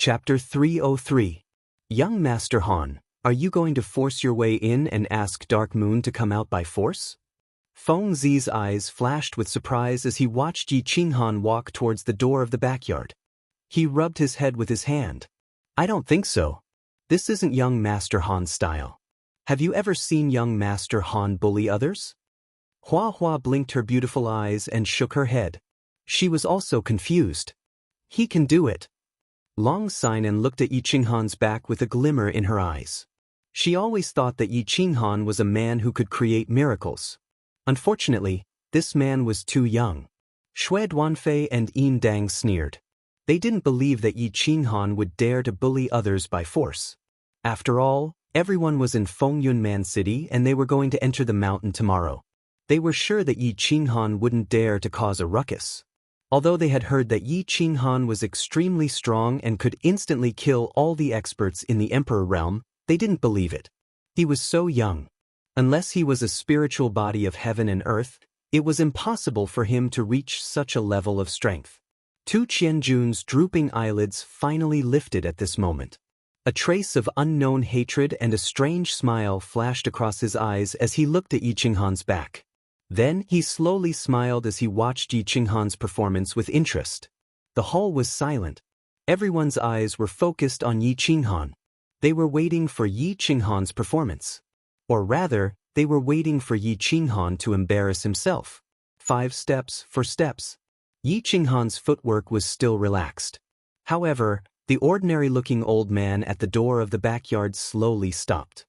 Chapter 303. Young Master Han, are you going to force your way in and ask Dark Moon to come out by force? Feng Zi's eyes flashed with surprise as he watched Yi Qinghan walk towards the door of the backyard. He rubbed his head with his hand. I don't think so. This isn't young Master Han's style. Have you ever seen young Master Han bully others? Hua Hua blinked her beautiful eyes and shook her head. She was also confused. He can do it. Long Sinan looked at Yi Qinghan's back with a glimmer in her eyes. She always thought that Yi Qinghan was a man who could create miracles. Unfortunately, this man was too young. Shui Duanfei and Yin Dang sneered. They didn't believe that Yi Qinghan would dare to bully others by force. After all, everyone was in Fengyunman City and they were going to enter the mountain tomorrow. They were sure that Yi Qinghan wouldn't dare to cause a ruckus. Although they had heard that Yi Qinghan was extremely strong and could instantly kill all the experts in the Emperor realm, they didn't believe it. He was so young. Unless he was a spiritual body of heaven and earth, it was impossible for him to reach such a level of strength. Tu Qianjun's drooping eyelids finally lifted at this moment. A trace of unknown hatred and a strange smile flashed across his eyes as he looked at Yi Qinghan's back. Then he slowly smiled as he watched Yi Qinghan's performance with interest. The hall was silent. Everyone's eyes were focused on Yi Qinghan. They were waiting for Yi Qinghan's performance. Or rather, they were waiting for Yi Qinghan to embarrass himself. 5 steps for steps. Yi Qinghan's footwork was still relaxed. However, the ordinary-looking old man at the door of the backyard slowly stopped.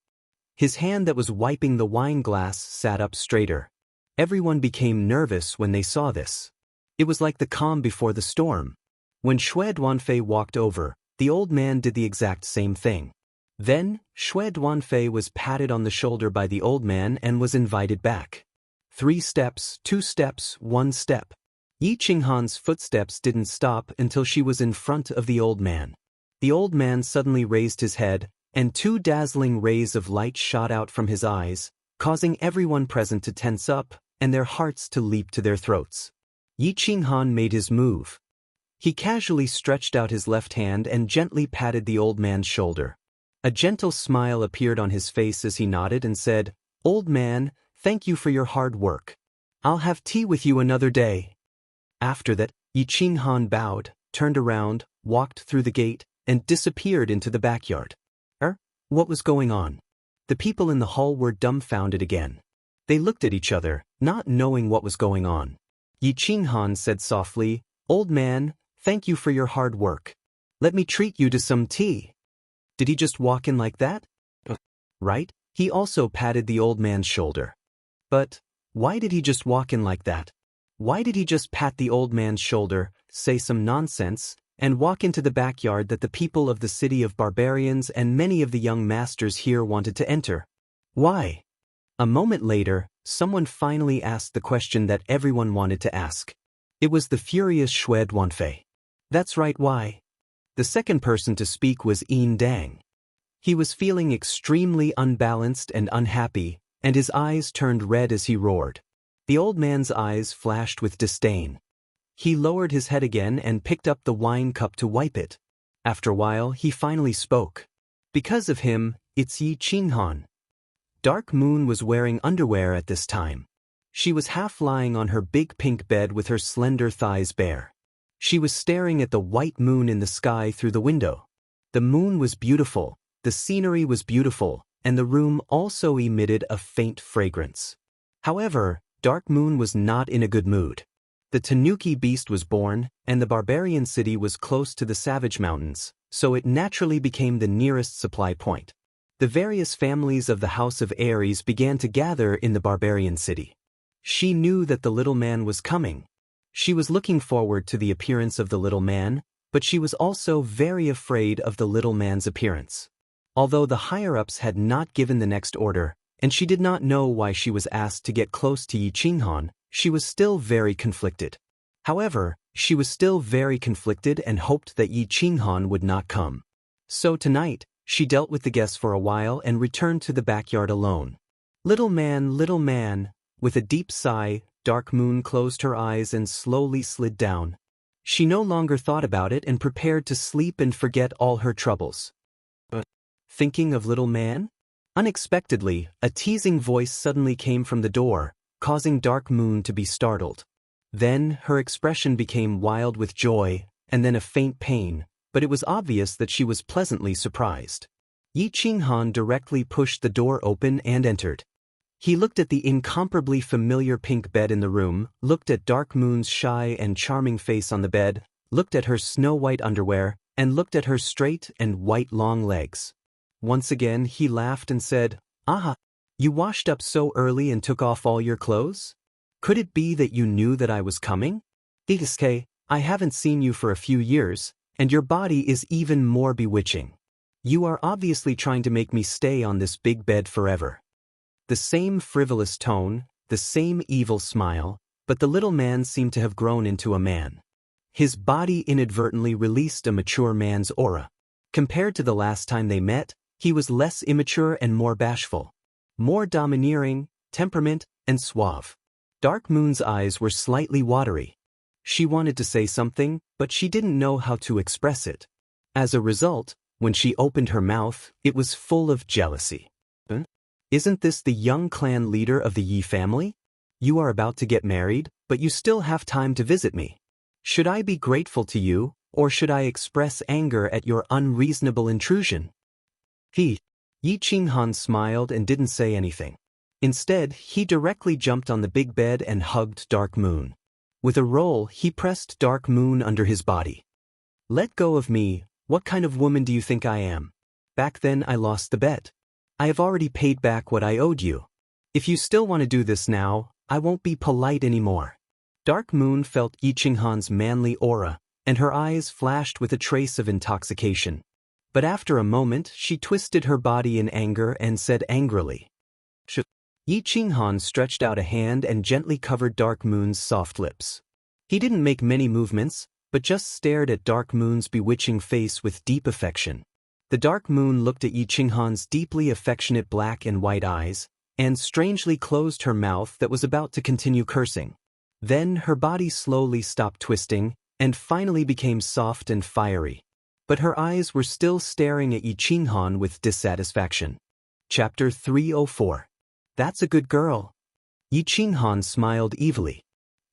His hand that was wiping the wine glass sat up straighter. Everyone became nervous when they saw this. It was like the calm before the storm. When Shui Duanfei walked over, the old man did the exact same thing. Then, Shui Duanfei was patted on the shoulder by the old man and was invited back. 3 steps, 2 steps, 1 step. Yi Qinghan's footsteps didn't stop until she was in front of the old man. The old man suddenly raised his head, and 2 dazzling rays of light shot out from his eyes, causing everyone present to tense up and their hearts to leap to their throats. Yi Qinghan made his move. He casually stretched out his left hand and gently patted the old man's shoulder. A gentle smile appeared on his face as he nodded and said, "Old man, thank you for your hard work. I'll have tea with you another day." After that, Yi Qinghan bowed, turned around, walked through the gate, and disappeared into the backyard. What was going on? The people in the hall were dumbfounded again. They looked at each other, not knowing what was going on. Yi Qinghan said softly, "Old man, thank you for your hard work. Let me treat you to some tea." Did he just walk in like that? Right? He also patted the old man's shoulder. But why did he just walk in like that? Why did he just pat the old man's shoulder, say some nonsense, and walk into the backyard that the people of the city of barbarians and many of the young masters here wanted to enter? Why? A moment later, someone finally asked the question that everyone wanted to ask. It was the furious Shui Duanfei. That's right, why? The second person to speak was Yin Dang. He was feeling extremely unbalanced and unhappy, and his eyes turned red as he roared. The old man's eyes flashed with disdain. He lowered his head again and picked up the wine cup to wipe it. After a while, he finally spoke. Because of him, it's Yi Qinghan. Dark Moon was wearing underwear at this time. She was half lying on her big pink bed with her slender thighs bare. She was staring at the white moon in the sky through the window. The moon was beautiful, the scenery was beautiful, and the room also emitted a faint fragrance. However, Dark Moon was not in a good mood. The Tanuki beast was born, and the barbarian city was close to the Savage Mountains, so it naturally became the nearest supply point. The various families of the House of Ares began to gather in the barbarian city. She knew that the little man was coming. She was looking forward to the appearance of the little man, but she was also very afraid of the little man's appearance. Although the higher-ups had not given the next order, and she did not know why she was asked to get close to Yi Qinghan, she was still very conflicted. However, she was still very conflicted and hoped that Yi Qinghan would not come. So tonight, she dealt with the guests for a while and returned to the backyard alone. Little man, with a deep sigh, Dark Moon closed her eyes and slowly slid down. She no longer thought about it and prepared to sleep and forget all her troubles. Thinking of little man? Unexpectedly, a teasing voice suddenly came from the door, causing Dark Moon to be startled. Then, her expression became wild with joy, and then a faint pain, but it was obvious that she was pleasantly surprised. Yi Qinghan directly pushed the door open and entered. He looked at the incomparably familiar pink bed in the room, looked at Dark Moon's shy and charming face on the bed, looked at her snow-white underwear, and looked at her straight and white long legs. Once again he laughed and said, "Aha! You washed up so early and took off all your clothes? Could it be that you knew that I was coming? Igusuke, I haven't seen you for a few years, and your body is even more bewitching. You are obviously trying to make me stay on this big bed forever." The same frivolous tone, the same evil smile, but the little man seemed to have grown into a man. His body inadvertently released a mature man's aura. Compared to the last time they met, he was less immature and more bashful. More domineering, temperament, and suave. Dark Moon's eyes were slightly watery. She wanted to say something, but she didn't know how to express it. As a result, when she opened her mouth, it was full of jealousy. Isn't this the young clan leader of the Yi family? You are about to get married, but you still have time to visit me. Should I be grateful to you, or should I express anger at your unreasonable intrusion? Yi Qinghan smiled and didn't say anything. Instead, he directly jumped on the big bed and hugged Dark Moon. With a roll, he pressed Dark Moon under his body. Let go of me, what kind of woman do you think I am? Back then I lost the bet. I have already paid back what I owed you. If you still want to do this now, I won't be polite anymore. Dark Moon felt Yi Qinghan's manly aura, and her eyes flashed with a trace of intoxication. But after a moment, she twisted her body in anger and said angrily. Yi Qinghan stretched out a hand and gently covered Dark Moon's soft lips. He didn't make many movements, but just stared at Dark Moon's bewitching face with deep affection. The Dark Moon looked at Yi Qinghan's deeply affectionate black and white eyes, and strangely closed her mouth that was about to continue cursing. Then her body slowly stopped twisting, and finally became soft and fiery. But her eyes were still staring at Yi Qinghan with dissatisfaction. Chapter 304. That's a good girl. Yi Qinghan smiled evilly.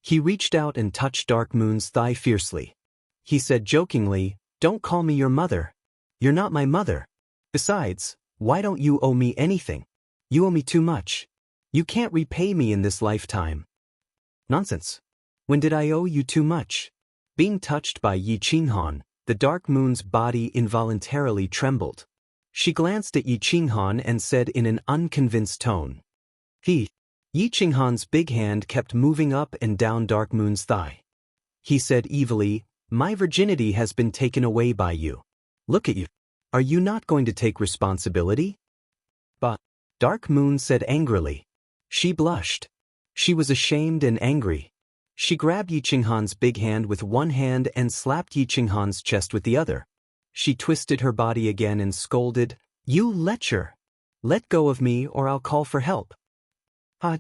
He reached out and touched Dark Moon's thigh fiercely. He said jokingly, "Don't call me your mother. You're not my mother. Besides, why don't you owe me anything? You owe me too much. You can't repay me in this lifetime." Nonsense. When did I owe you too much? Being touched by Yi Qinghan, the Dark Moon's body involuntarily trembled. She glanced at Yi Qinghan and said in an unconvinced tone. Yi Qinghan's big hand kept moving up and down Dark Moon's thigh. He said evilly, "My virginity has been taken away by you. Look at you. Are you not going to take responsibility?" But Dark Moon said angrily. She blushed. She was ashamed and angry. She grabbed Yi Qinghan's big hand with one hand and slapped Yi Qinghan's chest with the other. She twisted her body again and scolded, "You lecher! Let go of me or I'll call for help."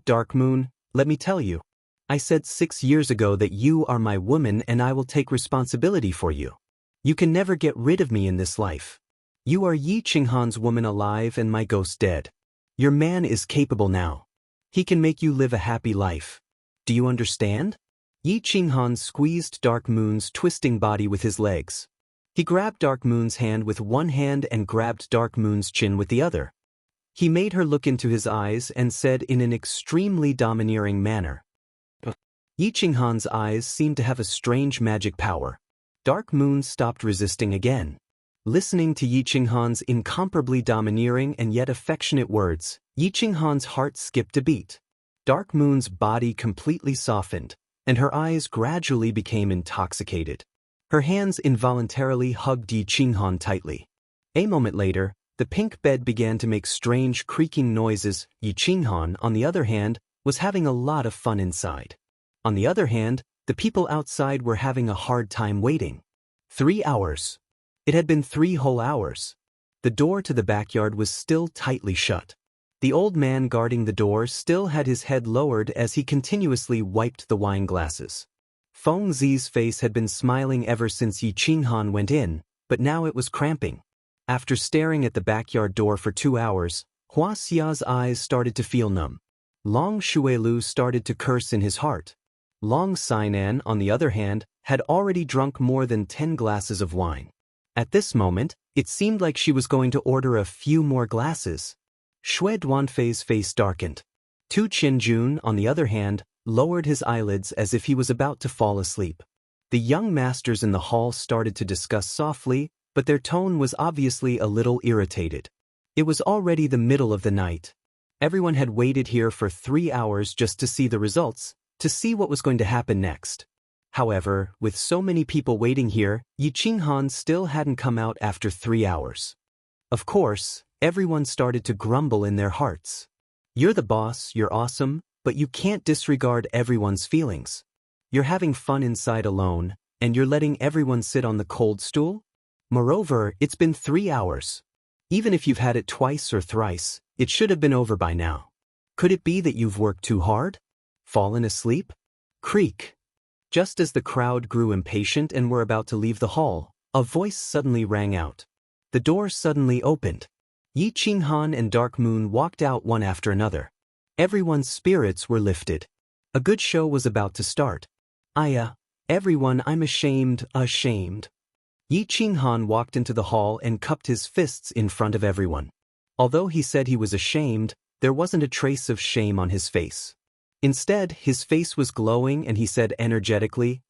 Dark Moon, let me tell you. I said 6 years ago that you are my woman and I will take responsibility for you. You can never get rid of me in this life. You are Yi Qinghan's woman alive and my ghost dead. Your man is capable now. He can make you live a happy life. Do you understand? Yi Qinghan squeezed Dark Moon's twisting body with his legs. He grabbed Dark Moon's hand with one hand and grabbed Dark Moon's chin with the other. He made her look into his eyes and said in an extremely domineering manner. Yi Qinghan's eyes seemed to have a strange magic power. Dark Moon stopped resisting again. Listening to Yi Qinghan's incomparably domineering and yet affectionate words, Yi Qinghan's heart skipped a beat. Dark Moon's body completely softened, and her eyes gradually became intoxicated. Her hands involuntarily hugged Yi Qinghan tightly. A moment later, the pink bed began to make strange creaking noises. Yi Qinghan, on the other hand, was having a lot of fun inside. On the other hand, the people outside were having a hard time waiting. 3 hours. It had been 3 whole hours. The door to the backyard was still tightly shut. The old man guarding the door still had his head lowered as he continuously wiped the wine glasses. Feng Zi's face had been smiling ever since Yi Qinghan went in, but now it was cramping. After staring at the backyard door for 2 hours, Hua Xia's eyes started to feel numb. Long Shuelu started to curse in his heart. Long Sainan, on the other hand, had already drunk more than 10 glasses of wine. At this moment, it seemed like she was going to order a few more glasses. Shui Duanfei's face darkened. Tu Qianjun, on the other hand, lowered his eyelids as if he was about to fall asleep. The young masters in the hall started to discuss softly, but their tone was obviously a little irritated. It was already the middle of the night. Everyone had waited here for 3 hours just to see the results, to see what was going to happen next. However, with so many people waiting here, Yi Qinghan still hadn't come out after 3 hours. Of course, everyone started to grumble in their hearts. You're the boss, you're awesome, but you can't disregard everyone's feelings. You're having fun inside alone, and you're letting everyone sit on the cold stool? Moreover, it's been 3 hours. Even if you've had it twice or thrice, it should have been over by now. Could it be that you've worked too hard? Fallen asleep? Creak. Just as the crowd grew impatient and were about to leave the hall, a voice suddenly rang out. The door suddenly opened. Yi Qinghan and Dark Moon walked out one after another. Everyone's spirits were lifted. A good show was about to start. Everyone, I'm ashamed. Yi Qinghan walked into the hall and cupped his fists in front of everyone. Although he said he was ashamed, there wasn't a trace of shame on his face. Instead, his face was glowing and he said energetically,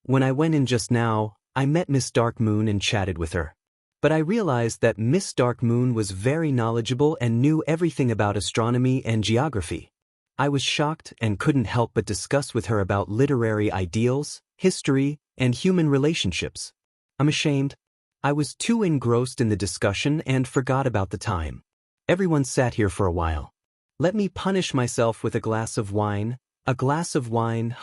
when I went in just now, I met Miss Dark Moon and chatted with her. But I realized that Miss Dark Moon was very knowledgeable and knew everything about astronomy and geography. I was shocked and couldn't help but discuss with her about literary ideals, history, and human relationships. I'm ashamed. I was too engrossed in the discussion and forgot about the time. Everyone sat here for a while. Let me punish myself with a glass of wine. A glass of wine,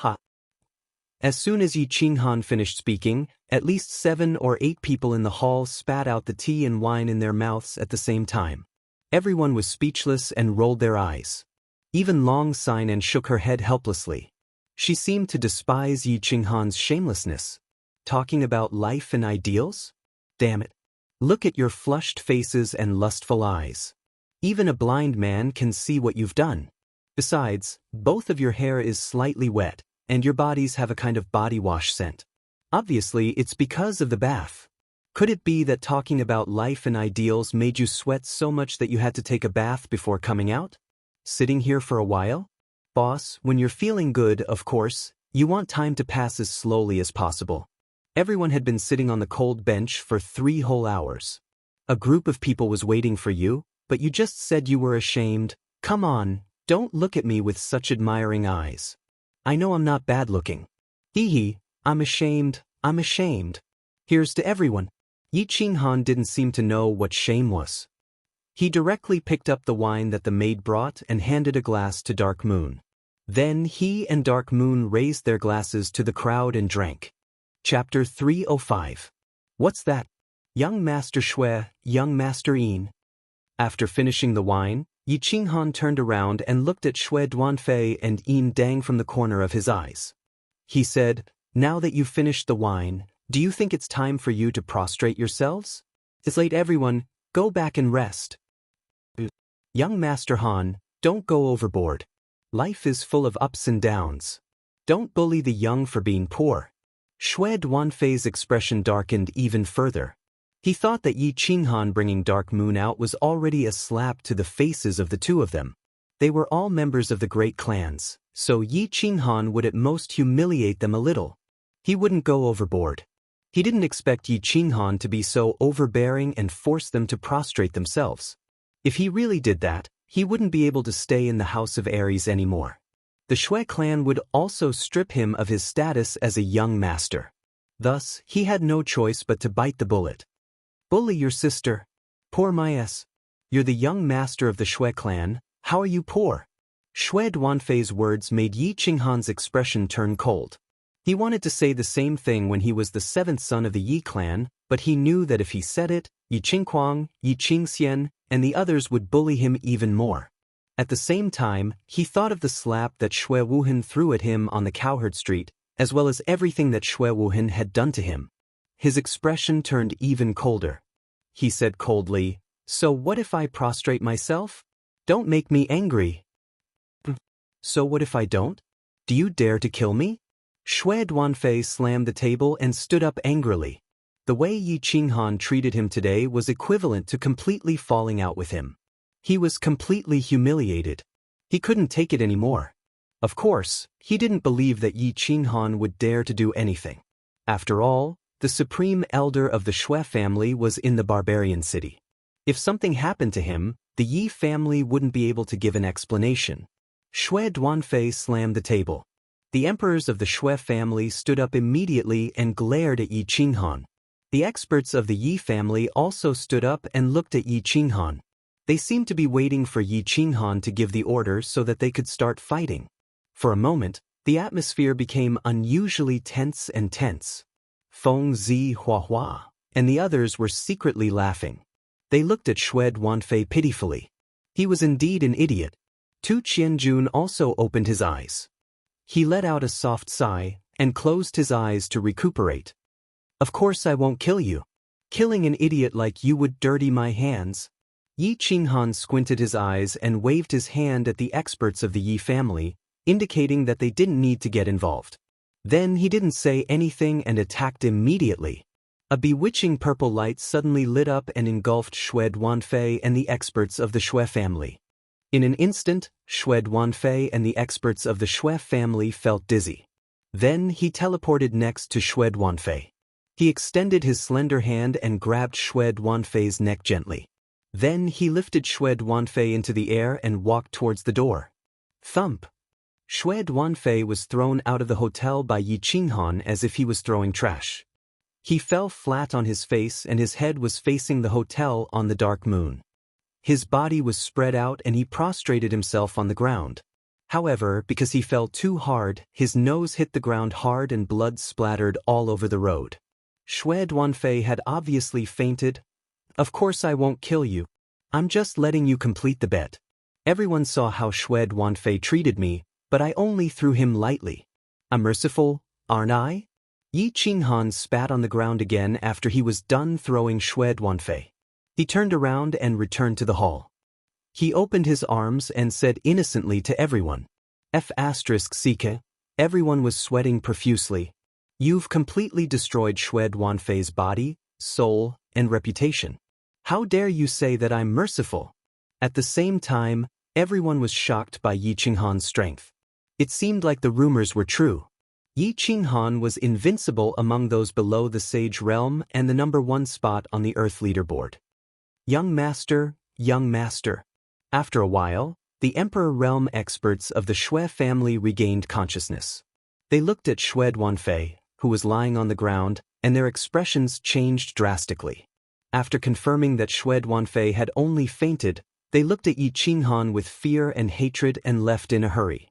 As soon as Yi Qinghan finished speaking, at least 7 or 8 people in the hall spat out the tea and wine in their mouths at the same time. Everyone was speechless and rolled their eyes. Even Long Sainan shook her head helplessly. She seemed to despise Yi Qinghan's shamelessness. Talking about life and ideals? Damn it. Look at your flushed faces and lustful eyes. Even a blind man can see what you've done. Besides, both of your hair is slightly wet, and your bodies have a kind of body wash scent. Obviously, it's because of the bath. Could it be that talking about life and ideals made you sweat so much that you had to take a bath before coming out? Sitting here for a while? Boss, when you're feeling good, of course, you want time to pass as slowly as possible. Everyone had been sitting on the cold bench for 3 whole hours. A group of people was waiting for you, but you just said you were ashamed. Come on, don't look at me with such admiring eyes. I know I'm not bad looking. I'm ashamed. Here's to everyone. Yi Qinghan didn't seem to know what shame was. He directly picked up the wine that the maid brought and handed a glass to Dark Moon. Then he and Dark Moon raised their glasses to the crowd and drank. Chapter 305. What's that? Young Master Shui, Young Master Yin. After finishing the wine, Yi Qinghan turned around and looked at Shui Duanfei and Yin Dang from the corner of his eyes. He said, now that you've finished the wine, do you think it's time for you to prostrate yourselves? It's late everyone, go back and rest. Young Master Han, don't go overboard. Life is full of ups and downs. Don't bully the young for being poor. Shui Duanfei's expression darkened even further. He thought that Yi Qinghan bringing Dark Moon out was already a slap to the faces of the two of them. They were all members of the great clans, so Yi Qinghan would at most humiliate them a little. He wouldn't go overboard. He didn't expect Yi Qinghan to be so overbearing and force them to prostrate themselves. If he really did that, he wouldn't be able to stay in the House of Aries anymore. The Shui clan would also strip him of his status as a young master. Thus, he had no choice but to bite the bullet. Bully your sister? Poor Mies. You're the young master of the Shui clan, how are you poor? Shui Duanfei's words made Yi Qinghan's expression turn cold. He wanted to say the same thing when he was the 7th son of the Yi clan, but he knew that if he said it, Yi Qingquang, Yi Qingxian, and the others would bully him even more. At the same time, he thought of the slap that Shui Wuhan threw at him on the Cowherd Street, as well as everything that Xue Wuhan had done to him. His expression turned even colder. He said coldly, "So what if I prostrate myself? Don't make me angry." "So what if I don't? Do you dare to kill me?" Xue Duanfei slammed the table and stood up angrily. The way Yi Qinghan treated him today was equivalent to completely falling out with him. He was completely humiliated. He couldn't take it anymore. Of course, he didn't believe that Yi Qinghan would dare to do anything. After all, the supreme elder of the Xue family was in the barbarian city. If something happened to him, the Yi family wouldn't be able to give an explanation. Xue Duanfei slammed the table. The emperors of the Xue family stood up immediately and glared at Yi Qinghan. The experts of the Yi family also stood up and looked at Yi Qinghan. They seemed to be waiting for Yi Qinghan to give the order so that they could start fighting. For a moment, the atmosphere became unusually tense. Feng Zi Huahua and the others were secretly laughing. They looked at Xue Duanfei pitifully. He was indeed an idiot. Tu Qianjun also opened his eyes. He let out a soft sigh and closed his eyes to recuperate. "Of course I won't kill you. Killing an idiot like you would dirty my hands." Yi Qinghan squinted his eyes and waved his hand at the experts of the Yi family, indicating that they didn't need to get involved. Then he didn't say anything and attacked immediately. A bewitching purple light suddenly lit up and engulfed Xue Duanfei and the experts of the Xue family. In an instant, Xue Duanfei and the experts of the Xue family felt dizzy. Then he teleported next to Xue Duanfei. He extended his slender hand and grabbed Xue Duanfei's neck gently. Then he lifted Xue Duanfei into the air and walked towards the door. Thump! Xue Duanfei was thrown out of the hotel by Yi Qinghan as if he was throwing trash. He fell flat on his face and his head was facing the hotel on the dark moon. His body was spread out and he prostrated himself on the ground. However, because he fell too hard, his nose hit the ground hard and blood splattered all over the road. Xue Duanfei had obviously fainted. "Of course I won't kill you. I'm just letting you complete the bet. Everyone saw how Xue Duanfei treated me, but I only threw him lightly. I'm merciful, aren't I?" Yi Qinghan spat on the ground again after he was done throwing Xue Duanfei. He turned around and returned to the hall. He opened his arms and said innocently to everyone, "F***Sike." Everyone was sweating profusely. "You've completely destroyed Xue Duanfei's body, soul, and reputation. How dare you say that I'm merciful?" At the same time, everyone was shocked by Yi Qinghan's strength. It seemed like the rumors were true. Yi Qinghan was invincible among those below the Sage Realm and the #1 spot on the Earth leaderboard. Young Master, young Master. After a while, the Emperor Realm experts of the Xue family regained consciousness. They looked at Xue Duanfei, who was lying on the ground, and their expressions changed drastically. After confirming that Xue Duanfei had only fainted, they looked at Yi Qinghan with fear and hatred and left in a hurry.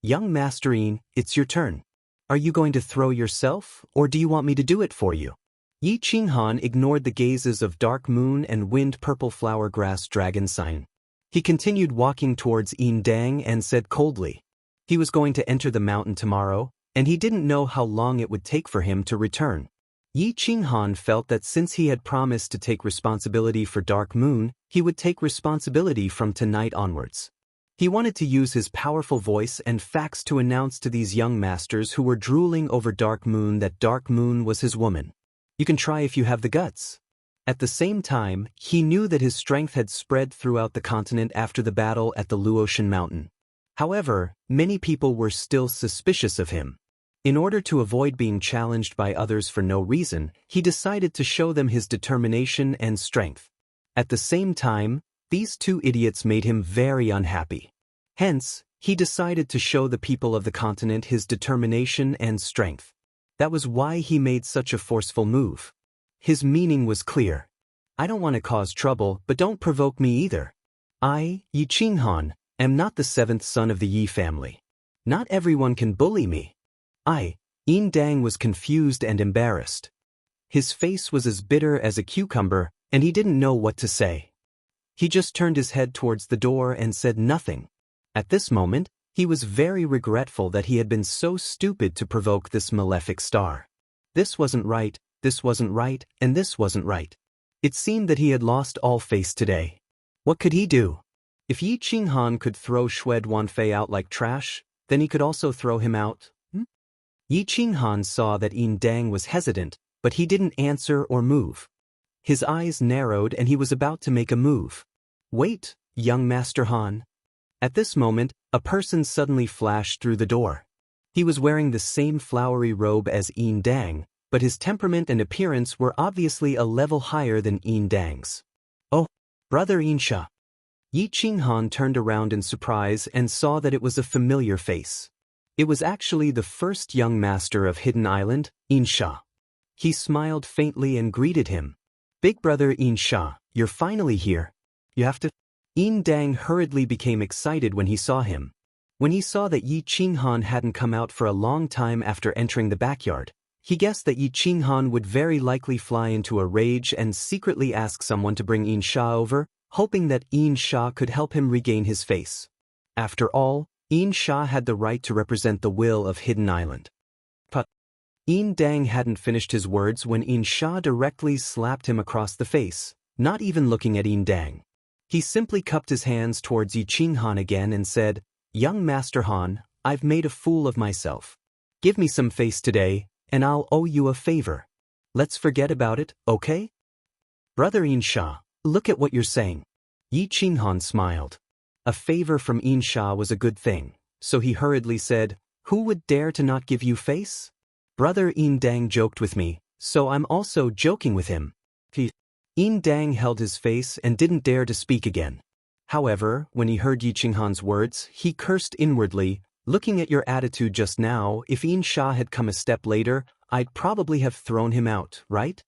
"Young Masterine, it's your turn. Are you going to throw yourself, or do you want me to do it for you?" Yi Qinghan ignored the gazes of Dark Moon and Wind Purple Flower Grass Dragon Sign. He continued walking towards Yin Dang and said coldly. He was going to enter the mountain tomorrow, and he didn't know how long it would take for him to return. Yi Qinghan felt that since he had promised to take responsibility for Dark Moon, he would take responsibility from tonight onwards. He wanted to use his powerful voice and facts to announce to these young masters who were drooling over Dark Moon that Dark Moon was his woman. You can try if you have the guts. At the same time, he knew that his strength had spread throughout the continent after the battle at the Luotian Mountain. However, many people were still suspicious of him. In order to avoid being challenged by others for no reason, he decided to show them his determination and strength. At the same time, these two idiots made him very unhappy. Hence, he decided to show the people of the continent his determination and strength. That was why he made such a forceful move. His meaning was clear. I don't want to cause trouble, but don't provoke me either. I, Yi Qinghan, am not the 7th son of the Yi family. Not everyone can bully me. Yin Dang was confused and embarrassed. His face was as bitter as a cucumber, and he didn't know what to say. He just turned his head towards the door and said nothing. At this moment, He was very regretful that he had been so stupid to provoke this malefic star. This wasn't right, and this wasn't right. It seemed that he had lost all face today. What could he do? If Yi Qinghan could throw Xue Duanfei out like trash, then he could also throw him out. Yi Qinghan saw that Yin Dang was hesitant, but he didn't answer or move. His eyes narrowed and he was about to make a move. Wait, young Master Han. At this moment, a person suddenly flashed through the door. He was wearing the same flowery robe as Yin Dang, but his temperament and appearance were obviously a level higher than Yin Dang's. Oh, Brother Xianxia. Yi Qinghan turned around in surprise and saw that it was a familiar face. It was actually the first young master of Hidden Island, Xianxia. He smiled faintly and greeted him. Big brother Xianxia, you're finally here. You have to. Yin Dang hurriedly became excited when he saw him. When he saw that Yi Qinghan hadn't come out for a long time after entering the backyard, he guessed that Yi Qinghan would very likely fly into a rage and secretly ask someone to bring Xianxia over, hoping that Xianxia could help him regain his face. After all, Xianxia had the right to represent the will of Hidden Island. But Yin Dang hadn't finished his words when Xianxia directly slapped him across the face, not even looking at Yin Dang. He simply cupped his hands towards Yi Qinghan again and said, Young Master Han, I've made a fool of myself. Give me some face today, and I'll owe you a favor. Let's forget about it, okay? Brother Xianxia, look at what you're saying. Yi Qinghan smiled. A favor from Xianxia was a good thing, so he hurriedly said, Who would dare to not give you face? Brother Yin Dang joked with me, so I'm also joking with him. Yin Dang held his face and didn't dare to speak again. However, when he heard Yi Qinghan's words, he cursed inwardly, looking at your attitude just now, if Xianxia had come a step later, I'd probably have thrown him out, right?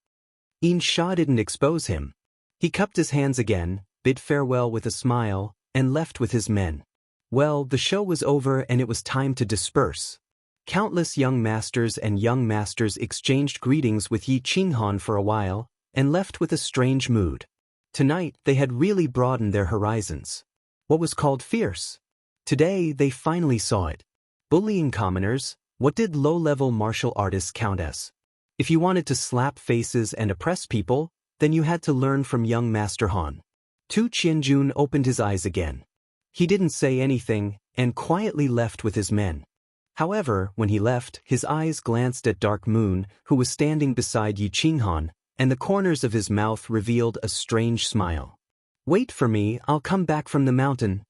Xianxia didn't expose him. He cupped his hands again, bid farewell with a smile, and left with his men. Well, the show was over and it was time to disperse. Countless young masters and young masters exchanged greetings with Yi Qinghan for a while, and left with a strange mood. Tonight, they had really broadened their horizons. What was called fierce? Today, they finally saw it. Bullying commoners, what did low-level martial artists count as? If you wanted to slap faces and oppress people, then you had to learn from young Master Han. Tu Qianjun opened his eyes again. He didn't say anything, and quietly left with his men. However, when he left, his eyes glanced at Dark Moon, who was standing beside Yi Qinghan, and the corners of his mouth revealed a strange smile. Wait for me, I'll come back from the mountain.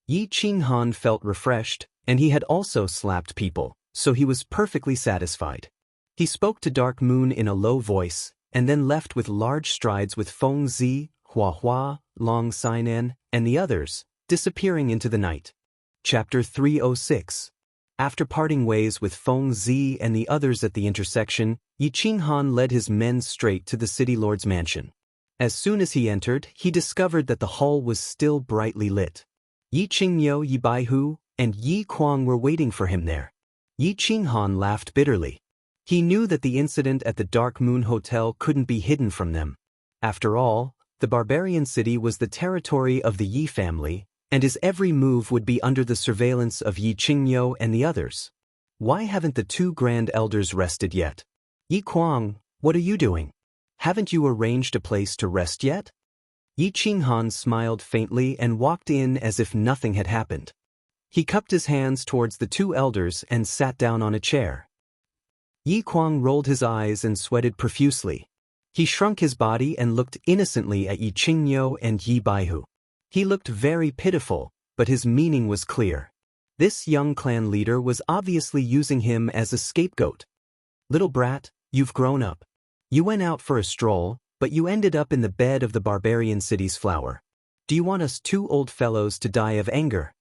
Yi Qinghan felt refreshed, and he had also slapped people, so he was perfectly satisfied. He spoke to Dark Moon in a low voice, and then left with large strides with Feng Zi, Hua Hua, Long Sainan, and the others, disappearing into the night. Chapter 306. After parting ways with Feng Zi and the others at the intersection, Yi Qinghan led his men straight to the city lord's mansion. As soon as he entered, he discovered that the hall was still brightly lit. Yi Qingyo, Yi Baihu, and Yi Kuang were waiting for him there. Yi Qinghan laughed bitterly. He knew that the incident at the Dark Moon Hotel couldn't be hidden from them. After all, the barbarian city was the territory of the Yi family, and his every move would be under the surveillance of Yi Qingyo and the others. Why haven't the two grand elders rested yet? Yi Kuang, what are you doing? Haven't you arranged a place to rest yet? Yi Qinghan smiled faintly and walked in as if nothing had happened. He cupped his hands towards the two elders and sat down on a chair. Yi Kuang rolled his eyes and sweated profusely. He shrunk his body and looked innocently at Yi Qingyo and Yi Baihu. He looked very pitiful, but his meaning was clear. This young clan leader was obviously using him as a scapegoat. Little brat, you've grown up. You went out for a stroll, but you ended up in the bed of the barbarian city's flower. Do you want us two old fellows to die of anger?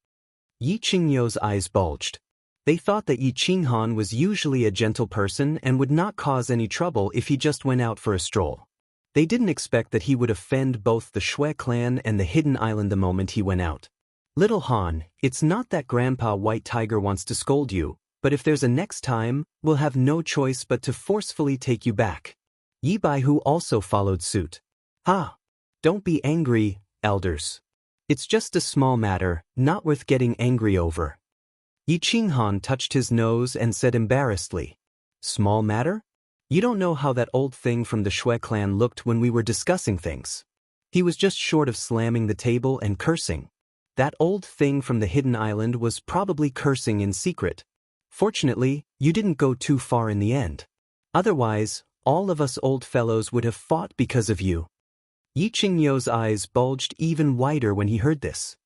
Yi Qingyo's eyes bulged. They thought that Yi Qinghan was usually a gentle person and would not cause any trouble if he just went out for a stroll. They didn't expect that he would offend both the Xue clan and the Hidden Island the moment he went out. Little Han, it's not that Grandpa White Tiger wants to scold you, but if there's a next time, we'll have no choice but to forcefully take you back. Yi Baihu also followed suit. Don't be angry, elders. It's just a small matter, not worth getting angry over. Yi Qinghan touched his nose and said embarrassedly, "Small matter? You don't know how that old thing from the Shui clan looked when we were discussing things." He was just short of slamming the table and cursing. That old thing from the hidden island was probably cursing in secret. Fortunately, you didn't go too far in the end. Otherwise, all of us old fellows would have fought because of you. Yi Qingyou's eyes bulged even wider when he heard this.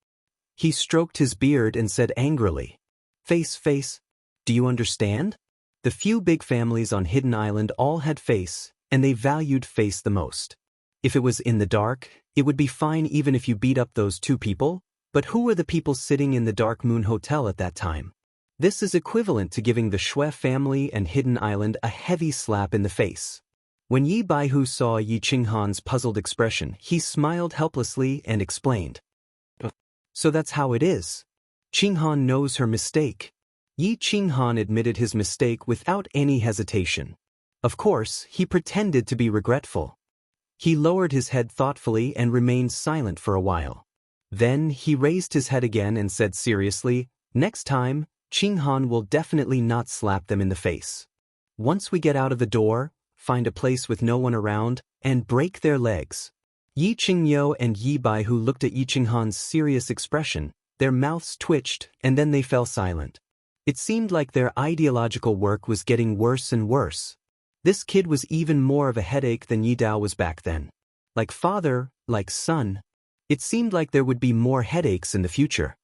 He stroked his beard and said angrily, Face, do you understand? The few big families on Hidden Island all had face, and they valued face the most. If it was in the dark, it would be fine even if you beat up those two people, but who were the people sitting in the Dark Moon Hotel at that time? This is equivalent to giving the Shui family and Hidden Island a heavy slap in the face. When Yi Baihu saw Yi Qinghan's puzzled expression, he smiled helplessly and explained. So that's how it is. Qinghan knows her mistake. Yi Qinghan admitted his mistake without any hesitation. Of course, he pretended to be regretful. He lowered his head thoughtfully and remained silent for a while. Then he raised his head again and said seriously, "Next time, Qinghan will definitely not slap them in the face. Once we get out of the door, find a place with no one around, and break their legs." Yi Qingyou and Yi Baihu looked at Yi Qinghan's serious expression, their mouths twitched, and then they fell silent. It seemed like their ideological work was getting worse and worse. This kid was even more of a headache than Yi Dao was back then. Like father, like son. It seemed like there would be more headaches in the future.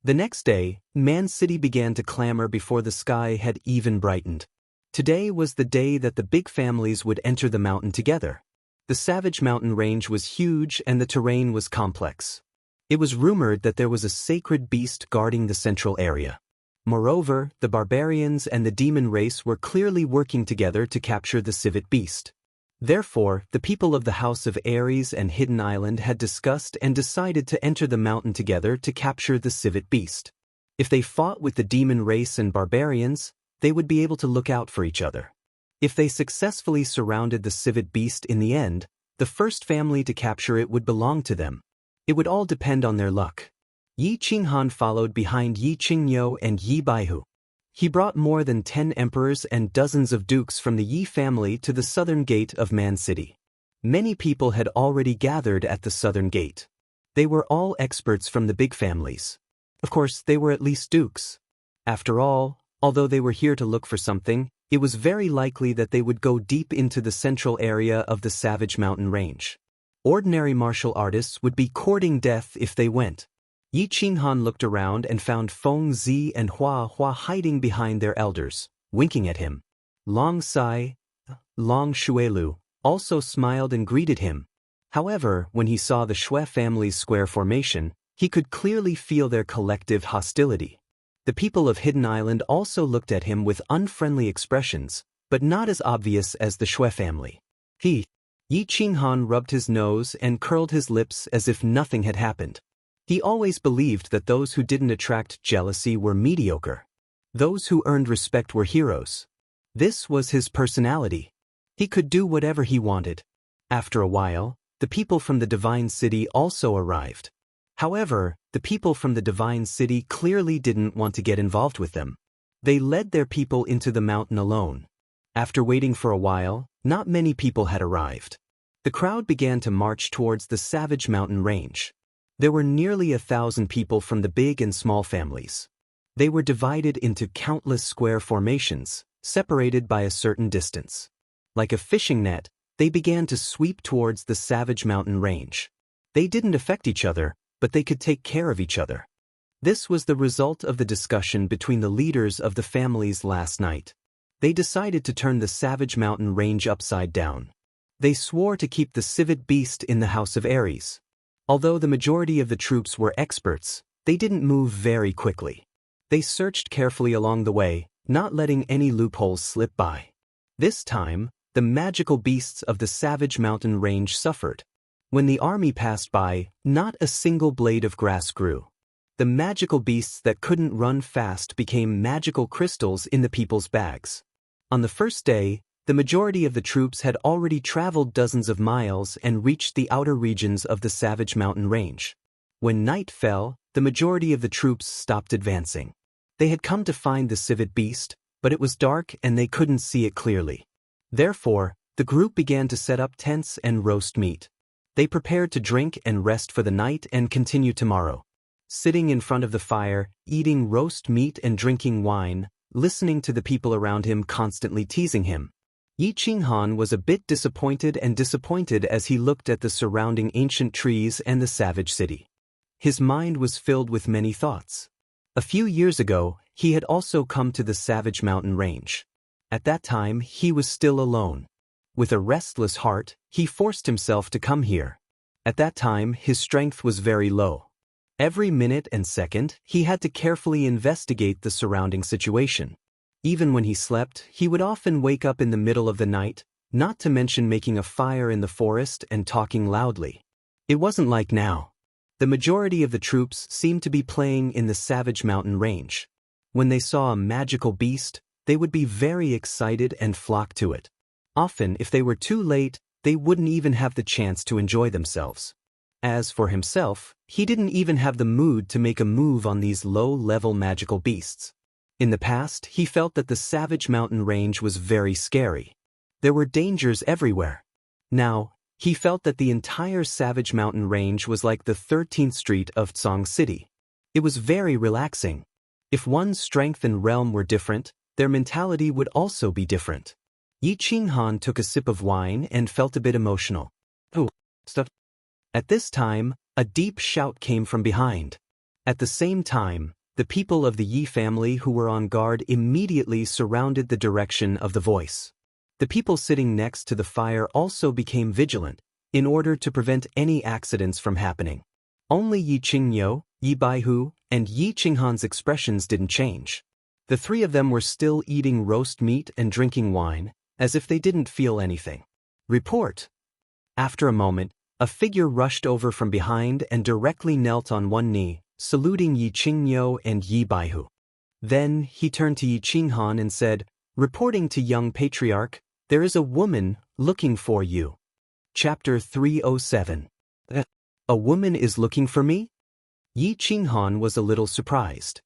The next day, Man City began to clamor before the sky had even brightened. Today was the day that the big families would enter the mountain together. The Savage Mountain range was huge and the terrain was complex. It was rumored that there was a sacred beast guarding the central area. Moreover, the barbarians and the demon race were clearly working together to capture the civet beast. Therefore, the people of the House of Ares and Hidden Island had discussed and decided to enter the mountain together to capture the civet beast. If they fought with the demon race and barbarians, they would be able to look out for each other. If they successfully surrounded the civet beast in the end, the first family to capture it would belong to them. It would all depend on their luck. Yi Qinghan followed behind Yi Qingyou and Yi Baihu. He brought more than 10 emperors and dozens of dukes from the Yi family to the southern gate of Man City. Many people had already gathered at the southern gate. They were all experts from the big families. Of course, they were at least dukes. After all, although they were here to look for something, it was very likely that they would go deep into the central area of the Savage Mountain range. Ordinary martial artists would be courting death if they went. Yi Qinghan looked around and found Feng Zi and Hua hiding behind their elders, winking at him. Long Shuelu, also smiled and greeted him. However, when he saw the Shui family's square formation, he could clearly feel their collective hostility. The people of Hidden Island also looked at him with unfriendly expressions, but not as obvious as the Shui family. Yi Qinghan rubbed his nose and curled his lips as if nothing had happened. He always believed that those who didn't attract jealousy were mediocre. Those who earned respect were heroes. This was his personality. He could do whatever he wanted. After a while, the people from the Divine City also arrived. However, the people from the Divine City clearly didn't want to get involved with them. They led their people into the mountain alone. After waiting for a while, not many people had arrived. The crowd began to march towards the Savage Mountain range. There were nearly 1,000 people from the big and small families. They were divided into countless square formations, separated by a certain distance. Like a fishing net, they began to sweep towards the Savage Mountain range. They didn't affect each other, but they could take care of each other. This was the result of the discussion between the leaders of the families last night. They decided to turn the Savage Mountain range upside down. They swore to keep the civet beast in the House of Ares. Although the majority of the troops were experts, they didn't move very quickly. They searched carefully along the way, not letting any loopholes slip by. This time, the magical beasts of the Savage Mountain range suffered. When the army passed by, not a single blade of grass grew. The magical beasts that couldn't run fast became magical crystals in the people's bags. On the first day, the majority of the troops had already traveled dozens of miles and reached the outer regions of the Savage Mountain range. When night fell, the majority of the troops stopped advancing. They had come to find the civet beast, but it was dark and they couldn't see it clearly. Therefore, the group began to set up tents and roast meat. They prepared to drink and rest for the night and continue tomorrow. Sitting in front of the fire, eating roast meat and drinking wine, listening to the people around him constantly teasing him. Yi Qinghan was a bit disappointed as he looked at the surrounding ancient trees and the savage city. His mind was filled with many thoughts. A few years ago, he had also come to the savage mountain range. At that time, he was still alone. With a restless heart, he forced himself to come here. At that time, his strength was very low. Every minute and second, he had to carefully investigate the surrounding situation. Even when he slept, he would often wake up in the middle of the night, not to mention making a fire in the forest and talking loudly. It wasn't like now. The majority of the troops seemed to be playing in the savage mountain range. When they saw a magical beast, they would be very excited and flock to it. Often, if they were too late, they wouldn't even have the chance to enjoy themselves. As for himself, he didn't even have the mood to make a move on these low-level magical beasts. In the past, he felt that the savage mountain range was very scary. There were dangers everywhere. Now, he felt that the entire savage mountain range was like the 13th Street of Tsang City. It was very relaxing. If one's strength and realm were different, their mentality would also be different. Yi Qinghan took a sip of wine and felt a bit emotional. Oh, stuff. At this time, a deep shout came from behind. At the same time, the people of the Yi family who were on guard immediately surrounded the direction of the voice. The people sitting next to the fire also became vigilant, in order to prevent any accidents from happening. Only Yi Qingyo, Yi Baihu, and Yi Qinghan's expressions didn't change. The three of them were still eating roast meat and drinking wine, as if they didn't feel anything. Report! After a moment, a figure rushed over from behind and directly knelt on one knee, saluting Yi Qingyo and Yi Baihu. Then he turned to Yi Qinghan and said, "Reporting to young patriarch, there is a woman looking for you." Chapter 307. A woman is looking for me? Yi Qinghan was a little surprised.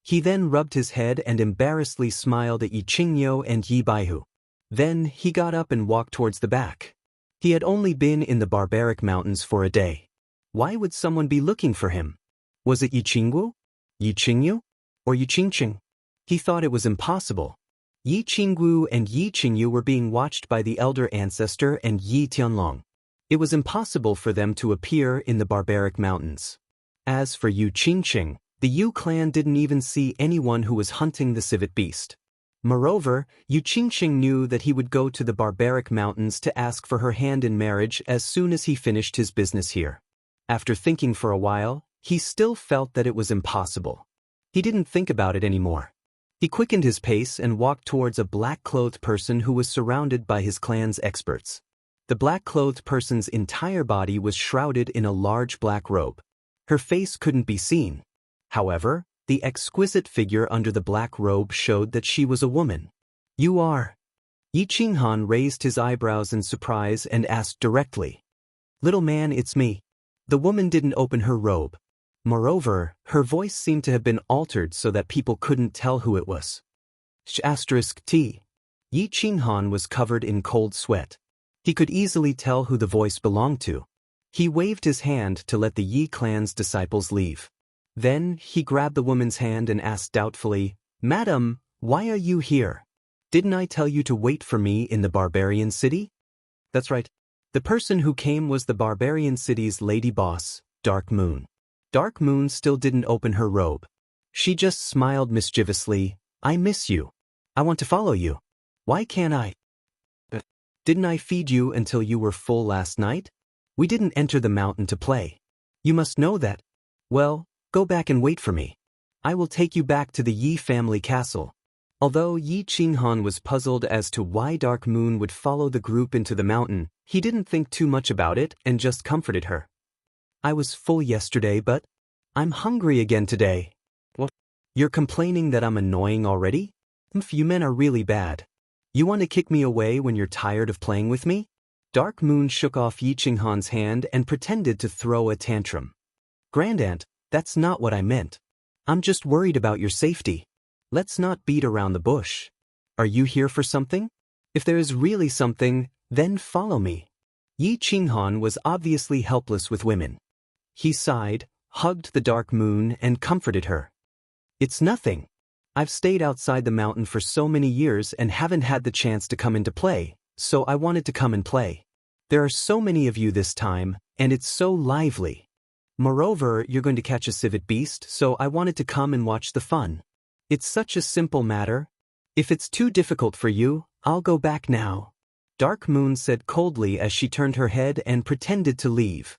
He then rubbed his head and embarrassedly smiled at Yi Qingyo and Yi Baihu. Then he got up and walked towards the back. He had only been in the barbaric mountains for a day. Why would someone be looking for him? Was it Yi Qingwu, Yi Qingyu, or Yi Qingqing? He thought it was impossible. Yi Qingwu and Yi Qingyu were being watched by the elder ancestor and Yi Tianlong. It was impossible for them to appear in the barbaric mountains. As for Yi Qingqing, the Yu clan didn't even see anyone who was hunting the civet beast. Moreover, Yi Qingqing knew that he would go to the barbaric mountains to ask for her hand in marriage as soon as he finished his business here. After thinking for a while, he still felt that it was impossible. He didn't think about it anymore. He quickened his pace and walked towards a black-clothed person who was surrounded by his clan's experts. The black-clothed person's entire body was shrouded in a large black robe. Her face couldn't be seen. However, the exquisite figure under the black robe showed that she was a woman. "You are?" Yi Qinghan raised his eyebrows in surprise and asked directly. "Little man, it's me." The woman didn't open her robe. Moreover, her voice seemed to have been altered so that people couldn't tell who it was. *T. Yi Qinghan was covered in cold sweat. He could easily tell who the voice belonged to. He waved his hand to let the Yi clan's disciples leave. Then he grabbed the woman's hand and asked doubtfully, "Madam, why are you here? Didn't I tell you to wait for me in the barbarian city?" That's right. The person who came was the barbarian city's lady boss, Dark Moon. Dark Moon still didn't open her robe. She just smiled mischievously. "I miss you. I want to follow you. Why can't I? Didn't I feed you until you were full last night? We didn't enter the mountain to play. You must know that. Well, go back and wait for me. I will take you back to the Yi family castle." Although Yi Qinghan was puzzled as to why Dark Moon would follow the group into the mountain, he didn't think too much about it and just comforted her. "I was full yesterday, but I'm hungry again today." "What? You're complaining that I'm annoying already? You men are really bad. You want to kick me away when you're tired of playing with me?" Dark Moon shook off Yi Qinghan's hand and pretended to throw a tantrum. "Grandaunt, that's not what I meant. I'm just worried about your safety. Let's not beat around the bush. Are you here for something? If there is really something, then follow me. Yi Qinghan was obviously helpless with women. He sighed, hugged the dark moon, and comforted her. It's nothing. I've stayed outside the mountain for so many years and haven't had the chance to come into play, so I wanted to come and play. There are so many of you this time, and it's so lively. Moreover, you're going to catch a civet beast, so I wanted to come and watch the fun. It's such a simple matter. If it's too difficult for you, I'll go back now. Dark Moon said coldly as she turned her head and pretended to leave.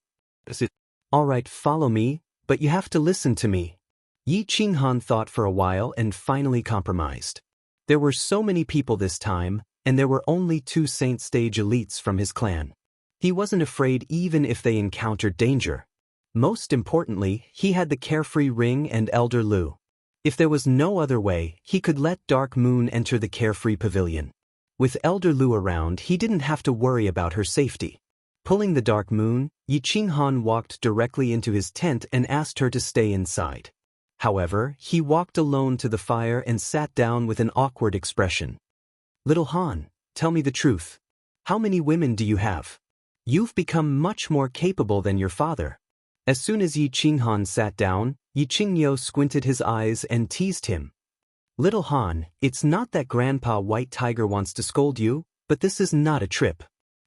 All right, follow me, but you have to listen to me. Yi Qinghan thought for a while and finally compromised. There were so many people this time, and there were only 2 Saint Stage elites from his clan. He wasn't afraid even if they encountered danger. Most importantly, he had the Carefree Ring and Elder Lu. If there was no other way, he could let Dark Moon enter the Carefree Pavilion. With Elder Lu around, he didn't have to worry about her safety. Pulling the Dark Moon, Yi Qinghan walked directly into his tent and asked her to stay inside. However, he walked alone to the fire and sat down with an awkward expression. Little Han, tell me the truth. How many women do you have? You've become much more capable than your father. As soon as Yi Qinghan sat down, Yi Qingyo squinted his eyes and teased him. Little Han, it's not that Grandpa White Tiger wants to scold you, but this is not a trip.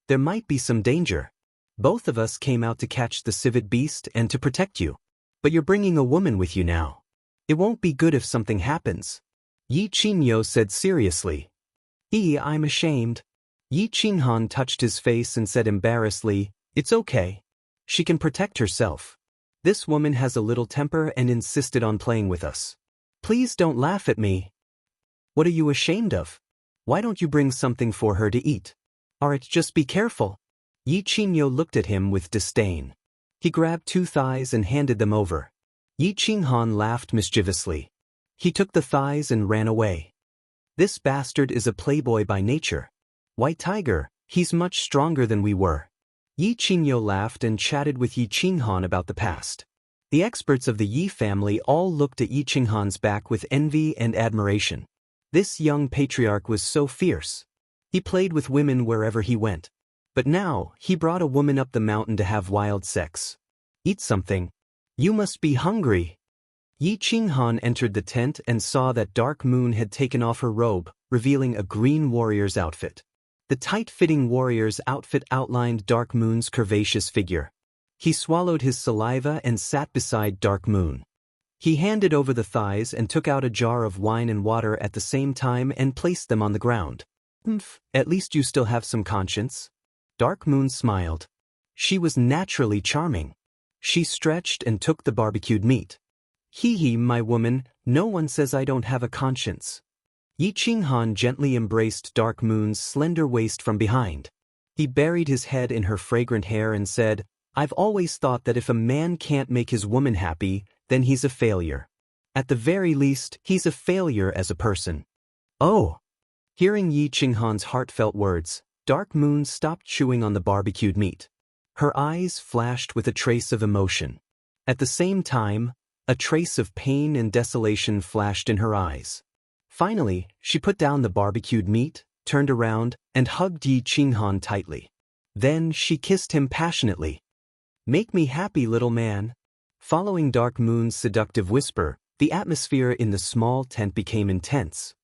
There might be some danger. Both of us came out to catch the civet beast and to protect you. But you're bringing a woman with you now. It won't be good if something happens. Yi Qingyo said seriously. I'm ashamed. Yi Qinghan touched his face and said embarrassedly, It's okay. She can protect herself. This woman has a little temper and insisted on playing with us. Please don't laugh at me. What are you ashamed of? Why don't you bring something for her to eat? Alright, just be careful. Yi Qingyo looked at him with disdain. He grabbed 2 thighs and handed them over. Yi Qinghan laughed mischievously. He took the thighs and ran away. This bastard is a playboy by nature. White Tiger, he's much stronger than we were. Yi Qingyo laughed and chatted with Yi Qinghan about the past. The experts of the Yi family all looked at Yi Qinghan's back with envy and admiration. This young patriarch was so fierce. He played with women wherever he went. But now, he brought a woman up the mountain to have wild sex. Eat something. You must be hungry. Yi Qinghan entered the tent and saw that Dark Moon had taken off her robe, revealing a green warrior's outfit. The tight-fitting warrior's outfit outlined Dark Moon's curvaceous figure. He swallowed his saliva and sat beside Dark Moon. He handed over the thighs and took out a jar of wine and water at the same time and placed them on the ground. At least you still have some conscience. Dark Moon smiled. She was naturally charming. She stretched and took the barbecued meat. Hee, my woman, no one says I don't have a conscience. Yi Qinghan gently embraced Dark Moon's slender waist from behind. He buried his head in her fragrant hair and said, I've always thought that if a man can't make his woman happy, then he's a failure. At the very least, he's a failure as a person. Oh! Hearing Yi Qinghan's heartfelt words, Dark Moon stopped chewing on the barbecued meat. Her eyes flashed with a trace of emotion. At the same time, a trace of pain and desolation flashed in her eyes. Finally, she put down the barbecued meat, turned around, and hugged Yi Qinghan tightly. Then she kissed him passionately. Make me happy, little man. Following Dark Moon's seductive whisper, the atmosphere in the small tent became intense.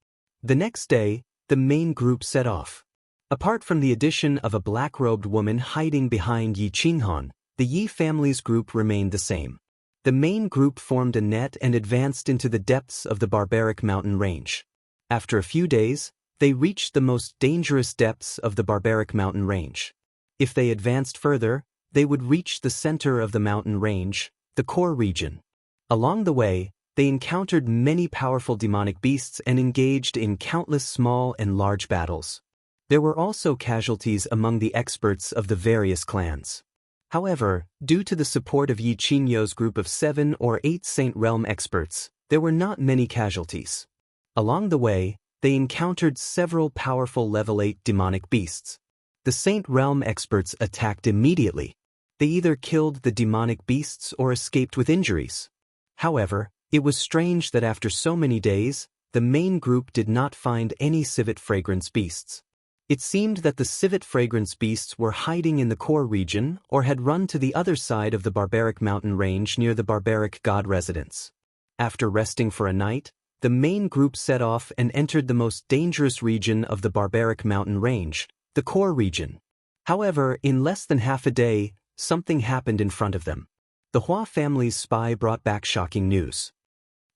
The next day, the main group set off. Apart from the addition of a black-robed woman hiding behind Yi Qinghan, the Yi family's group remained the same. The main group formed a net and advanced into the depths of the barbaric mountain range. After a few days, they reached the most dangerous depths of the barbaric mountain range. If they advanced further, they would reach the center of the mountain range, the core region. Along the way, they encountered many powerful demonic beasts and engaged in countless small and large battles. There were also casualties among the experts of the various clans. However, due to the support of Yi Qingyo's group of 7 or 8 Saint Realm experts, there were not many casualties. Along the way, they encountered several powerful level 8 demonic beasts. The Saint Realm experts attacked immediately. They either killed the demonic beasts or escaped with injuries. However, it was strange that after so many days, the main group did not find any civet fragrance beasts. It seemed that the civet fragrance beasts were hiding in the core region or had run to the other side of the barbaric mountain range near the barbaric god residence. After resting for a night, the main group set off and entered the most dangerous region of the barbaric mountain range, the core region. However, in less than half a day, something happened in front of them. The Hua family's spy brought back shocking news.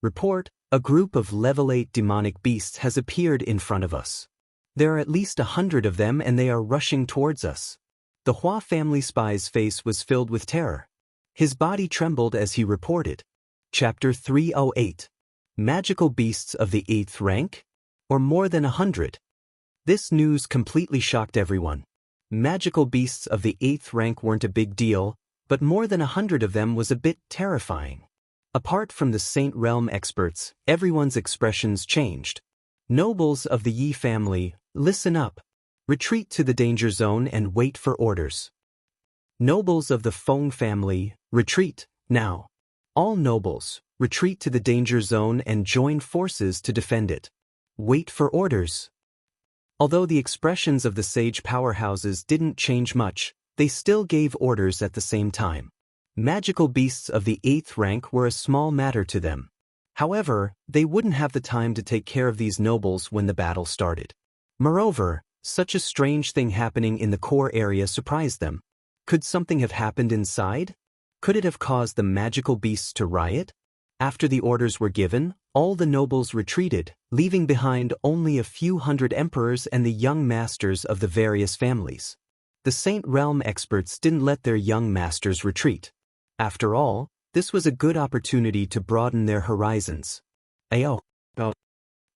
Report: a group of level 8 demonic beasts has appeared in front of us. There are at least 100 of them and they are rushing towards us. The Hua family spy's face was filled with terror. His body trembled as he reported. Chapter 308. Magical beasts of the 8th rank? Or more than 100? This news completely shocked everyone. Magical beasts of the 8th rank weren't a big deal, but more than 100 of them was a bit terrifying. Apart from the Saint Realm experts, everyone's expressions changed. Nobles of the Yi family, listen up. Retreat to the danger zone and wait for orders. Nobles of the Feng family, retreat, now. All nobles, retreat to the danger zone and join forces to defend it. Wait for orders. Although the expressions of the sage powerhouses didn't change much, they still gave orders at the same time. Magical beasts of the 8th rank were a small matter to them. However, they wouldn't have the time to take care of these nobles when the battle started. Moreover, such a strange thing happening in the core area surprised them. Could something have happened inside? Could it have caused the magical beasts to riot? After the orders were given, all the nobles retreated, leaving behind only a few hundred emperors and the young masters of the various families. The Saint Realm experts didn't let their young masters retreat. After all, this was a good opportunity to broaden their horizons. Ayo.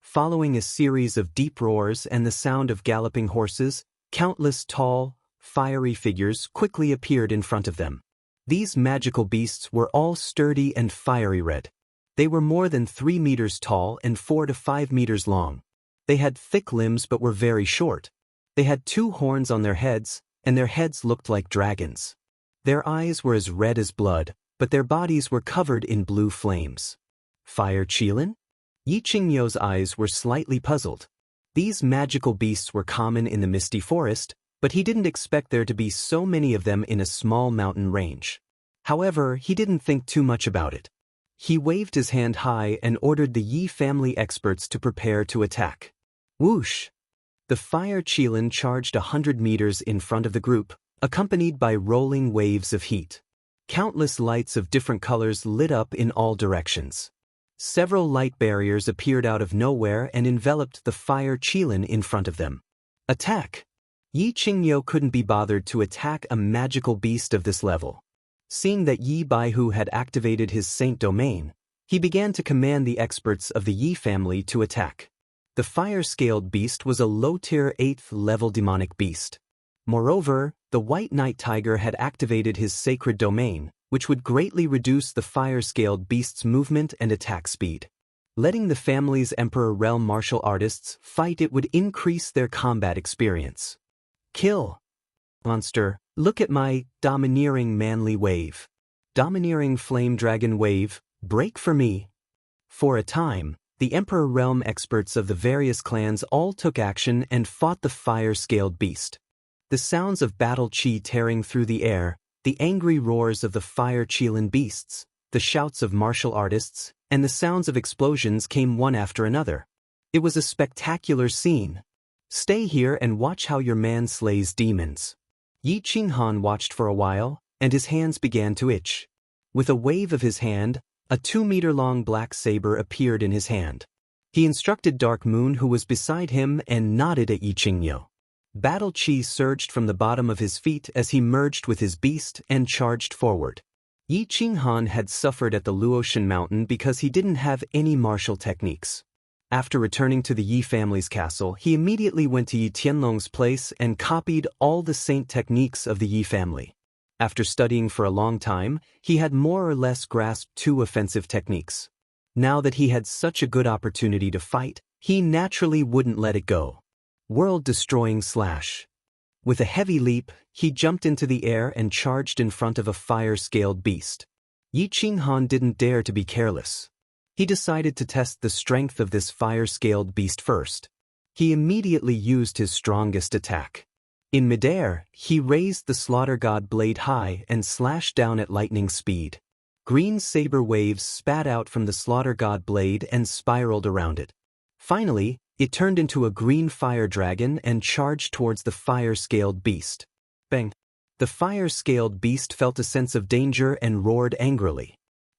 Following a series of deep roars and the sound of galloping horses, countless tall, fiery figures quickly appeared in front of them. These magical beasts were all sturdy and fiery red. They were more than 3 meters tall and 4 to 5 meters long. They had thick limbs but were very short. They had 2 horns on their heads, and their heads looked like dragons. Their eyes were as red as blood, but their bodies were covered in blue flames. Fire Qilin? Yi Qingyou's eyes were slightly puzzled. These magical beasts were common in the misty forest, but he didn't expect there to be so many of them in a small mountain range. However, he didn't think too much about it. He waved his hand high and ordered the Yi family experts to prepare to attack. Whoosh! The Fire Qilin charged 100 meters in front of the group, accompanied by rolling waves of heat. Countless lights of different colors lit up in all directions. Several light barriers appeared out of nowhere and enveloped the Fire Qilin in front of them. Attack! Yi Qingyou couldn't be bothered to attack a magical beast of this level. Seeing that Yi Baihu had activated his Saint Domain, he began to command the experts of the Yi family to attack. The fire-scaled beast was a low-tier 8th-level demonic beast. Moreover, the White Night Tiger had activated his sacred domain, which would greatly reduce the fire-scaled beast's movement and attack speed. Letting the family's Emperor Realm martial artists fight it would increase their combat experience. Kill! Monster, look at my domineering manly wave. Domineering flame dragon wave, break for me. For a time, the Emperor Realm experts of the various clans all took action and fought the fire-scaled beast. The sounds of battle chi tearing through the air, the angry roars of the Fire Qilin beasts, the shouts of martial artists, and the sounds of explosions came one after another. It was a spectacular scene. Stay here and watch how your man slays demons. Yi Qinghan watched for a while, and his hands began to itch. With a wave of his hand, a 2-meter-long black saber appeared in his hand. He instructed Dark Moon, who was beside him, and nodded at Yi Qingyou. Battle chi surged from the bottom of his feet as he merged with his beast and charged forward. Yi Qinghan had suffered at the Luotian mountain because he didn't have any martial techniques. After returning to the Yi family's castle, he immediately went to Yi Tianlong's place and copied all the saint techniques of the Yi family. After studying for a long time, he had more or less grasped 2 offensive techniques. Now that he had such a good opportunity to fight, he naturally wouldn't let it go. World-destroying slash. With a heavy leap, he jumped into the air and charged in front of a fire-scaled beast. Yi Qinghan didn't dare to be careless. He decided to test the strength of this fire-scaled beast first. He immediately used his strongest attack. In midair, he raised the slaughter god blade high and slashed down at lightning speed. Green saber waves spat out from the slaughter god blade and spiraled around it. Finally, it turned into a green fire dragon and charged towards the fire-scaled beast. Bang! The fire-scaled beast felt a sense of danger and roared angrily.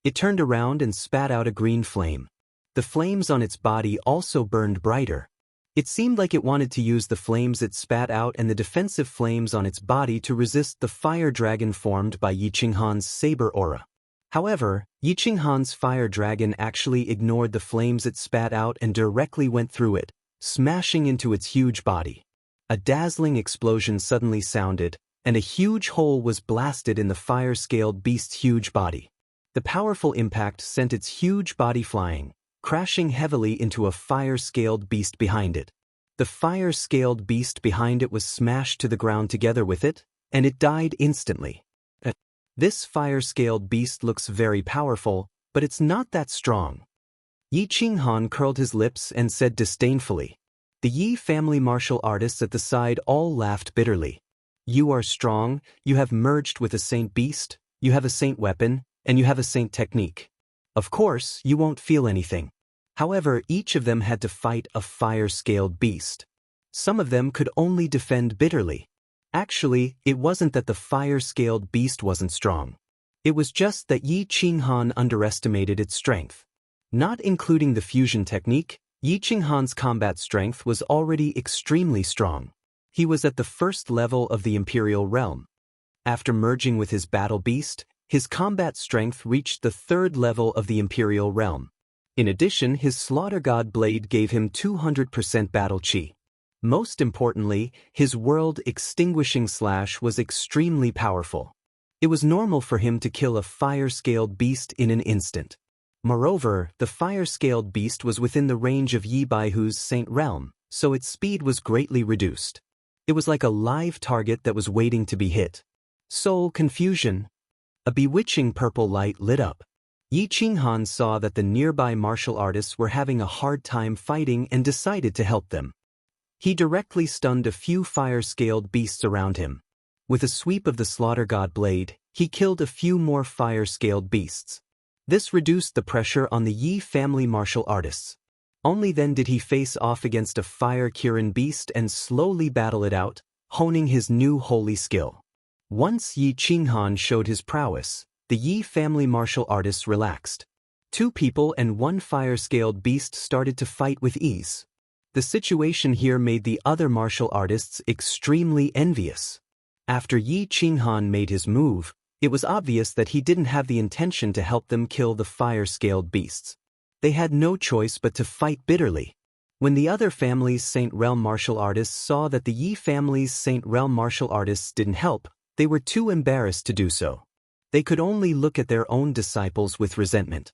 It turned around and spat out a green flame. The flames on its body also burned brighter. It seemed like it wanted to use the flames it spat out and the defensive flames on its body to resist the fire dragon formed by Yi Qinghan's saber aura. However, Yi Qinghan's fire dragon actually ignored the flames it spat out and directly went through it, smashing into its huge body. A dazzling explosion suddenly sounded, and a huge hole was blasted in the fire-scaled beast's huge body. The powerful impact sent its huge body flying, crashing heavily into a fire-scaled beast behind it. The fire-scaled beast behind it was smashed to the ground together with it, and it died instantly. This fire-scaled beast looks very powerful, but it's not that strong. Yi Qinghan curled his lips and said disdainfully. The Yi family martial artists at the side all laughed bitterly. You are strong, you have merged with a saint beast, you have a saint weapon, and you have a saint technique. Of course, you won't feel anything. However, each of them had to fight a fire-scaled beast. Some of them could only defend bitterly. Actually, it wasn't that the fire-scaled beast wasn't strong. It was just that Yi Qinghan underestimated its strength. Not including the fusion technique, Yi Qinghan's combat strength was already extremely strong. He was at the first level of the Imperial Realm. After merging with his battle beast, his combat strength reached the third level of the Imperial Realm. In addition, his slaughter god blade gave him 200% battle chi. Most importantly, his world-extinguishing slash was extremely powerful. It was normal for him to kill a fire-scaled beast in an instant. Moreover, the fire-scaled beast was within the range of Yi Baihu's Saint Realm, so its speed was greatly reduced. It was like a live target that was waiting to be hit. Soul confusion. A bewitching purple light lit up. Yi Qinghan saw that the nearby martial artists were having a hard time fighting and decided to help them. He directly stunned a few fire-scaled beasts around him. With a sweep of the slaughter god blade, he killed a few more fire-scaled beasts. This reduced the pressure on the Yi family martial artists. Only then did he face off against a fire-Kirin beast and slowly battle it out, honing his new holy skill. Once Yi Qinghan showed his prowess, the Yi family martial artists relaxed. 2 people and 1 fire-scaled beast started to fight with ease. The situation here made the other martial artists extremely envious. After Yi Qinghan made his move, it was obvious that he didn't have the intention to help them kill the fire-scaled beasts. They had no choice but to fight bitterly. When the other family's Saint Realm martial artists saw that the Yi family's Saint Realm martial artists didn't help, they were too embarrassed to do so. They could only look at their own disciples with resentment.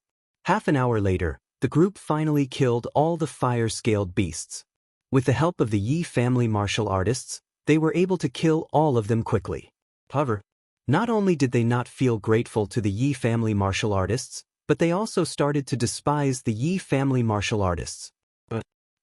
Half an hour later, the group finally killed all the fire-scaled beasts. With the help of the Yi family martial artists, they were able to kill all of them quickly. However, not only did they not feel grateful to the Yi family martial artists, but they also started to despise the Yi family martial artists.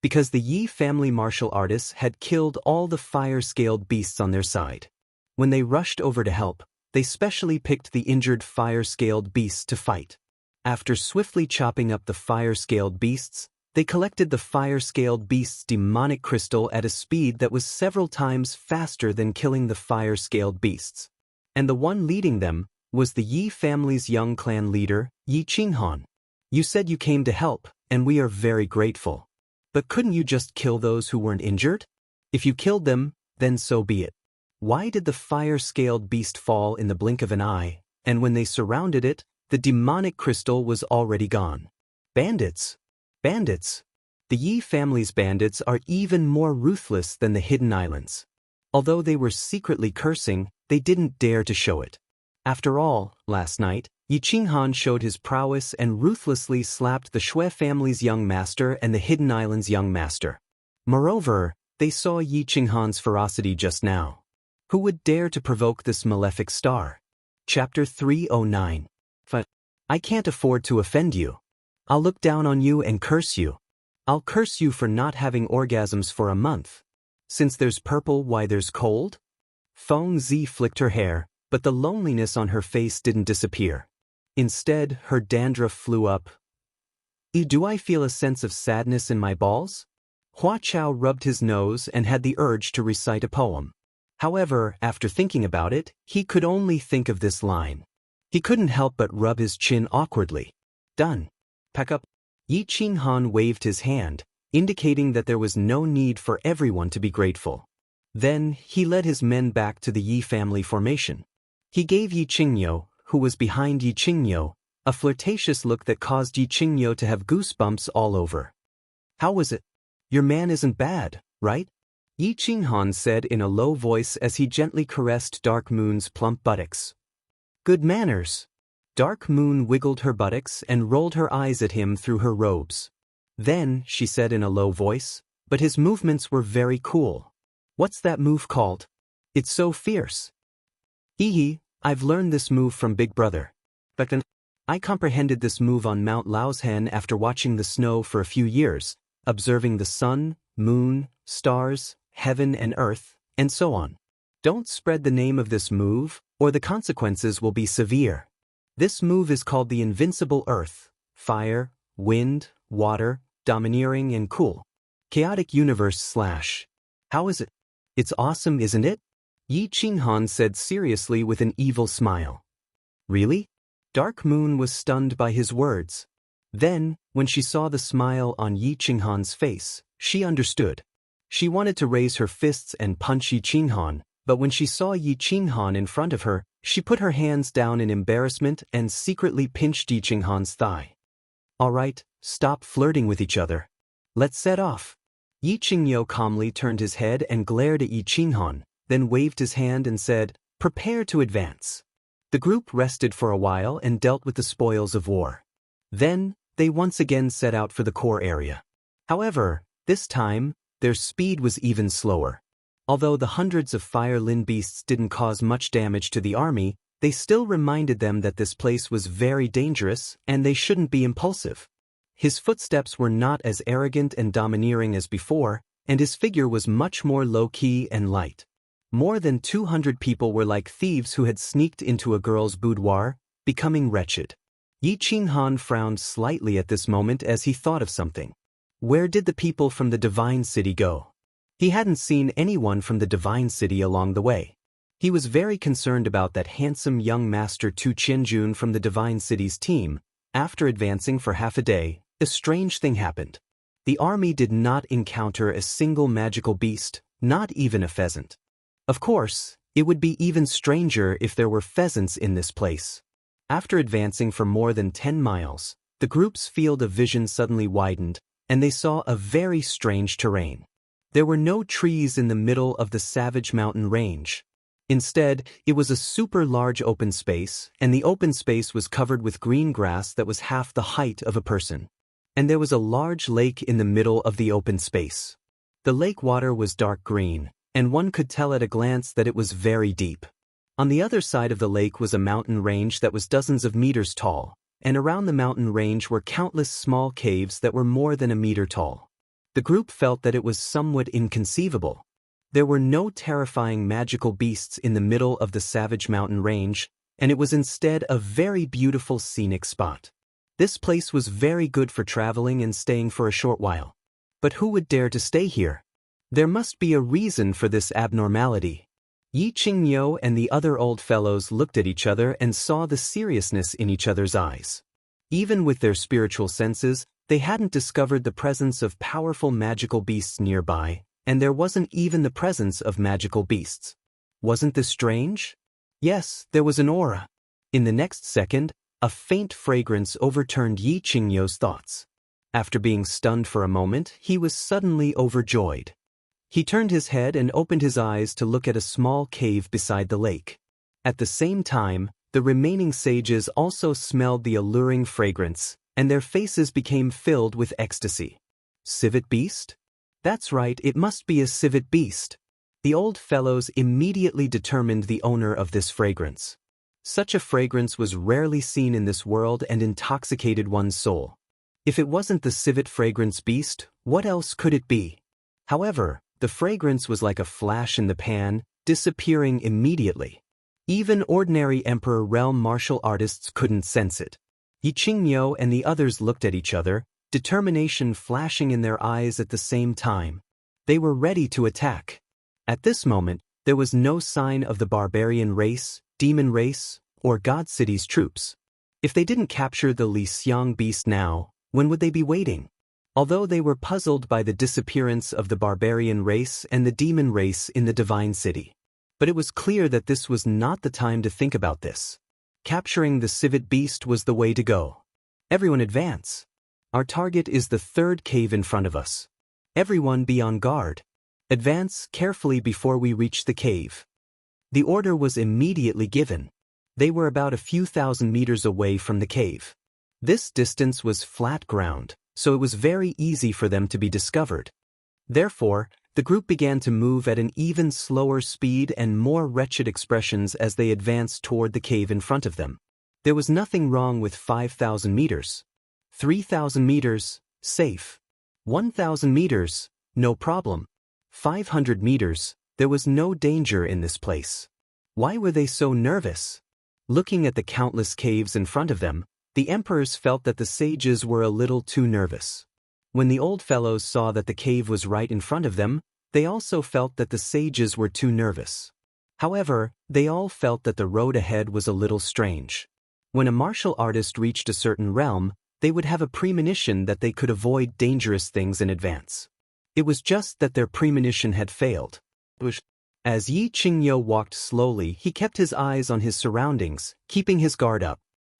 Because the Yi family martial artists had killed all the fire-scaled beasts on their side. When they rushed over to help, they specially picked the injured fire-scaled beasts to fight. After swiftly chopping up the fire-scaled beasts, they collected the fire-scaled beast's demonic crystal at a speed that was several times faster than killing the fire-scaled beasts. And the one leading them was the Yi family's young clan leader, Yi Qinghan. You said you came to help, and we are very grateful. But couldn't you just kill those who weren't injured? If you killed them, then so be it. Why did the fire-scaled beast fall in the blink of an eye, and when they surrounded it, the demonic crystal was already gone? Bandits. Bandits. The Yi family's bandits are even more ruthless than the Hidden Islands. Although they were secretly cursing, they didn't dare to show it. After all, last night, Yi Qinghan showed his prowess and ruthlessly slapped the Shui family's young master and the Hidden Islands' young master. Moreover, they saw Yi Qinghan's ferocity just now. Who would dare to provoke this malefic star? Chapter 309. I can't afford to offend you. I'll look down on you and curse you. I'll curse you for not having orgasms for a month. Since there's purple, why there's cold? Feng Zi flicked her hair, but the loneliness on her face didn't disappear. Instead, her dandruff flew up. Do I feel a sense of sadness in my balls? Hua Chao rubbed his nose and had the urge to recite a poem. However, after thinking about it, he could only think of this line. He couldn't help but rub his chin awkwardly. Done. Pack up. Yi Qinghan waved his hand, indicating that there was no need for everyone to be grateful. Then, he led his men back to the Yi family formation. He gave Yi Qingyo, who was behind Yi Qingyo, a flirtatious look that caused Yi Qingyo to have goosebumps all over. How was it? Your man isn't bad, right? Yi Qinghan said in a low voice as he gently caressed Dark Moon's plump buttocks. Good manners. Dark Moon wiggled her buttocks and rolled her eyes at him through her robes. Then, she said in a low voice, but his movements were very cool. What's that move called? It's so fierce. Hee, I've learned this move from Big Brother. But I comprehended this move on Mount Laoshan after watching the snow for a few years, observing the sun, moon, stars, heaven and earth, and so on. Don't spread the name of this move, or the consequences will be severe. This move is called the Invincible Earth, Fire, Wind, Water, Domineering and Cool. Chaotic Universe / How is it? It's awesome, isn't it? Yi Qinghan said seriously with an evil smile. Really? Dark Moon was stunned by his words. Then, when she saw the smile on Yi Qinghan's face, she understood. She wanted to raise her fists and punch Yi Qinghan, but when she saw Yi Qinghan in front of her, she put her hands down in embarrassment and secretly pinched Yi Qinghan's thigh. All right, stop flirting with each other. Let's set off. Yi Qingyo calmly turned his head and glared at Yi Qinghan, then waved his hand and said, Prepare to advance. The group rested for a while and dealt with the spoils of war. Then, they once again set out for the core area. However, this time, their speed was even slower. Although the hundreds of fire Lin beasts didn't cause much damage to the army, they still reminded them that this place was very dangerous and they shouldn't be impulsive. His footsteps were not as arrogant and domineering as before, and his figure was much more low-key and light. More than 200 people were like thieves who had sneaked into a girl's boudoir, becoming wretched. Yi Qinghan frowned slightly at this moment as he thought of something. Where did the people from the Divine City go? He hadn't seen anyone from the Divine City along the way. He was very concerned about that handsome young master Tu Qianjun from the Divine City's team. After advancing for half a day, a strange thing happened. The army did not encounter a single magical beast, not even a pheasant. Of course, it would be even stranger if there were pheasants in this place. After advancing for more than 10 miles, the group's field of vision suddenly widened, and they saw a very strange terrain. There were no trees in the middle of the savage mountain range. Instead, it was a super large open space, and the open space was covered with green grass that was half the height of a person. And there was a large lake in the middle of the open space. The lake water was dark green, and one could tell at a glance that it was very deep. On the other side of the lake was a mountain range that was dozens of meters tall, and around the mountain range were countless small caves that were more than a meter tall. The group felt that it was somewhat inconceivable. There were no terrifying magical beasts in the middle of the savage mountain range, and it was instead a very beautiful scenic spot. This place was very good for traveling and staying for a short while. But who would dare to stay here? There must be a reason for this abnormality. Yi Qingyo and the other old fellows looked at each other and saw the seriousness in each other's eyes. Even with their spiritual senses, they hadn't discovered the presence of powerful magical beasts nearby, and there wasn't even the presence of magical beasts. Wasn't this strange? Yes, there was an aura. In the next second, a faint fragrance overturned Yi Qingyo's thoughts. After being stunned for a moment, he was suddenly overjoyed. He turned his head and opened his eyes to look at a small cave beside the lake. At the same time, the remaining sages also smelled the alluring fragrance, and their faces became filled with ecstasy. Civet beast? That's right, it must be a civet beast. The old fellows immediately determined the owner of this fragrance. Such a fragrance was rarely seen in this world and intoxicated one's soul. If it wasn't the civet fragrance beast, what else could it be? However, the fragrance was like a flash in the pan, disappearing immediately. Even ordinary Emperor Realm martial artists couldn't sense it. Yiqingyo and the others looked at each other, determination flashing in their eyes at the same time. They were ready to attack. At this moment, there was no sign of the barbarian race, demon race, or God City's troops. If they didn't capture the Li Xiang beast now, when would they be waiting? Although they were puzzled by the disappearance of the barbarian race and the demon race in the Divine City. But it was clear that this was not the time to think about this. Capturing the civet beast was the way to go. Everyone advance. Our target is the third cave in front of us. Everyone be on guard. Advance carefully before we reach the cave. The order was immediately given. They were about a few thousand meters away from the cave. This distance was flat ground, so it was very easy for them to be discovered. Therefore, the group began to move at an even slower speed and more wretched expressions as they advanced toward the cave in front of them. There was nothing wrong with 5,000 meters. 3,000 meters, safe. 1,000 meters, no problem. 500 meters, there was no danger in this place. Why were they so nervous? Looking at the countless caves in front of them, the emperors felt that the sages were a little too nervous. When the old fellows saw that the cave was right in front of them, they also felt that the sages were too nervous. However, they all felt that the road ahead was a little strange. When a martial artist reached a certain realm, they would have a premonition that they could avoid dangerous things in advance. It was just that their premonition had failed. As Yiqingyo walked slowly, he kept his eyes on his surroundings, keeping his guard up.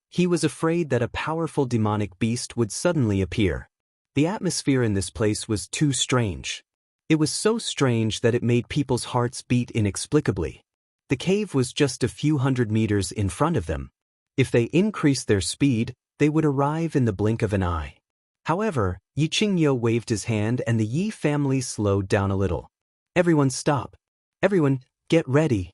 He was afraid that a powerful demonic beast would suddenly appear. The atmosphere in this place was too strange. It was so strange that it made people's hearts beat inexplicably. The cave was just a few hundred meters in front of them. If they increased their speed, they would arrive in the blink of an eye. However, Yiqingyo waved his hand and the Yi family slowed down a little. Everyone stop. Everyone, get ready.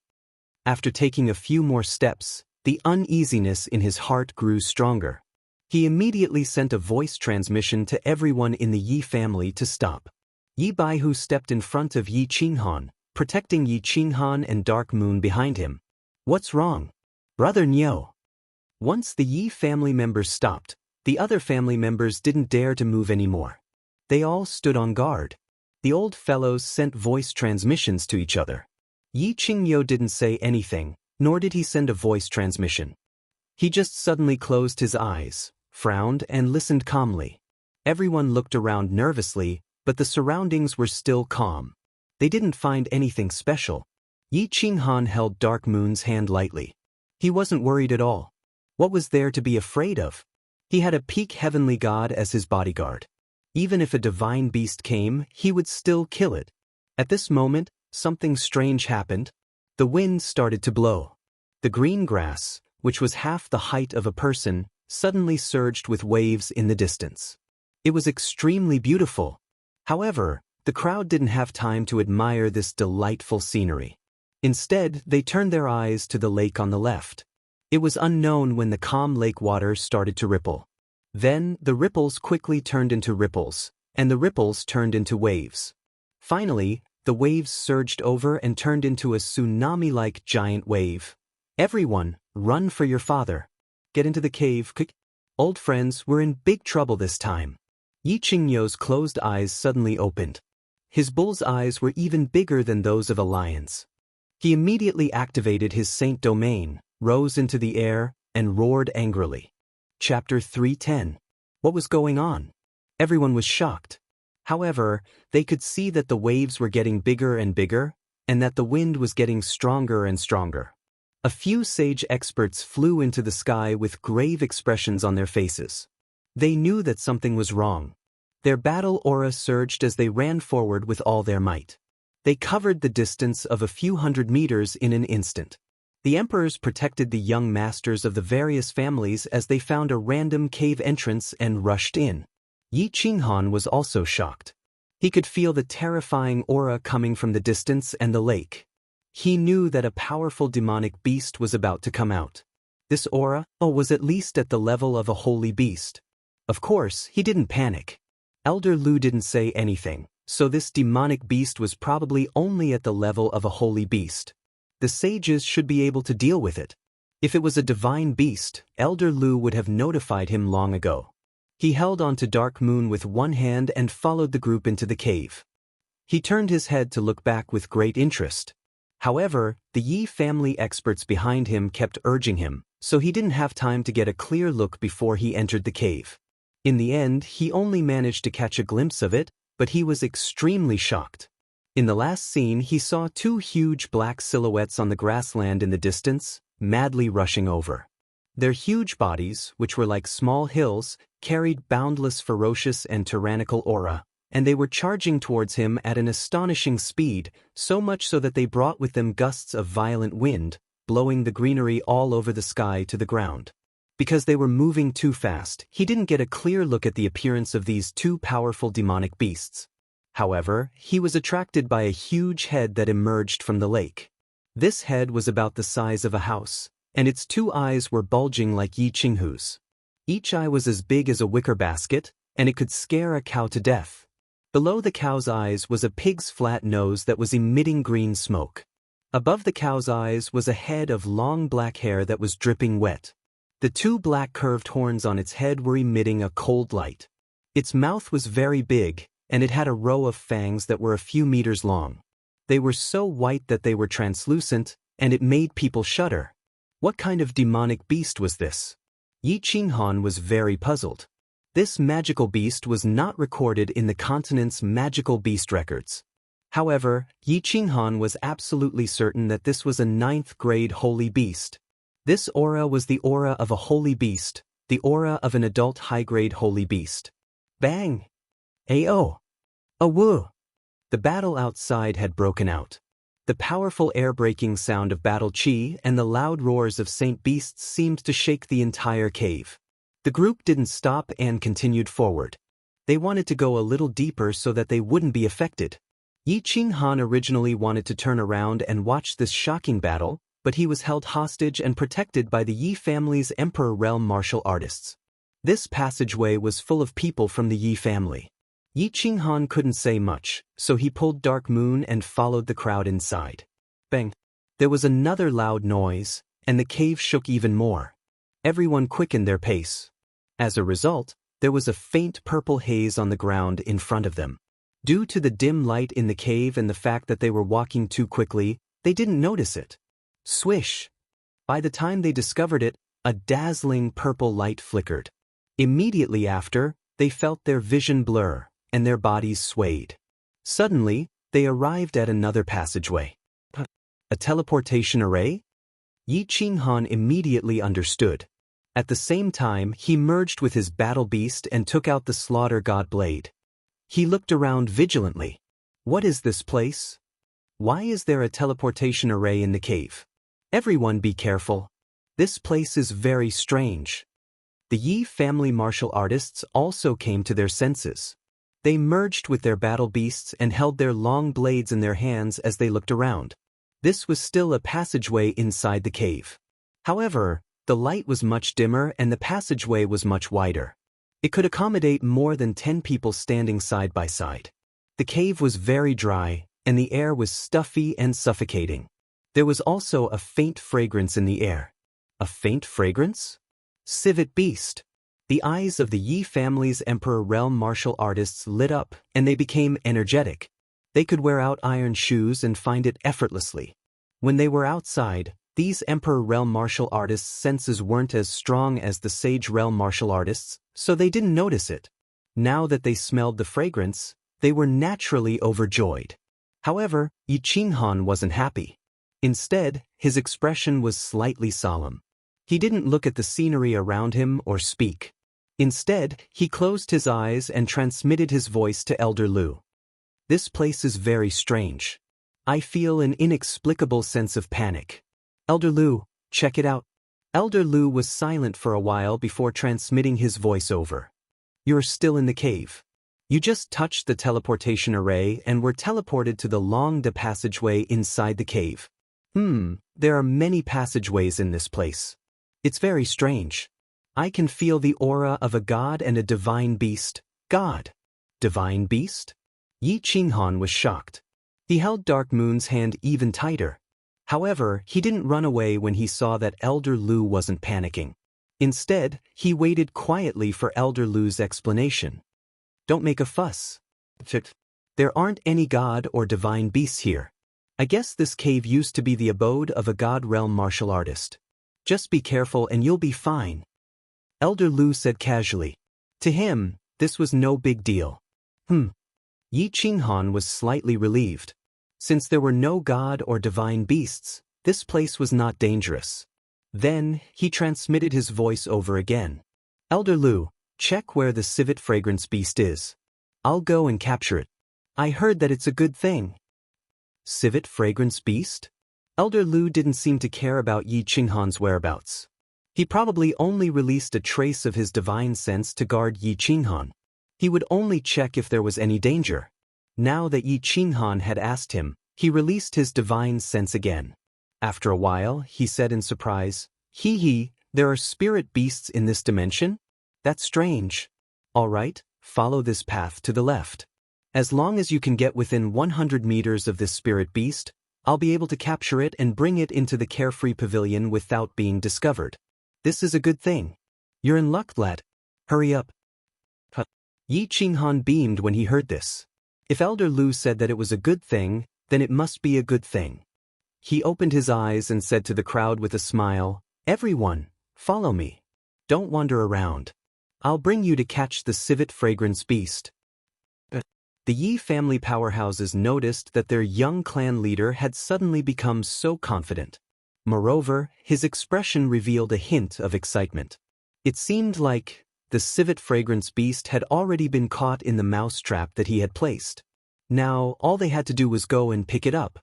After taking a few more steps, the uneasiness in his heart grew stronger. He immediately sent a voice transmission to everyone in the Yi family to stop. Yi Baihu stepped in front of Yi Qinghan, protecting Yi Qinghan and Dark Moon behind him. What's wrong? Brother Niu. Once the Yi family members stopped, the other family members didn't dare to move anymore. They all stood on guard. The old fellows sent voice transmissions to each other. Yi Qingyo didn't say anything, nor did he send a voice transmission. He just suddenly closed his eyes, frowned and listened calmly. Everyone looked around nervously, but the surroundings were still calm. They didn't find anything special. Yi Qinghan held Dark Moon's hand lightly. He wasn't worried at all. What was there to be afraid of? He had a peak heavenly god as his bodyguard. Even if a divine beast came, he would still kill it. At this moment, something strange happened. The wind started to blow. The green grass, which was half the height of a person, suddenly surged with waves in the distance. It was extremely beautiful. However, the crowd didn't have time to admire this delightful scenery. Instead, they turned their eyes to the lake on the left. It was unknown when the calm lake water started to ripple. Then, the ripples quickly turned into ripples, and the ripples turned into waves. Finally, the waves surged over and turned into a tsunami-like giant wave. Everyone, run for your father. Get into the cave, quick. Old friends were in big trouble this time. Yiqingyo's closed eyes suddenly opened. His bull's eyes were even bigger than those of a lion's. He immediately activated his saint domain, rose into the air, and roared angrily. Chapter 310. What was going on? Everyone was shocked. However, they could see that the waves were getting bigger and bigger, and that the wind was getting stronger and stronger. A few sage experts flew into the sky with grave expressions on their faces. They knew that something was wrong. Their battle aura surged as they ran forward with all their might. They covered the distance of a few hundred meters in an instant. The emperors protected the young masters of the various families as they found a random cave entrance and rushed in. Yi Qinghan was also shocked. He could feel the terrifying aura coming from the distance and the lake. He knew that a powerful demonic beast was about to come out. This aura was at least at the level of a holy beast. Of course, he didn't panic. Elder Lu didn't say anything, so this demonic beast was probably only at the level of a holy beast. The sages should be able to deal with it. If it was a divine beast, Elder Lu would have notified him long ago. He held on to Dark Moon with one hand and followed the group into the cave. He turned his head to look back with great interest. However, the Yi family experts behind him kept urging him, so he didn't have time to get a clear look before he entered the cave. In the end, he only managed to catch a glimpse of it, but he was extremely shocked. In the last scene, he saw two huge black silhouettes on the grassland in the distance, madly rushing over. Their huge bodies, which were like small hills, carried boundless ferocious and tyrannical aura, and they were charging towards him at an astonishing speed, so much so that they brought with them gusts of violent wind, blowing the greenery all over the sky to the ground. Because they were moving too fast, he didn't get a clear look at the appearance of these two powerful demonic beasts. However, he was attracted by a huge head that emerged from the lake. This head was about the size of a house, and its two eyes were bulging like Yi Qinghu's. Each eye was as big as a wicker basket, and it could scare a cow to death. Below the cow's eyes was a pig's flat nose that was emitting green smoke. Above the cow's eyes was a head of long black hair that was dripping wet. The two black curved horns on its head were emitting a cold light. Its mouth was very big, and it had a row of fangs that were a few meters long. They were so white that they were translucent, and it made people shudder. What kind of demonic beast was this? Yi Qinghan was very puzzled. This magical beast was not recorded in the continent's magical beast records. However, Yi Qinghan was absolutely certain that this was a 9th grade holy beast. This aura was the aura of a holy beast, the aura of an adult high-grade holy beast. Bang! Ayo! Awoo! The battle outside had broken out. The powerful air-breaking sound of battle chi and the loud roars of Saint Beasts seemed to shake the entire cave. The group didn't stop and continued forward. They wanted to go a little deeper so that they wouldn't be affected. Yi Qinghan originally wanted to turn around and watch this shocking battle, but he was held hostage and protected by the Yi family's Emperor Realm martial artists. This passageway was full of people from the Yi family. Yi Qinghan couldn't say much, so he pulled Dark Moon and followed the crowd inside. Bang! There was another loud noise, and the cave shook even more. Everyone quickened their pace. As a result, there was a faint purple haze on the ground in front of them. Due to the dim light in the cave and the fact that they were walking too quickly, they didn't notice it. Swish! By the time they discovered it, a dazzling purple light flickered. Immediately after, they felt their vision blur, and their bodies swayed. Suddenly, they arrived at another passageway. A teleportation array? Yi Qinghan immediately understood. At the same time, he merged with his battle beast and took out the slaughter god blade. He looked around vigilantly. What is this place? Why is there a teleportation array in the cave? Everyone be careful. This place is very strange. The Yi family martial artists also came to their senses. They merged with their battle beasts and held their long blades in their hands as they looked around. This was still a passageway inside the cave. However, the light was much dimmer and the passageway was much wider. It could accommodate more than 10 people standing side by side. The cave was very dry, and the air was stuffy and suffocating. There was also a faint fragrance in the air. A faint fragrance? Civet beast. The eyes of the Yi family's Emperor Realm martial artists lit up, and they became energetic. They could wear out iron shoes and find it effortlessly. When they were outside, these Emperor Realm martial artists' senses weren't as strong as the Sage Realm martial artists, so they didn't notice it. Now that they smelled the fragrance, they were naturally overjoyed. However, Yi Qinghan wasn't happy. Instead, his expression was slightly solemn. He didn't look at the scenery around him or speak. Instead, he closed his eyes and transmitted his voice to Elder Lu. This place is very strange. I feel an inexplicable sense of panic. Elder Lu, check it out. Elder Lu was silent for a while before transmitting his voice over. You're still in the cave. You just touched the teleportation array and were teleported to the long passageway inside the cave. There are many passageways in this place. It's very strange. I can feel the aura of a god and a divine beast. God. Divine beast? Yi Qinghan was shocked. He held Dark Moon's hand even tighter. However, he didn't run away when he saw that Elder Lu wasn't panicking. Instead, he waited quietly for Elder Lu's explanation. Don't make a fuss. There aren't any god or divine beasts here. I guess this cave used to be the abode of a god realm martial artist. Just be careful and you'll be fine. Elder Lu said casually. To him, this was no big deal. Yi Qinghan was slightly relieved. Since there were no god or divine beasts, this place was not dangerous. Then, he transmitted his voice over again. Elder Lu, check where the civet fragrance beast is. I'll go and capture it. I heard that it's a good thing. Civet fragrance beast? Elder Lu didn't seem to care about Yi Qinghan's whereabouts. He probably only released a trace of his divine sense to guard Yi Qinghan. He would only check if there was any danger. Now that Yi Qinghan had asked him, he released his divine sense again. After a while, he said in surprise, there are spirit beasts in this dimension? That's strange. All right, follow this path to the left. As long as you can get within 100 meters of this spirit beast, I'll be able to capture it and bring it into the carefree pavilion without being discovered. This is a good thing. You're in luck, lad. Hurry up. Yi Qinghan beamed when he heard this. If Elder Lu said that it was a good thing, then it must be a good thing. He opened his eyes and said to the crowd with a smile, Everyone, follow me. Don't wander around. I'll bring you to catch the civet fragrance beast. The Yi family powerhouses noticed that their young clan leader had suddenly become so confident. Moreover, his expression revealed a hint of excitement. It seemed like the civet fragrance beast had already been caught in the mousetrap that he had placed. Now, all they had to do was go and pick it up.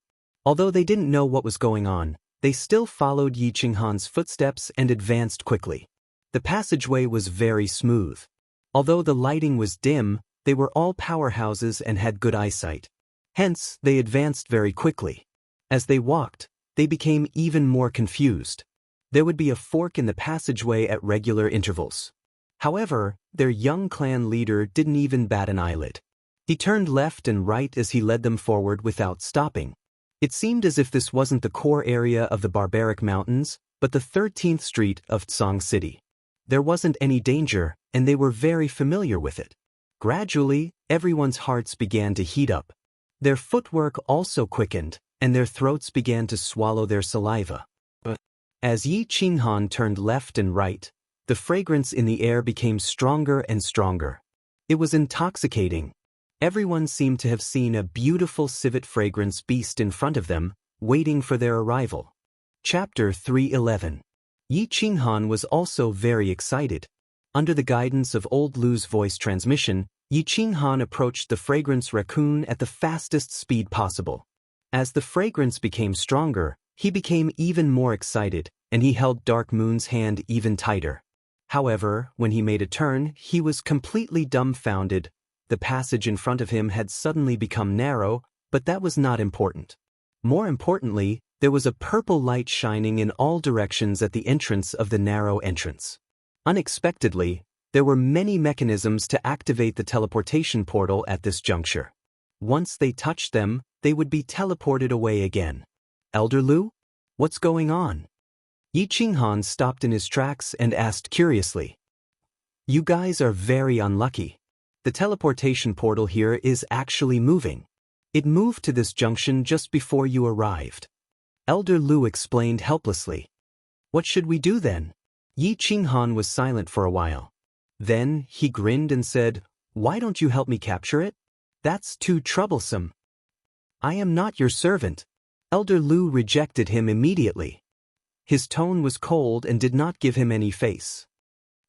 Although they didn't know what was going on, they still followed Yi Qinghan's footsteps and advanced quickly. The passageway was very smooth. Although the lighting was dim, they were all powerhouses and had good eyesight. Hence, they advanced very quickly. As they walked, they became even more confused. There would be a fork in the passageway at regular intervals. However, their young clan leader didn't even bat an eyelid. He turned left and right as he led them forward without stopping. It seemed as if this wasn't the core area of the barbaric mountains, but the 13th street of Tsang City. There wasn't any danger, and they were very familiar with it. Gradually, everyone's hearts began to heat up. Their footwork also quickened, and their throats began to swallow their saliva. As Yi Qinghan turned left and right, the fragrance in the air became stronger and stronger. It was intoxicating. Everyone seemed to have seen a beautiful civet fragrance beast in front of them, waiting for their arrival. Chapter 311. Yi Qinghan was also very excited. Under the guidance of Old Lu's voice transmission, Yi Qinghan approached the fragrance raccoon at the fastest speed possible. As the fragrance became stronger, he became even more excited, and he held Dark Moon's hand even tighter. However, when he made a turn, he was completely dumbfounded. The passage in front of him had suddenly become narrow, but that was not important. More importantly, there was a purple light shining in all directions at the entrance of the narrow entrance. Unexpectedly, there were many mechanisms to activate the teleportation portal at this juncture. Once they touched them, they would be teleported away again. Elder Lu? What's going on? Yi Qinghan stopped in his tracks and asked curiously. You guys are very unlucky. The teleportation portal here is actually moving. It moved to this junction just before you arrived. Elder Lu explained helplessly. What should we do then? Yi Qinghan was silent for a while. Then, he grinned and said, Why don't you help me capture it? That's too troublesome. I am not your servant. Elder Lu rejected him immediately. His tone was cold and did not give him any face.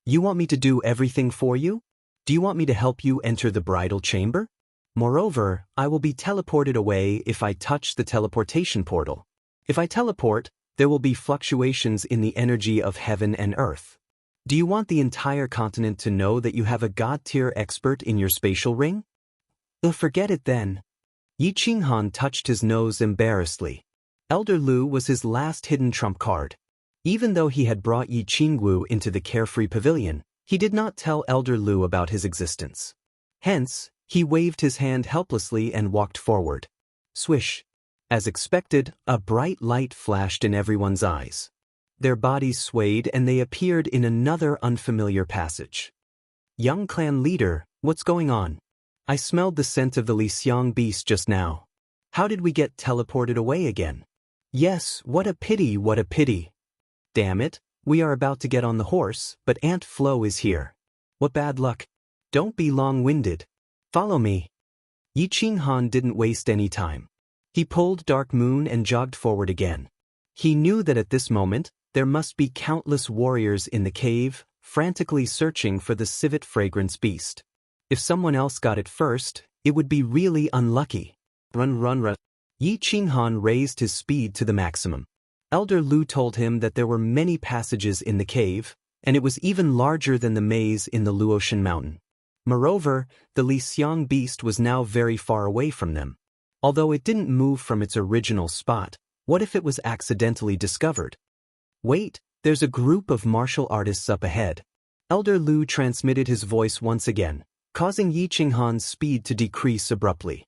You want me to do everything for you? Do you want me to help you enter the bridal chamber? Moreover, I will be teleported away if I touch the teleportation portal. If I teleport, there will be fluctuations in the energy of heaven and earth. Do you want the entire continent to know that you have a god-tier expert in your spatial ring? Forget it then. Yi Qinghan touched his nose embarrassedly. Elder Lu was his last hidden trump card. Even though he had brought Yi Qingwu into the carefree pavilion, he did not tell Elder Lu about his existence. Hence, he waved his hand helplessly and walked forward. Swish. As expected, a bright light flashed in everyone's eyes. Their bodies swayed and they appeared in another unfamiliar passage. Young clan leader, what's going on? I smelled the scent of the Lixiang beast just now. How did we get teleported away again? Yes, what a pity, what a pity. Damn it, we are about to get on the horse, but Aunt Flo is here. What bad luck. Don't be long-winded. Follow me. Yi Qinghan didn't waste any time. He pulled Dark Moon and jogged forward again. He knew that at this moment, there must be countless warriors in the cave, frantically searching for the civet fragrance beast. If someone else got it first, it would be really unlucky. Run, run, run. Yi Qinghan raised his speed to the maximum. Elder Lu told him that there were many passages in the cave, and it was even larger than the maze in the Luotian mountain. Moreover, the Lixiang beast was now very far away from them. Although it didn't move from its original spot, what if it was accidentally discovered? Wait, there's a group of martial artists up ahead. Elder Lu transmitted his voice once again, causing Yi Qinghan's speed to decrease abruptly.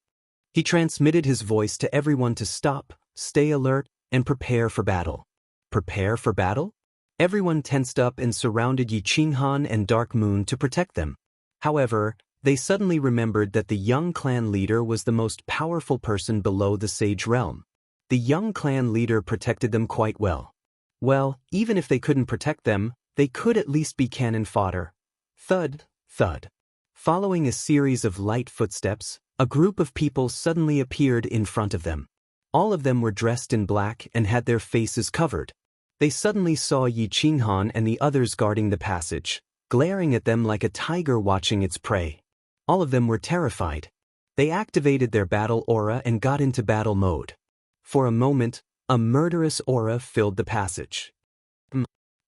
He transmitted his voice to everyone to stop, stay alert, and prepare for battle. Prepare for battle? Everyone tensed up and surrounded Yi Qinghan and Dark Moon to protect them. However, they suddenly remembered that the young clan leader was the most powerful person below the Sage Realm. The young clan leader protected them quite well. Well, even if they couldn't protect them, they could at least be cannon fodder. Thud, thud. Following a series of light footsteps, a group of people suddenly appeared in front of them. All of them were dressed in black and had their faces covered. They suddenly saw Yi Qinghan and the others guarding the passage, glaring at them like a tiger watching its prey. All of them were terrified. They activated their battle aura and got into battle mode. For a moment, a murderous aura filled the passage.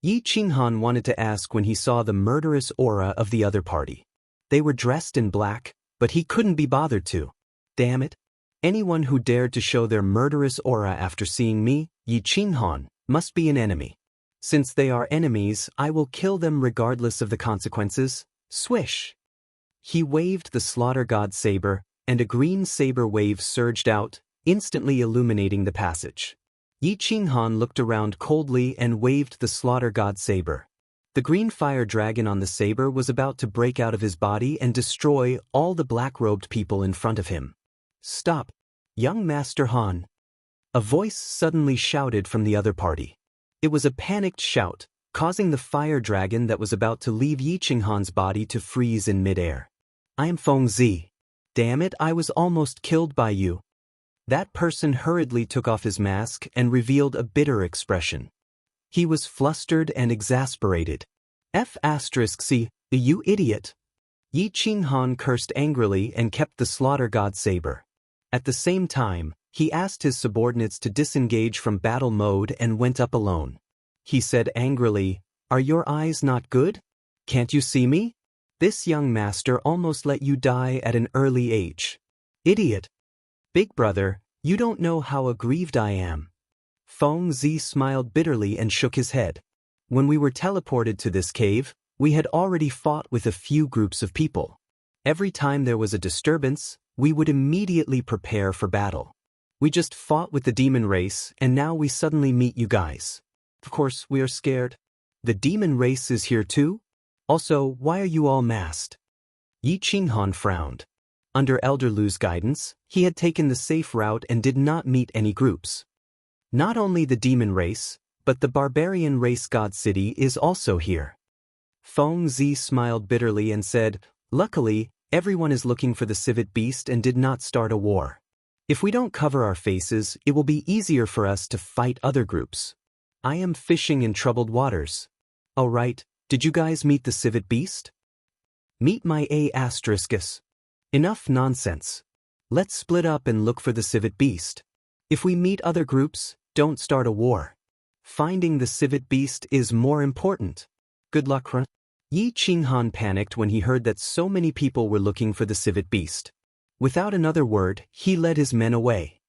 Yi Qinghan wanted to ask when he saw the murderous aura of the other party. They were dressed in black, but he couldn't be bothered to. Damn it. Anyone who dared to show their murderous aura after seeing me, Yi Qinghan, must be an enemy. Since they are enemies, I will kill them regardless of the consequences. Swish! He waved the Slaughter God saber, and a green saber wave surged out, instantly illuminating the passage. Yi Qinghan looked around coldly and waved the Slaughter God saber. The green fire dragon on the saber was about to break out of his body and destroy all the black-robed people in front of him. Stop, young Master Han. A voice suddenly shouted from the other party. It was a panicked shout, causing the fire dragon that was about to leave Yi Qinghan's body to freeze in midair. I am Feng Zi. Damn it, I was almost killed by you. That person hurriedly took off his mask and revealed a bitter expression. He was flustered and exasperated. F***C, you idiot. Yi Qinghan cursed angrily and kept the Slaughter God saber. At the same time, he asked his subordinates to disengage from battle mode and went up alone. He said angrily, "Are your eyes not good? Can't you see me? This young master almost let you die at an early age. Idiot. Big brother, you don't know how aggrieved I am." Feng Zi smiled bitterly and shook his head. When we were teleported to this cave, we had already fought with a few groups of people. Every time there was a disturbance, we would immediately prepare for battle. We just fought with the demon race, and now we suddenly meet you guys. Of course, we are scared. The demon race is here too? Also, why are you all masked? Yi Qinghan frowned. Under Elder Lu's guidance, he had taken the safe route and did not meet any groups. Not only the demon race, but the barbarian race God City is also here. Feng Zi smiled bitterly and said, "Luckily, everyone is looking for the civet beast and did not start a war. If we don't cover our faces, it will be easier for us to fight other groups. I am fishing in troubled waters. All right, did you guys meet the civet beast? Meet my A***. Enough nonsense. Let's split up and look for the civet beast. If we meet other groups, don't start a war. Finding the civet beast is more important. Good luck, huh?" Yi Qinghan panicked when he heard that so many people were looking for the civet beast. Without another word, he led his men away.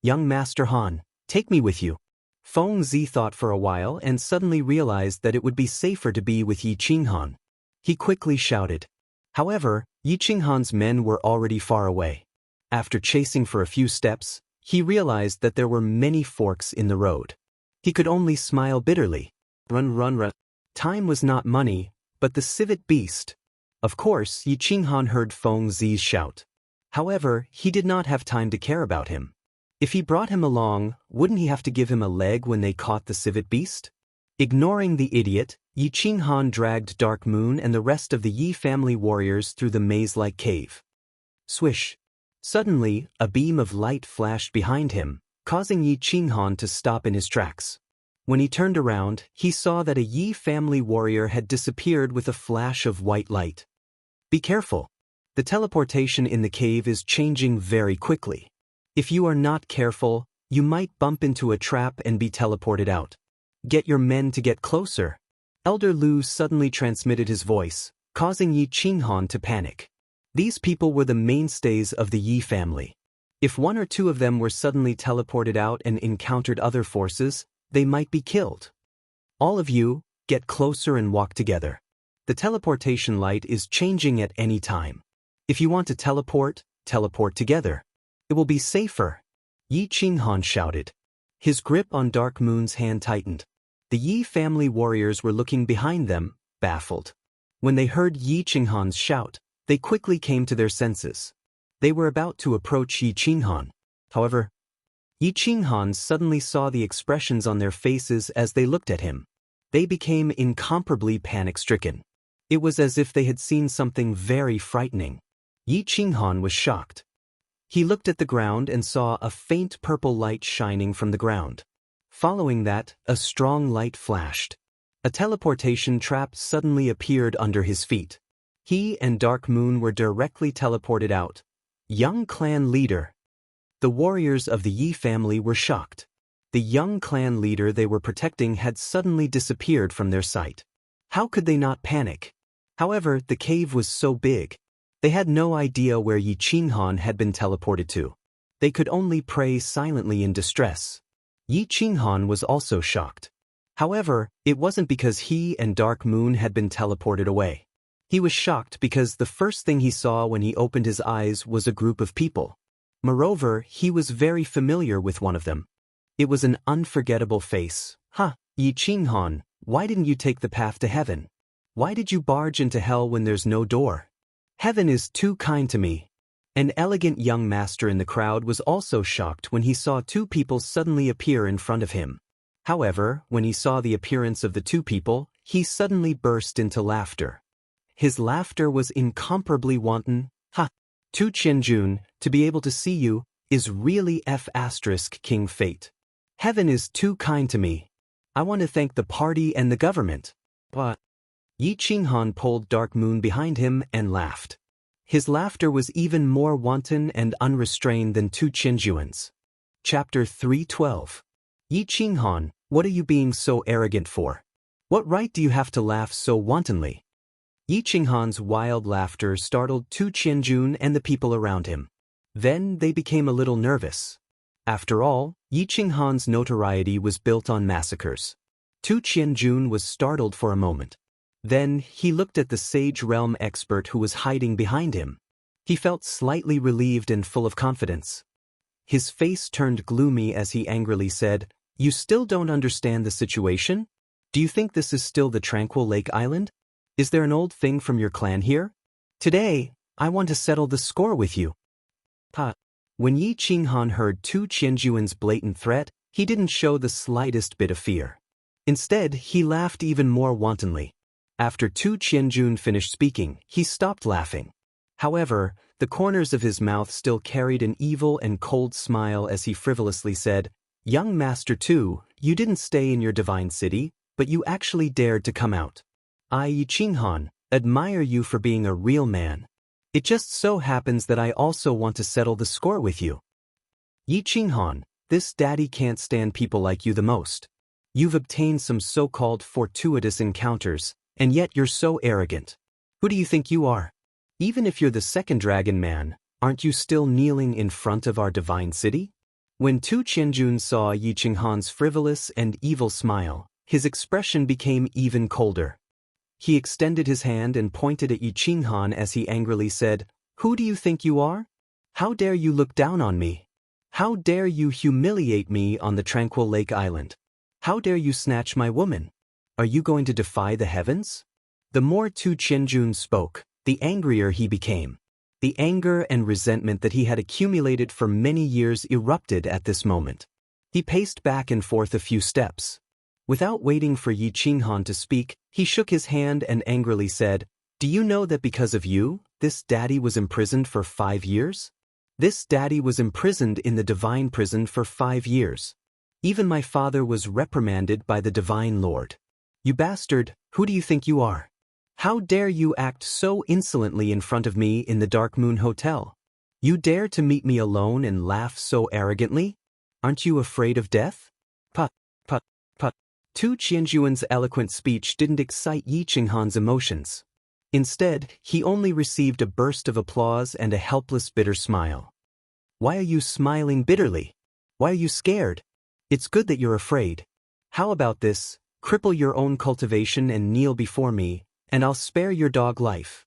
Young Master Han, take me with you. Feng Zi thought for a while and suddenly realized that it would be safer to be with Yi Qinghan. He quickly shouted. However, Yi Qinghan's men were already far away. After chasing for a few steps, he realized that there were many forks in the road. He could only smile bitterly. Run. Time was not money, but the civet beast. Of course, Yi Qinghan heard Feng Zi's shout. However, he did not have time to care about him. If he brought him along, wouldn't he have to give him a leg when they caught the civet beast? Ignoring the idiot, Yi Qinghan dragged Dark Moon and the rest of the Yi family warriors through the maze-like cave. Swish! Suddenly, a beam of light flashed behind him, causing Yi Qinghan to stop in his tracks. When he turned around, he saw that a Yi family warrior had disappeared with a flash of white light. Be careful. The teleportation in the cave is changing very quickly. If you are not careful, you might bump into a trap and be teleported out. Get your men to get closer. Elder Lu suddenly transmitted his voice, causing Yi Qinghan to panic. These people were the mainstays of the Yi family. If one or two of them were suddenly teleported out and encountered other forces, they might be killed. All of you, get closer and walk together. The teleportation light is changing at any time. If you want to teleport together. It will be safer. Yi Qinghan shouted. His grip on Dark Moon's hand tightened. The Yi family warriors were looking behind them, baffled. When they heard Yi Qinghan's shout, they quickly came to their senses. They were about to approach Yi Qinghan. However, Yi Qinghan suddenly saw the expressions on their faces as they looked at him. They became incomparably panic-stricken. It was as if they had seen something very frightening. Yi Qinghan was shocked. He looked at the ground and saw a faint purple light shining from the ground. Following that, a strong light flashed. A teleportation trap suddenly appeared under his feet. He and Dark Moon were directly teleported out. Young clan leader. The warriors of the Yi family were shocked. The young clan leader they were protecting had suddenly disappeared from their sight. How could they not panic? However, the cave was so big. They had no idea where Yi Qinghan had been teleported to. They could only pray silently in distress. Yi Qinghan was also shocked. However, it wasn't because he and Dark Moon had been teleported away. He was shocked because the first thing he saw when he opened his eyes was a group of people. Moreover, he was very familiar with one of them. It was an unforgettable face. Yi Qinghan, why didn't you take the path to heaven? Why did you barge into hell when there's no door? Heaven is too kind to me. An elegant young master in the crowd was also shocked when he saw two people suddenly appear in front of him. However, when he saw the appearance of the two people, he suddenly burst into laughter. His laughter was incomparably wanton. Tu Qianjun, to be able to see you, is really King Fate. Heaven is too kind to me. I want to thank the party and the government. But Yi Qinghan pulled Dark Moon behind him and laughed. His laughter was even more wanton and unrestrained than Tu Qianjuan's. Chapter 312. Yi Qinghan, what are you being so arrogant for? What right do you have to laugh so wantonly? Yi Qinghan's wild laughter startled Tu Qianjun and the people around him. Then they became a little nervous. After all, Yi Qinghan's notoriety was built on massacres. Tu Qianjun was startled for a moment. Then he looked at the Sage Realm expert who was hiding behind him. He felt slightly relieved and full of confidence. His face turned gloomy as he angrily said, "You still don't understand the situation? Do you think this is still the Tranquil Lake Island? Is there an old thing from your clan here? Today, I want to settle the score with you." When Yi Qinghan heard Tu Qianjuan's blatant threat, he didn't show the slightest bit of fear. Instead, he laughed even more wantonly. After Tu Qianjun finished speaking, he stopped laughing. However, the corners of his mouth still carried an evil and cold smile as he frivolously said, "Young Master Tu, you didn't stay in your divine city, but you actually dared to come out. I, Yi Qinghan, admire you for being a real man. It just so happens that I also want to settle the score with you. Yi Qinghan, this daddy can't stand people like you the most. You've obtained some so-called fortuitous encounters, and yet you're so arrogant. Who do you think you are? Even if you're the second dragon man, aren't you still kneeling in front of our divine city? When Tu Qianjun saw Yi Qinghan's frivolous and evil smile, his expression became even colder. He extended his hand and pointed at Yi Qinghan as he angrily said, "Who do you think you are? How dare you look down on me? How dare you humiliate me on the tranquil lake island? How dare you snatch my woman? Are you going to defy the heavens?" The more Tu Qianjun spoke, the angrier he became. The anger and resentment that he had accumulated for many years erupted at this moment. He paced back and forth a few steps. Without waiting for Yi Qinghan to speak, he shook his hand and angrily said, "Do you know that because of you, this daddy was imprisoned for 5 years? This daddy was imprisoned in the divine prison for 5 years. Even my father was reprimanded by the divine Lord. You bastard, who do you think you are? How dare you act so insolently in front of me in the Dark Moon Hotel? You dare to meet me alone and laugh so arrogantly? Aren't you afraid of death?" Put. Tu Qianjuan's eloquent speech didn't excite Yi Qinghan's emotions. Instead, he only received a burst of applause and a helpless bitter smile. "Why are you smiling bitterly? Why are you scared? It's good that you're afraid. How about this, cripple your own cultivation and kneel before me, and I'll spare your dog life."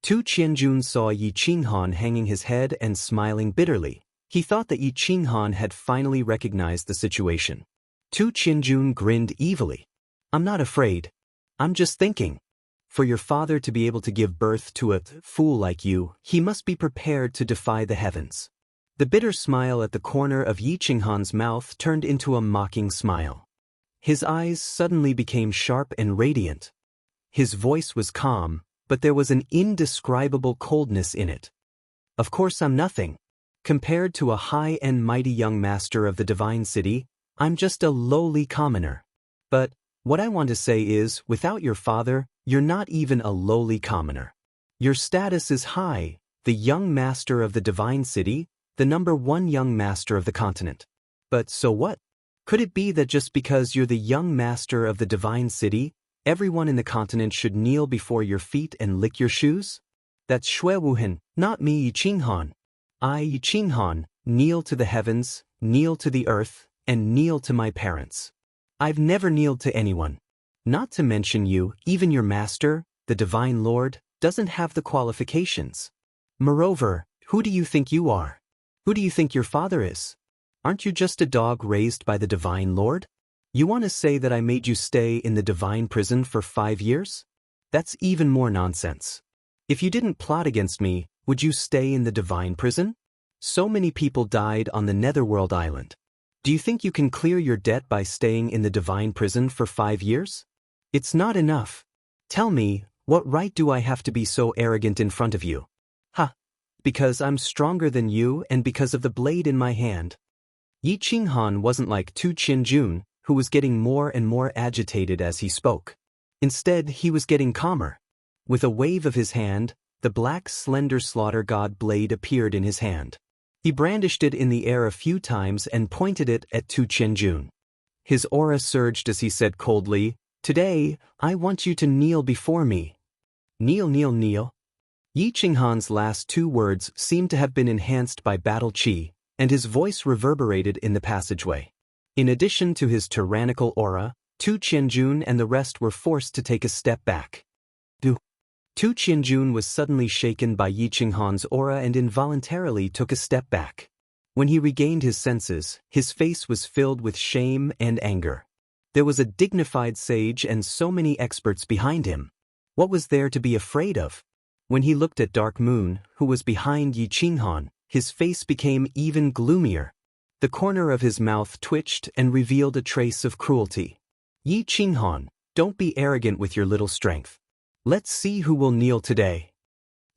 Tu Qianjun saw Yi Qinghan hanging his head and smiling bitterly. He thought that Yi Qinghan had finally recognized the situation. Tu Qianjun grinned evilly. "I'm not afraid. I'm just thinking. For your father to be able to give birth to a fool like you, he must be prepared to defy the heavens." The bitter smile at the corner of Yi Qinghan's mouth turned into a mocking smile. His eyes suddenly became sharp and radiant. His voice was calm, but there was an indescribable coldness in it. "Of course I'm nothing. Compared to a high and mighty young master of the divine city, I'm just a lowly commoner. But what I want to say is, without your father, you're not even a lowly commoner. Your status is high, the young master of the divine city, the #1 young master of the continent. But so what? Could it be that just because you're the young master of the divine city, everyone in the continent should kneel before your feet and lick your shoes? That's Shui Wuhan, not me, Yi Qinghan. I, Yi Qinghan, kneel to the heavens, kneel to the earth, and kneel to my parents. I've never kneeled to anyone. Not to mention you, even your master, the divine Lord, doesn't have the qualifications. Moreover, who do you think you are? Who do you think your father is? Aren't you just a dog raised by the divine Lord? You want to say that I made you stay in the divine prison for 5 years? That's even more nonsense. If you didn't plot against me, would you stay in the divine prison? So many people died on the Netherworld Island. Do you think you can clear your debt by staying in the divine prison for 5 years? It's not enough. Tell me, what right do I have to be so arrogant in front of you? Ha! Because I'm stronger than you and because of the blade in my hand." Yi Qinghan wasn't like Tu Qianjun, who was getting more and more agitated as he spoke. Instead, he was getting calmer. With a wave of his hand, the black slender slaughter god blade appeared in his hand. He brandished it in the air a few times and pointed it at Tu Qianjun. His aura surged as he said coldly, "Today, I want you to kneel before me." "Kneel, kneel, kneel." Yi Qinghan's last 2 words seemed to have been enhanced by battle qi, and his voice reverberated in the passageway. In addition to his tyrannical aura, Tu Qianjun and the rest were forced to take a step back. Tu Qianjun was suddenly shaken by Yi Qinghan's aura and involuntarily took a step back. When he regained his senses, his face was filled with shame and anger. There was a dignified sage and so many experts behind him. What was there to be afraid of? When he looked at Dark Moon, who was behind Yi Qinghan, his face became even gloomier. The corner of his mouth twitched and revealed a trace of cruelty. "Yi Qinghan, don't be arrogant with your little strength. Let's see who will kneel today."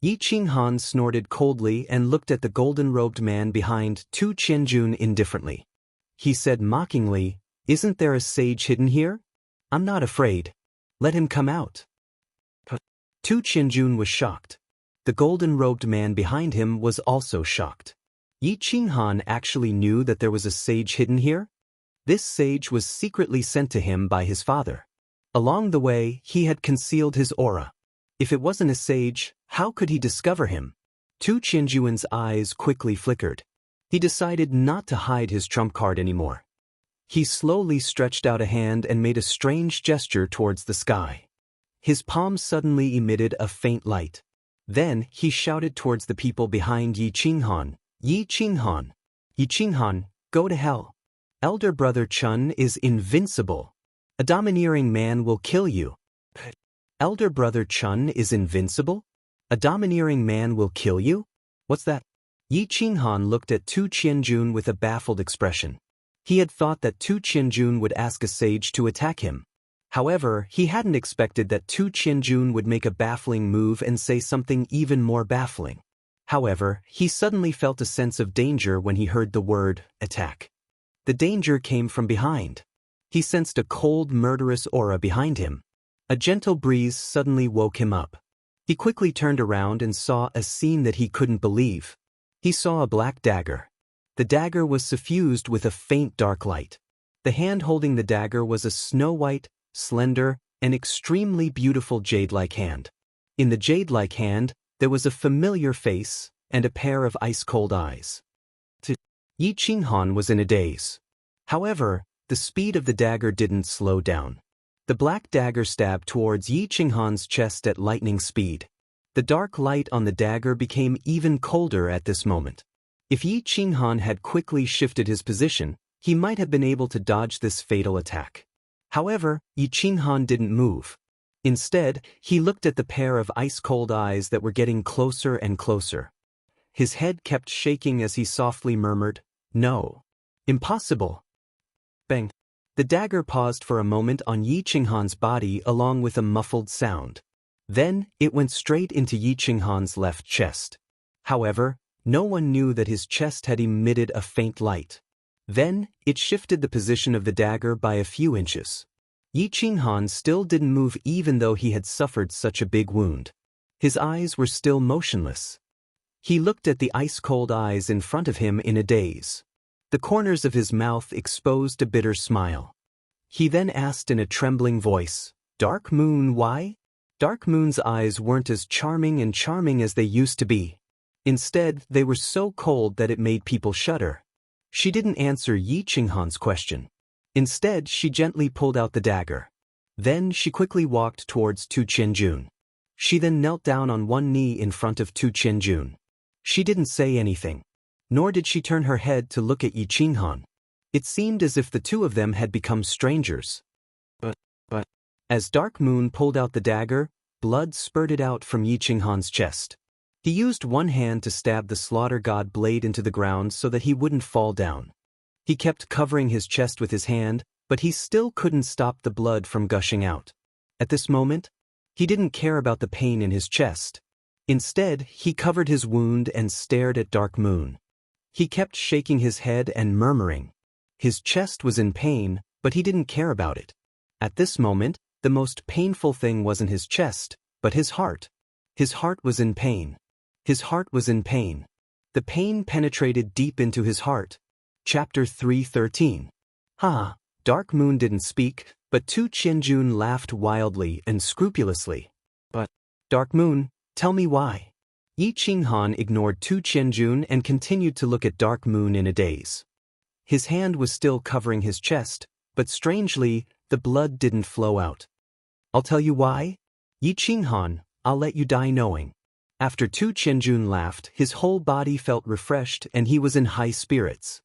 Yi Qinghan snorted coldly and looked at the golden-robed man behind Tu Qianjun indifferently. He said mockingly, "Isn't there a sage hidden here? I'm not afraid. Let him come out." Tu Qianjun was shocked. The golden-robed man behind him was also shocked. Yi Qinghan actually knew that there was a sage hidden here? This sage was secretly sent to him by his father. Along the way, he had concealed his aura. If it wasn't a sage, how could he discover him? Tu Qianjuan's eyes quickly flickered. He decided not to hide his trump card anymore. He slowly stretched out a hand and made a strange gesture towards the sky. His palm suddenly emitted a faint light. Then he shouted towards the people behind Yi Qinghan, Yi Qinghan, Yi Qinghan, go to hell. Elder brother Chun is invincible. A domineering man will kill you. Elder brother Chun is invincible? A domineering man will kill you? What's that? Yi Qinghan looked at Tu Qianjun with a baffled expression. He had thought that Tu Qianjun would ask a sage to attack him. However, he hadn't expected that Tu Qianjun would make a baffling move and say something even more baffling. However, he suddenly felt a sense of danger when he heard the word, attack. The danger came from behind. He sensed a cold, murderous aura behind him. A gentle breeze suddenly woke him up. He quickly turned around and saw a scene that he couldn't believe. He saw a black dagger. The dagger was suffused with a faint dark light. The hand holding the dagger was a snow-white, slender, and extremely beautiful jade-like hand. In the jade-like hand, there was a familiar face and a pair of ice-cold eyes. Yi Qinghan was in a daze. However, the speed of the dagger didn't slow down. The black dagger stabbed towards Yi Qinghan's chest at lightning speed. The dark light on the dagger became even colder at this moment. If Yi Qinghan had quickly shifted his position, he might have been able to dodge this fatal attack. However, Yi Qinghan didn't move. Instead, he looked at the pair of ice-cold eyes that were getting closer and closer. His head kept shaking as he softly murmured, "No. Impossible." Bang. The dagger paused for a moment on Yi Qinghan's body along with a muffled sound. Then, it went straight into Yi Qinghan's left chest. However, no one knew that his chest had emitted a faint light. Then, it shifted the position of the dagger by a few inches. Yi Qinghan still didn't move even though he had suffered such a big wound. His eyes were still motionless. He looked at the ice-cold eyes in front of him in a daze. The corners of his mouth exposed a bitter smile. He then asked in a trembling voice, "Dark Moon, why?" Dark Moon's eyes weren't as charming as they used to be. Instead, they were so cold that it made people shudder. She didn't answer Yi Qinghan's question. Instead, she gently pulled out the dagger. Then she quickly walked towards Tu Qianjun. She then knelt down on one knee in front of Tu Qianjun. She didn't say anything. Nor did she turn her head to look at Yi Qinghan. It seemed as if the two of them had become strangers. But, as Dark Moon pulled out the dagger, blood spurted out from Yi Qinghan's chest. He used one hand to stab the slaughter god blade into the ground so that he wouldn't fall down. He kept covering his chest with his hand, but he still couldn't stop the blood from gushing out. At this moment, he didn't care about the pain in his chest. Instead, he covered his wound and stared at Dark Moon. He kept shaking his head and murmuring. His chest was in pain, but he didn't care about it. At this moment, the most painful thing wasn't his chest, but his heart. His heart was in pain. His heart was in pain. The pain penetrated deep into his heart. Chapter 3:13. Dark Moon didn't speak, but Tu Qianjun laughed wildly and scrupulously. But, Dark Moon, tell me why. Yi Qinghan ignored Tu Qianjun and continued to look at Dark Moon in a daze. His hand was still covering his chest, but strangely, the blood didn't flow out. I'll tell you why. Yi Qinghan, I'll let you die knowing. After Tu Qianjun laughed, his whole body felt refreshed and he was in high spirits.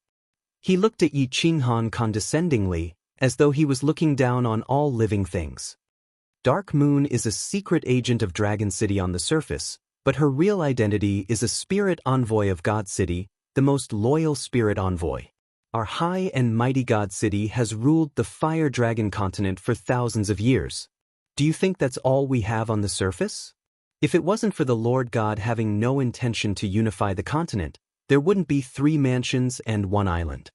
He looked at Yi Qinghan condescendingly, as though he was looking down on all living things. Dark Moon is a secret agent of Dragon City on the surface, but her real identity is a spirit envoy of God City, the most loyal spirit envoy. Our high and mighty God City has ruled the Fire Dragon continent for thousands of years. Do you think that's all we have on the surface? If it wasn't for the Lord God having no intention to unify the continent, there wouldn't be 3 mansions and 1 island.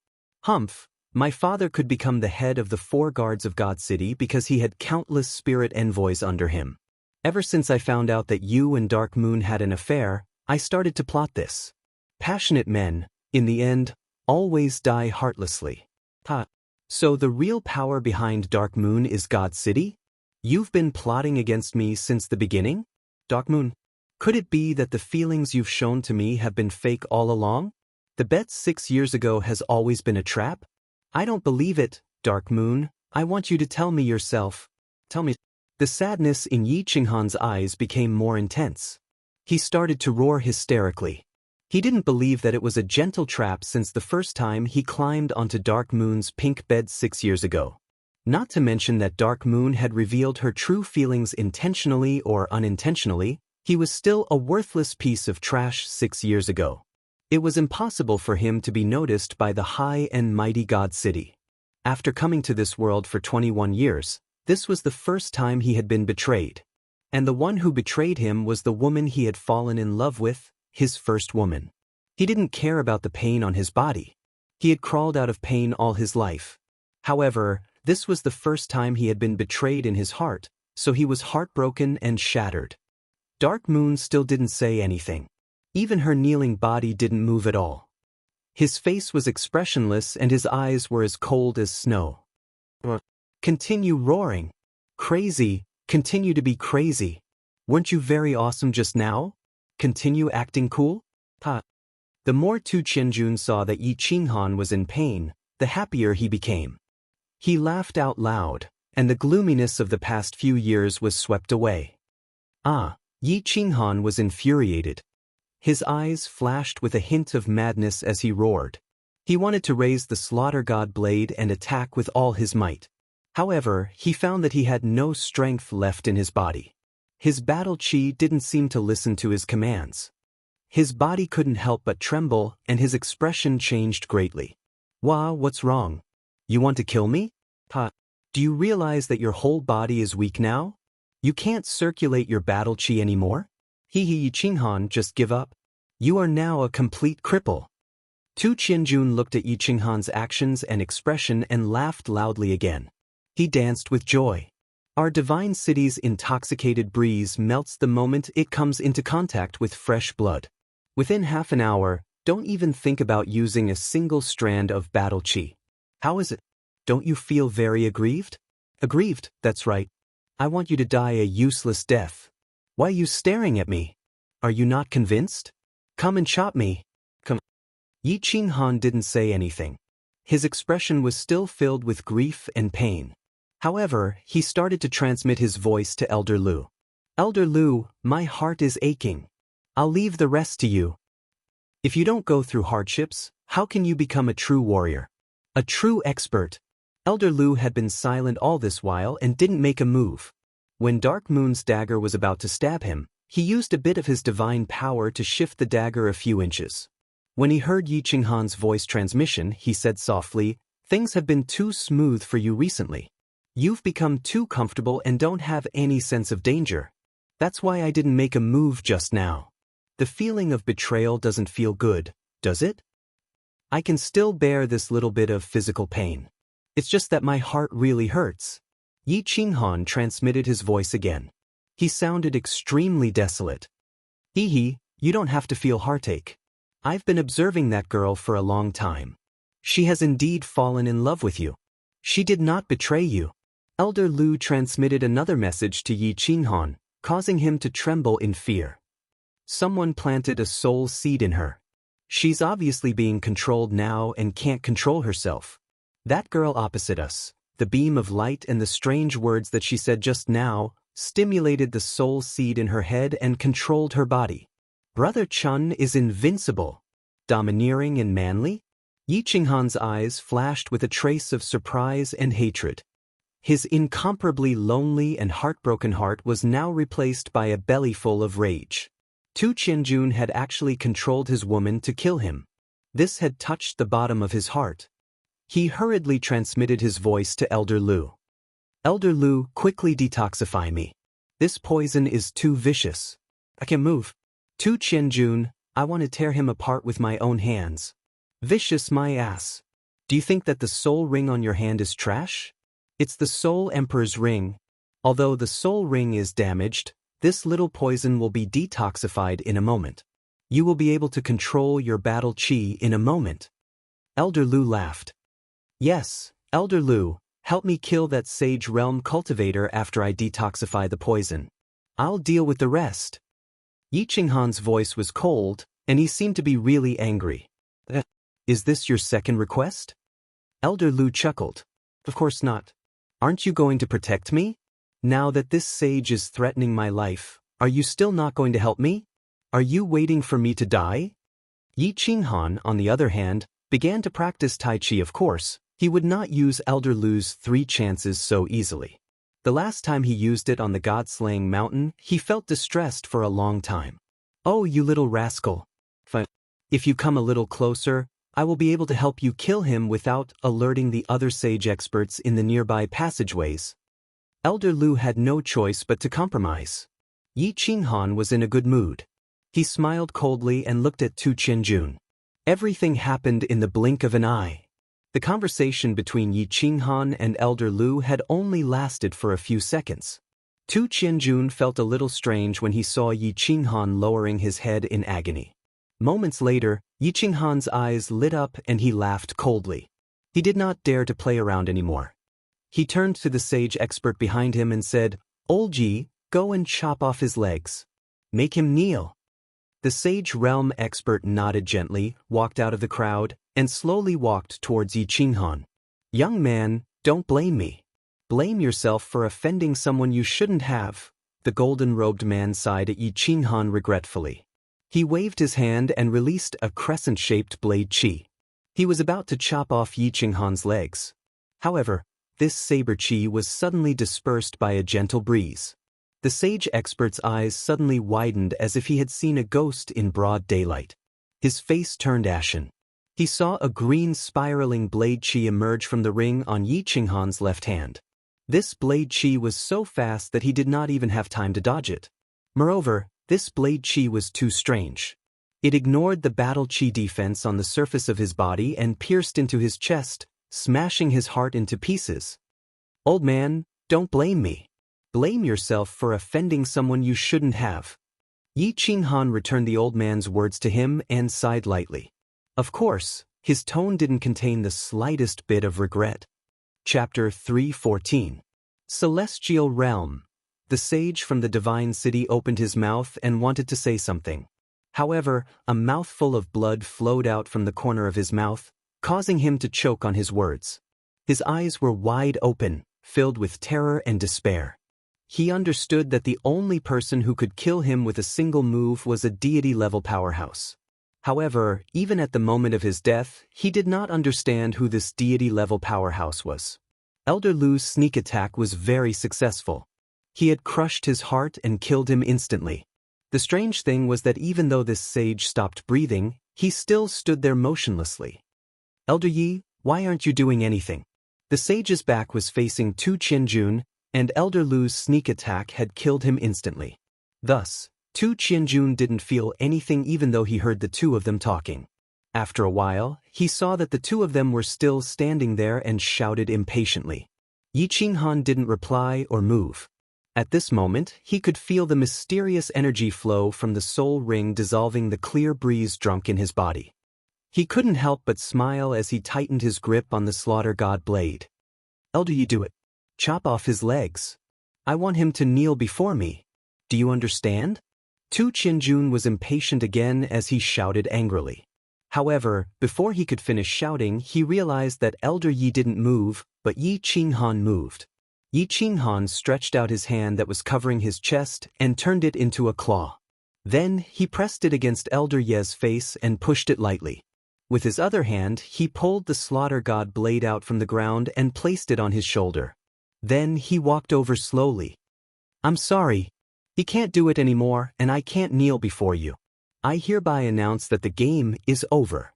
My father could become the head of the 4 guards of God City because he had countless spirit envoys under him. Ever since I found out that you and Dark Moon had an affair, I started to plot this. Passionate men, in the end, always die heartlessly. So the real power behind Dark Moon is God City? You've been plotting against me since the beginning? Dark Moon, could it be that the feelings you've shown to me have been fake all along? The bet 6 years ago has always been a trap? I don't believe it, Dark Moon. I want you to tell me yourself. Tell me. The sadness in Yi Qinghan's eyes became more intense. He started to roar hysterically. He didn't believe that it was a gentle trap since the first time he climbed onto Dark Moon's pink bed 6 years ago. Not to mention that Dark Moon had revealed her true feelings intentionally or unintentionally, he was still a worthless piece of trash 6 years ago. It was impossible for him to be noticed by the high and mighty God City. After coming to this world for 21 years, this was the first time he had been betrayed. And the one who betrayed him was the woman he had fallen in love with, his first woman. He didn't care about the pain on his body. He had crawled out of pain all his life. However, this was the first time he had been betrayed in his heart, so he was heartbroken and shattered. Dark Moon still didn't say anything. Even her kneeling body didn't move at all. His face was expressionless and his eyes were as cold as snow. Continue roaring. Crazy, continue to be crazy. Weren't you very awesome just now? Continue acting cool? Ha. The more Tu Qianjun saw that Yi Qinghan was in pain, the happier he became. He laughed out loud, and the gloominess of the past few years was swept away. Yi Qinghan was infuriated. His eyes flashed with a hint of madness as he roared. He wanted to raise the slaughter god blade and attack with all his might. However, he found that he had no strength left in his body. His battle chi didn't seem to listen to his commands. His body couldn't help but tremble, and his expression changed greatly. What's wrong? You want to kill me? Do you realize that your whole body is weak now? You can't circulate your battle chi anymore? Yi Qinghan, just give up. You are now a complete cripple. Tu Qianjun looked at Yi Qinghan's actions and expression and laughed loudly again. He danced with joy. Our divine city's intoxicated breeze melts the moment it comes into contact with fresh blood. Within half an hour, don't even think about using a single strand of battle chi. How is it? Don't you feel very aggrieved? Aggrieved, that's right. I want you to die a useless death. Why are you staring at me? Are you not convinced? Come and chop me. Come. Yi Qinghan didn't say anything. His expression was still filled with grief and pain. However, he started to transmit his voice to Elder Lu. Elder Lu, my heart is aching. I'll leave the rest to you. If you don't go through hardships, how can you become a true warrior? A true expert? Elder Lu had been silent all this while and didn't make a move. When Dark Moon's dagger was about to stab him, he used a bit of his divine power to shift the dagger a few inches. When he heard Yi Qinghan's voice transmission, he said softly, "Things have been too smooth for you recently. You've become too comfortable and don't have any sense of danger. That's why I didn't make a move just now. The feeling of betrayal doesn't feel good, does it? I can still bear this little bit of physical pain. It's just that my heart really hurts." Yi Qinghan transmitted his voice again. He sounded extremely desolate. You don't have to feel heartache. I've been observing that girl for a long time. She has indeed fallen in love with you. She did not betray you. Elder Lu transmitted another message to Yi Qinghan, causing him to tremble in fear. Someone planted a soul seed in her. She's obviously being controlled now and can't control herself. That girl opposite us, the beam of light and the strange words that she said just now, stimulated the soul seed in her head and controlled her body. Brother Chun is invincible, domineering and manly? Yi Qinghan's eyes flashed with a trace of surprise and hatred. His incomparably lonely and heartbroken heart was now replaced by a belly full of rage. Tu Qianjun had actually controlled his woman to kill him. This had touched the bottom of his heart. He hurriedly transmitted his voice to Elder Lu. Elder Lu, quickly detoxify me. This poison is too vicious. I can't move. Tu Qianjun, I want to tear him apart with my own hands. Vicious my ass. Do you think that the soul ring on your hand is trash? It's the Soul Emperor's ring. Although the soul ring is damaged, this little poison will be detoxified in a moment. You will be able to control your battle chi in a moment. Elder Lu laughed. Yes, Elder Lu, help me kill that Sage Realm cultivator after I detoxify the poison. I'll deal with the rest. Yi Qinghan's voice was cold, and he seemed to be really angry. Is this your second request? Elder Lu chuckled. Of course not. Aren't you going to protect me? Now that this sage is threatening my life, are you still not going to help me? Are you waiting for me to die? Yi Qinghan, on the other hand, began to practice Tai Chi. Of course, he would not use Elder Lu's 3 chances so easily. The last time he used it on the god-slaying mountain, he felt distressed for a long time. Oh, you little rascal. If you come a little closer, I will be able to help you kill him without alerting the other sage experts in the nearby passageways. Elder Lu had no choice but to compromise. Yi Qinghan was in a good mood. He smiled coldly and looked at Tu Qianjun. Everything happened in the blink of an eye. The conversation between Yi Qinghan and Elder Lu had only lasted for a few seconds. Tu Qianjun felt a little strange when he saw Yi Qinghan lowering his head in agony. Moments later, Yi Qinghan's eyes lit up and he laughed coldly. He did not dare to play around anymore. He turned to the sage expert behind him and said, "Old Yi, go and chop off his legs. Make him kneel." The sage realm expert nodded gently, walked out of the crowd, and slowly walked towards Yi Qinghan. "Young man, don't blame me. Blame yourself for offending someone you shouldn't have." The golden-robed man sighed at Yi Qinghan regretfully. He waved his hand and released a crescent-shaped blade chi. He was about to chop off Yi Qinghan's legs. However, this saber chi was suddenly dispersed by a gentle breeze. The sage expert's eyes suddenly widened as if he had seen a ghost in broad daylight. His face turned ashen. He saw a green spiraling blade chi emerge from the ring on Yi Qinghan's left hand. This blade chi was so fast that he did not even have time to dodge it. Moreover, this blade chi was too strange. It ignored the battle chi defense on the surface of his body and pierced into his chest, smashing his heart into pieces. "Old man, don't blame me. Blame yourself for offending someone you shouldn't have." Yi Qinghan returned the old man's words to him and sighed lightly. Of course, his tone didn't contain the slightest bit of regret. Chapter 3:14. Celestial Realm. The sage from the divine city opened his mouth and wanted to say something. However, a mouthful of blood flowed out from the corner of his mouth, causing him to choke on his words. His eyes were wide open, filled with terror and despair. He understood that the only person who could kill him with a single move was a deity-level powerhouse. However, even at the moment of his death, he did not understand who this deity-level powerhouse was. Elder Lu's sneak attack was very successful. He had crushed his heart and killed him instantly. The strange thing was that even though this sage stopped breathing, he still stood there motionlessly. "Elder Yi, why aren't you doing anything?" The sage's back was facing Tu Qianjun, and Elder Lu's sneak attack had killed him instantly. Thus, Tu Qianjun didn't feel anything even though he heard the two of them talking. After a while, he saw that the two of them were still standing there and shouted impatiently. Yi Qinghan didn't reply or move. At this moment, he could feel the mysterious energy flow from the soul ring dissolving the clear breeze drunk in his body. He couldn't help but smile as he tightened his grip on the slaughter god blade. "Elder Yi, do it. Chop off his legs. I want him to kneel before me. Do you understand?" Tu Qianjun was impatient again as he shouted angrily. However, before he could finish shouting, he realized that Elder Yi didn't move, but Yi Qinghan moved. Yi Qinghan stretched out his hand that was covering his chest and turned it into a claw. Then, he pressed it against Elder Ye's face and pushed it lightly. With his other hand, he pulled the slaughter god blade out from the ground and placed it on his shoulder. Then, he walked over slowly. "I'm sorry. He can't do it anymore, and I can't kneel before you. I hereby announce that the game is over."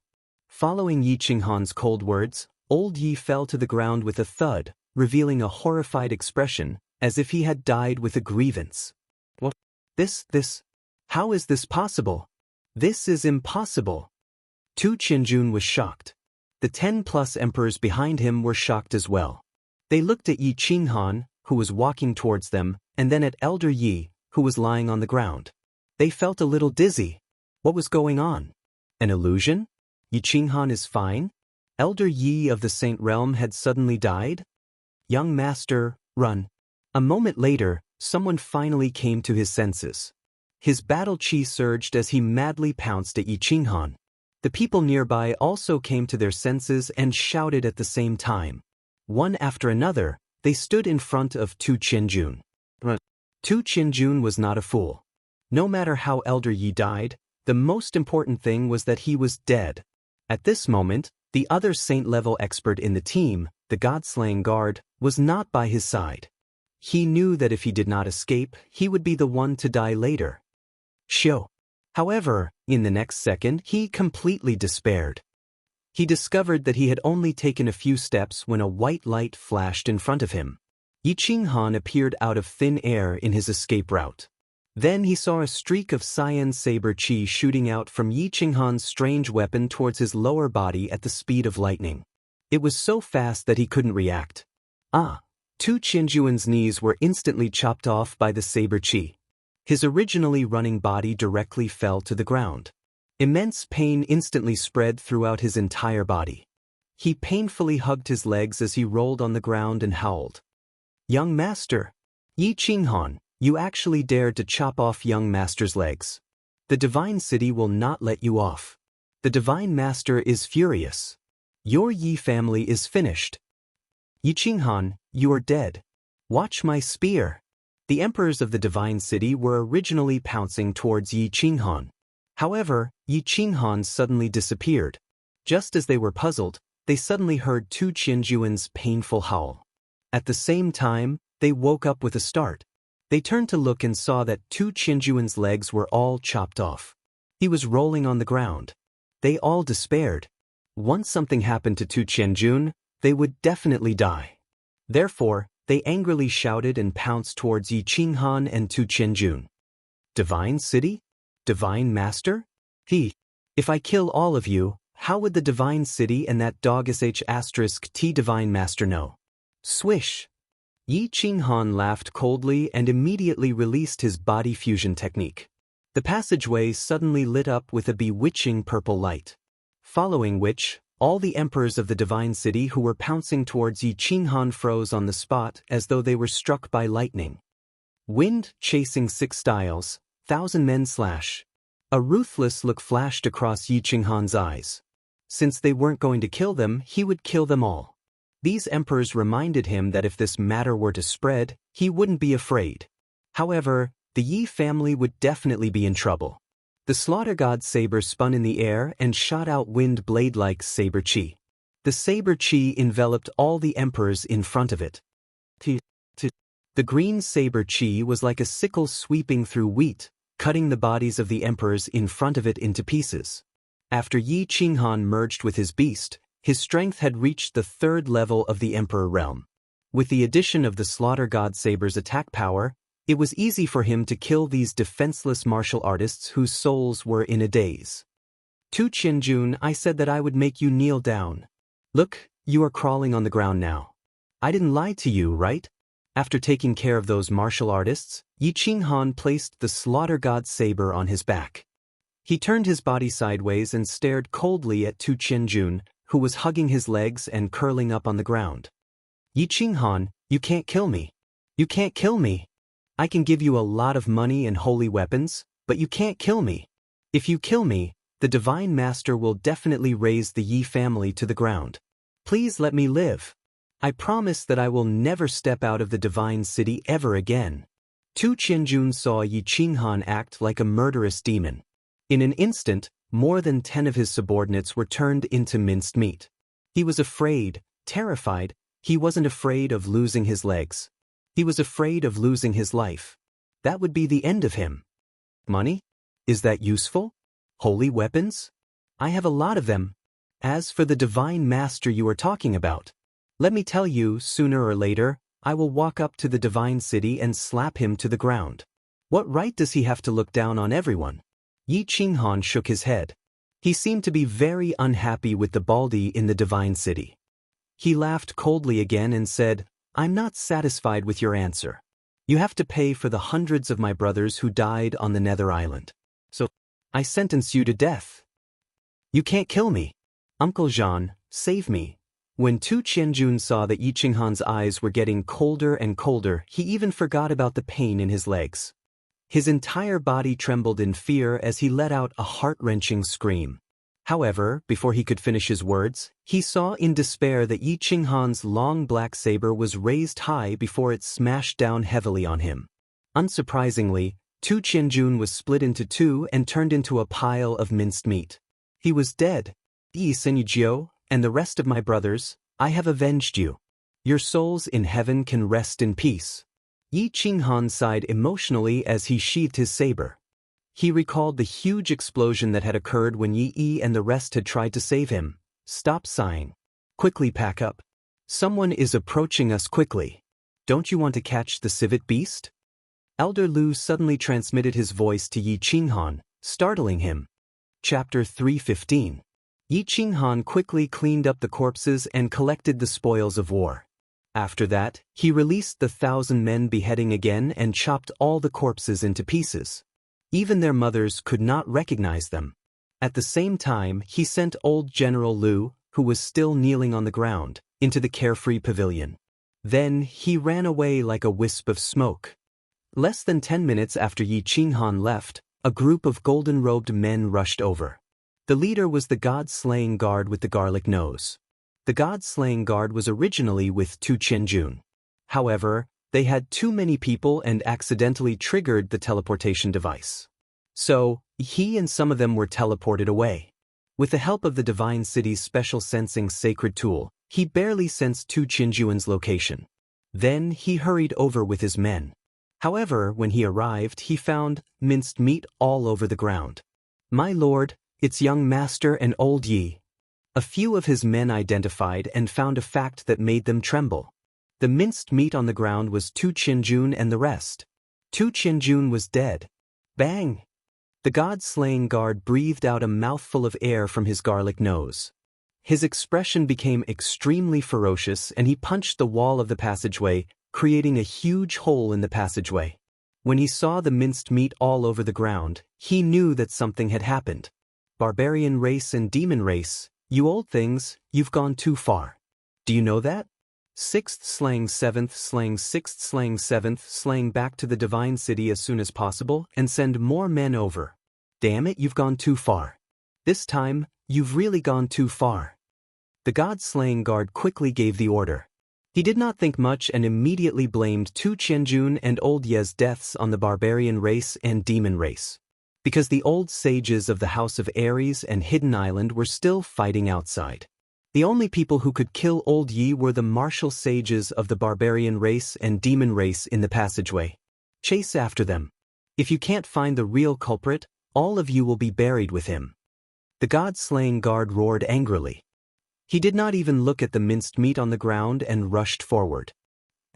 Following Yi Qinghan's cold words, Old Yi fell to the ground with a thud, revealing a horrified expression, as if he had died with a grievance. "What? How is this possible? This is impossible." Tu Qianjun was shocked. The 10+ emperors behind him were shocked as well. They looked at Yi Qinghan, who was walking towards them, and then at Elder Yi, who was lying on the ground. They felt a little dizzy. What was going on? An illusion? Yi Qinghan is fine? Elder Yi of the Saint Realm had suddenly died? "Young master, run." A moment later, someone finally came to his senses. His battle chi surged as he madly pounced at Yi Qinghan. The people nearby also came to their senses and shouted at the same time. One after another, they stood in front of Tu Qianjun. Tu Qianjun was not a fool. No matter how Elder Yi died, the most important thing was that he was dead. At this moment, the other saint-level expert in the team, the God-slaying guard, was not by his side. He knew that if he did not escape, he would be the one to die later. Xiu. However, in the next second, he completely despaired. He discovered that he had only taken a few steps when a white light flashed in front of him. Yi Qinghan appeared out of thin air in his escape route. Then he saw a streak of cyan saber chi shooting out from Yi Qinghan's strange weapon towards his lower body at the speed of lightning. It was so fast that he couldn't react. Tu Qianjuan's knees were instantly chopped off by the saber chi. His originally running body directly fell to the ground. Immense pain instantly spread throughout his entire body. He painfully hugged his legs as he rolled on the ground and howled. Young Master! Yi Qinghan, you actually dared to chop off young Master's legs. The Divine City will not let you off. The Divine Master is furious. Your Yi family is finished. Yi Qinghan, you are dead. Watch my spear. The emperors of the Divine City were originally pouncing towards Yi Qinghan. However, Yi Qinghan suddenly disappeared. Just as they were puzzled, they suddenly heard Tu Qianjuan's painful howl. At the same time, they woke up with a start. They turned to look and saw that Tu Qianjuan's legs were all chopped off. He was rolling on the ground. They all despaired. Once something happened to Tu Qianjun, they would definitely die. Therefore, they angrily shouted and pounced towards Yi Qinghan and Tu Qianjun. Divine City? Divine Master? If I kill all of you, how would the Divine City and that dog sh*t Divine Master know? Swish! Yi Qinghan laughed coldly and immediately released his body fusion technique. The passageway suddenly lit up with a bewitching purple light. Following which, all the emperors of the Divine City who were pouncing towards Yi Qinghan froze on the spot as though they were struck by lightning. Wind chasing 6 styles, 1,000 men slash. A ruthless look flashed across Yi Qinghan's eyes. Since they weren't going to kill them, he would kill them all. These emperors reminded him that if this matter were to spread, he wouldn't be afraid. However, the Yi family would definitely be in trouble. The slaughter god saber spun in the air and shot out wind blade-like saber chi. The saber chi enveloped all the emperors in front of it. The green saber chi was like a sickle sweeping through wheat, cutting the bodies of the emperors in front of it into pieces. After Yi Qinghan merged with his beast, his strength had reached the 3rd level of the Emperor realm. With the addition of the Slaughter God Saber's attack power, it was easy for him to kill these defenseless martial artists whose souls were in a daze. Tu Qianjun, I said that I would make you kneel down. Look, you are crawling on the ground now. I didn't lie to you, right? After taking care of those martial artists, Yi Qinghan placed the Slaughter God Saber on his back. He turned his body sideways and stared coldly at Tu Qianjun, who was hugging his legs and curling up on the ground. Yi Qinghan, you can't kill me. You can't kill me. I can give you a lot of money and holy weapons, but you can't kill me. If you kill me, the Divine Master will definitely raze the Yi family to the ground. Please let me live. I promise that I will never step out of the Divine City ever again. Tu Qianjun saw Yi Qinghan act like a murderous demon. In an instant, more than 10 of his subordinates were turned into minced meat. He was afraid, terrified. He wasn't afraid of losing his legs. He was afraid of losing his life. That would be the end of him. Money? Is that useful? Holy weapons? I have a lot of them. As for the Divine Master you are talking about, let me tell you, sooner or later, I will walk up to the Divine City and slap him to the ground. What right does he have to look down on everyone? Yi Qinghan shook his head. He seemed to be very unhappy with the Baldi in the Divine City. He laughed coldly again and said, I'm not satisfied with your answer. You have to pay for the hundreds of my brothers who died on the Nether Island. So, I sentence you to death. You can't kill me. Uncle Jean, save me. When Tu Qianjun saw that Yi Qinghan's eyes were getting colder and colder, he even forgot about the pain in his legs. His entire body trembled in fear as he let out a heart-wrenching scream. However, before he could finish his words, he saw in despair that Yi Qinghan's long black saber was raised high before it smashed down heavily on him. Unsurprisingly, Tu Qianjun was split into two and turned into a pile of minced meat. He was dead. Yi Senjiu, and the rest of my brothers, I have avenged you. Your souls in heaven can rest in peace. Yi Qinghan sighed emotionally as he sheathed his saber. He recalled the huge explosion that had occurred when Yi Yi and the rest had tried to save him. Stop sighing. Quickly pack up. Someone is approaching us quickly. Don't you want to catch the civet beast? Elder Lu suddenly transmitted his voice to Yi Qinghan, startling him. Chapter 3:15. Yi Qinghan quickly cleaned up the corpses and collected the spoils of war. After that, he released the 1,000 men beheading again and chopped all the corpses into pieces. Even their mothers could not recognize them. At the same time, he sent old General Lu, who was still kneeling on the ground, into the carefree pavilion. Then he ran away like a wisp of smoke. Less than 10 minutes after Yi Qinghan left, a group of golden-robed men rushed over. The leader was the god-slaying guard with the garlic nose. The god-slaying guard was originally with Tu Qianjun. However, they had too many people and accidentally triggered the teleportation device. So, he and some of them were teleported away. With the help of the Divine City's special sensing sacred tool, he barely sensed Tu Qianjun's location. Then he hurried over with his men. However, when he arrived, he found minced meat all over the ground. My lord, it's young master and old Yi. A few of his men identified and found a fact that made them tremble. The minced meat on the ground was Tu Qianjun and the rest. Tu Qianjun was dead. Bang! The god-slaying guard breathed out a mouthful of air from his garlic nose. His expression became extremely ferocious and he punched the wall of the passageway, creating a huge hole in the passageway. When he saw the minced meat all over the ground, he knew that something had happened. Barbarian race and demon race, you old things, you've gone too far. Do you know that? 6th slang 7th slang 6th slang 7th slang back to the Divine City as soon as possible and send more men over. Damn it, you've gone too far. This time, you've really gone too far. The god-slaying guard quickly gave the order. He did not think much and immediately blamed Tu Qianjun and old Ye's deaths on the barbarian race and demon race. Because the old sages of the House of Ares and Hidden Island were still fighting outside. The only people who could kill old Yi were the martial sages of the barbarian race and demon race in the passageway. Chase after them. If you can't find the real culprit, all of you will be buried with him. The god-slaying guard roared angrily. He did not even look at the minced meat on the ground and rushed forward.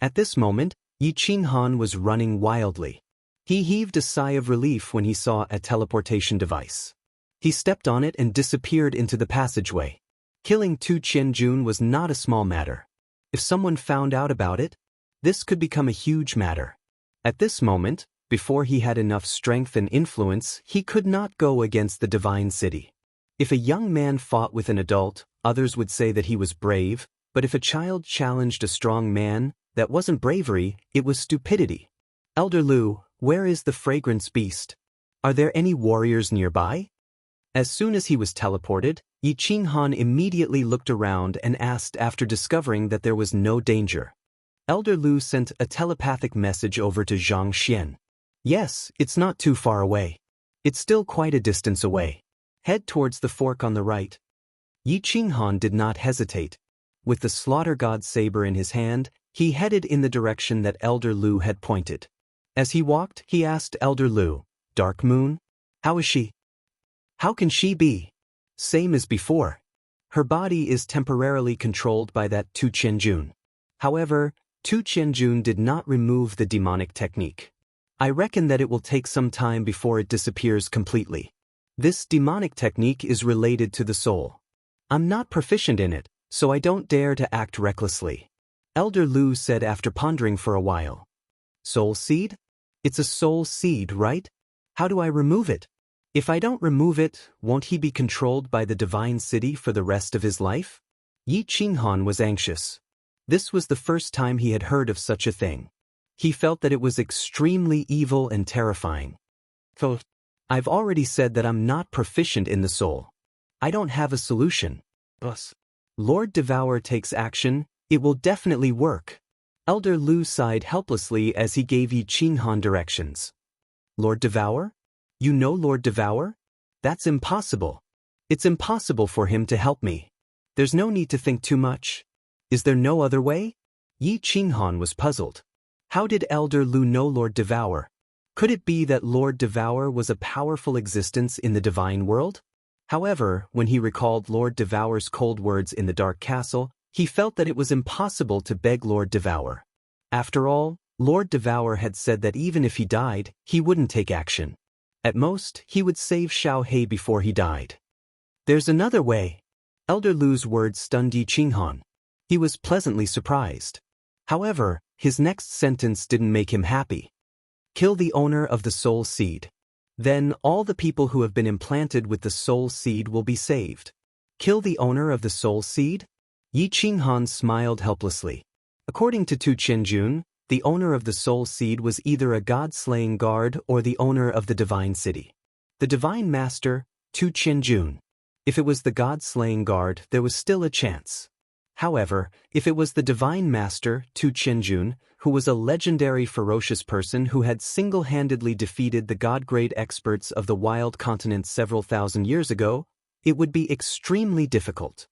At this moment, Yi Qinghan was running wildly. He heaved a sigh of relief when he saw a teleportation device. He stepped on it and disappeared into the passageway. Killing Tu Qianjun was not a small matter. If someone found out about it, this could become a huge matter. At this moment, before he had enough strength and influence, he could not go against the Divine City. If a young man fought with an adult, others would say that he was brave, but if a child challenged a strong man, that wasn't bravery, it was stupidity. Elder Lu, where is the fragrance beast? Are there any warriors nearby? As soon as he was teleported, Yi Qinghan immediately looked around and asked after discovering that there was no danger. Elder Lu sent a telepathic message over to Xianxia. Yes, it's not too far away. It's still quite a distance away. Head towards the fork on the right. Yi Qinghan did not hesitate. With the slaughter god's saber in his hand, he headed in the direction that Elder Lu had pointed. As he walked, he asked Elder Lu, Dark Moon? How is she? How can she be? Same as before. Her body is temporarily controlled by that Tu Qianjun. However, Tu Qianjun did not remove the demonic technique. I reckon that it will take some time before it disappears completely. This demonic technique is related to the soul. I'm not proficient in it, so I don't dare to act recklessly. Elder Lu said after pondering for a while. Soul seed? It's a soul seed, right? How do I remove it? If I don't remove it, won't he be controlled by the Divine City for the rest of his life? Yi Qinghan was anxious. This was the first time he had heard of such a thing. He felt that it was extremely evil and terrifying. So, I've already said that I'm not proficient in the soul. I don't have a solution. Boss. Lord Devour takes action, it will definitely work. Elder Lu sighed helplessly as he gave Yi Qinghan directions. Lord Devour? You know Lord Devour? That's impossible. It's impossible for him to help me. There's no need to think too much. Is there no other way? Yi Qinghan was puzzled. How did Elder Lu know Lord Devour? Could it be that Lord Devour was a powerful existence in the divine world? However, when he recalled Lord Devour's cold words in the Dark Castle, he felt that it was impossible to beg Lord Devour. After all, Lord Devour had said that even if he died, he wouldn't take action. At most, he would save Xiao He before he died. There's another way. Elder Lu's words stunned Yi Qinghan. He was pleasantly surprised. However, his next sentence didn't make him happy. Kill the owner of the soul seed. Then all the people who have been implanted with the soul seed will be saved. Kill the owner of the soul seed? Yi Qinghan smiled helplessly. According to Tu Qianjun, the owner of the soul seed was either a god-slaying guard or the owner of the divine city. The divine master, Tu Qianjun. If it was the god-slaying guard, there was still a chance. However, if it was the divine master, Tu Qianjun, who was a legendary ferocious person who had single-handedly defeated the god-grade experts of the wild continent several thousand years ago, it would be extremely difficult.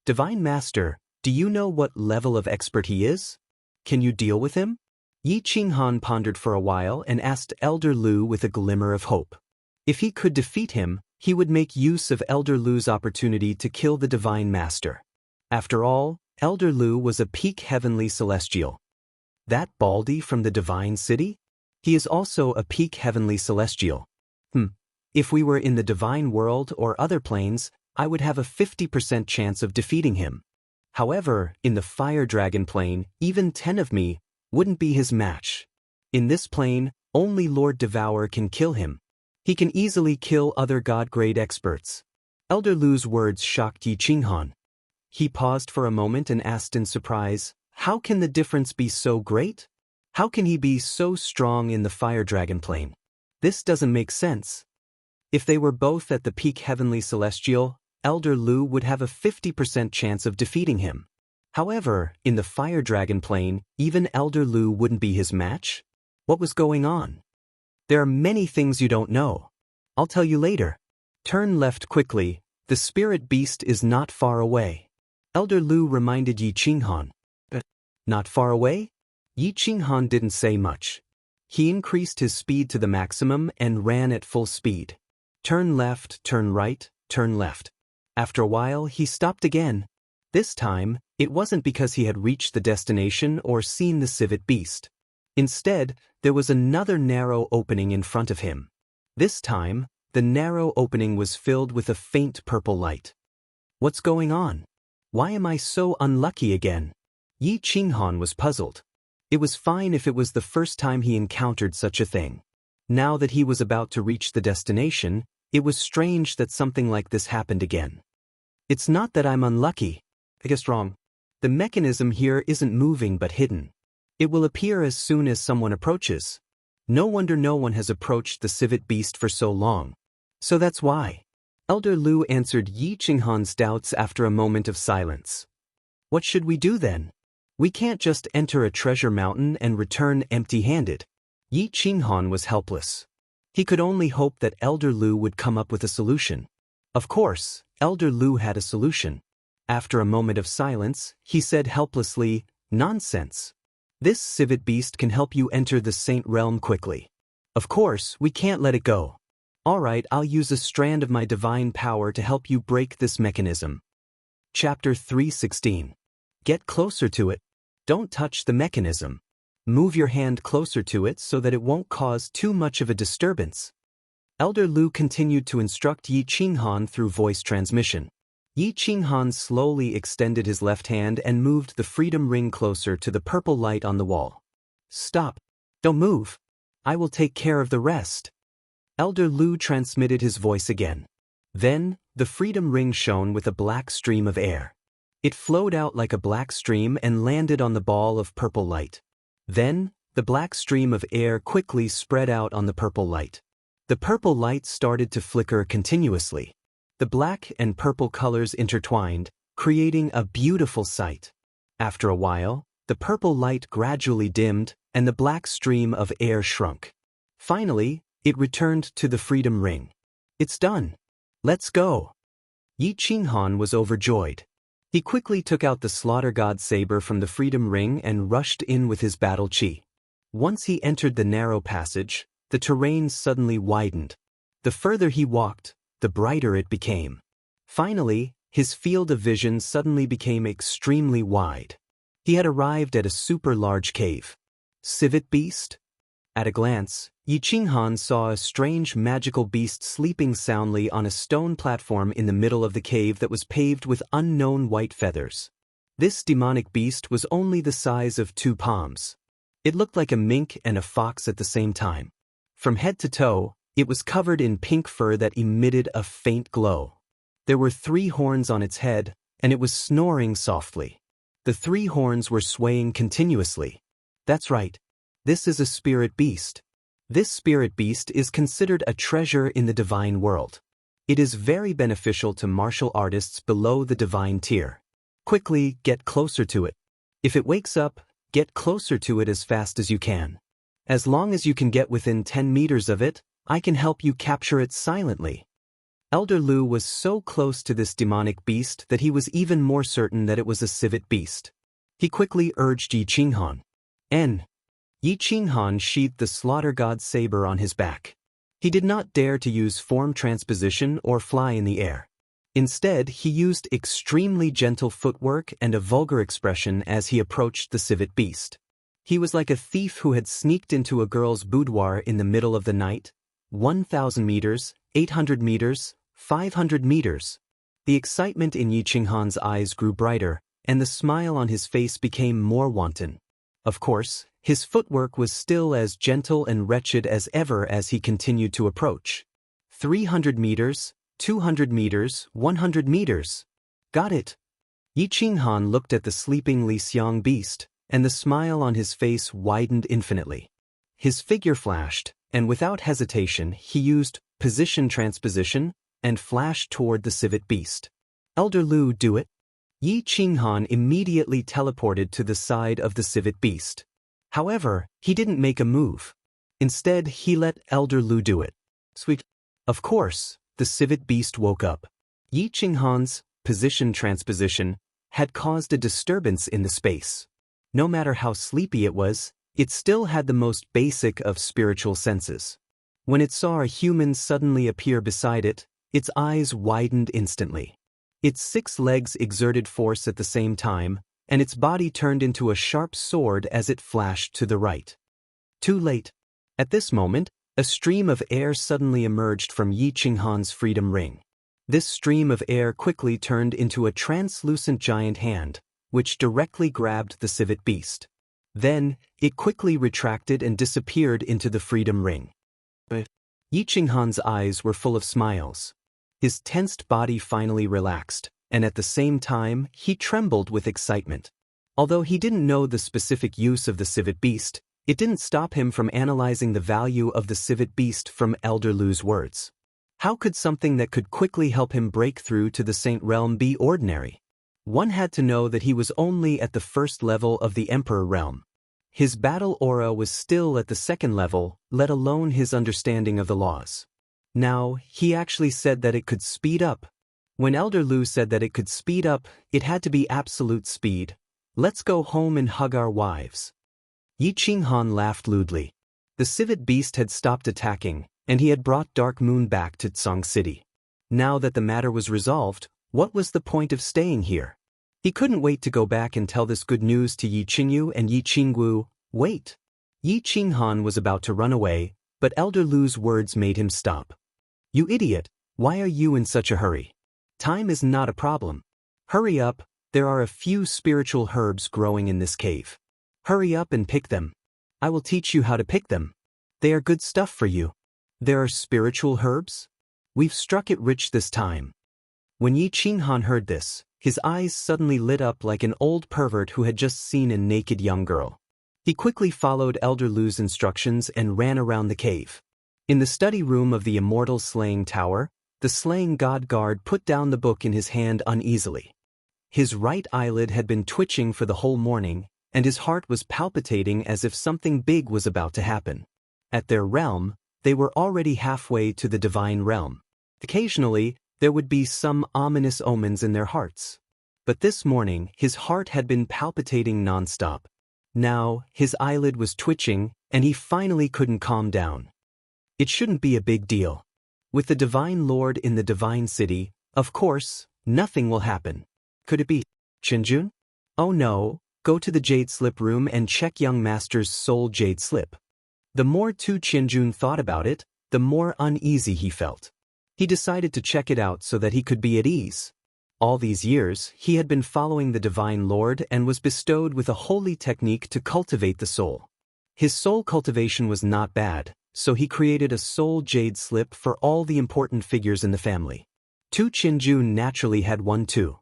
Divine Master, do you know what level of expert he is? Can you deal with him? Yi Qinghan pondered for a while and asked Elder Lu with a glimmer of hope. If he could defeat him, he would make use of Elder Lu's opportunity to kill the Divine Master. After all, Elder Lu was a peak heavenly celestial. That Baldy from the Divine City? He is also a peak heavenly celestial. If we were in the divine world or other planes, I would have a 50% chance of defeating him. However, in the Fire Dragon plane, even 10 of me wouldn't be his match. In this plane, only Lord Devour can kill him. He can easily kill other god-grade experts. Elder Lu's words shocked Yi Qinghan. He paused for a moment and asked in surprise, how can the difference be so great? How can he be so strong in the Fire Dragon plane? This doesn't make sense. If they were both at the peak heavenly celestial, Elder Lu would have a 50% chance of defeating him. However, in the Fire Dragon plane, even Elder Lu wouldn't be his match? What was going on? There are many things you don't know. I'll tell you later. Turn left quickly, the spirit beast is not far away. Elder Lu reminded Yi Qinghan. Not far away? Yi Qinghan didn't say much. He increased his speed to the maximum and ran at full speed. Turn left, turn right, turn left. After a while, he stopped again. This time, it wasn't because he had reached the destination or seen the civet beast. Instead, there was another narrow opening in front of him. This time, the narrow opening was filled with a faint purple light. What's going on? Why am I so unlucky again? Yi Qinghan was puzzled. It was fine if it was the first time he encountered such a thing. Now that he was about to reach the destination, it was strange that something like this happened again. It's not that I'm unlucky. I guess wrong. The mechanism here isn't moving but hidden. It will appear as soon as someone approaches. No wonder no one has approached the civet beast for so long. So that's why. Elder Lu answered Yi Qinghan's doubts after a moment of silence. What should we do then? We can't just enter a treasure mountain and return empty-handed. Yi Qinghan was helpless. He could only hope that Elder Lu would come up with a solution. Of course, Elder Lu had a solution. After a moment of silence, he said helplessly, "Nonsense. This civet beast can help you enter the Saint Realm quickly. Of course, we can't let it go. Alright, I'll use a strand of my divine power to help you break this mechanism." Chapter 3:16. Get closer to it. Don't touch the mechanism. Move your hand closer to it so that it won't cause too much of a disturbance. Elder Lu continued to instruct Yi Qinghan through voice transmission. Yi Qinghan slowly extended his left hand and moved the freedom ring closer to the purple light on the wall. Stop. Don't move. I will take care of the rest. Elder Lu transmitted his voice again. Then, the freedom ring shone with a black stream of air. It flowed out like a black stream and landed on the ball of purple light. Then, the black stream of air quickly spread out on the purple light. The purple light started to flicker continuously. The black and purple colors intertwined, creating a beautiful sight. After a while, the purple light gradually dimmed, and the black stream of air shrunk. Finally, it returned to the Freedom Ring. It's done. Let's go. Yi Qinghan was overjoyed. He quickly took out the Slaughter God saber from the Freedom Ring and rushed in with his battle chi. Once he entered the narrow passage, the terrain suddenly widened. The further he walked, the brighter it became. Finally, his field of vision suddenly became extremely wide. He had arrived at a super-large cave. Civet beast? At a glance, Yi Qinghan saw a strange magical beast sleeping soundly on a stone platform in the middle of the cave that was paved with unknown white feathers. This demonic beast was only the size of 2 palms. It looked like a mink and a fox at the same time. From head to toe, it was covered in pink fur that emitted a faint glow. There were 3 horns on its head, and it was snoring softly. The 3 horns were swaying continuously. That's right. This is a spirit beast. This spirit beast is considered a treasure in the divine world. It is very beneficial to martial artists below the divine tier. Quickly get closer to it. If it wakes up, get closer to it as fast as you can. As long as you can get within 10 meters of it, I can help you capture it silently. Elder Lu was so close to this demonic beast that he was even more certain that it was a civet beast. He quickly urged Yi Qinghan. Yi Qinghan sheathed the Slaughter God's saber on his back. He did not dare to use form transposition or fly in the air. Instead, he used extremely gentle footwork and a vulgar expression as he approached the civet beast. He was like a thief who had sneaked into a girl's boudoir in the middle of the night. 1,000 meters, 800 meters, 500 meters. The excitement in Yi Qinghan's eyes grew brighter, and the smile on his face became more wanton. Of course, his footwork was still as gentle and wretched as ever as he continued to approach. 300 meters, 200 meters, 100 meters. Got it. Yi Qinghan looked at the sleeping Li Xiang beast, and the smile on his face widened infinitely. His figure flashed, and without hesitation he used position transposition and flashed toward the civet beast. Elder Lu, do it. Yi Qinghan immediately teleported to the side of the civet beast. However, he didn't make a move. Instead, he let Elder Lu do it. Sweet. Of course, the civet beast woke up. Yi Qinghan's position transposition had caused a disturbance in the space. No matter how sleepy it was, it still had the most basic of spiritual senses. When it saw a human suddenly appear beside it, its eyes widened instantly. Its 6 legs exerted force at the same time, and its body turned into a sharp sword as it flashed to the right. Too late. At this moment, a stream of air suddenly emerged from Yi Qinghan's Freedom Ring. This stream of air quickly turned into a translucent giant hand, which directly grabbed the civet beast. Then, it quickly retracted and disappeared into the Freedom Ring. Yi Qinghan's eyes were full of smiles. His tensed body finally relaxed, and at the same time, he trembled with excitement. Although he didn't know the specific use of the civet beast, it didn't stop him from analyzing the value of the civet beast from Elder Lu's words. How could something that could quickly help him break through to the Saint Realm be ordinary? One had to know that he was only at the first level of the Emperor Realm. His battle aura was still at the second level, let alone his understanding of the laws. Now, he actually said that it could speed up. When Elder Lu said that it could speed up, it had to be absolute speed. Let's go home and hug our wives. Yi Qinghan laughed lewdly. The civet beast had stopped attacking, and he had brought Dark Moon back to Tsang City. Now that the matter was resolved, what was the point of staying here? He couldn't wait to go back and tell this good news to Yi Qingyu and Yi Qingwu. Wait! Yi Qinghan was about to run away, but Elder Lu's words made him stop. You idiot, why are you in such a hurry? Time is not a problem. Hurry up, there are a few spiritual herbs growing in this cave. Hurry up and pick them. I will teach you how to pick them. They are good stuff for you. There are spiritual herbs? We've struck it rich this time. When Yi Qinghan heard this, his eyes suddenly lit up like an old pervert who had just seen a naked young girl. He quickly followed Elder Lu's instructions and ran around the cave. In the study room of the Immortal Slaying Tower, The slaying god guard put down the book in his hand uneasily. His right eyelid had been twitching for the whole morning, and his heart was palpitating as if something big was about to happen. At their realm, they were already halfway to the divine realm. Occasionally, there would be some ominous omens in their hearts. But this morning, his heart had been palpitating nonstop. Now, his eyelid was twitching, and he finally couldn't calm down. It shouldn't be a big deal. With the Divine Lord in the Divine City, of course, nothing will happen. Could it be Qianjun? Oh no, go to the Jade Slip room and check young master's soul Jade Slip. The more Tu Qianjun thought about it, the more uneasy he felt. He decided to check it out so that he could be at ease. All these years, he had been following the Divine Lord and was bestowed with a holy technique to cultivate the soul. His soul cultivation was not bad, so he created a soul Jade Slip for all the important figures in the family. Tu Qianjun naturally had one too.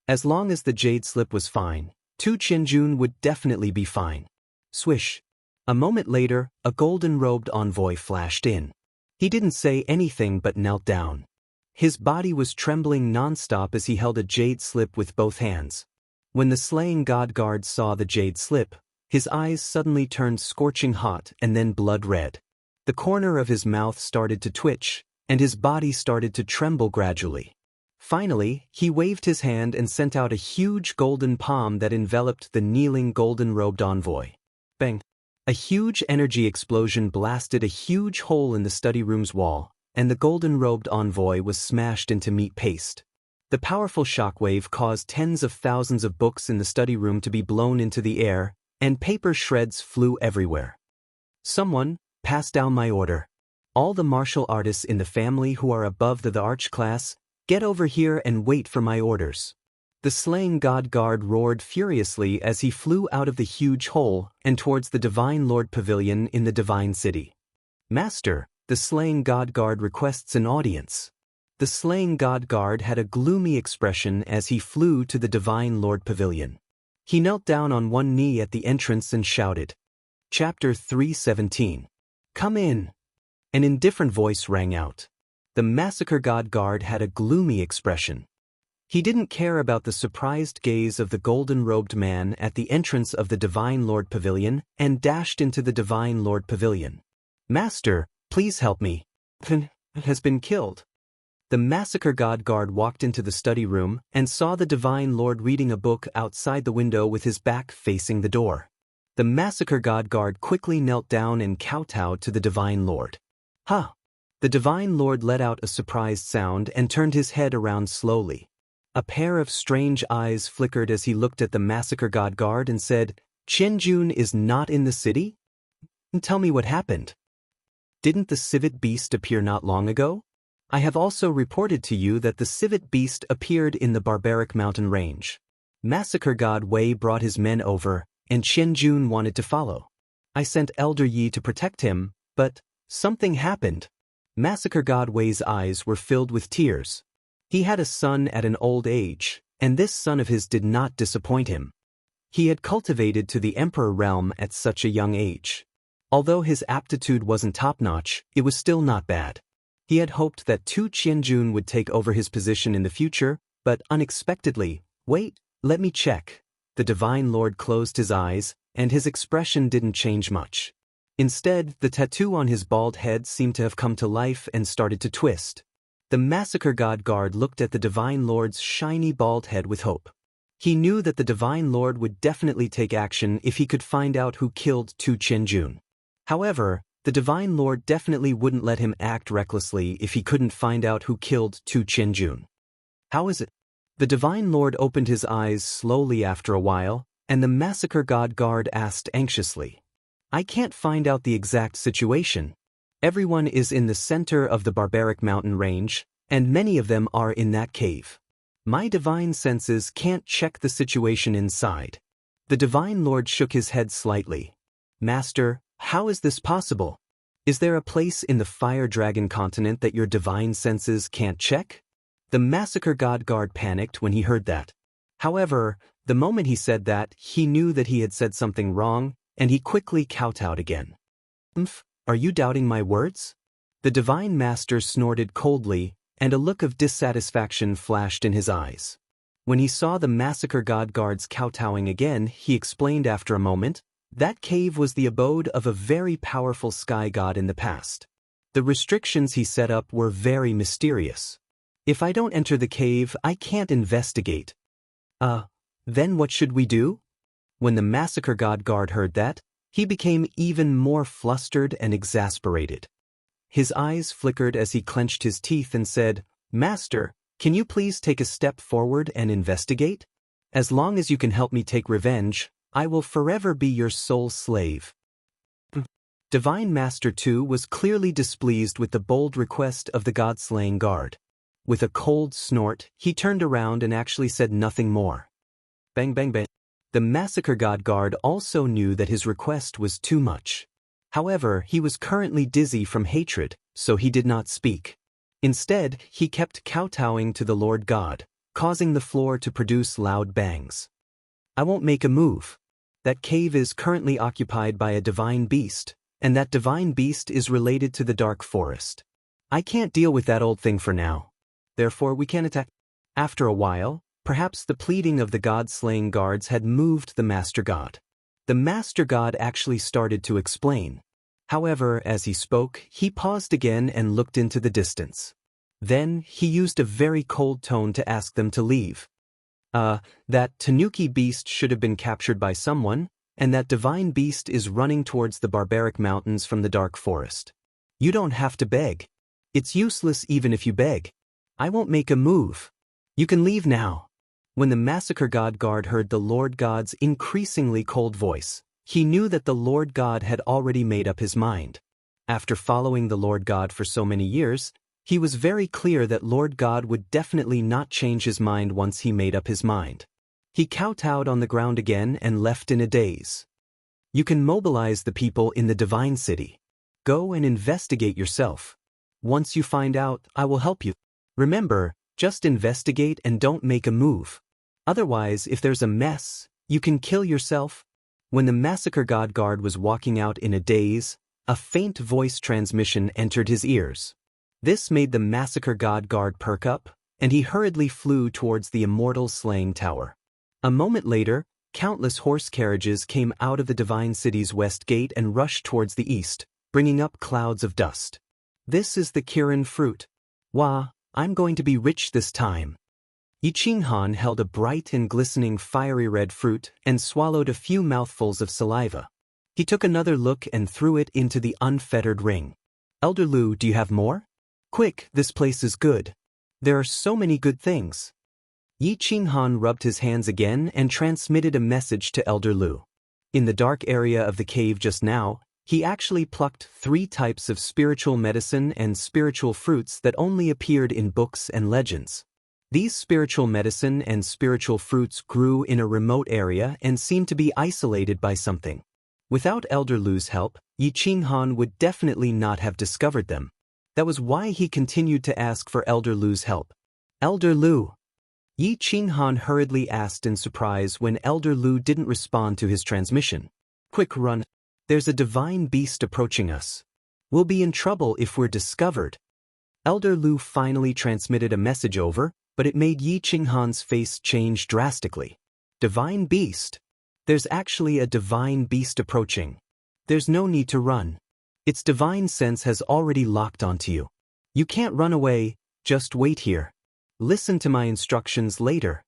As long as the Jade Slip was fine, Tu Qianjun would definitely be fine. Swish. A moment later, a golden-robed envoy flashed in. He didn't say anything but knelt down. His body was trembling non-stop as he held a Jade Slip with both hands. When the slaying god guard saw the Jade Slip, his eyes suddenly turned scorching hot and then blood red. The corner of his mouth started to twitch, and his body started to tremble gradually. Finally, he waved his hand and sent out a huge golden palm that enveloped the kneeling golden-robed envoy. Bang! A huge energy explosion blasted a huge hole in the study room's wall, and the golden-robed envoy was smashed into meat paste. The powerful shockwave caused tens of thousands of books in the study room to be blown into the air, and paper shreds flew everywhere. Someone, pass down my order. All the martial artists in the family who are above the arch class, get over here and wait for my orders. The slaying god guard roared furiously as he flew out of the huge hole and towards the Divine Lord Pavilion in the Divine City. Master, the slaying god guard requests an audience. The slaying god guard had a gloomy expression as he flew to the Divine Lord Pavilion. He knelt down on one knee at the entrance and shouted. Chapter 317. Come in. An indifferent voice rang out. The massacre god guard had a gloomy expression. He didn't care about the surprised gaze of the golden-robed man at the entrance of the Divine Lord Pavilion and dashed into the Divine Lord Pavilion. Master, please help me. Has been killed. The massacre god guard walked into the study room and saw the Divine Lord reading a book outside the window with his back facing the door. The massacre god guard quickly knelt down and kowtowed to the Divine Lord. Ha! The Divine Lord let out a surprised sound and turned his head around slowly. A pair of strange eyes flickered as he looked at the massacre god guard and said, Qianjun is not in the city? Tell me what happened. Didn't the civet beast appear not long ago? I have also reported to you that the civet beast appeared in the barbaric mountain range. Massacre god Wei brought his men over, and Qianjun wanted to follow. I sent Elder Yi to protect him, but something happened. Massacre god Wei's eyes were filled with tears. He had a son at an old age, and this son of his did not disappoint him. He had cultivated to the emperor realm at such a young age. Although his aptitude wasn't top-notch, it was still not bad. He had hoped that Tu Qianjun would take over his position in the future, but unexpectedly, wait, let me check. The Divine Lord closed his eyes, and his expression didn't change much. Instead, the tattoo on his bald head seemed to have come to life and started to twist. The massacre god guard looked at the Divine Lord's shiny bald head with hope. He knew that the Divine Lord would definitely take action if he could find out who killed Tu Qianjun. However, the Divine Lord definitely wouldn't let him act recklessly if he couldn't find out who killed Tu Qianjun. How is it? The Divine Lord opened his eyes slowly after a while, and the massacre god guard asked anxiously. I can't find out the exact situation. Everyone is in the center of the barbaric mountain range, and many of them are in that cave. My divine senses can't check the situation inside. The Divine Lord shook his head slightly. Master, how is this possible? Is there a place in the Fire Dragon continent that your divine senses can't check? The massacre god guard panicked when he heard that. However, the moment he said that, he knew that he had said something wrong, and he quickly kowtowed again. Are you doubting my words? The Divine Master snorted coldly, and a look of dissatisfaction flashed in his eyes. When he saw the massacre god guards kowtowing again, he explained after a moment, that cave was the abode of a very powerful sky god in the past. The restrictions he set up were very mysterious. If I don't enter the cave, I can't investigate. Then what should we do? When the massacre god guard heard that, he became even more flustered and exasperated. His eyes flickered as he clenched his teeth and said, "Master, can you please take a step forward and investigate? As long as you can help me take revenge, I will forever be your sole slave." Divine Master 2 was clearly displeased with the bold request of the god-slaying guard. With a cold snort, he turned around and actually said nothing more. Bang bang bang. The massacre god guard also knew that his request was too much. However, he was currently dizzy from hatred, so he did not speak. Instead, he kept kowtowing to the Lord God, causing the floor to produce loud bangs. "I won't make a move. That cave is currently occupied by a divine beast, and that divine beast is related to the dark forest. I can't deal with that old thing for now. Therefore, we can't attack." After a while, perhaps the pleading of the god-slaying guards had moved the Master God. The Master God actually started to explain. However, as he spoke, he paused again and looked into the distance. Then, he used a very cold tone to ask them to leave. That Tanuki beast should have been captured by someone, and that divine beast is running towards the barbaric mountains from the dark forest. You don't have to beg. It's useless even if you beg. I won't make a move. You can leave now. When the massacre god guard heard the Lord God's increasingly cold voice, he knew that the Lord God had already made up his mind. After following the Lord God for so many years, he was very clear that Lord God would definitely not change his mind once he made up his mind. He kowtowed on the ground again and left in a daze. "You can mobilize the people in the divine city. Go and investigate yourself. Once you find out, I will help you. Remember, just investigate and don't make a move. Otherwise, if there's a mess, you can kill yourself." When the massacre god guard was walking out in a daze, a faint voice transmission entered his ears. This made the massacre god guard perk up, and he hurriedly flew towards the immortal slaying tower. A moment later, countless horse carriages came out of the divine city's west gate and rushed towards the east, bringing up clouds of dust. "This is the Kirin fruit. Wah, I'm going to be rich this time." Yi Qinghan held a bright and glistening fiery red fruit and swallowed a few mouthfuls of saliva. He took another look and threw it into the unfettered ring. "Elder Lu, do you have more? Quick, this place is good. There are so many good things." Yi Qinghan rubbed his hands again and transmitted a message to Elder Lu. In the dark area of the cave just now, he actually plucked 3 types of spiritual medicine and spiritual fruits that only appeared in books and legends. These spiritual medicine and spiritual fruits grew in a remote area and seemed to be isolated by something. Without Elder Lu's help, Yi Qinghan would definitely not have discovered them. That was why he continued to ask for Elder Lu's help. "Elder Lu." Yi Qinghan hurriedly asked in surprise when Elder Lu didn't respond to his transmission. "Quick, run. There's a divine beast approaching us. We'll be in trouble if we're discovered." Elder Lu finally transmitted a message over, but it made Yi Qinghan's face change drastically. "Divine beast? There's actually a divine beast approaching. There's no need to run. Its divine sense has already locked onto you. You can't run away, just wait here. Listen to my instructions later."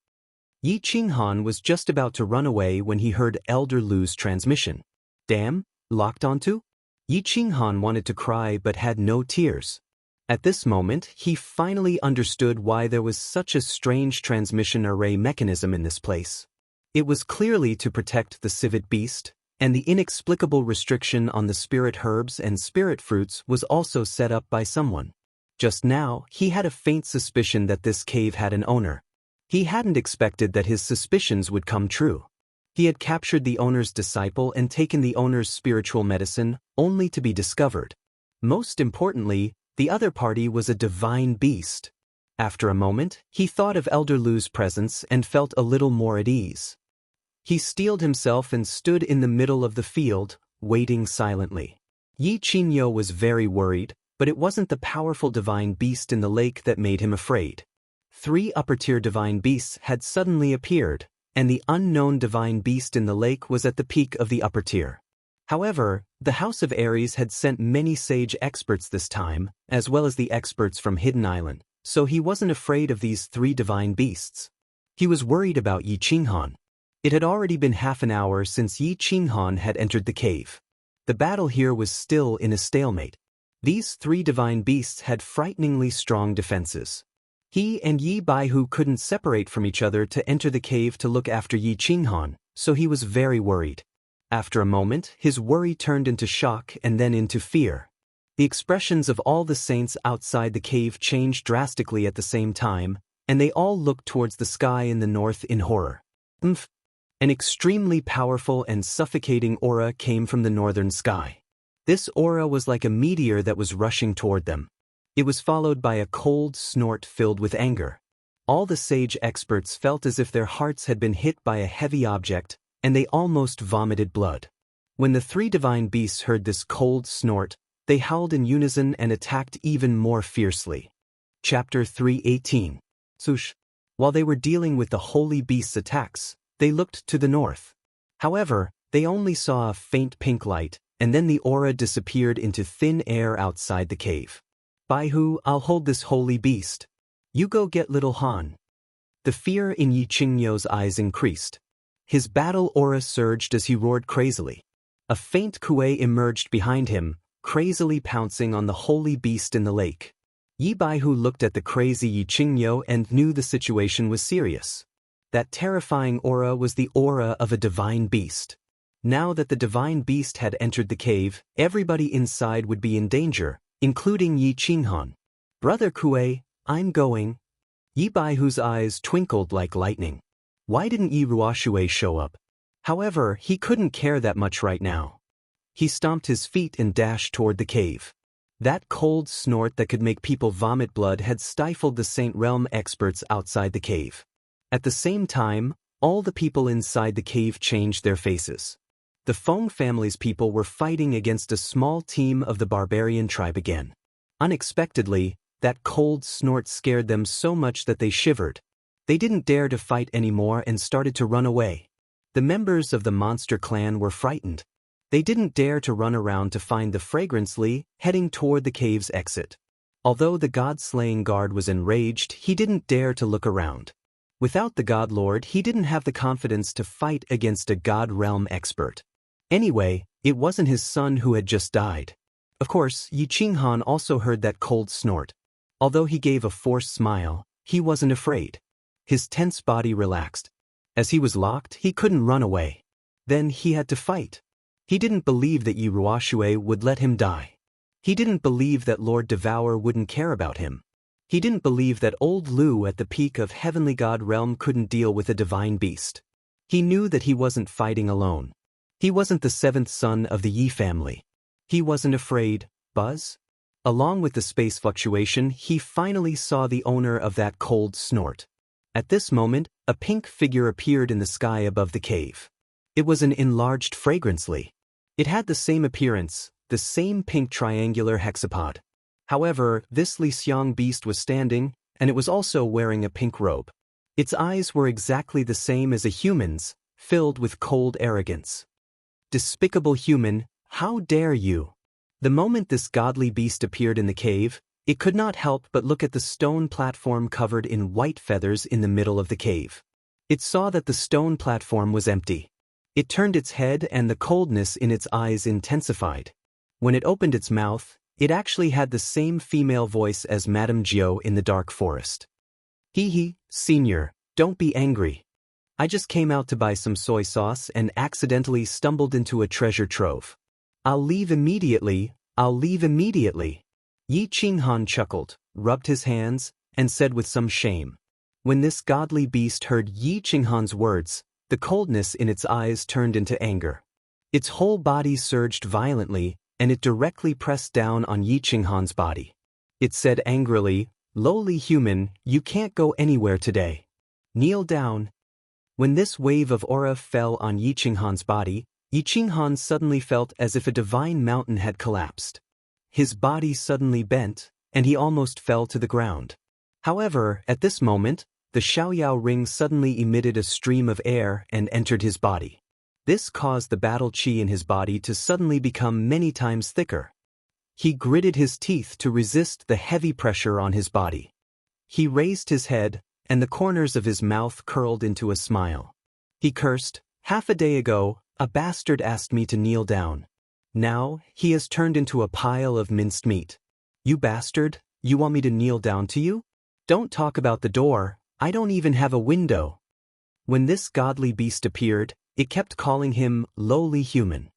Yi Qinghan was just about to run away when he heard Elder Lu's transmission. "Damn, locked onto?" Yi Qinghan wanted to cry but had no tears. At this moment, he finally understood why there was such a strange transmission array mechanism in this place. It was clearly to protect the civet beast, and the inexplicable restriction on the spirit herbs and spirit fruits was also set up by someone. Just now, he had a faint suspicion that this cave had an owner. He hadn't expected that his suspicions would come true. He had captured the owner's disciple and taken the owner's spiritual medicine, only to be discovered. Most importantly, the other party was a divine beast. After a moment, he thought of Elder Lu's presence and felt a little more at ease. He steeled himself and stood in the middle of the field, waiting silently. Yi Qingyo was very worried, but it wasn't the powerful divine beast in the lake that made him afraid. 3 upper-tier divine beasts had suddenly appeared, and the unknown divine beast in the lake was at the peak of the upper tier. However, the House of Ares had sent many sage experts this time, as well as the experts from Hidden Island, so he wasn't afraid of these 3 divine beasts. He was worried about Yi Qinghan. It had already been half an hour since Yi Qinghan had entered the cave. The battle here was still in a stalemate. These 3 divine beasts had frighteningly strong defenses. He and Yi Baihu couldn't separate from each other to enter the cave to look after Yi Qinghan, so he was very worried. After a moment, his worry turned into shock and then into fear. The expressions of all the saints outside the cave changed drastically at the same time, and they all looked towards the sky in the north in horror. An extremely powerful and suffocating aura came from the northern sky. This aura was like a meteor that was rushing toward them. It was followed by a cold snort filled with anger. All the sage experts felt as if their hearts had been hit by a heavy object, and they almost vomited blood. When the 3 divine beasts heard this cold snort, they howled in unison and attacked even more fiercely. Chapter 3:18. Sush. While they were dealing with the holy beast's attacks, they looked to the north. However, they only saw a faint pink light, and then the aura disappeared into thin air outside the cave. Baihu, I'll hold this holy beast. You go get little Han. The fear in Yi Qingyo's eyes increased. His battle aura surged as he roared crazily. A faint kuei emerged behind him, crazily pouncing on the holy beast in the lake. Yi Baihu looked at the crazy Yi Qingyo and knew the situation was serious. That terrifying aura was the aura of a divine beast. Now that the divine beast had entered the cave, everybody inside would be in danger, including Yi Qinghan. Brother Kuei, I'm going. Yi Baihu's eyes twinkled like lightning. Why didn't Yi Ruoshui show up? However, he couldn't care that much right now. He stomped his feet and dashed toward the cave. That cold snort that could make people vomit blood had stifled the Saint Realm experts outside the cave. At the same time, all the people inside the cave changed their faces. The Feng family's people were fighting against a small team of the barbarian tribe again. Unexpectedly, that cold snort scared them so much that they shivered. They didn't dare to fight anymore and started to run away. The members of the monster clan were frightened. They didn't dare to run around to find the Fragrancely, heading toward the cave's exit. Although the god-slaying guard was enraged, he didn't dare to look around. Without the God Lord, he didn't have the confidence to fight against a God Realm expert. Anyway, it wasn't his son who had just died. Of course, Yi Qinghan also heard that cold snort. Although he gave a forced smile, he wasn't afraid. His tense body relaxed. As he was locked, he couldn't run away. Then he had to fight. He didn't believe that Yi Ruoshui would let him die. He didn't believe that Lord Devour wouldn't care about him. He didn't believe that old Lu at the peak of Heavenly God Realm couldn't deal with a divine beast. He knew that he wasn't fighting alone. He wasn't the 7th son of the Yi family. He wasn't afraid, Buzz. Along with the space fluctuation, he finally saw the owner of that cold snort. At this moment, a pink figure appeared in the sky above the cave. It was an enlarged Fragrancely. It had the same appearance, the same pink triangular hexapod. However, this Li Xiang beast was standing, and it was also wearing a pink robe. Its eyes were exactly the same as a human's, filled with cold arrogance. Despicable human, how dare you? The moment this godly beast appeared in the cave, it could not help but look at the stone platform covered in white feathers in the middle of the cave. It saw that the stone platform was empty. It turned its head and the coldness in its eyes intensified. When it opened its mouth, it actually had the same female voice as Madame Jiao in the dark forest. Hee, senior, don't be angry. I just came out to buy some soy sauce and accidentally stumbled into a treasure trove. I'll leave immediately. Yi Qinghan chuckled, rubbed his hands, and said with some shame. When this godly beast heard Yi Qinghan's words, the coldness in its eyes turned into anger. Its whole body surged violently, and it directly pressed down on Yi Qinghan's body. It said angrily, "Lowly human, you can't go anywhere today. Kneel down." When this wave of aura fell on Yi Qinghan's body, Yi Qinghan suddenly felt as if a divine mountain had collapsed. his body suddenly bent, and he almost fell to the ground. However, at this moment, the Xiaoyao ring suddenly emitted a stream of air and entered his body. This caused the battle qi in his body to suddenly become many times thicker. He gritted his teeth to resist the heavy pressure on his body. He raised his head, and the corners of his mouth curled into a smile. He cursed, "Half a day ago, a bastard asked me to kneel down. Now, he has turned into a pile of minced meat. You bastard, you want me to kneel down to you? Don't talk about the door, I don't even have a window." When this godly beast appeared, it kept calling him lowly human.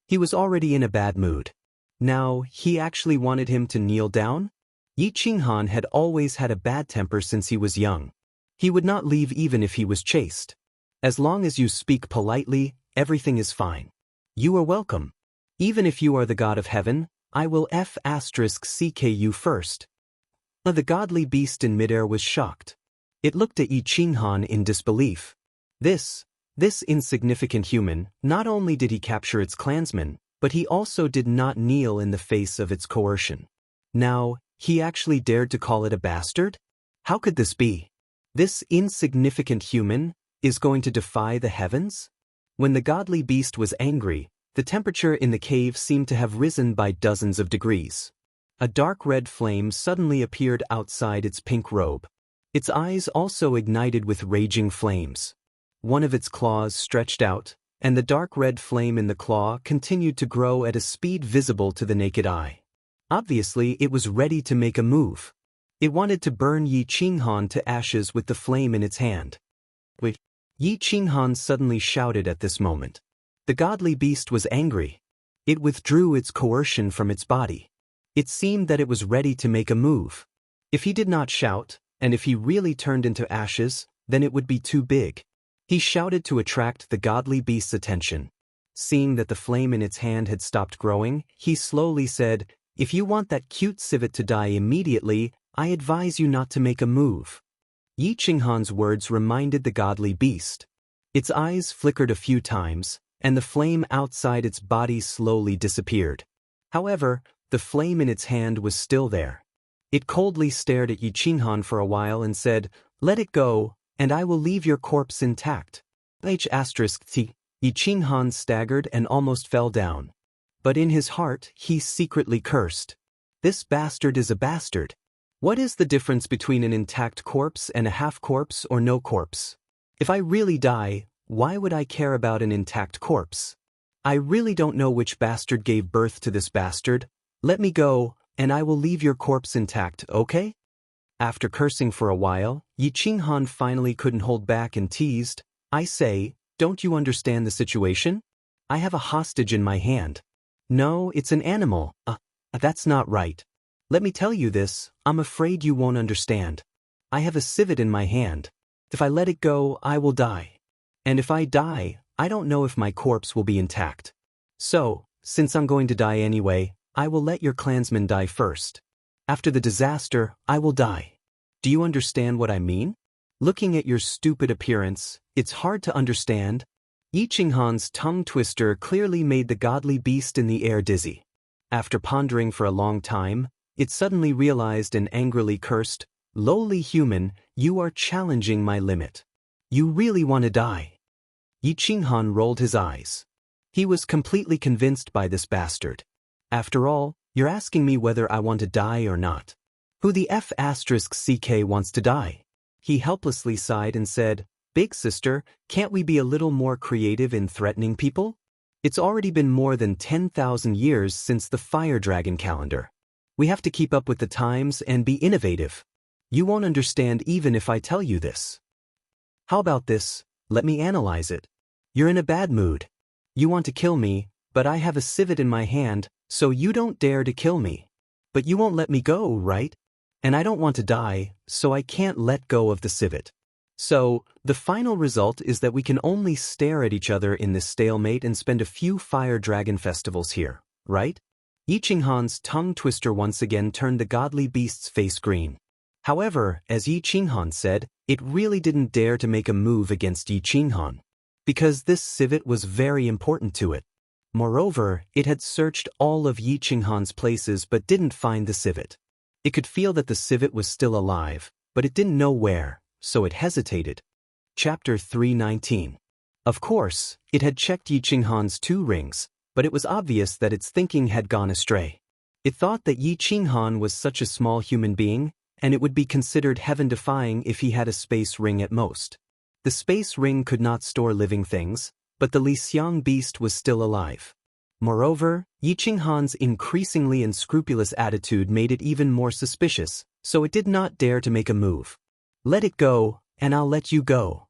He was already in a bad mood. Now, he actually wanted him to kneel down? Yi Qinghan had always had a bad temper since he was young. He would not leave even if he was chased. As long as you speak politely, everything is fine. You are welcome. Even if you are the god of heaven, I will *ck you first. The godly beast in midair was shocked. It looked at Yi Qinghan in disbelief. This insignificant human, not only did he capture its clansmen, but he also did not kneel in the face of its coercion. Now, he actually dared to call it a bastard? How could this be? This insignificant human is going to defy the heavens? When the godly beast was angry, the temperature in the cave seemed to have risen by dozens of degrees. A dark red flame suddenly appeared outside its pink robe. Its eyes also ignited with raging flames. One of its claws stretched out, and the dark red flame in the claw continued to grow at a speed visible to the naked eye. Obviously, it was ready to make a move. It wanted to burn Yi Qinghan to ashes with the flame in its hand. Wait! Yi Qinghan suddenly shouted at this moment. The godly beast was angry. It withdrew its coercion from its body. It seemed that it was ready to make a move. If he did not shout, and if he really turned into ashes, then it would be too big. He shouted to attract the godly beast's attention. Seeing that the flame in its hand had stopped growing, he slowly said, "If you want that cute civet to die immediately, I advise you not to make a move." Yi Qinghan's words reminded the godly beast. Its eyes flickered a few times, and the flame outside its body slowly disappeared. However, the flame in its hand was still there. It coldly stared at Yi Qinghan for a while and said, "Let it go, and I will leave your corpse intact." Yi Qinghan staggered and almost fell down. But in his heart, he secretly cursed. This bastard is a bastard. What is the difference between an intact corpse and a half corpse or no corpse? If I really die, why would I care about an intact corpse? I really don't know which bastard gave birth to this bastard. Let me go, and I will leave your corpse intact, okay? After cursing for a while, Yi Qinghan finally couldn't hold back and teased, "I say, don't you understand the situation? I have a hostage in my hand." "No, it's an animal." That's not right. Let me tell you this, I'm afraid you won't understand. I have a civet in my hand. If I let it go, I will die. And if I die, I don't know if my corpse will be intact. So, since I'm going to die anyway, I will let your clansmen die first. After the disaster, I will die. Do you understand what I mean? Looking at your stupid appearance, it's hard to understand. Yi Qinghan's tongue twister clearly made the godly beast in the air dizzy. After pondering for a long time, it suddenly realized and angrily cursed, "Lowly human, you are challenging my limit. You really want to die." Yi Qinghan rolled his eyes. He was completely convinced by this bastard. After all, you're asking me whether I want to die or not. Who the **ck wants to die? He helplessly sighed and said, "Big sister, can't we be a little more creative in threatening people? It's already been more than 10,000 years since the fire dragon calendar. We have to keep up with the times and be innovative. You won't understand even if I tell you this. How about this? Let me analyze it. You're in a bad mood. You want to kill me, but I have a civet in my hand, so you don't dare to kill me. But you won't let me go, right? And I don't want to die, so I can't let go of the civet. So, the final result is that we can only stare at each other in this stalemate and spend a few fire dragon festivals here, right?" Yi Qinghan's tongue twister once again turned the godly beast's face green. However, as Yi Qinghan said, it really didn't dare to make a move against Yi Qinghan. Because this civet was very important to it. Moreover, it had searched all of Yi Qinghan's places but didn't find the civet. It could feel that the civet was still alive, but it didn't know where, so it hesitated. Chapter 319. Of course, it had checked Yi Qinghan's 2 rings, but it was obvious that its thinking had gone astray. It thought that Yi Qinghan was such a small human being, and it would be considered heaven-defying if he had a space ring at most. The space ring could not store living things, but the Lixiang beast was still alive. Moreover, Yi Qinghan's increasingly unscrupulous attitude made it even more suspicious, so it did not dare to make a move. Let it go, and I'll let you go.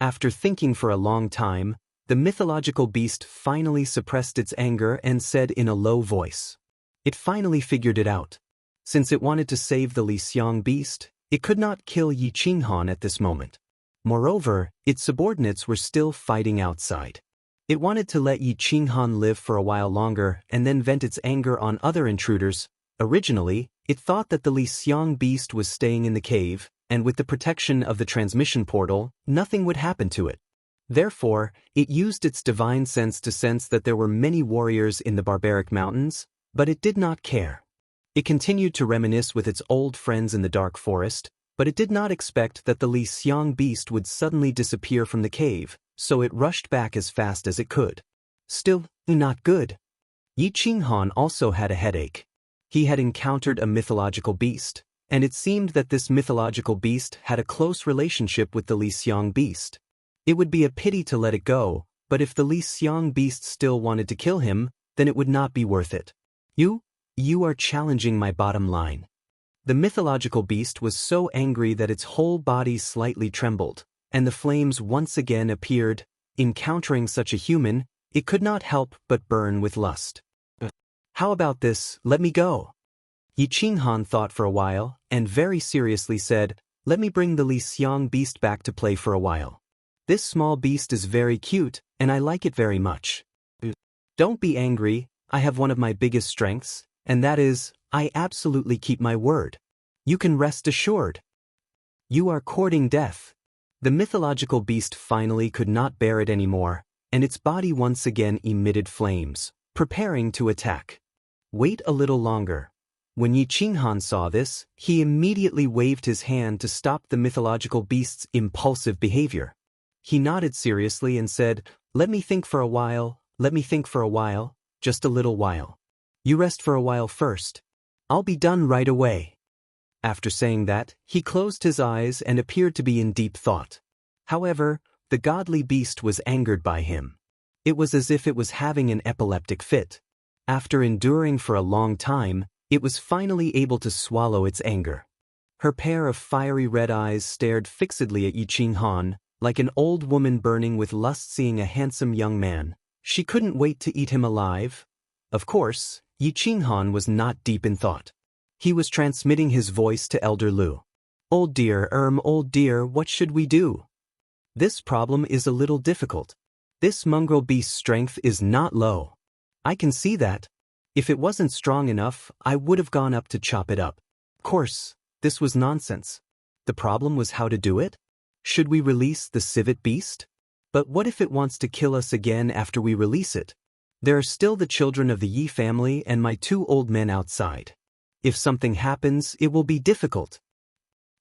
After thinking for a long time, the mythological beast finally suppressed its anger and said in a low voice. It finally figured it out. Since it wanted to save the Lixiang beast, it could not kill Yi Qinghan at this moment. Moreover, its subordinates were still fighting outside. It wanted to let Yi Qinghan live for a while longer and then vent its anger on other intruders. Originally, it thought that the Lixiang beast was staying in the cave, and with the protection of the transmission portal, nothing would happen to it. Therefore, it used its divine sense to sense that there were many warriors in the barbaric mountains, but it did not care. It continued to reminisce with its old friends in the dark forest, but it did not expect that the Lixiang beast would suddenly disappear from the cave, so it rushed back as fast as it could. Still, not good. Yi Qinghan also had a headache. He had encountered a mythological beast, and it seemed that this mythological beast had a close relationship with the Lixiang beast. It would be a pity to let it go, but if the Lixiang beast still wanted to kill him, then it would not be worth it. You are challenging my bottom line. The mythological beast was so angry that its whole body slightly trembled, and the flames once again appeared. Encountering such a human, it could not help but burn with lust. How about this, let me go? Yi Qinghan thought for a while, and very seriously said, let me bring the Lixiang beast back to play for a while. This small beast is very cute, and I like it very much. Don't be angry, I have one of my biggest strengths, and that is, I absolutely keep my word. You can rest assured. You are courting death. The mythological beast finally could not bear it anymore, and its body once again emitted flames, preparing to attack. Wait a little longer. When Yi Qinghan saw this, he immediately waved his hand to stop the mythological beast's impulsive behavior. He nodded seriously and said, let me think for a while, just a little while. You rest for a while first. I'll be done right away. After saying that, he closed his eyes and appeared to be in deep thought. However, the godly beast was angered by him. It was as if it was having an epileptic fit. After enduring for a long time, it was finally able to swallow its anger. Her pair of fiery red eyes stared fixedly at Yi Qinghan, like an old woman burning with lust seeing a handsome young man. She couldn't wait to eat him alive. Of course, Yi Qinghan was not deep in thought. He was transmitting his voice to Elder Lu. Old dear, what should we do? This problem is a little difficult. This mongrel beast's strength is not low. I can see that. If it wasn't strong enough, I would have gone up to chop it up. Of course, this was nonsense. The problem was how to do it? Should we release the civet beast? But what if it wants to kill us again after we release it? There are still the children of the Yi family and my 2 old men outside. If something happens, it will be difficult.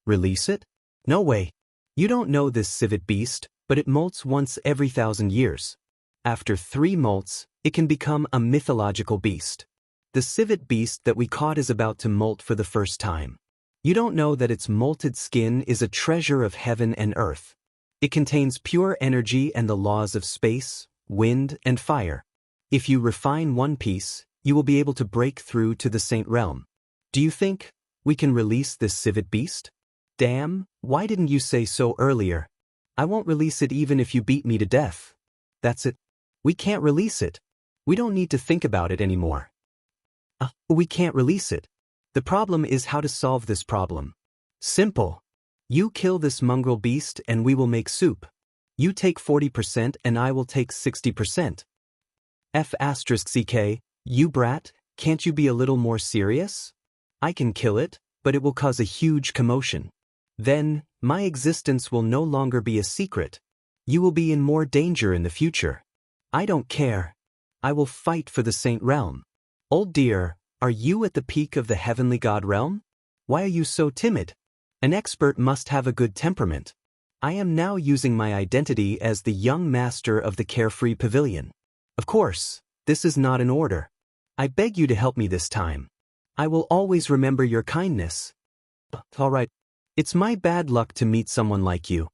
Release it? No way. You don't know this civet beast, but it molts once every 1,000 years. After 3 molts, it can become a mythological beast. The civet beast that we caught is about to molt for the first time. You don't know that its molted skin is a treasure of heaven and earth. It contains pure energy and the laws of space, wind, and fire. If you refine one piece, you will be able to break through to the Saint Realm. Do you think we can release this civet beast? Damn, why didn't you say so earlier? I won't release it even if you beat me to death. That's it. We can't release it. We don't need to think about it anymore. We can't release it. The problem is how to solve this problem. Simple. You kill this mongrel beast and we will make soup. You take 40% and I will take 60%. F***ck, you brat, can't you be a little more serious? I can kill it, but it will cause a huge commotion. Then, my existence will no longer be a secret. You will be in more danger in the future. I don't care. I will fight for the Saint Realm. Old dear, are you at the peak of the heavenly god realm? Why are you so timid? An expert must have a good temperament. I am now using my identity as the young master of the carefree pavilion. Of course, this is not an order. I beg you to help me this time. I will always remember your kindness. All right. It's my bad luck to meet someone like you.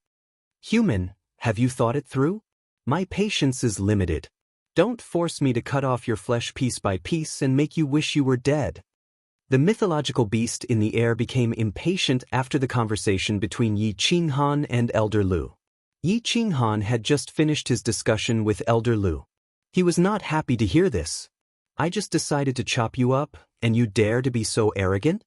Human, have you thought it through? My patience is limited. Don't force me to cut off your flesh piece by piece and make you wish you were dead. The mythological beast in the air became impatient after the conversation between Yi Qinghan and Elder Lu. Yi Qinghan had just finished his discussion with Elder Lu. He was not happy to hear this. I just decided to chop you up, and you dare to be so arrogant?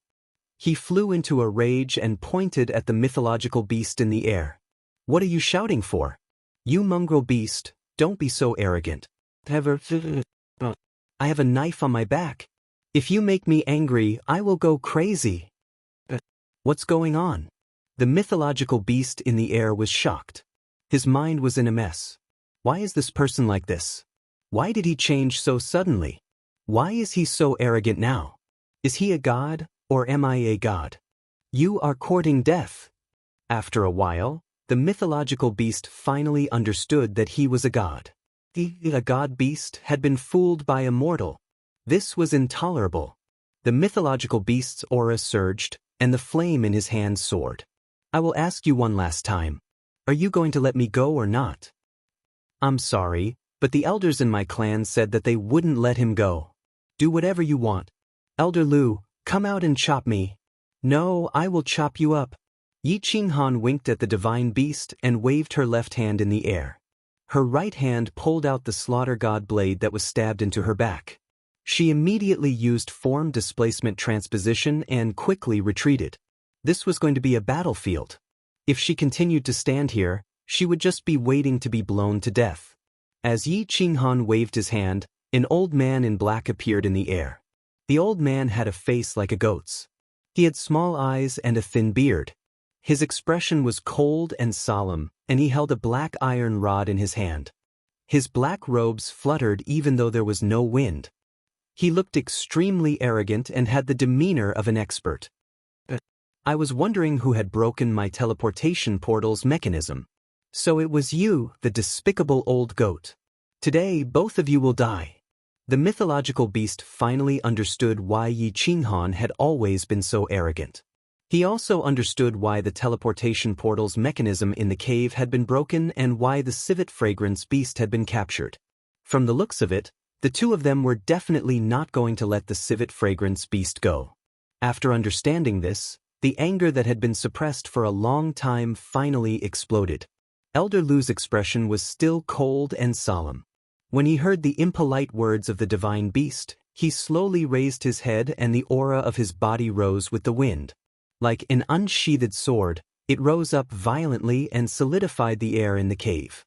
He flew into a rage and pointed at the mythological beast in the air. What are you shouting for? You mongrel beast, don't be so arrogant. I have a knife on my back. If you make me angry, I will go crazy. What's going on? The mythological beast in the air was shocked. His mind was in a mess. Why is this person like this? Why did he change so suddenly? Why is he so arrogant now? Is he a god, or am I a god? You are courting death. After a while, the mythological beast finally understood that he was a god. A god beast had been fooled by a mortal. This was intolerable. The mythological beast's aura surged, and the flame in his hand soared. I will ask you one last time. Are you going to let me go or not? I'm sorry, but the elders in my clan said that they wouldn't let him go. Do whatever you want. Elder Lu, come out and chop me. No, I will chop you up. Yi Qinghan winked at the divine beast and waved her left hand in the air. Her right hand pulled out the slaughter god blade that was stabbed into her back. She immediately used form displacement transposition and quickly retreated. This was going to be a battlefield. If she continued to stand here, she would just be waiting to be blown to death. As Yi Qinghan waved his hand, an old man in black appeared in the air. The old man had a face like a goat's. He had small eyes and a thin beard. His expression was cold and solemn, and he held a black iron rod in his hand. His black robes fluttered even though there was no wind. He looked extremely arrogant and had the demeanor of an expert. I was wondering who had broken my teleportation portal's mechanism. So it was you, the despicable old goat. Today, both of you will die. The mythological beast finally understood why Yi Qinghan had always been so arrogant. He also understood why the teleportation portal's mechanism in the cave had been broken and why the civet fragrance beast had been captured. From the looks of it, the two of them were definitely not going to let the civet fragrance beast go. After understanding this, the anger that had been suppressed for a long time finally exploded. Elder Lu's expression was still cold and solemn. When he heard the impolite words of the divine beast, he slowly raised his head and the aura of his body rose with the wind. Like an unsheathed sword, it rose up violently and solidified the air in the cave.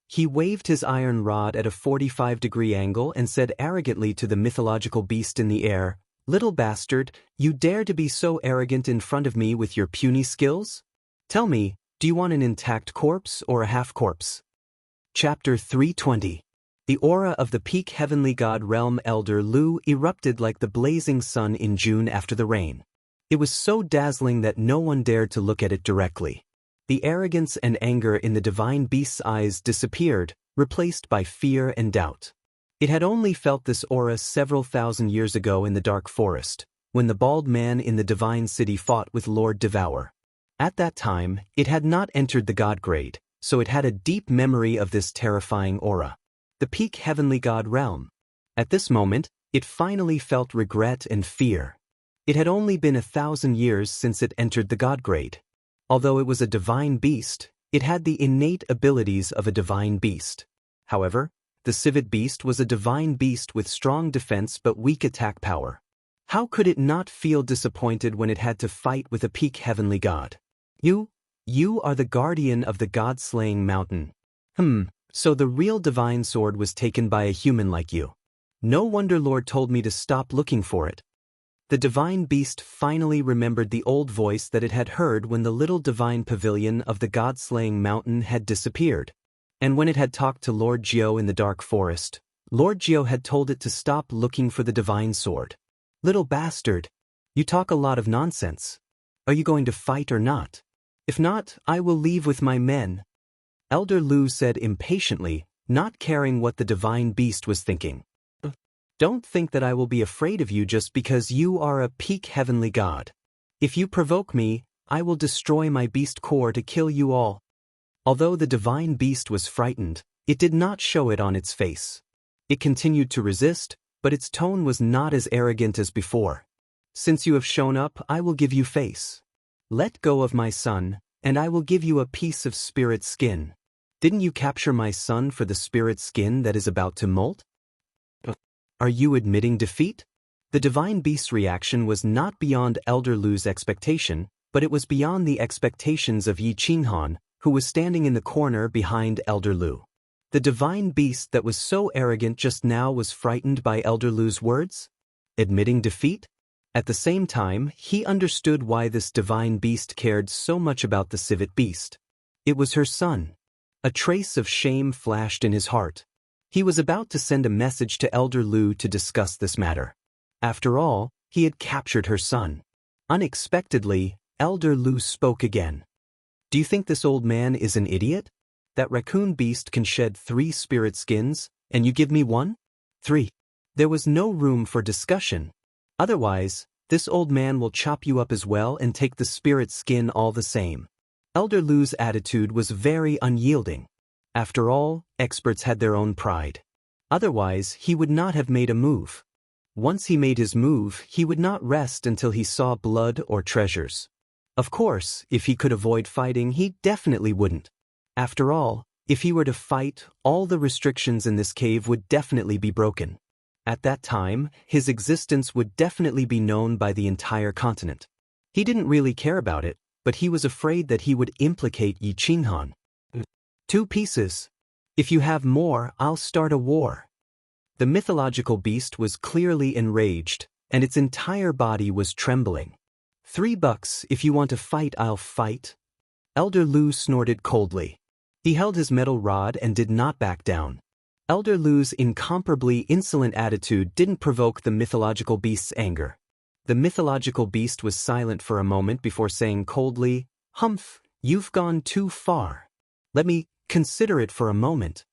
He waved his iron rod at a 45-degree angle and said arrogantly to the mythological beast in the air, "Little bastard, you dare to be so arrogant in front of me with your puny skills? Tell me, do you want an intact corpse or a half-corpse?" Chapter 320. The aura of the peak heavenly god realm Elder Lu erupted like the blazing sun in June after the rain. It was so dazzling that no one dared to look at it directly. The arrogance and anger in the divine beast's eyes disappeared, replaced by fear and doubt. It had only felt this aura several thousand years ago in the dark forest, when the bald man in the divine city fought with Lord Devour. At that time, it had not entered the god grade, so it had a deep memory of this terrifying aura. The peak heavenly god realm. At this moment, it finally felt regret and fear. It had only been 1,000 years since it entered the god grade. Although it was a divine beast, it had the innate abilities of a divine beast. However, the civet beast was a divine beast with strong defense but weak attack power. How could it not feel disappointed when it had to fight with a peak heavenly god? You are the guardian of the god-slaying mountain. So the real divine sword was taken by a human like you. No wonder Lord told me to stop looking for it. The divine beast finally remembered the old voice that it had heard when the little divine pavilion of the god-slaying mountain had disappeared. And when it had talked to Lord Jiao in the dark forest, Lord Jiao had told it to stop looking for the divine sword. Little bastard. You talk a lot of nonsense. Are you going to fight or not? If not, I will leave with my men. Elder Lu said impatiently, not caring what the divine beast was thinking. Don't think that I will be afraid of you just because you are a peak heavenly god. If you provoke me, I will destroy my beast core to kill you all. Although the divine beast was frightened, it did not show it on its face. It continued to resist, but its tone was not as arrogant as before. Since you have shown up, I will give you face. Let go of my son, and I will give you a piece of spirit skin. Didn't you capture my son for the spirit skin that is about to molt? Are you admitting defeat? The divine beast's reaction was not beyond Elder Lu's expectation, but it was beyond the expectations of Yi Qinghan, who was standing in the corner behind Elder Lu. The divine beast that was so arrogant just now was frightened by Elder Lu's words? Admitting defeat? At the same time, he understood why this divine beast cared so much about the civet beast. It was her son. A trace of shame flashed in his heart. He was about to send a message to Elder Lu to discuss this matter. After all, he had captured her son. Unexpectedly, Elder Lu spoke again. Do you think this old man is an idiot? That raccoon beast can shed 3 spirit skins, and you give me 1? 3. There was no room for discussion. Otherwise, this old man will chop you up as well and take the spirit skin all the same. Elder Lu's attitude was very unyielding. After all, experts had their own pride. Otherwise, he would not have made a move. Once he made his move, he would not rest until he saw blood or treasures. Of course, if he could avoid fighting, he definitely wouldn't. After all, if he were to fight, all the restrictions in this cave would definitely be broken. At that time, his existence would definitely be known by the entire continent. He didn't really care about it, but he was afraid that he would implicate Yi Qinghan. 2 pieces. If you have more, I'll start a war. The mythological beast was clearly enraged, and its entire body was trembling. $3 if you want to fight, I'll fight. Elder Lu snorted coldly. He held his metal rod and did not back down. Elder Lu's incomparably insolent attitude didn't provoke the mythological beast's anger. The mythological beast was silent for a moment before saying coldly, "Humph, you've gone too far. Let me consider it for a moment."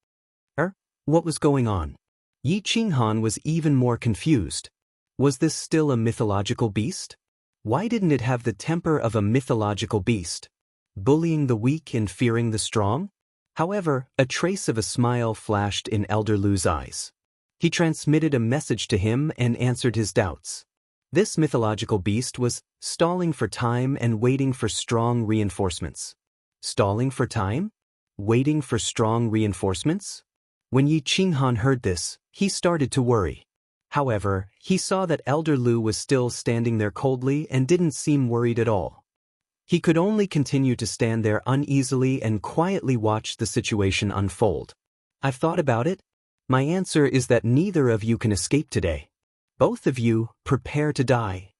What was going on? Yi Qinghan was even more confused. Was this still a mythological beast? Why didn't it have the temper of a mythological beast? Bullying the weak and fearing the strong? However, a trace of a smile flashed in Elder Lu's eyes. He transmitted a message to him and answered his doubts. This mythological beast was stalling for time and waiting for strong reinforcements. Stalling for time? Waiting for strong reinforcements? When Yi Qinghan heard this, he started to worry. However, he saw that Elder Lu was still standing there coldly and didn't seem worried at all. He could only continue to stand there uneasily and quietly watch the situation unfold. I've thought about it. My answer is that neither of you can escape today. Both of you prepare to die.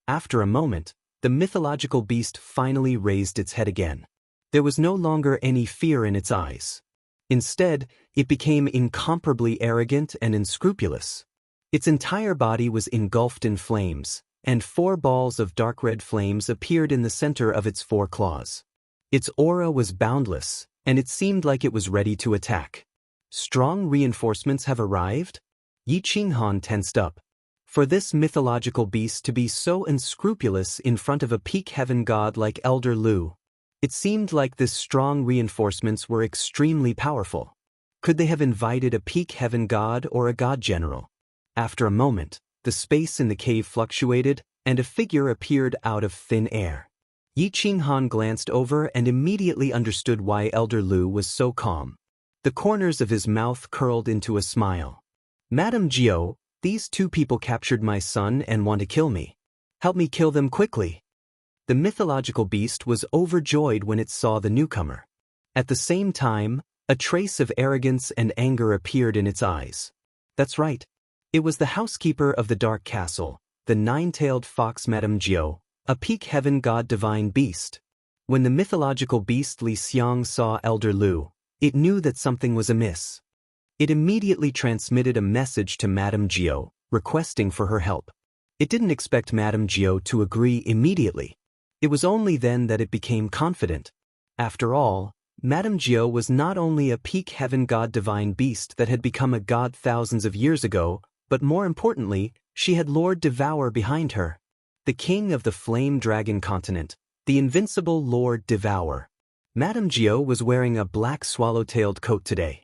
After a moment, the mythological beast finally raised its head again. There was no longer any fear in its eyes. Instead, it became incomparably arrogant and unscrupulous. Its entire body was engulfed in flames, and 4 balls of dark red flames appeared in the center of its 4 claws. Its aura was boundless, and it seemed like it was ready to attack. Strong reinforcements have arrived? Yi Qinghan tensed up. For this mythological beast to be so unscrupulous in front of a peak heaven god like Elder Lu, it seemed like this strong reinforcements were extremely powerful. Could they have invited a peak heaven god or a god general? After a moment, the space in the cave fluctuated, and a figure appeared out of thin air. Yi Qinghan glanced over and immediately understood why Elder Lu was so calm. The corners of his mouth curled into a smile. "Madam Jiao, these 2 people captured my son and want to kill me. Help me kill them quickly." The mythological beast was overjoyed when it saw the newcomer. At the same time, a trace of arrogance and anger appeared in its eyes. That's right. It was the housekeeper of the Dark Castle, the 9-tailed fox Madame Jiao, a peak heaven god divine beast. When the mythological beast Li Xiang saw Elder Lu, it knew that something was amiss. It immediately transmitted a message to Madame Jiao, requesting for her help. It didn't expect Madame Jiao to agree immediately. It was only then that it became confident. After all, Madame Jiao was not only a peak heaven god divine beast that had become a god thousands of years ago, but more importantly, she had Lord Devour behind her. The king of the Flame Dragon continent, the invincible Lord Devour. Madame Jiao was wearing a black swallow-tailed coat today.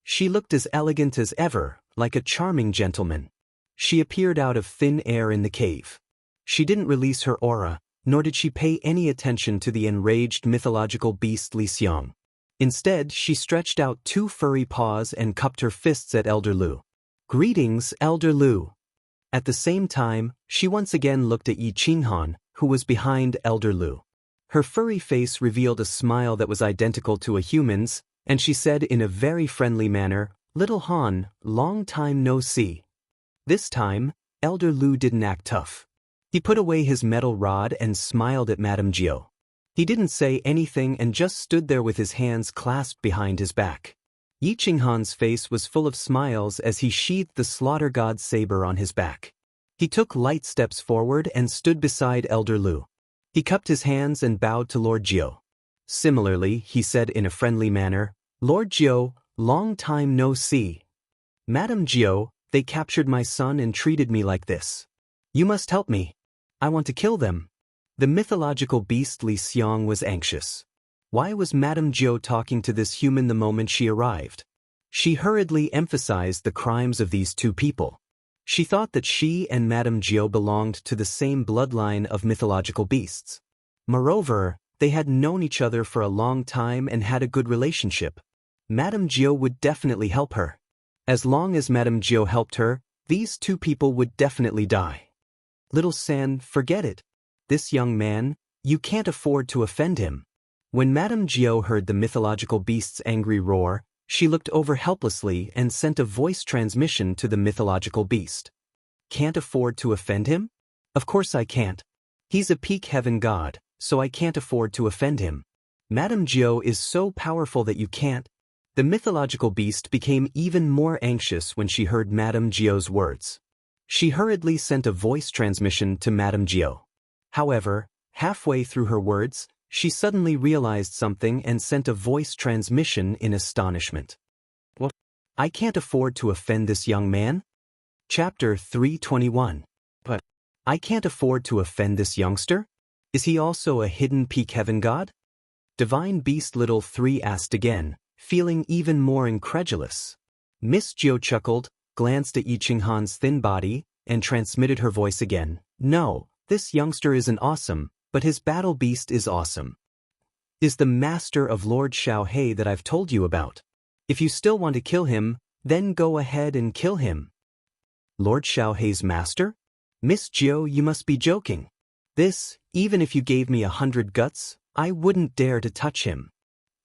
She looked as elegant as ever, like a charming gentleman. She appeared out of thin air in the cave. She didn't release her aura, nor did she pay any attention to the enraged mythological beast Li Xiang. Instead, she stretched out two furry paws and cupped her fists at Elder Lu. "Greetings, Elder Lu." At the same time, she once again looked at Yi Qinghan, who was behind Elder Lu. Her furry face revealed a smile that was identical to a human's, and she said in a very friendly manner, "Little Han, long time no see." This time, Elder Lu didn't act tough. He put away his metal rod and smiled at Madame Jiao. He didn't say anything and just stood there with his hands clasped behind his back. Yi Qinghan's face was full of smiles as he sheathed the slaughter god's saber on his back. He took light steps forward and stood beside Elder Lu. He cupped his hands and bowed to Lord Jiao. Similarly, he said in a friendly manner, "Lord Jiao, long time no see. Madame Jiao, they captured my son and treated me like this. You must help me. I want to kill them." The mythological beast Li Xiang was anxious. Why was Madame Jiao talking to this human the moment she arrived? She hurriedly emphasized the crimes of these two people. She thought that she and Madame Jiao belonged to the same bloodline of mythological beasts. Moreover, they had known each other for a long time and had a good relationship. Madame Jiao would definitely help her. As long as Madame Jiao helped her, these two people would definitely die. "Little San, forget it. This young man, you can't afford to offend him." When Madame Jiao heard the mythological beast's angry roar, she looked over helplessly and sent a voice transmission to the mythological beast. "Can't afford to offend him? Of course I can't. He's a peak heaven god, so I can't afford to offend him. Madame Jiao is so powerful that you can't." The mythological beast became even more anxious when she heard Madame Jiao's words. She hurriedly sent a voice transmission to Madame Jiao. However, halfway through her words, she suddenly realized something and sent a voice transmission in astonishment. "What? I can't afford to offend this young man?" Chapter 321. "But I can't afford to offend this youngster? Is he also a hidden peak heaven god?" Divine Beast Little 3 asked again, feeling even more incredulous. Miss Jiao chuckled, glanced at Yi Qinghan's thin body, and transmitted her voice again. "No, this youngster isn't awesome, but his battle beast is awesome. Is the master of Lord Xiaohei that I've told you about. If you still want to kill him, then go ahead and kill him." "Lord Xiaohei's master? Miss Jiao, you must be joking. This, even if you gave me 100 guts, I wouldn't dare to touch him."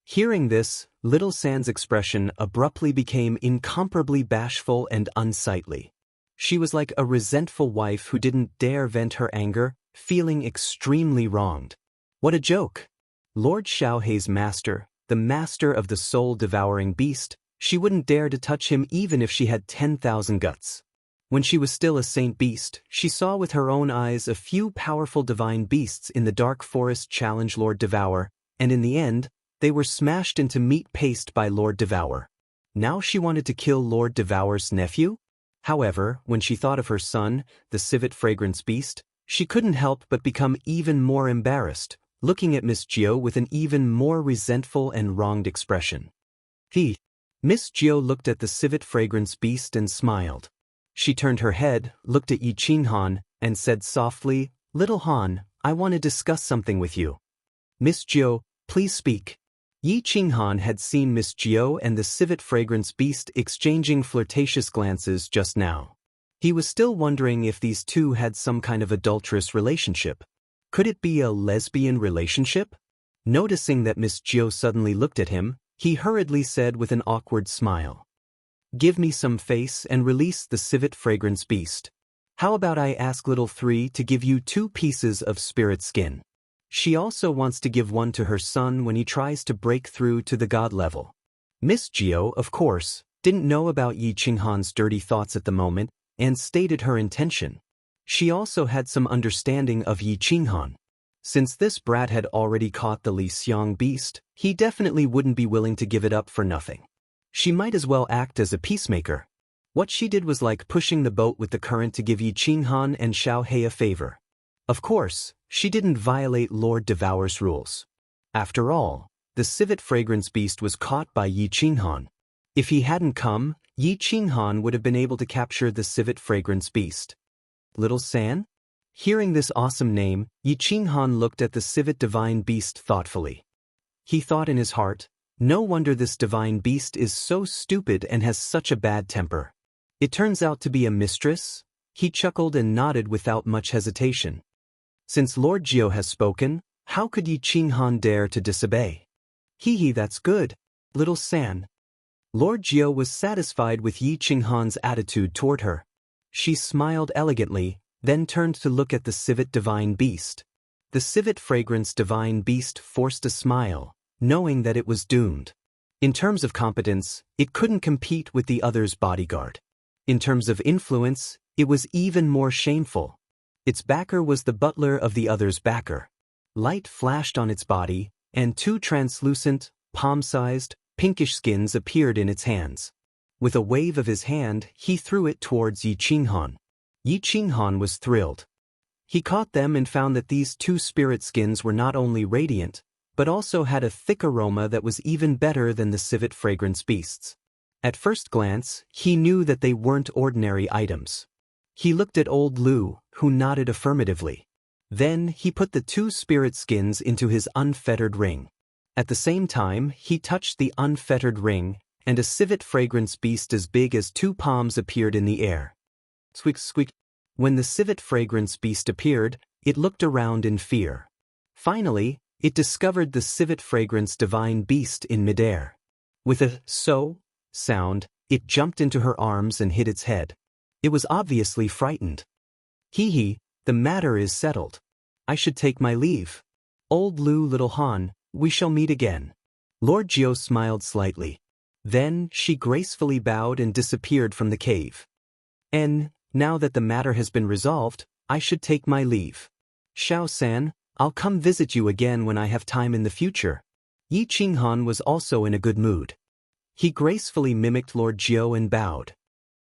Hearing this, Little San's expression abruptly became incomparably bashful and unsightly. She was like a resentful wife who didn't dare vent her anger, feeling extremely wronged. What a joke! Lord Xiaohei's master, the master of the soul-devouring beast, she wouldn't dare to touch him even if she had 10,000 guts. When she was still a saint beast, she saw with her own eyes a few powerful divine beasts in the dark forest challenge Lord Devour, and in the end, they were smashed into meat paste by Lord Devour. Now she wanted to kill Lord Devour's nephew? However, when she thought of her son, the civet fragrance beast, she couldn't help but become even more embarrassed, looking at Miss Jiao with an even more resentful and wronged expression. Miss Jiao looked at the civet fragrance beast and smiled. She turned her head, looked at Yi Qinghan, and said softly, "Little Han, I want to discuss something with you." "Miss Jiao, please speak." Yi Qinghan had seen Miss Jiao and the civet fragrance beast exchanging flirtatious glances just now. He was still wondering if these two had some kind of adulterous relationship. Could it be a lesbian relationship? Noticing that Miss Jiao suddenly looked at him, he hurriedly said with an awkward smile, "Give me some face and release the civet fragrance beast. How about I ask Little 3 to give you 2 pieces of spirit skin? She also wants to give one to her son when he tries to break through to the god level." Miss Jiao, of course, didn't know about Yi Qinghan's dirty thoughts at the moment, and stated her intention. She also had some understanding of Yi Qinghan. Since this brat had already caught the Li Xiang beast, he definitely wouldn't be willing to give it up for nothing. She might as well act as a peacemaker. What she did was like pushing the boat with the current to give Yi Qinghan and Xiao He a favor. Of course, she didn't violate Lord Devour's rules. After all, the civet fragrance beast was caught by Yi Qinghan. If he hadn't come, Yi Qinghan would have been able to capture the civet fragrance beast. Little San? Hearing this awesome name, Yi Qinghan looked at the civet divine beast thoughtfully. He thought in his heart, no wonder this divine beast is so stupid and has such a bad temper. It turns out to be a mistress? He chuckled and nodded without much hesitation. Since Lord Jiao has spoken, how could Yi Qinghan dare to disobey? Hee, that's good, little San. Lord Jiao was satisfied with Yi Qinghan's attitude toward her. She smiled elegantly, then turned to look at the civet divine beast. The civet fragrance divine beast forced a smile, knowing that it was doomed. In terms of competence, it couldn't compete with the other's bodyguard. In terms of influence, it was even more shameful. Its backer was the butler of the other's backer. Light flashed on its body, and two translucent, palm-sized, pinkish skins appeared in its hands. With a wave of his hand, he threw it towards Yi Qinghan. Yi Qinghan was thrilled. He caught them and found that these two spirit skins were not only radiant, but also had a thick aroma that was even better than the civet fragrance beasts. At first glance, he knew that they weren't ordinary items. He looked at old Lu, who nodded affirmatively. Then he put the two spirit skins into his unfettered ring. At the same time, he touched the unfettered ring, and a civet fragrance beast as big as 2 palms appeared in the air. Squeak, squeak. When the civet fragrance beast appeared, it looked around in fear. Finally, it discovered the civet fragrance divine beast in midair. With a so sound, it jumped into her arms and hit its head. It was obviously frightened. Hee, the matter is settled. I should take my leave. Old Lu, little Han, we shall meet again. Lord Jiao smiled slightly. Then she gracefully bowed and disappeared from the cave. Now that the matter has been resolved, I should take my leave. Xiao-san, I'll come visit you again when I have time in the future. Yi Qinghan was also in a good mood. He gracefully mimicked Lord Jiao and bowed.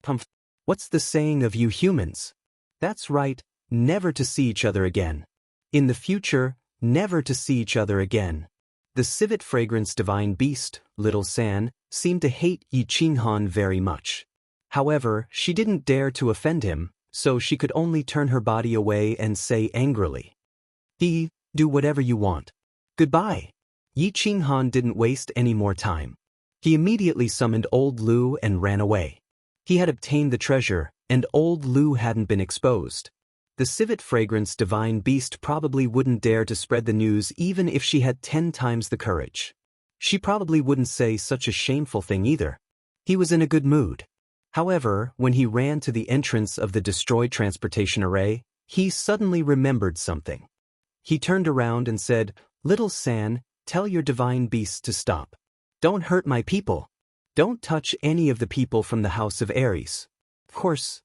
Humph, what's the saying of you humans? That's right, never to see each other again. In the future, never to see each other again. The civet fragrance divine beast, Little San, seemed to hate Yi Qinghan very much. However, she didn't dare to offend him, so she could only turn her body away and say angrily, do whatever you want. Goodbye. Yi Qinghan didn't waste any more time. He immediately summoned old Lu and ran away. He had obtained the treasure, and old Lu hadn't been exposed. The civet fragrance divine beast probably wouldn't dare to spread the news even if she had 10 times the courage. She probably wouldn't say such a shameful thing either. He was in a good mood. However, when he ran to the entrance of the destroyed transportation array, he suddenly remembered something. He turned around and said, Little San, tell your divine beasts to stop. Don't hurt my people. Don't touch any of the people from the House of Ares. Of course,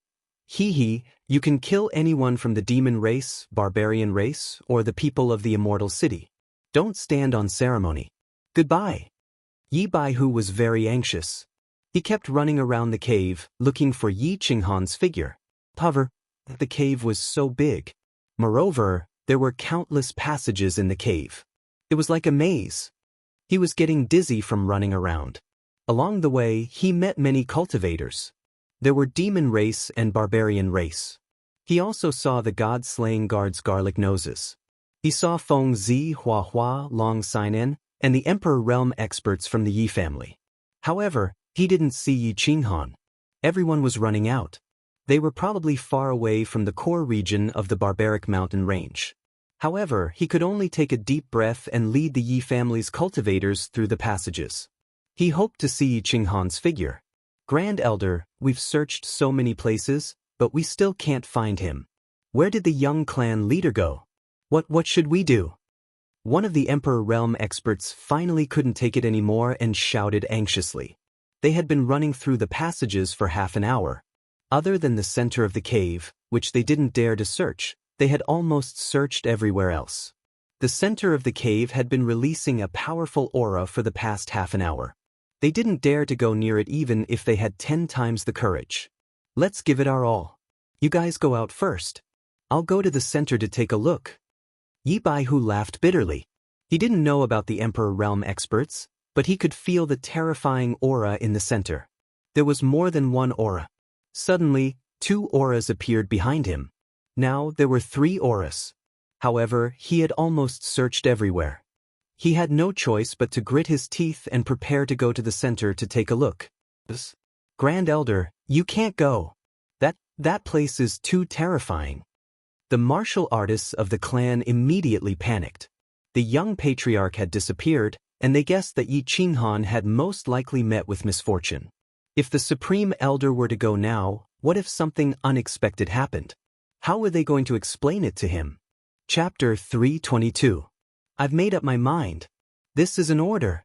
you can kill anyone from the demon race, barbarian race, or the people of the immortal city. Don't stand on ceremony. Goodbye. Yi Baihu was very anxious. He kept running around the cave, looking for Yi Qinghan's figure. However, the cave was so big. Moreover, there were countless passages in the cave. It was like a maze. He was getting dizzy from running around. Along the way, he met many cultivators. There were demon race and barbarian race. He also saw the god-slaying guards' garlic noses. He saw Feng Zi, Hua Hua, Long Sinan, and the Emperor Realm experts from the Yi family. However, he didn't see Yi Qinghan. Everyone was running out. They were probably far away from the core region of the barbaric mountain range. However, he could only take a deep breath and lead the Yi family's cultivators through the passages. He hoped to see Yi Qinghan's figure. Grand Elder, we've searched so many places, but we still can't find him. Where did the young clan leader go? What should we do? One of the Emperor Realm experts finally couldn't take it anymore and shouted anxiously. They had been running through the passages for half an hour. Other than the center of the cave, which they didn't dare to search, they had almost searched everywhere else. The center of the cave had been releasing a powerful aura for the past half an hour. They didn't dare to go near it even if they had 10 times the courage. Let's give it our all. You guys go out first. I'll go to the center to take a look. Yi Baihu laughed bitterly. He didn't know about the Emperor Realm experts, but he could feel the terrifying aura in the center. There was more than one aura. Suddenly, 2 auras appeared behind him. Now there were 3 auras. However, he had almost searched everywhere. He had no choice but to grit his teeth and prepare to go to the center to take a look. Grand Elder, you can't go. That place is too terrifying. The martial artists of the clan immediately panicked. The young patriarch had disappeared, and they guessed that Yi Qinghan had most likely met with misfortune. If the Supreme Elder were to go now, what if something unexpected happened? How were they going to explain it to him? Chapter 322. I've made up my mind. This is an order.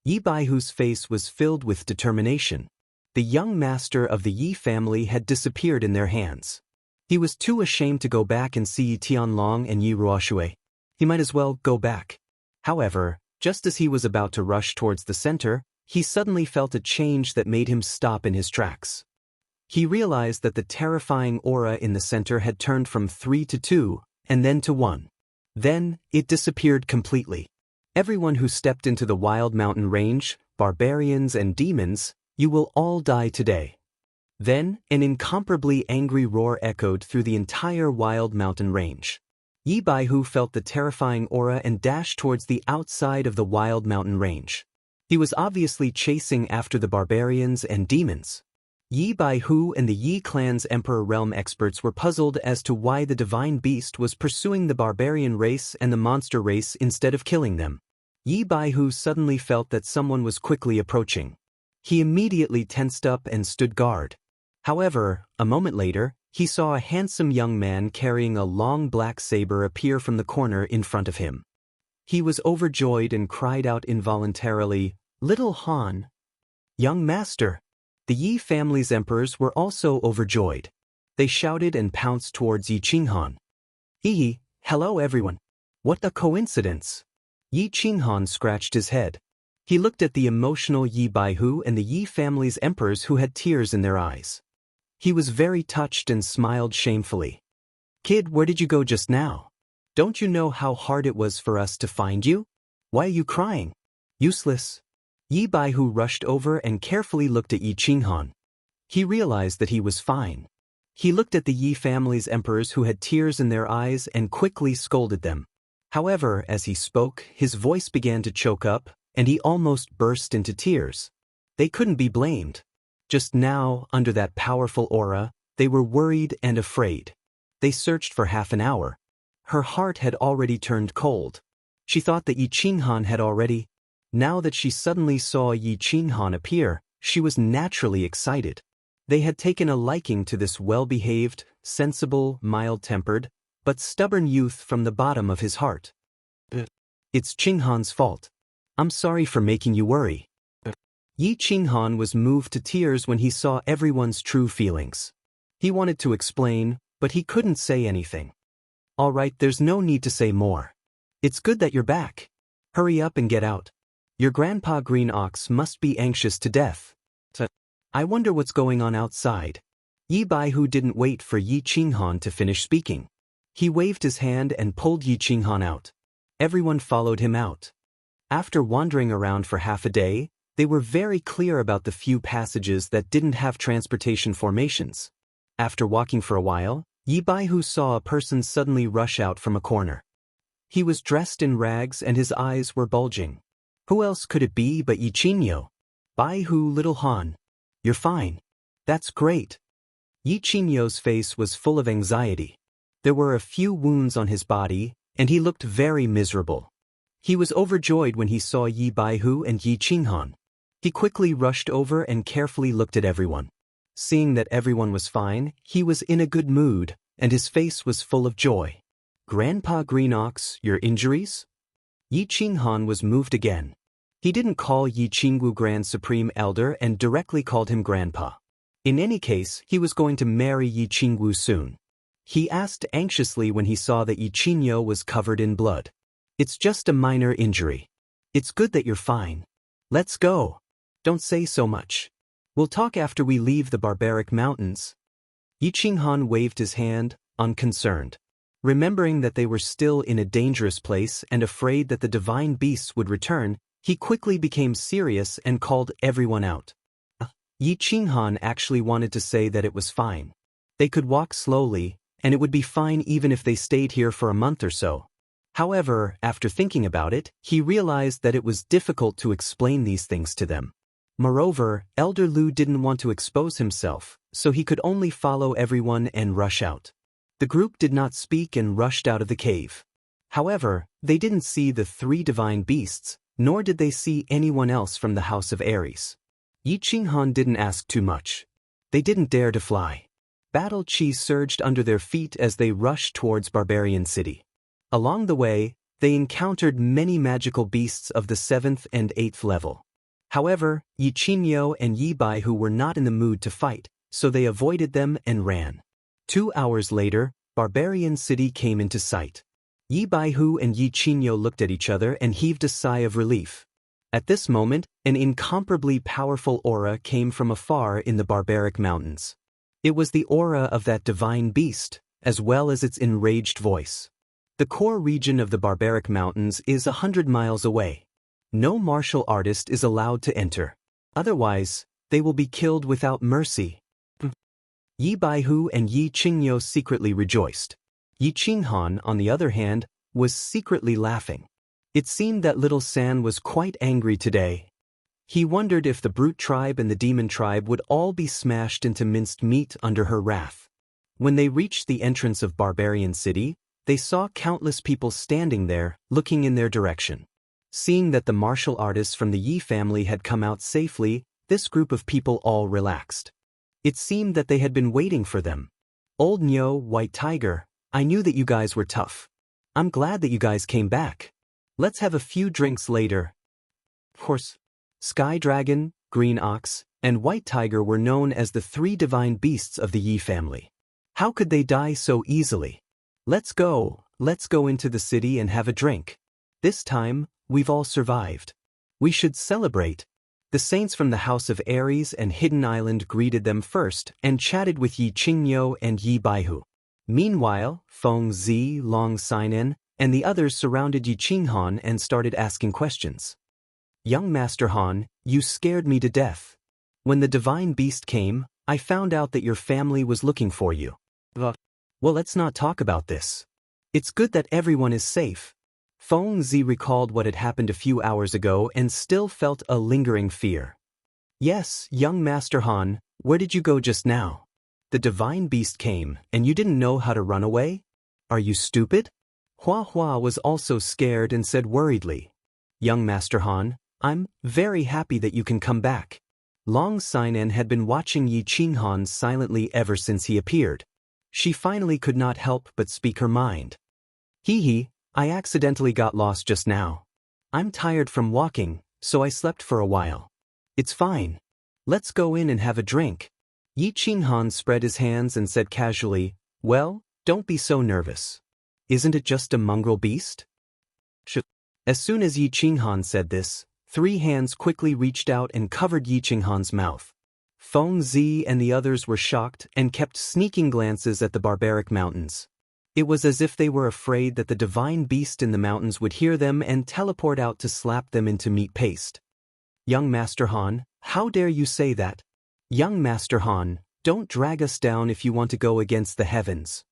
Yi Baihu's face was filled with determination. The young master of the Yi family had disappeared in their hands. He was too ashamed to go back and see Yi Tianlong and Yi Ruoshui. He might as well go back. However, just as he was about to rush towards the center, he suddenly felt a change that made him stop in his tracks. He realized that the terrifying aura in the center had turned from 3 to 2, and then to 1. Then, it disappeared completely. Everyone who stepped into the wild mountain range, barbarians and demons, you will all die today. Then, an incomparably angry roar echoed through the entire wild mountain range. Yi Baihu felt the terrifying aura and dashed towards the outside of the wild mountain range. He was obviously chasing after the barbarians and demons. Yi Baihu and the Yi clan's Emperor Realm experts were puzzled as to why the divine beast was pursuing the barbarian race and the monster race instead of killing them. Yi Baihu suddenly felt that someone was quickly approaching. He immediately tensed up and stood guard. However, a moment later, he saw a handsome young man carrying a long black saber appear from the corner in front of him. He was overjoyed and cried out involuntarily, "Little Han!" "Young master!" The Yi family's emperors were also overjoyed. They shouted and pounced towards Yi Qinghan. Hello everyone. What a coincidence! Yi Qinghan scratched his head. He looked at the emotional Yi Baihu and the Yi family's emperors who had tears in their eyes. He was very touched and smiled shamefully. "Kid, where did you go just now? Don't you know how hard it was for us to find you? Why are you crying? Useless." Yi Baihu rushed over and carefully looked at Yi Qinghan. He realized that he was fine. He looked at the Yi family's emperors who had tears in their eyes and quickly scolded them. However, as he spoke, his voice began to choke up, and he almost burst into tears. They couldn't be blamed. Just now, under that powerful aura, they were worried and afraid. They searched for half an hour. Her heart had already turned cold. She thought that Yi Qinghan had already. Now that she suddenly saw Yi Qinghan appear, she was naturally excited. They had taken a liking to this well-behaved, sensible, mild-tempered, but stubborn youth from the bottom of his heart. "It's Qinghan's fault. I'm sorry for making you worry." Yi Qinghan was moved to tears when he saw everyone's true feelings. He wanted to explain, but he couldn't say anything. "All right, there's no need to say more. It's good that you're back. Hurry up and get out. Your grandpa Green Ox must be anxious to death. I wonder what's going on outside." Yi Baihu didn't wait for Yi Qinghan to finish speaking. He waved his hand and pulled Yi Qinghan out. Everyone followed him out. After wandering around for half a day, they were very clear about the few passages that didn't have transportation formations. After walking for a while, Yi Baihu saw a person suddenly rush out from a corner. He was dressed in rags and his eyes were bulging. Who else could it be but Yi Qingyo? "Baihu, little Han. You're fine. That's great." Yi Qingyo's face was full of anxiety. There were a few wounds on his body, and he looked very miserable. He was overjoyed when he saw Yi Baihu and Yi Qinghan. He quickly rushed over and carefully looked at everyone. Seeing that everyone was fine, he was in a good mood, and his face was full of joy. "Grandpa Green Ox, your injuries?" Yi Qinghan was moved again. He didn't call Yi Qingwu Grand Supreme Elder and directly called him Grandpa. In any case, he was going to marry Yi Qingwu soon. He asked anxiously when he saw that Yi Qingyo was covered in blood. It's just a minor injury. It's good that you're fine. Let's go. Don't say so much. We'll talk after we leave the barbaric mountains. Yi Qinghan waved his hand, unconcerned. Remembering that they were still in a dangerous place and afraid that the divine beasts would return, he quickly became serious and called everyone out. Yi Qinghan actually wanted to say that it was fine. They could walk slowly, and it would be fine even if they stayed here for a month or so. However, after thinking about it, he realized that it was difficult to explain these things to them. Moreover, Elder Lu didn't want to expose himself, so he could only follow everyone and rush out. The group did not speak and rushed out of the cave. However, they didn't see the 3 divine beasts, nor did they see anyone else from the House of Ares. Yi Qinghan didn't ask too much. They didn't dare to fly. Battle chi surged under their feet as they rushed towards Barbarian City. Along the way, they encountered many magical beasts of the 7th and 8th level. However, Yi Qingyo and Yi Baihu were not in the mood to fight, so they avoided them and ran. 2 hours later, Barbarian City came into sight. Yi Baihu and Yi Qingyo looked at each other and heaved a sigh of relief. At this moment, an incomparably powerful aura came from afar in the barbaric mountains. It was the aura of that divine beast, as well as its enraged voice. The core region of the barbaric mountains is 100 miles away. No martial artist is allowed to enter. Otherwise, they will be killed without mercy. Yi Baihu and Yi Qingyo secretly rejoiced. Yi Qinghan, on the other hand, was secretly laughing. It seemed that little San was quite angry today. He wondered if the brute tribe and the demon tribe would all be smashed into minced meat under her wrath. When they reached the entrance of Barbarian City, they saw countless people standing there, looking in their direction. Seeing that the martial artists from the Yi family had come out safely, this group of people all relaxed. It seemed that they had been waiting for them. Old Nyo, White Tiger, I knew that you guys were tough. I'm glad that you guys came back. Let's have a few drinks later. Of course, Sky Dragon, Green Ox, and White Tiger were known as the 3 divine beasts of the Yi family. How could they die so easily? Let's go into the city and have a drink. This time, we've all survived. We should celebrate. The saints from the House of Ares and Hidden Island greeted them first and chatted with Yi Qingyo and Yi Baihu. Meanwhile, Feng Zi, Long Sinan, and the others surrounded Yi Qinghan and started asking questions. Young Master Han, you scared me to death. When the divine beast came, I found out that your family was looking for you. Well, let's not talk about this. It's good that everyone is safe. Feng Zi recalled what had happened a few hours ago and still felt a lingering fear. Yes, young Master Han, where did you go just now? The divine beast came, and you didn't know how to run away? Are you stupid? Hua Hua was also scared and said worriedly, Young Master Han, I'm very happy that you can come back. Long Sinan had been watching Yi Qinghan silently ever since he appeared. She finally could not help but speak her mind. I accidentally got lost just now. I'm tired from walking, so I slept for a while. It's fine. Let's go in and have a drink. Yi Qinghan spread his hands and said casually, Well, don't be so nervous. Isn't it just a mongrel beast? As soon as Yi Qinghan said this, 3 hands quickly reached out and covered Yi Qinghan's mouth. Feng Zi and the others were shocked and kept sneaking glances at the barbaric mountains. It was as if they were afraid that the divine beast in the mountains would hear them and teleport out to slap them into meat paste. Young Master Han, how dare you say that? Young Master Han, don't drag us down if you want to go against the heavens.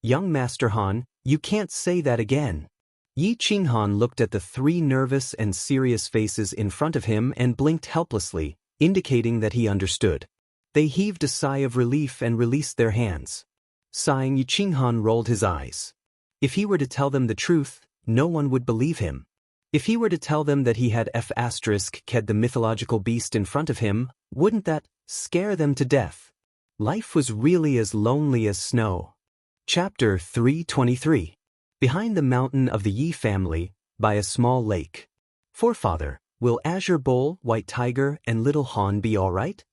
Young Master Han, you can't say that again. Yi Qinghan looked at the 3 nervous and serious faces in front of him and blinked helplessly, indicating that he understood. They heaved a sigh of relief and released their hands. Sighing, Yi Qinghan rolled his eyes. If he were to tell them the truth, no one would believe him. If he were to tell them that he had Ked the mythological beast in front of him, wouldn't that scare them to death? Life was really as lonely as snow. Chapter 323. Behind the mountain of the Yi family, by a small lake. Forefather, will Azure Bull, White Tiger, and Little Han be all right?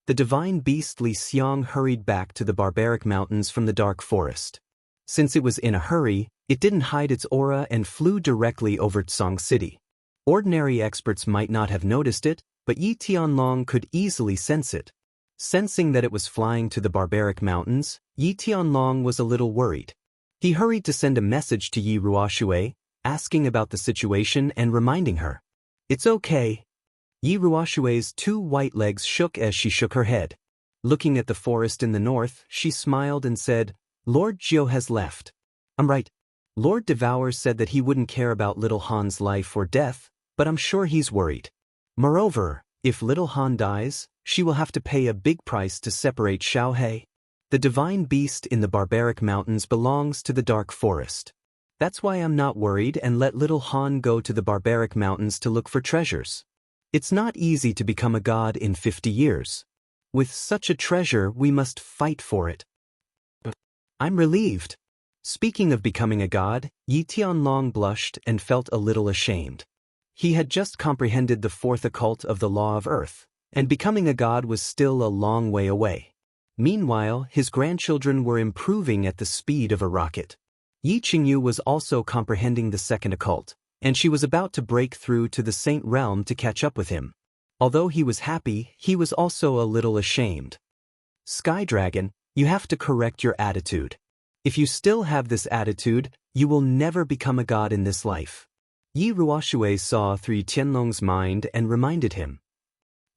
The divine beast Li Xiang hurried back to the barbaric mountains from the dark forest. Since it was in a hurry, it didn't hide its aura and flew directly over Tsang City. Ordinary experts might not have noticed it, but Yi Tianlong could easily sense it. Sensing that it was flying to the barbaric mountains, Yi Tianlong was a little worried. He hurried to send a message to Yi Ruoshui, asking about the situation and reminding her. It's okay. Yi Ruoshui's 2 white legs shook as she shook her head. Looking at the forest in the north, she smiled and said, Lord Jiu has left. I'm right. Lord Devour said that he wouldn't care about Little Han's life or death, but I'm sure he's worried. Moreover, if Little Han dies, she will have to pay a big price to separate Xiaohe. The divine beast in the barbaric mountains belongs to the dark forest. That's why I'm not worried and let Little Han go to the barbaric mountains to look for treasures. It's not easy to become a god in 50 years. With such a treasure, we must fight for it. I'm relieved. Speaking of becoming a god, Yi Tianlong blushed and felt a little ashamed. He had just comprehended the 4th occult of the law of earth, and becoming a god was still a long way away. Meanwhile, his grandchildren were improving at the speed of a rocket. Yi Qingyu was also comprehending the 2nd occult, and she was about to break through to the Saint realm to catch up with him. Although he was happy, he was also a little ashamed. Sky Dragon, you have to correct your attitude. If you still have this attitude, you will never become a god in this life. Yi Ruoshui saw through Tianlong's mind and reminded him.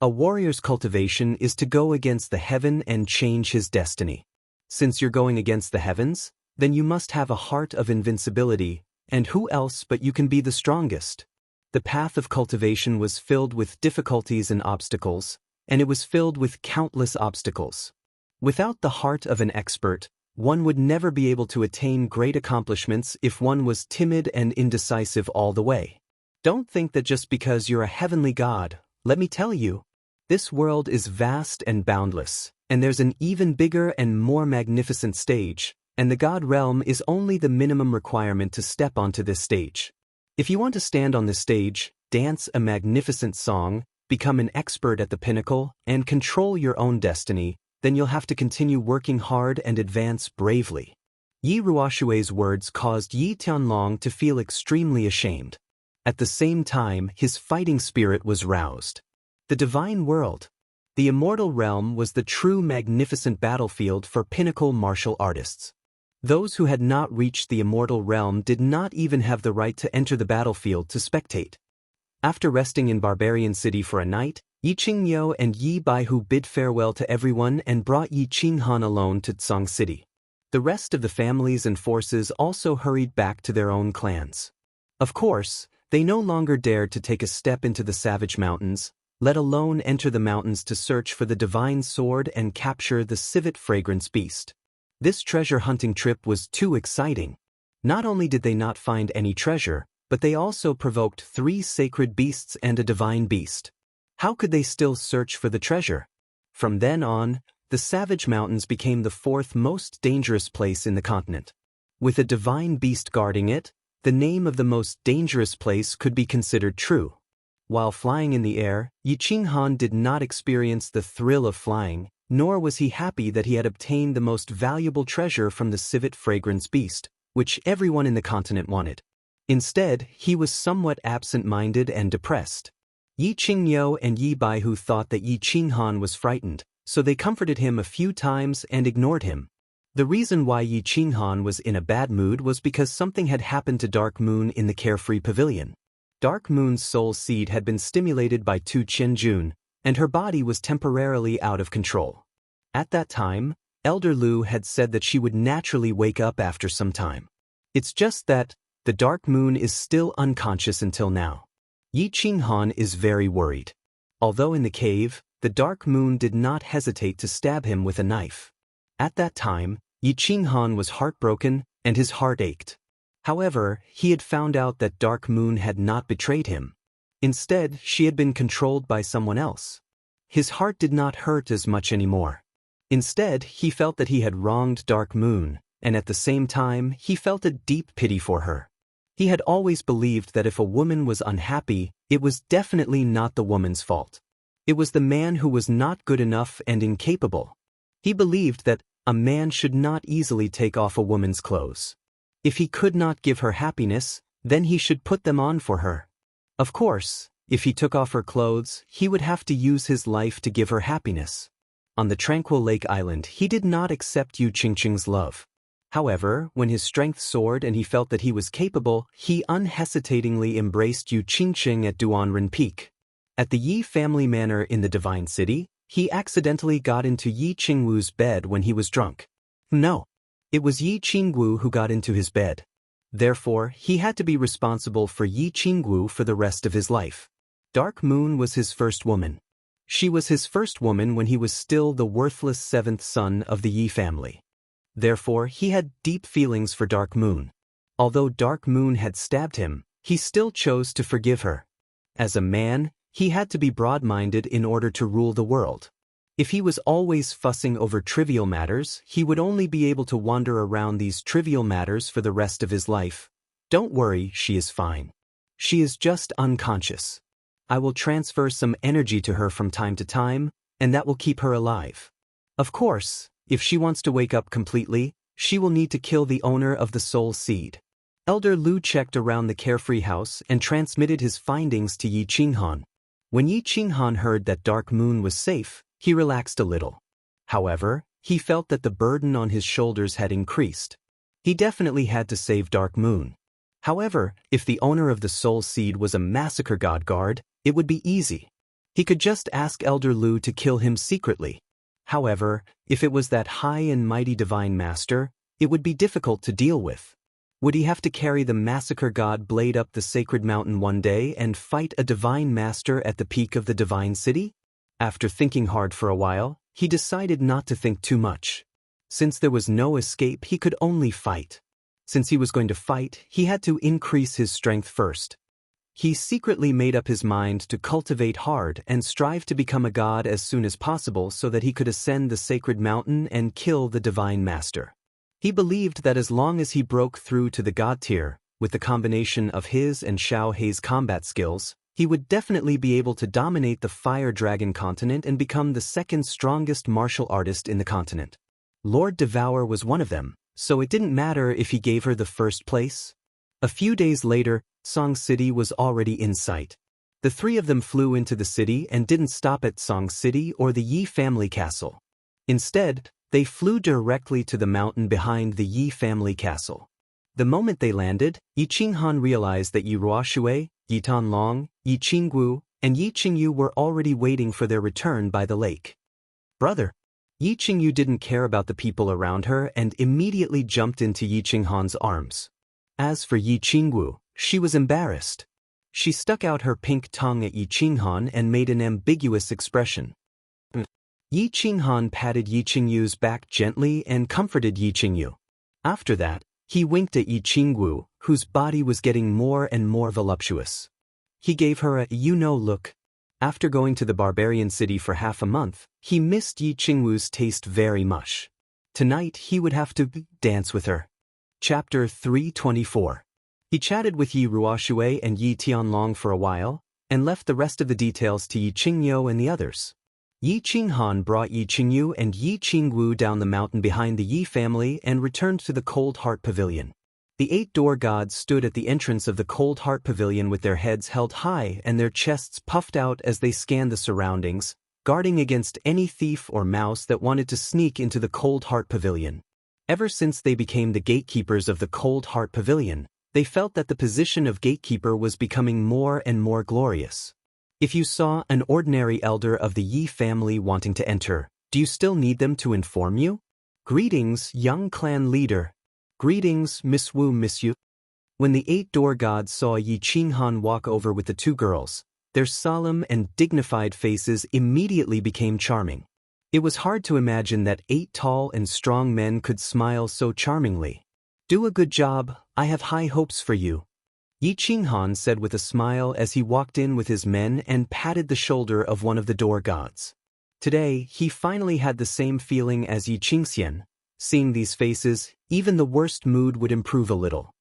A warrior's cultivation is to go against the heaven and change his destiny. Since you're going against the heavens, then you must have a heart of invincibility, and who else but you can be the strongest? The path of cultivation was filled with difficulties and obstacles, and it was filled with countless obstacles. Without the heart of an expert, one would never be able to attain great accomplishments if one was timid and indecisive all the way. Don't think that just because you're a heavenly god, let me tell you, this world is vast and boundless, and there's an even bigger and more magnificent stage, and the god realm is only the minimum requirement to step onto this stage. If you want to stand on this stage, dance a magnificent song, become an expert at the pinnacle, and control your own destiny, then you'll have to continue working hard and advance bravely. Yi Ruoshui's words caused Yi Tianlong to feel extremely ashamed. At the same time, his fighting spirit was roused. The divine world. The immortal realm was the true magnificent battlefield for pinnacle martial artists. Those who had not reached the immortal realm did not even have the right to enter the battlefield to spectate. After resting in Barbarian City for a night, Yi Qingyu and Yi Baihu bid farewell to everyone and brought Yi Qinghan alone to Tsang City. The rest of the families and forces also hurried back to their own clans. Of course, they no longer dared to take a step into the savage mountains, let alone enter the mountains to search for the divine sword and capture the civet fragrance beast. This treasure hunting trip was too exciting. Not only did they not find any treasure, but they also provoked 3 sacred beasts and a divine beast. How could they still search for the treasure? From then on, the Savage Mountains became the 4th most dangerous place in the continent. With a divine beast guarding it, the name of the most dangerous place could be considered true. While flying in the air, Yi Qinghan did not experience the thrill of flying, nor was he happy that he had obtained the most valuable treasure from the civet fragrance beast, which everyone in the continent wanted. Instead, he was somewhat absent-minded and depressed. Yi Qingyu and Yi Baihu thought that Yi Qinghan was frightened, so they comforted him a few times and ignored him. The reason why Yi Qinghan was in a bad mood was because something had happened to Dark Moon in the Carefree Pavilion. Dark Moon's soul seed had been stimulated by Tu Qianjun, and her body was temporarily out of control. At that time, Elder Lu had said that she would naturally wake up after some time. It's just that the Dark Moon is still unconscious until now. Yi Qinghan is very worried. Although in the cave, the Dark Moon did not hesitate to stab him with a knife. At that time, Yi Qinghan was heartbroken and his heart ached. However, he had found out that Dark Moon had not betrayed him. Instead, she had been controlled by someone else. His heart did not hurt as much anymore. Instead, he felt that he had wronged Dark Moon, and at the same time, he felt a deep pity for her. He had always believed that if a woman was unhappy, it was definitely not the woman's fault. It was the man who was not good enough and incapable. He believed that a man should not easily take off a woman's clothes. If he could not give her happiness, then he should put them on for her. Of course, if he took off her clothes, he would have to use his life to give her happiness. On the tranquil lake island, he did not accept Yu Qingqing's love. However, when his strength soared and he felt that he was capable, he unhesitatingly embraced Yu Qingqing at Duanren Peak. At the Yi family manor in the Divine City, he accidentally got into Yi Qingwu's bed when he was drunk. No, it was Yi Qingwu who got into his bed. Therefore, he had to be responsible for Yi Qingwu for the rest of his life. Dark Moon was his first woman. She was his first woman when he was still the worthless seventh son of the Yi family. Therefore, he had deep feelings for Dark Moon. Although Dark Moon had stabbed him, he still chose to forgive her. As a man, he had to be broad-minded in order to rule the world. If he was always fussing over trivial matters, he would only be able to wander around these trivial matters for the rest of his life. Don't worry, she is fine. She is just unconscious. I will transfer some energy to her from time to time, and that will keep her alive. Of course, if she wants to wake up completely, she will need to kill the owner of the soul seed. Elder Lu checked around the carefree house and transmitted his findings to Yi Qinghan. When Yi Qinghan heard that Dark Moon was safe, he relaxed a little. However, he felt that the burden on his shoulders had increased. He definitely had to save Dark Moon. However, if the owner of the soul seed was a massacre god guard, it would be easy. He could just ask Elder Lu to kill him secretly. However, if it was that high and mighty divine master, it would be difficult to deal with. Would he have to carry the massacre god blade up the sacred mountain one day and fight a divine master at the peak of the divine city? After thinking hard for a while, he decided not to think too much. Since there was no escape, he could only fight. Since he was going to fight, he had to increase his strength first. He secretly made up his mind to cultivate hard and strive to become a god as soon as possible so that he could ascend the sacred mountain and kill the divine master. He believed that as long as he broke through to the god tier, with the combination of his and Xiao Hei's combat skills, he would definitely be able to dominate the Fire Dragon continent and become the second strongest martial artist in the continent. Lord Devour was one of them, so it didn't matter if he gave her the first place. A few days later, Song City was already in sight. The three of them flew into the city and didn't stop at Song City or the Yi family castle. Instead, they flew directly to the mountain behind the Yi family castle. The moment they landed, Yi Qinghan realized that Yi Ruoxue, Yi Tanlong, Yi Qingwu, and Yi Qingyu were already waiting for their return by the lake. Brother! Yi Qingyu didn't care about the people around her and immediately jumped into Yi Qinghan's arms. As for Yi Qingwu, she was embarrassed. She stuck out her pink tongue at Yi Qinghan and made an ambiguous expression. Yi Qinghan patted Yi Qingyu's back gently and comforted Yi Qingyu. After that, he winked at Yi Qingwu, whose body was getting more and more voluptuous. He gave her a you-know look. After going to the barbarian city for half a month, he missed Yi Qingwu's taste very much. Tonight he would have to dance with her. Chapter 324. He chatted with Yi Ruoxue and Yi Tianlong for a while, and left the rest of the details to Yi Qingyu and the others. Yi Qinghan brought Yi Qingyu and Yi Qingwu down the mountain behind the Yi family and returned to the Cold Heart Pavilion. The 8 door gods stood at the entrance of the Cold Heart Pavilion with their heads held high and their chests puffed out as they scanned the surroundings, guarding against any thief or mouse that wanted to sneak into the Cold Heart Pavilion. Ever since they became the gatekeepers of the Cold Heart Pavilion, they felt that the position of gatekeeper was becoming more and more glorious. If you saw an ordinary elder of the Yi family wanting to enter, do you still need them to inform you? Greetings, young clan leader. Greetings, Miss Wu, Miss Yu. When the 8 door gods saw Yi Qinghan walk over with the 2 girls, their solemn and dignified faces immediately became charming. It was hard to imagine that 8 tall and strong men could smile so charmingly. Do a good job, I have high hopes for you. Yi Qinghan said with a smile as he walked in with his men and patted the shoulder of one of the door gods. Today, he finally had the same feeling as Yi Qingxian. Seeing these faces, even the worst mood would improve a little.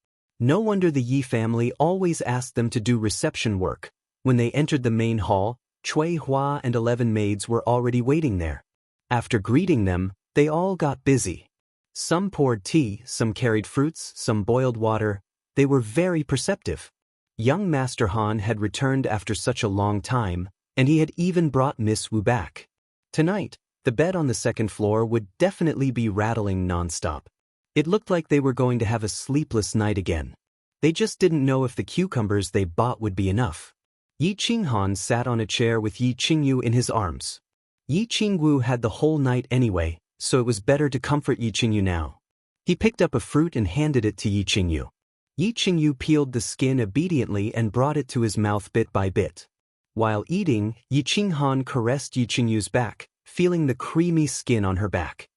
No wonder the Yi family always asked them to do reception work. When they entered the main hall, Cui Hua and 11 maids were already waiting there. After greeting them, they all got busy. Some poured tea, some carried fruits, some boiled water. They were very perceptive. Young Master Han had returned after such a long time, and he had even brought Miss Wu back. Tonight, the bed on the second floor would definitely be rattling non-stop. It looked like they were going to have a sleepless night again. They just didn't know if the cucumbers they bought would be enough. Yi Qinghan sat on a chair with Yi Qingyu in his arms. Yi Qingwu had the whole night anyway, so it was better to comfort Yi Qingyu now. He picked up a fruit and handed it to Yi Qingyu. Yi Qingyu peeled the skin obediently and brought it to his mouth bit by bit. While eating, Yi Qinghan caressed Yi Qingyu's back, feeling the creamy skin on her back.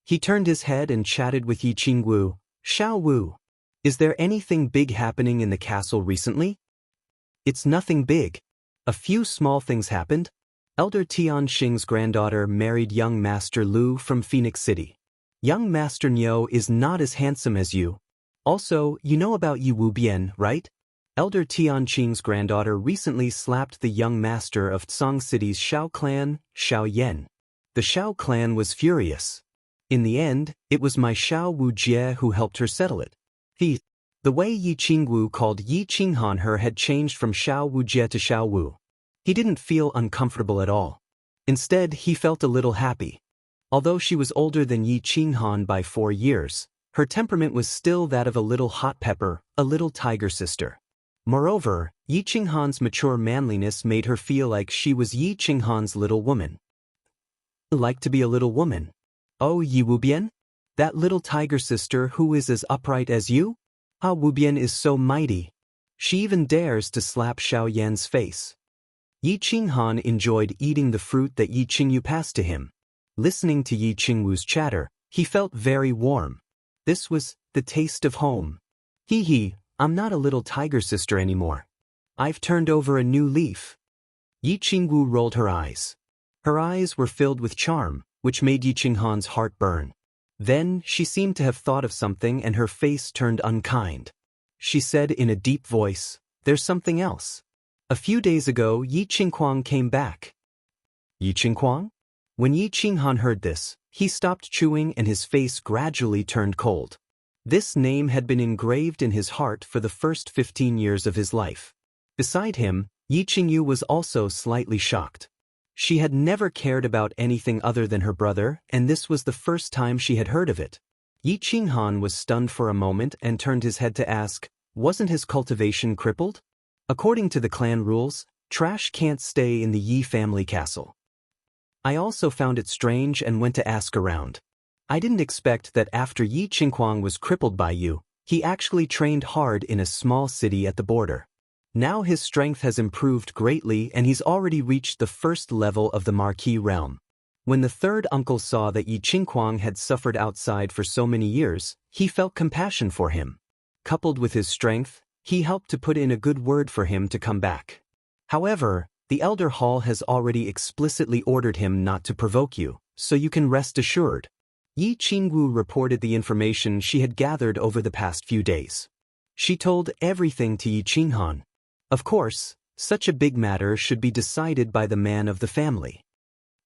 He turned his head and chatted with Yi Qingwu. "Xiao Wu, is there anything big happening in the castle recently?" "It's nothing big. A few small things happened. Elder Tianxing's granddaughter married young Master Lu from Phoenix City. Young Master Niu is not as handsome as you. Also, you know about Yi Wubian, right? Elder Tianqing's granddaughter recently slapped the young master of Tsang City's Xiao clan, Xiao Yan. The Xiao clan was furious. In the end, it was my Xiao Wujie who helped her settle it." The way Yi Qingwu called Yi Qinghan her had changed from Xiao Wujie to Xiao Wu. He didn't feel uncomfortable at all. Instead, he felt a little happy. Although she was older than Yi Qinghan by 4 years, her temperament was still that of a little hot pepper, a little tiger sister. Moreover, Yi Qinghan's mature manliness made her feel like she was Yi Qinghan's little woman. "Like to be a little woman? Oh, Yi Wubian? That little tiger sister who is as upright as you? Ah, Wubian is so mighty. She even dares to slap Xiao Yan's face." Yi Qinghan enjoyed eating the fruit that Yi Qingyu passed to him. Listening to Yi Qingwu's chatter, he felt very warm. This was the taste of home. Hee, I'm not a little tiger sister anymore. I've turned over a new leaf." Yi Qingwu rolled her eyes. Her eyes were filled with charm, which made Yi Qinghan's heart burn. Then she seemed to have thought of something and her face turned unkind. She said in a deep voice, "There's something else. A few days ago, Yi Qingquang came back." "Yi Qingquang?" When Yi Qinghan heard this, he stopped chewing and his face gradually turned cold. This name had been engraved in his heart for the first 15 years of his life. Beside him, Yi Qingyu was also slightly shocked. She had never cared about anything other than her brother, and this was the first time she had heard of it. Yi Qinghan was stunned for a moment and turned his head to ask, wasn't his cultivation crippled? According to the clan rules, trash can't stay in the Yi family castle. I also found it strange and went to ask around. I didn't expect that after Yi Qingquang was crippled by you, he actually trained hard in a small city at the border. Now his strength has improved greatly and he's already reached the first level of the Marquis realm. When the third uncle saw that Yi Qingquang had suffered outside for so many years, he felt compassion for him. Coupled with his strength, he helped to put in a good word for him to come back. However, the Elder Hall has already explicitly ordered him not to provoke you, so you can rest assured. Yi Qingwu reported the information she had gathered over the past few days. She told everything to Yi Qinghan. Of course, such a big matter should be decided by the man of the family.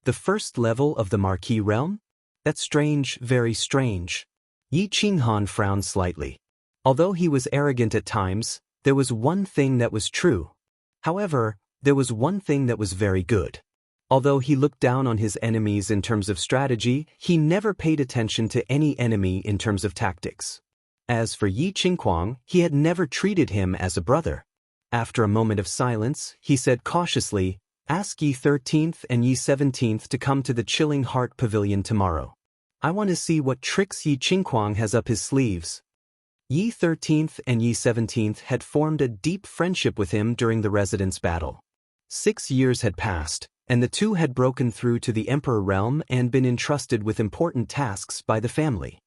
The first level of the Marquis realm? That's strange, very strange. Yi Qinghan frowned slightly. Although he was arrogant at times, there was one thing that was true. However, there was one thing that was very good. Although he looked down on his enemies in terms of strategy, he never paid attention to any enemy in terms of tactics. As for Yi Qingquang, he had never treated him as a brother. After a moment of silence, he said cautiously, "Ask Yi 13th and Yi 17th to come to the Chilling Heart Pavilion tomorrow. I want to see what tricks Yi Qingquang has up his sleeves." Yi 13th and Yi 17th had formed a deep friendship with him during the Residence Battle. 6 years had passed, and the two had broken through to the Emperor realm and been entrusted with important tasks by the family.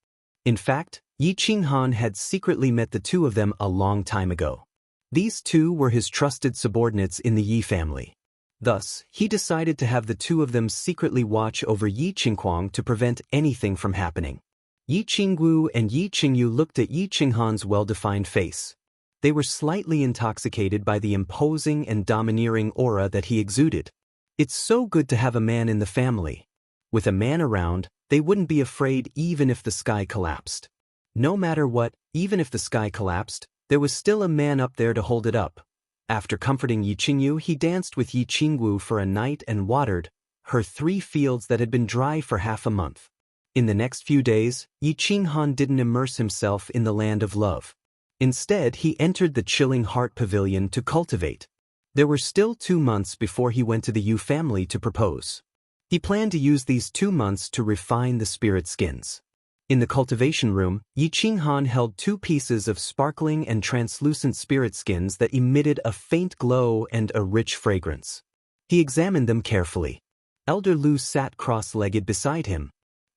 In fact, Yi Qinghan had secretly met the two of them a long time ago. These two were his trusted subordinates in the Yi family. Thus, he decided to have the two of them secretly watch over Yi Qingquang to prevent anything from happening. Yi Qingwu and Yi Qingyu looked at Yi Qinghan's well-defined face. They were slightly intoxicated by the imposing and domineering aura that he exuded. It's so good to have a man in the family. With a man around, they wouldn't be afraid even if the sky collapsed. No matter what, even if the sky collapsed, there was still a man up there to hold it up. After comforting Yi Qingyu, he danced with Yi Qingwu for a night and watered her 3 fields that had been dry for half a month. In the next few days, Yi Qinghan didn't immerse himself in the land of love. Instead, he entered the chilling heart pavilion to cultivate. There were still 2 months before he went to the Yu family to propose. He planned to use these 2 months to refine the spirit skins. In the cultivation room, Yi Qinghan held 2 pieces of sparkling and translucent spirit skins that emitted a faint glow and a rich fragrance. He examined them carefully. Elder Lu sat cross-legged beside him.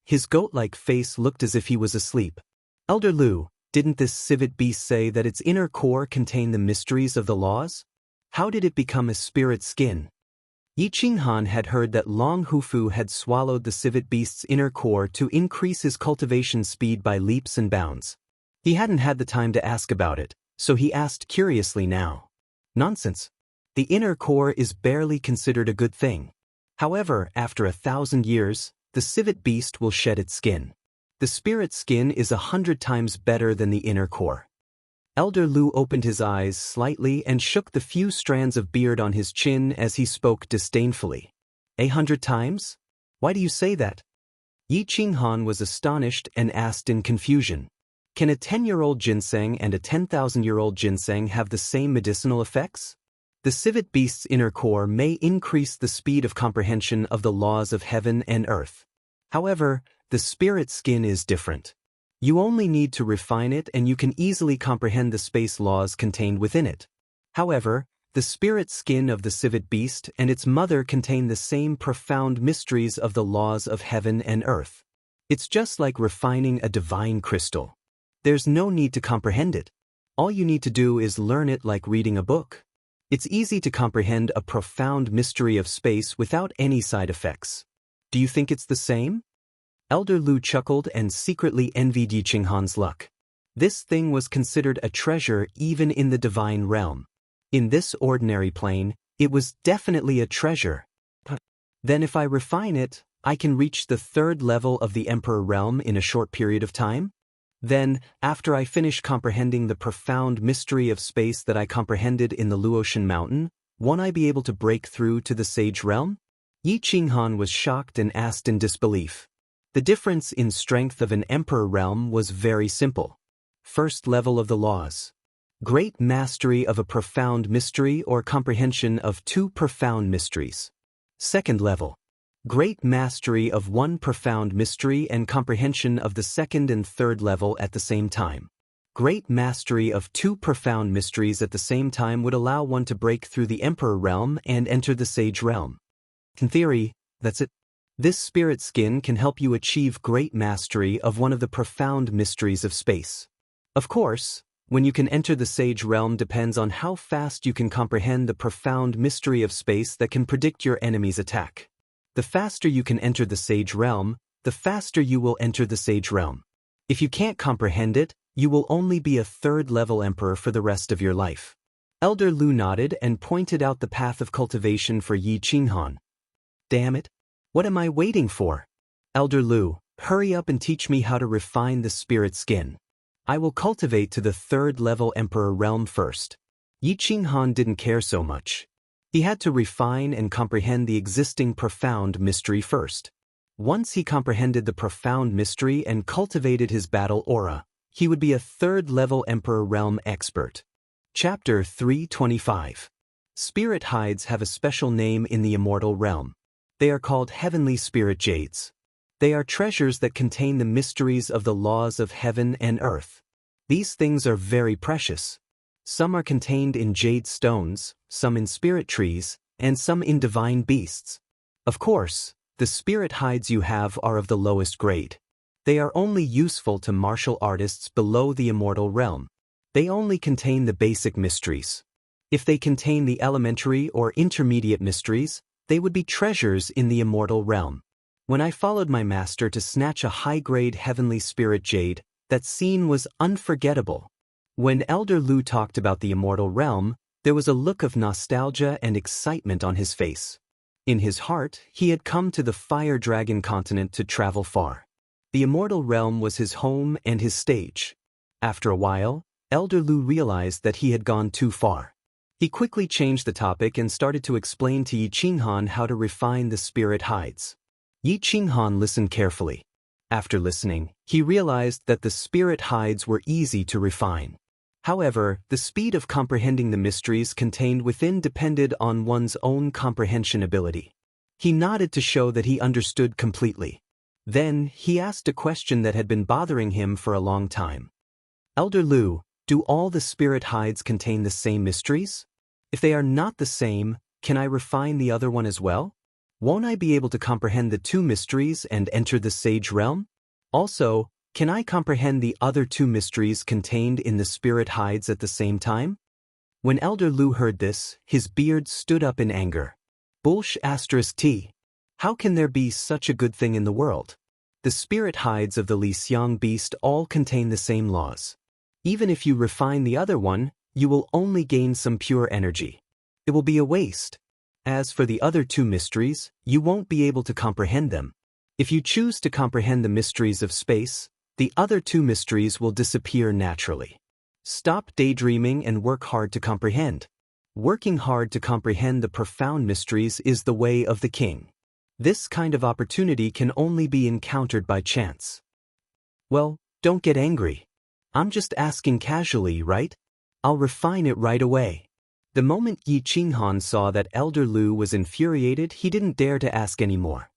His goat-like face looked as if he was asleep. Elder Lu, didn't this civet beast say that its inner core contained the mysteries of the laws? How did it become a spirit skin? Yi Qinghan had heard that Long Hufu had swallowed the civet beast's inner core to increase his cultivation speed by leaps and bounds. He hadn't had the time to ask about it, so he asked curiously now. Nonsense. The inner core is barely considered a good thing. However, after 1,000 years, the civet beast will shed its skin. The spirit skin is 100 times better than the inner core. Elder Lu opened his eyes slightly and shook the few strands of beard on his chin as he spoke disdainfully. 100 times? Why do you say that? Yi Qinghan was astonished and asked in confusion. Can a 10-year-old ginseng and a 10,000-year-old ginseng have the same medicinal effects? The civet beast's inner core may increase the speed of comprehension of the laws of heaven and earth. However, the spirit skin is different. You only need to refine it and you can easily comprehend the space laws contained within it. However, the spirit skin of the civet beast and its mother contain the same profound mysteries of the laws of heaven and earth. It's just like refining a divine crystal. There's no need to comprehend it. All you need to do is learn it like reading a book. It's easy to comprehend a profound mystery of space without any side effects. Do you think it's the same? Elder Lu chuckled and secretly envied Yi Qinghan's luck. This thing was considered a treasure even in the divine realm. In this ordinary plane, it was definitely a treasure. Then if I refine it, I can reach the 3rd level of the Emperor realm in a short period of time? Then, after I finish comprehending the profound mystery of space that I comprehended in the Luotian mountain, won't I be able to break through to the sage realm? Yi Qinghan was shocked and asked in disbelief. The difference in strength of an emperor realm was very simple. 1st level of the laws. Great mastery of a profound mystery or comprehension of 2 profound mysteries. 2nd level. Great mastery of 1 profound mystery and comprehension of the 2nd and 3rd level at the same time. Great mastery of 2 profound mysteries at the same time would allow one to break through the emperor realm and enter the sage realm. In theory, that's it. This spirit skin can help you achieve great mastery of one of the profound mysteries of space. Of course, when you can enter the sage realm depends on how fast you can comprehend the profound mystery of space that can predict your enemy's attack. The faster you can enter the sage realm, the faster you will enter the sage realm. If you can't comprehend it, you will only be a 3rd level emperor for the rest of your life. Elder Lu nodded and pointed out the path of cultivation for Yi Qinghan. Damn it! What am I waiting for? Elder Lu, hurry up and teach me how to refine the spirit skin. I will cultivate to the 3rd level emperor realm first. Yi Qinghan didn't care so much. He had to refine and comprehend the existing profound mystery first. Once he comprehended the profound mystery and cultivated his battle aura, he would be a 3rd level emperor realm expert. Chapter 325. Spirit hides have a special name in the immortal realm. They are called heavenly spirit jades. They are treasures that contain the mysteries of the laws of heaven and earth. These things are very precious. Some are contained in jade stones, some in spirit trees, and some in divine beasts. Of course, the spirit hides you have are of the lowest grade. They are only useful to martial artists below the immortal realm. They only contain the basic mysteries. If they contain the elementary or intermediate mysteries, they would be treasures in the immortal realm. When I followed my master to snatch a high-grade heavenly spirit jade, that scene was unforgettable. When Elder Lu talked about the immortal realm, there was a look of nostalgia and excitement on his face. In his heart, he had come to the Fire Dragon continent to travel far. The immortal realm was his home and his stage. After a while, Elder Lu realized that he had gone too far. He quickly changed the topic and started to explain to Yi Qinghan how to refine the spirit hides. Yi Qinghan listened carefully. After listening, he realized that the spirit hides were easy to refine. However, the speed of comprehending the mysteries contained within depended on one's own comprehension ability. He nodded to show that he understood completely. Then, he asked a question that had been bothering him for a long time. Elder Lu, do all the spirit hides contain the same mysteries? If they are not the same, can I refine the other one as well? Won't I be able to comprehend the two mysteries and enter the sage realm? Also, can I comprehend the other two mysteries contained in the spirit hides at the same time? When Elder Lu heard this, his beard stood up in anger. Bullsh *T. How can there be such a good thing in the world? The spirit hides of the Li Xiang beast all contain the same laws. Even if you refine the other one, you will only gain some pure energy. It will be a waste. As for the other two mysteries, you won't be able to comprehend them. If you choose to comprehend the mysteries of space, the other two mysteries will disappear naturally. Stop daydreaming and work hard to comprehend. Working hard to comprehend the profound mysteries is the way of the king. This kind of opportunity can only be encountered by chance. Well, don't get angry. I'm just asking casually, right? I'll refine it right away. The moment Yi Qinghan saw that Elder Lu was infuriated, he didn't dare to ask any more.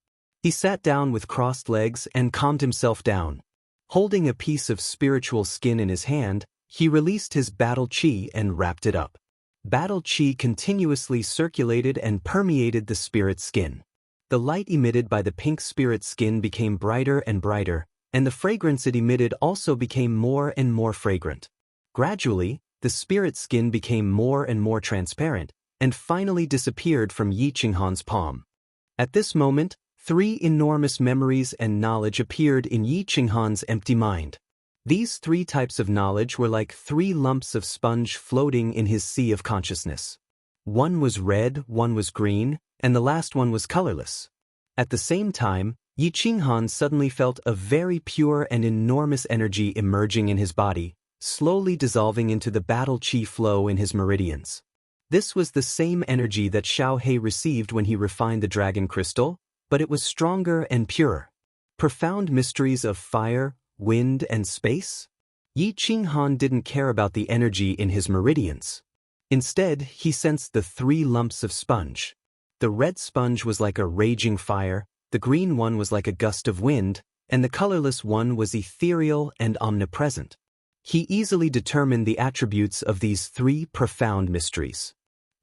He sat down with crossed legs and calmed himself down. Holding a piece of spiritual skin in his hand, he released his battle chi and wrapped it up. Battle chi continuously circulated and permeated the spirit skin. The light emitted by the pink spirit skin became brighter and brighter, and the fragrance it emitted also became more and more fragrant. Gradually, the spirit skin became more and more transparent, and finally disappeared from Yi Qinghan's palm. At this moment, 3 enormous memories and knowledge appeared in Yi Qinghan's empty mind. These 3 types of knowledge were like 3 lumps of sponge floating in his sea of consciousness. One was red, one was green, and the last one was colorless. At the same time, Yi Qinghan suddenly felt a very pure and enormous energy emerging in his body, slowly dissolving into the battle chi flow in his meridians. This was the same energy that Xianxia received when he refined the dragon crystal, but it was stronger and purer. Profound mysteries of fire, wind, and space? Yi Qinghan didn't care about the energy in his meridians. Instead, he sensed the 3 lumps of sponge. The red sponge was like a raging fire, the green one was like a gust of wind, and the colorless one was ethereal and omnipresent. He easily determined the attributes of these 3 profound mysteries.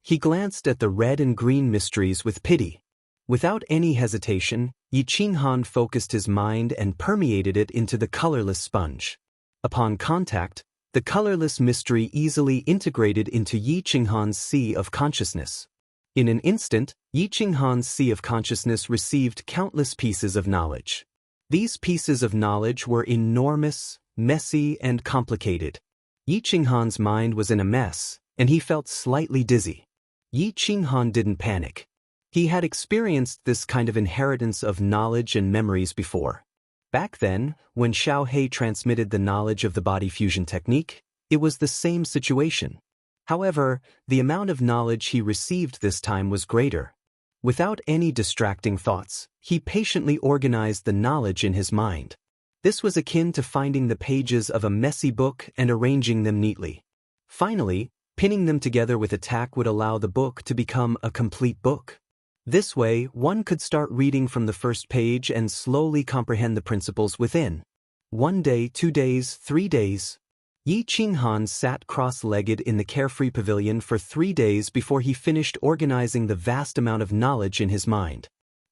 He glanced at the red and green mysteries with pity. Without any hesitation, Yi Qinghan focused his mind and permeated it into the colorless sponge. Upon contact, the colorless mystery easily integrated into Yi Qinghan's sea of consciousness. In an instant, Yi Qinghan's sea of consciousness received countless pieces of knowledge. These pieces of knowledge were enormous, messy, and complicated. Yi Qinghan's mind was in a mess, and he felt slightly dizzy. Yi Qinghan didn't panic. He had experienced this kind of inheritance of knowledge and memories before. Back then, when Xianxia transmitted the knowledge of the body fusion technique, it was the same situation. However, the amount of knowledge he received this time was greater. Without any distracting thoughts, he patiently organized the knowledge in his mind. This was akin to finding the pages of a messy book and arranging them neatly. Finally, pinning them together with a tack would allow the book to become a complete book. This way, one could start reading from the first page and slowly comprehend the principles within. 1 day, 2 days, 3 days. Yi Qinghan sat cross-legged in the carefree pavilion for 3 days before he finished organizing the vast amount of knowledge in his mind.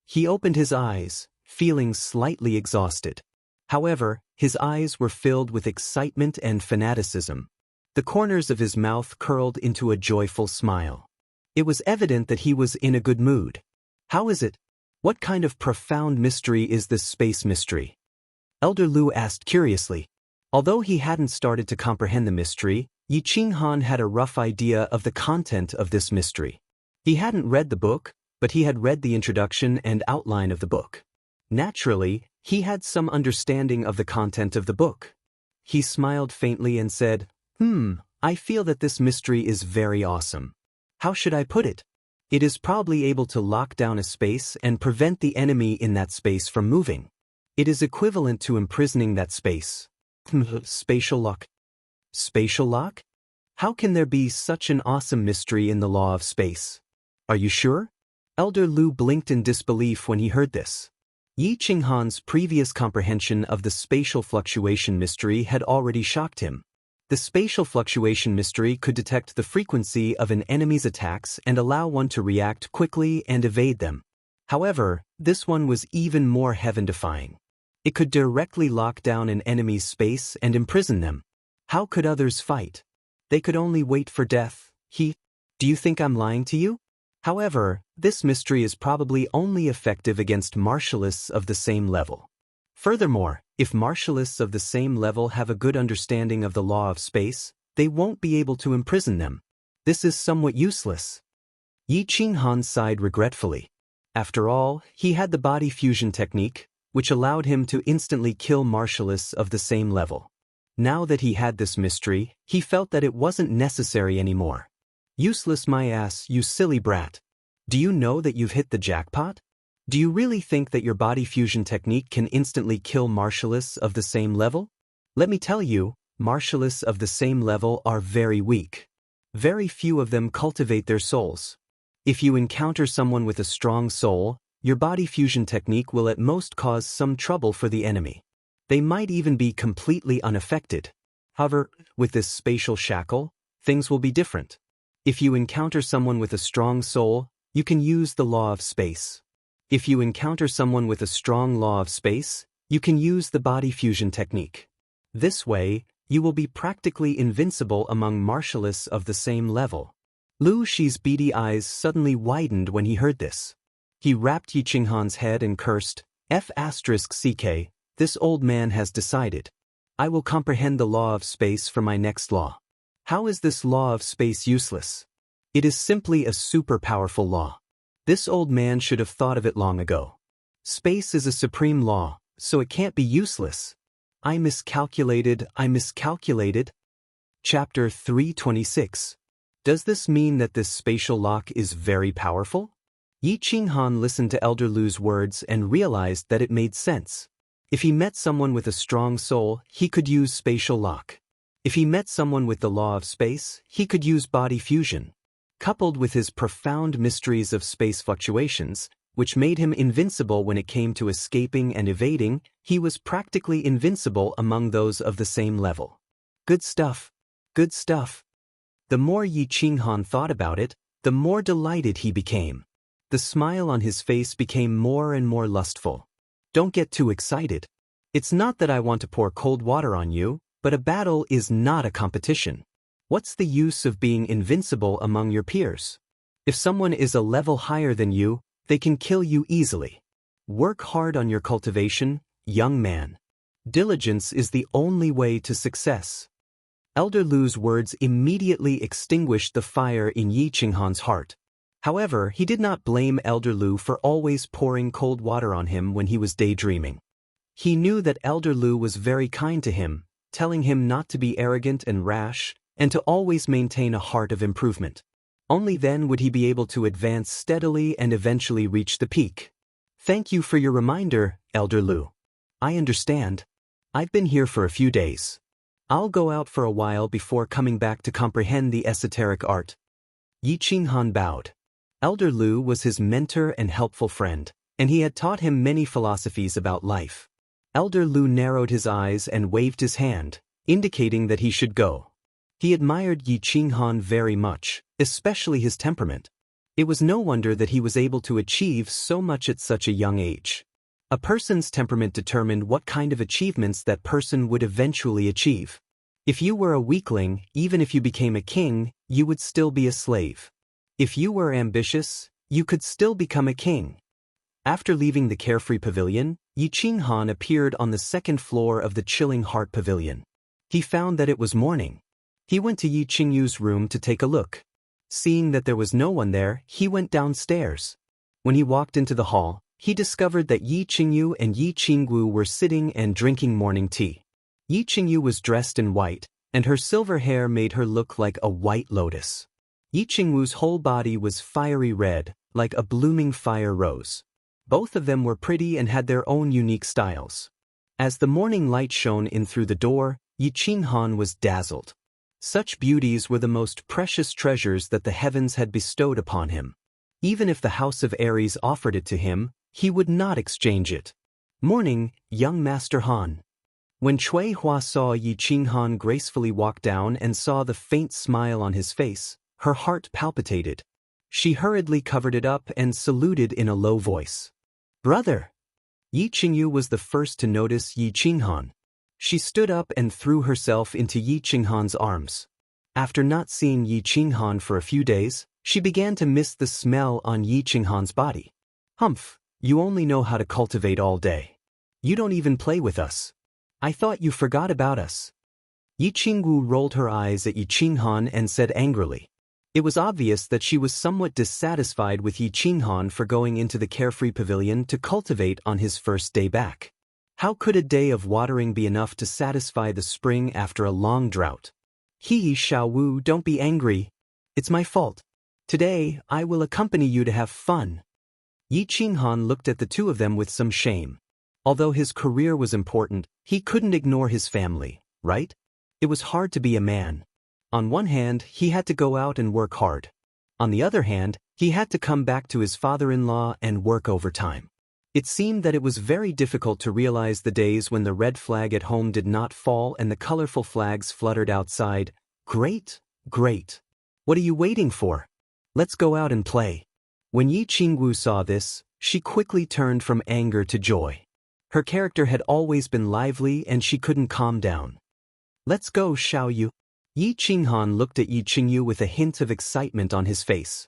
He opened his eyes, feeling slightly exhausted. However, his eyes were filled with excitement and fanaticism. The corners of his mouth curled into a joyful smile. It was evident that he was in a good mood. How is it? What kind of profound mystery is this space mystery? Elder Lu asked curiously. Although he hadn't started to comprehend the mystery, Yi Qinghan had a rough idea of the content of this mystery. He hadn't read the book, but he had read the introduction and outline of the book. Naturally, he had some understanding of the content of the book. He smiled faintly and said, I feel that this mystery is very awesome. How should I put it? It is probably able to lock down a space and prevent the enemy in that space from moving. It is equivalent to imprisoning that space. Spatial lock. Spatial lock? How can there be such an awesome mystery in the law of space? Are you sure? Elder Lu blinked in disbelief when he heard this. Yi Qinghan's previous comprehension of the spatial fluctuation mystery had already shocked him. The spatial fluctuation mystery could detect the frequency of an enemy's attacks and allow one to react quickly and evade them. However, this one was even more heaven-defying. It could directly lock down an enemy's space and imprison them. How could others fight? They could only wait for death. Do you think I'm lying to you? However, this mystery is probably only effective against martialists of the same level. Furthermore, if martialists of the same level have a good understanding of the law of space, they won't be able to imprison them. This is somewhat useless. Yi Qinghan sighed regretfully. After all, he had the body fusion technique, which allowed him to instantly kill martialists of the same level. Now that he had this mystery, he felt that it wasn't necessary anymore. Useless my ass, you silly brat. Do you know that you've hit the jackpot? Do you really think that your body fusion technique can instantly kill martialists of the same level? Let me tell you, martialists of the same level are very weak. Very few of them cultivate their souls. If you encounter someone with a strong soul, your body fusion technique will at most cause some trouble for the enemy. They might even be completely unaffected. However, with this spatial shackle, things will be different. If you encounter someone with a strong soul, you can use the law of space. If you encounter someone with a strong law of space, you can use the body fusion technique. This way, you will be practically invincible among martialists of the same level. Lu Shi's beady eyes suddenly widened when he heard this. He rapped Yi Qinghan's head and cursed, F***ck, this old man has decided. I will comprehend the law of space for my next law. How is this law of space useless? It is simply a super powerful law. This old man should have thought of it long ago. Space is a supreme law, so it can't be useless. I miscalculated. Chapter 326. Does this mean that this spatial lock is very powerful? Yi Qinghan listened to Elder Lu's words and realized that it made sense. If he met someone with a strong soul, he could use spatial lock. If he met someone with the law of space, he could use body fusion. Coupled with his profound mysteries of space fluctuations, which made him invincible when it came to escaping and evading, he was practically invincible among those of the same level. Good stuff. Good stuff. The more Yi Qinghan thought about it, the more delighted he became. The smile on his face became more and more lustful. Don't get too excited. It's not that I want to pour cold water on you, but a battle is not a competition. What's the use of being invincible among your peers? If someone is a level higher than you, they can kill you easily. Work hard on your cultivation, young man. Diligence is the only way to success. Elder Lu's words immediately extinguished the fire in Yi Qinghan's heart. However, he did not blame Elder Lu for always pouring cold water on him when he was daydreaming. He knew that Elder Lu was very kind to him, telling him not to be arrogant and rash, and to always maintain a heart of improvement. Only then would he be able to advance steadily and eventually reach the peak. Thank you for your reminder, Elder Lu. I understand. I've been here for a few days. I'll go out for a while before coming back to comprehend the esoteric art. Yi Qinghan bowed. Elder Lu was his mentor and helpful friend, and he had taught him many philosophies about life. Elder Lu narrowed his eyes and waved his hand, indicating that he should go. He admired Yi Qinghan very much, especially his temperament. It was no wonder that he was able to achieve so much at such a young age. A person's temperament determined what kind of achievements that person would eventually achieve. If you were a weakling, even if you became a king, you would still be a slave. If you were ambitious, you could still become a king. After leaving the carefree pavilion, Yi Qinghan appeared on the second floor of the Chilling Heart Pavilion. He found that it was morning. He went to Yi Qingyu's room to take a look. Seeing that there was no one there, he went downstairs. When he walked into the hall, he discovered that Yi Qingyu and Yi Qingwu were sitting and drinking morning tea. Yi Qingyu was dressed in white, and her silver hair made her look like a white lotus. Yi Qingwu's whole body was fiery red, like a blooming fire rose. Both of them were pretty and had their own unique styles. As the morning light shone in through the door, Yi Qinghan was dazzled. Such beauties were the most precious treasures that the heavens had bestowed upon him. Even if the House of Aries offered it to him, he would not exchange it. Morning, young Master Han. When Cui Hua saw Yi Qinghan gracefully walk down and saw the faint smile on his face, her heart palpitated. She hurriedly covered it up and saluted in a low voice. Brother! Yi Qingyu was the first to notice Yi Qinghan. She stood up and threw herself into Yi Qinghan's arms. After not seeing Yi Qinghan for a few days, she began to miss the smell on Yi Qinghan's body. Humph, you only know how to cultivate all day. You don't even play with us. I thought you forgot about us. Yi Qingwu rolled her eyes at Yi Qinghan and said angrily. It was obvious that she was somewhat dissatisfied with Yi Qinghan for going into the carefree pavilion to cultivate on his first day back. How could a day of watering be enough to satisfy the spring after a long drought? Xiaowu, don't be angry. It's my fault. Today, I will accompany you to have fun. Yi Qinghan looked at the two of them with some shame. Although his career was important, he couldn't ignore his family, right? It was hard to be a man. On one hand, he had to go out and work hard. On the other hand, he had to come back to his father-in-law and work overtime. It seemed that it was very difficult to realize the days when the red flag at home did not fall and the colorful flags fluttered outside. Great, great. What are you waiting for? Let's go out and play. When Yi Qingwu saw this, she quickly turned from anger to joy. Her character had always been lively and she couldn't calm down. Let's go, Xiaoyu. Yi Qinghan looked at Yi Qingyu with a hint of excitement on his face.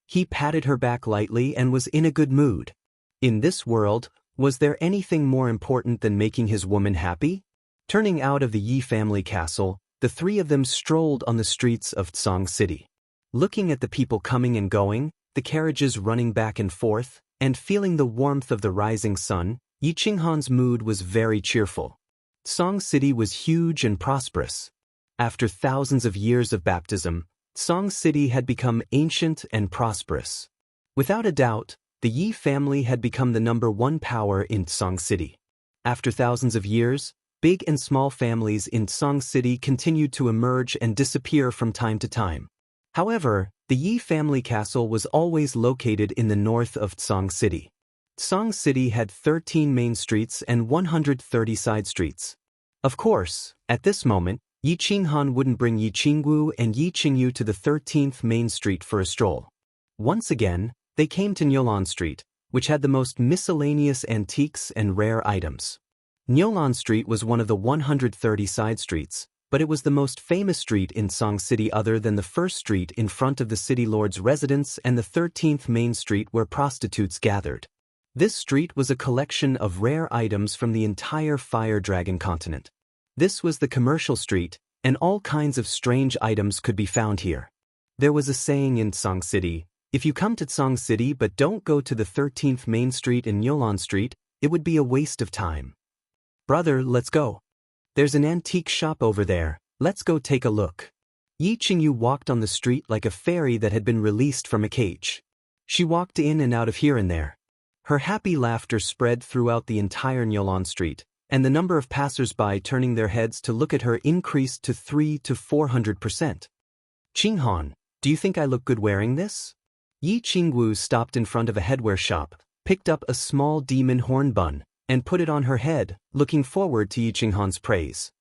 He patted her back lightly and was in a good mood. In this world, was there anything more important than making his woman happy? Turning out of the Yi family castle, the three of them strolled on the streets of Tsang City. Looking at the people coming and going, the carriages running back and forth, and feeling the warmth of the rising sun, Yi Qinghan's mood was very cheerful. Tsang City was huge and prosperous. After thousands of years of baptism, Tsang City had become ancient and prosperous. Without a doubt, the Yi family had become the #1 power in Tsang City. After thousands of years, big and small families in Tsang City continued to emerge and disappear from time to time. However, the Yi family castle was always located in the north of Tsang City. Tsang City had 13 main streets and 130 side streets. Of course, at this moment, Yi Qinghan wouldn't bring Yi Qingwu and Yi Qingyu to the 13th main street for a stroll. Once again, they came to Nyolan Street, which had the most miscellaneous antiques and rare items. Nyolan Street was one of the 130 side streets, but it was the most famous street in Tsang City other than the first street in front of the city lord's residence and the 13th main street where prostitutes gathered. This street was a collection of rare items from the entire Fire Dragon continent. This was the commercial street, and all kinds of strange items could be found here. There was a saying in Tsang City, if you come to Tsang City but don't go to the 13th main street in Nyolan Street, it would be a waste of time. Brother, let's go. There's an antique shop over there, let's go take a look. Yi Qingyu walked on the street like a fairy that had been released from a cage. She walked in and out of here and there. Her happy laughter spread throughout the entire Nyolan Street, and the number of passers-by turning their heads to look at her increased to 300 to 400%. Qinghan, do you think I look good wearing this? Yi Qingwu stopped in front of a headwear shop, picked up a small demon horn bun, and put it on her head, looking forward to Yi Qinghan's praise.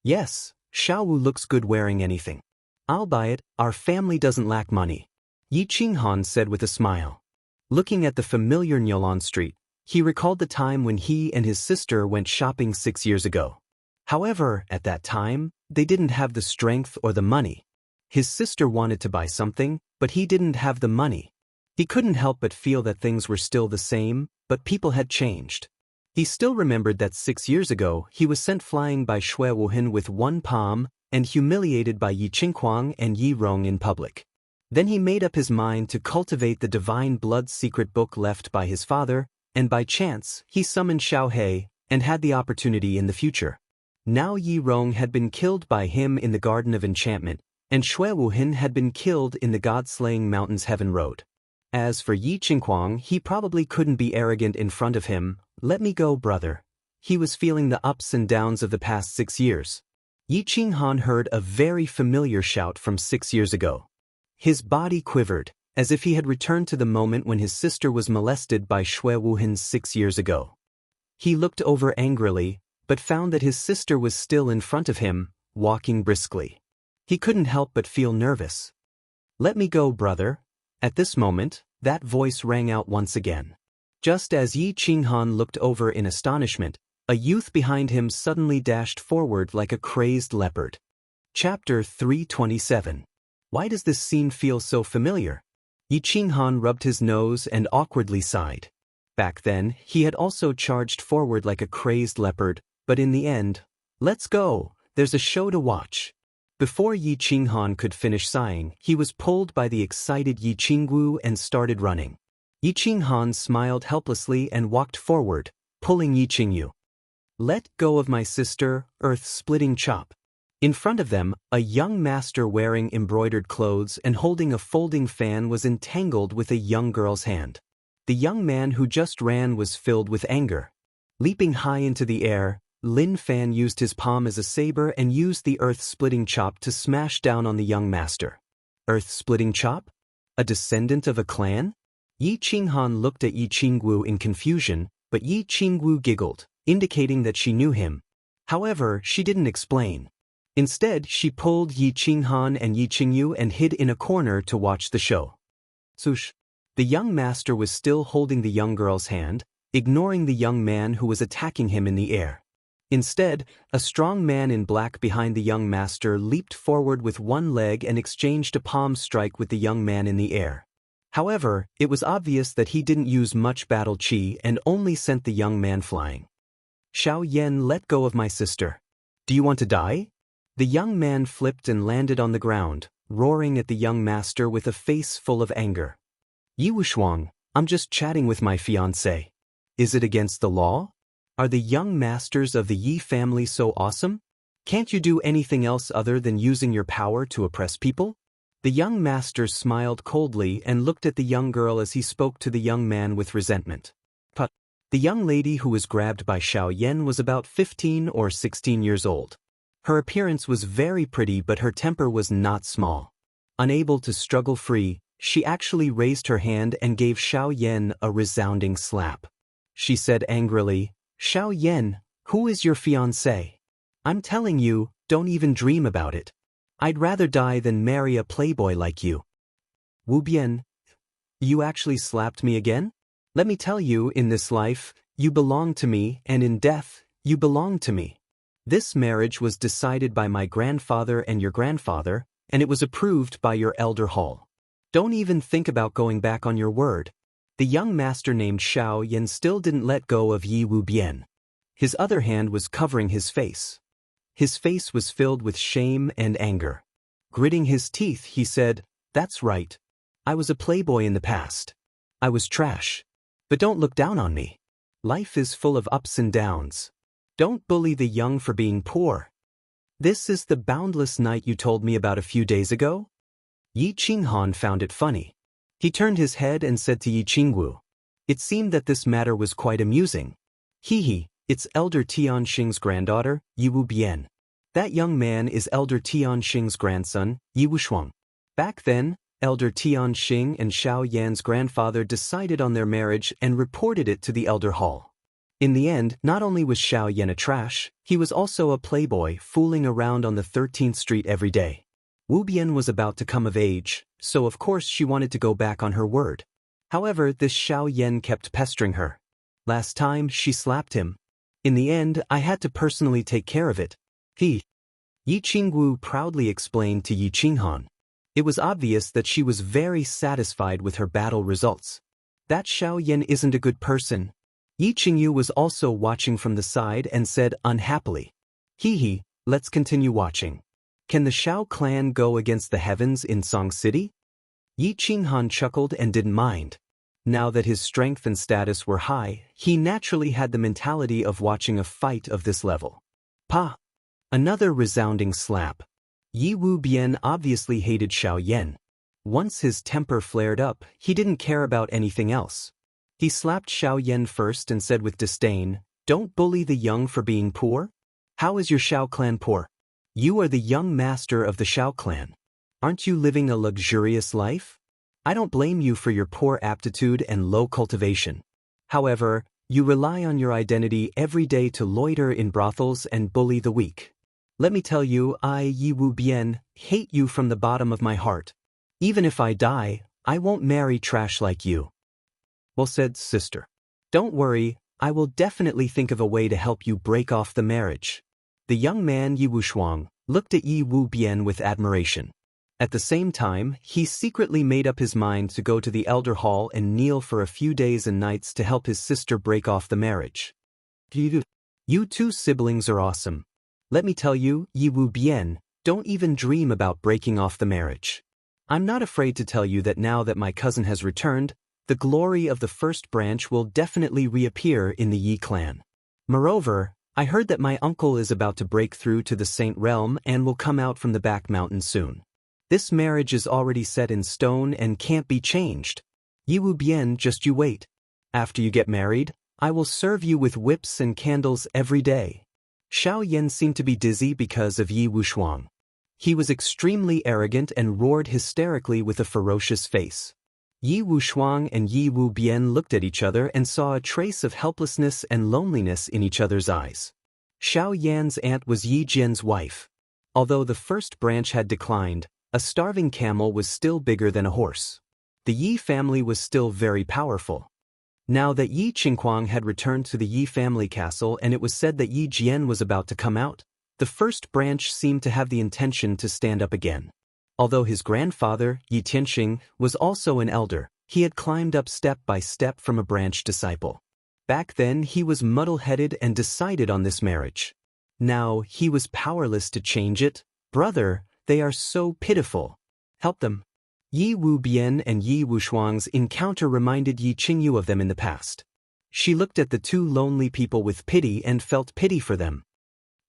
Yes, Xiaowu looks good wearing anything. I'll buy it, our family doesn't lack money. Yi Qinghan said with a smile. Looking at the familiar Nyolan Street, he recalled the time when he and his sister went shopping 6 years ago. However, at that time, they didn't have the strength or the money. His sister wanted to buy something, but he didn't have the money. He couldn't help but feel that things were still the same, but people had changed. He still remembered that 6 years ago he was sent flying by Shui Wuhan with one palm and humiliated by Yi Qinghuang and Yi Rong in public. Then he made up his mind to cultivate the divine blood secret book left by his father, and by chance, he summoned Xiao He, and had the opportunity in the future. Now Yi Rong had been killed by him in the Garden of Enchantment, and Shui Wuhan had been killed in the God-slaying Mountains Heaven Road. As for Yi Qinghuang, he probably couldn't be arrogant in front of him. Let me go, brother. He was feeling the ups and downs of the past 6 years. Yi Qinghuang heard a very familiar shout from 6 years ago. His body quivered, as if he had returned to the moment when his sister was molested by Shui Wuhan 6 years ago. He looked over angrily, but found that his sister was still in front of him, walking briskly. He couldn't help but feel nervous. Let me go, brother. At this moment, that voice rang out once again. Just as Yi Qinghuang looked over in astonishment, a youth behind him suddenly dashed forward like a crazed leopard. Chapter 327. Why does this scene feel so familiar? Yi Qinghuang rubbed his nose and awkwardly sighed. Back then, he had also charged forward like a crazed leopard, but in the end, let's go, there's a show to watch. Before Yi Qinghuang could finish sighing, he was pulled by the excited Yi Qingwu and started running. Yi Qinghuang smiled helplessly and walked forward, pulling Yi Qingyu. Let go of my sister, earth-splitting chop. In front of them, a young master wearing embroidered clothes and holding a folding fan was entangled with a young girl's hand. The young man who just ran was filled with anger. Leaping high into the air, Lin Fan used his palm as a saber and used the earth-splitting chop to smash down on the young master. Earth-splitting chop? A descendant of a clan? Yi Qinghuang looked at Yi Qingwu in confusion, but Yi Qingwu giggled, indicating that she knew him. However, she didn't explain. Instead, she pulled Yi Qinghuang and Yi Qingyu and hid in a corner to watch the show. Swoosh! The young master was still holding the young girl's hand, ignoring the young man who was attacking him in the air. Instead, a strong man in black behind the young master leaped forward with one leg and exchanged a palm strike with the young man in the air. However, it was obvious that he didn't use much battle chi and only sent the young man flying. Xiao Yan, let go of my sister. Do you want to die? The young man flipped and landed on the ground, roaring at the young master with a face full of anger. Yi Wushuang, I'm just chatting with my fiancé. Is it against the law? Are the young masters of the Yi family so awesome? Can't you do anything else other than using your power to oppress people? The young master smiled coldly and looked at the young girl as he spoke to the young man with resentment. But the young lady who was grabbed by Xiao Yan was about 15 or 16 years old. Her appearance was very pretty, but her temper was not small. Unable to struggle free, she actually raised her hand and gave Xiao Yan a resounding slap. She said angrily, Xiao Yan, who is your fiancé? I'm telling you, don't even dream about it. I'd rather die than marry a playboy like you. Wu Bian, you actually slapped me again? Let me tell you, in this life, you belong to me, and in death, you belong to me. This marriage was decided by my grandfather and your grandfather, and it was approved by your elder hall. Don't even think about going back on your word. The young master named Xiao Yan still didn't let go of Yi Wu Bian. His other hand was covering his face. His face was filled with shame and anger. Gritting his teeth, he said, That's right. I was a playboy in the past. I was trash. But don't look down on me. Life is full of ups and downs. Don't bully the young for being poor. This is the boundless night you told me about a few days ago? Yi Qinghuang found it funny. He turned his head and said to Yi Qingwu. It seemed that this matter was quite amusing. Hee, it's Elder Tianxing's granddaughter, Yi Wu Bian. That young man is Elder Tianxing's grandson, Yi Wushuang. Back then, Elder Tianxing and Xiao Yan's grandfather decided on their marriage and reported it to the elder hall. In the end, not only was Xiao Yan a trash, he was also a playboy fooling around on the 13th Street every day. Wu Bian was about to come of age, so of course she wanted to go back on her word. However, this Xiao Yan kept pestering her. Last time, she slapped him. In the end, I had to personally take care of it. Yi Qingwu proudly explained to Yi Qinghuang. It was obvious that she was very satisfied with her battle results. That Xiao Yan isn't a good person. Yi Qingyu was also watching from the side and said unhappily, "Hee, let's continue watching. Can the Shao clan go against the heavens in Song City?" Yi Qinghan chuckled and didn't mind. Now that his strength and status were high, he naturally had the mentality of watching a fight of this level. Pa! Another resounding slap. Yi Wu Bian obviously hated Xiao Yan. Once his temper flared up, he didn't care about anything else. He slapped Xiao Yan first and said with disdain, "Don't bully the young for being poor? How is your Shao clan poor? You are the young master of the Shao clan. Aren't you living a luxurious life? I don't blame you for your poor aptitude and low cultivation. However, you rely on your identity every day to loiter in brothels and bully the weak. Let me tell you, I, Yi Wu Bian, hate you from the bottom of my heart. Even if I die, I won't marry trash like you." "Well said, sister. Don't worry, I will definitely think of a way to help you break off the marriage." The young man Yi Wushuang looked at Yi Wu Bian with admiration. At the same time, he secretly made up his mind to go to the elder hall and kneel for a few days and nights to help his sister break off the marriage. "You two siblings are awesome. Let me tell you, Yi Wu Bian, don't even dream about breaking off the marriage. I'm not afraid to tell you that now that my cousin has returned, the glory of the first branch will definitely reappear in the Yi clan. Moreover, I heard that my uncle is about to break through to the Saint Realm and will come out from the back mountain soon. This marriage is already set in stone and can't be changed. Yi Wu Bian, just you wait. After you get married, I will serve you with whips and candles every day." Xiao Yan seemed to be dizzy because of Yi Wushuang. He was extremely arrogant and roared hysterically with a ferocious face. Yi Wushuang and Yi Wu Bian looked at each other and saw a trace of helplessness and loneliness in each other's eyes. Xiao Yan's aunt was Yi Jian's wife. Although the first branch had declined, a starving camel was still bigger than a horse. The Yi family was still very powerful. Now that Yi Qingquang had returned to the Yi family castle and it was said that Yi Jian was about to come out, the first branch seemed to have the intention to stand up again. Although his grandfather, Yi Tianxing, was also an elder, he had climbed up step by step from a branch disciple. Back then he was muddle-headed and decided on this marriage. Now he was powerless to change it. "Brother, they are so pitiful. Help them." Yi Wu Bian and Yi Wushuang's encounter reminded Yi Qingyu of them in the past. She looked at the two lonely people with pity and felt pity for them.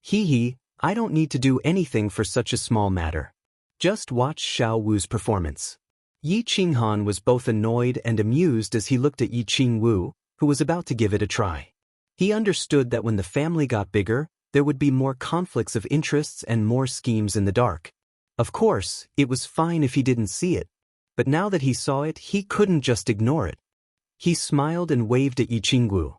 "Hee, I don't need to do anything for such a small matter. Just watch Xiao Wu's performance." Yi Qinghan was both annoyed and amused as he looked at Yi Qingwu, who was about to give it a try. He understood that when the family got bigger, there would be more conflicts of interests and more schemes in the dark. Of course, it was fine if he didn't see it. But now that he saw it, he couldn't just ignore it. He smiled and waved at Yi Qingwu.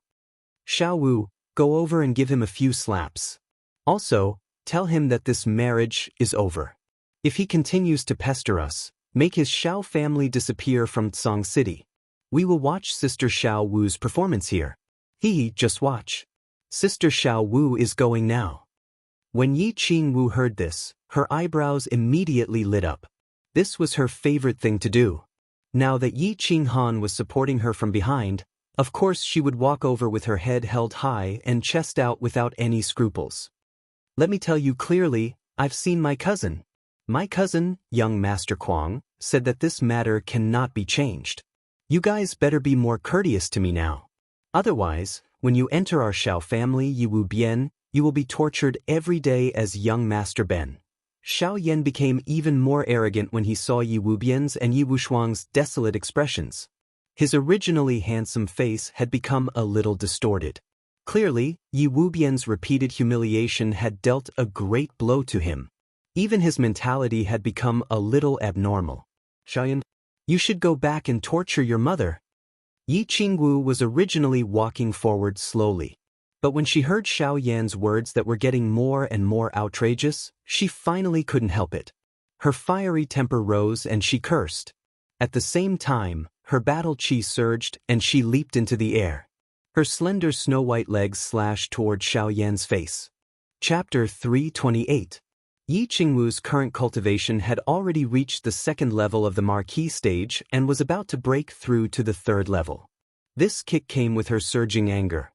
"Xiao Wu, go over and give him a few slaps. Also, tell him that this marriage is over. If he continues to pester us, make his Xiao family disappear from Song City. We will watch Sister Xiao Wu's performance here. Just watch. Sister Xiao Wu is going now." When Yi Qingwu heard this, her eyebrows immediately lit up. This was her favorite thing to do. Now that Yi Qinghan was supporting her from behind, of course she would walk over with her head held high and chest out without any scruples. "Let me tell you clearly, I've seen my cousin. My cousin, young Master Kuang, said that this matter cannot be changed. You guys better be more courteous to me now. Otherwise, when you enter our Xiao family Yi Wu Bian, you will be tortured every day as young Master Ben." Xiao Yan became even more arrogant when he saw Yi Wu Bian's and Yi Wushuang's desolate expressions. His originally handsome face had become a little distorted. Clearly, Yi Wu Bian's repeated humiliation had dealt a great blow to him. Even his mentality had become a little abnormal. "Xiao Yan, you should go back and torture your mother." Yi Qingwu was originally walking forward slowly. But when she heard Xiao Yan's words that were getting more and more outrageous, she finally couldn't help it. Her fiery temper rose and she cursed. At the same time, her battle chi surged and she leaped into the air. Her slender snow-white legs slashed toward Xiao Yan's face. Chapter 328. Yi Qingwu's current cultivation had already reached the second level of the Marquis stage and was about to break through to the third level. This kick came with her surging anger.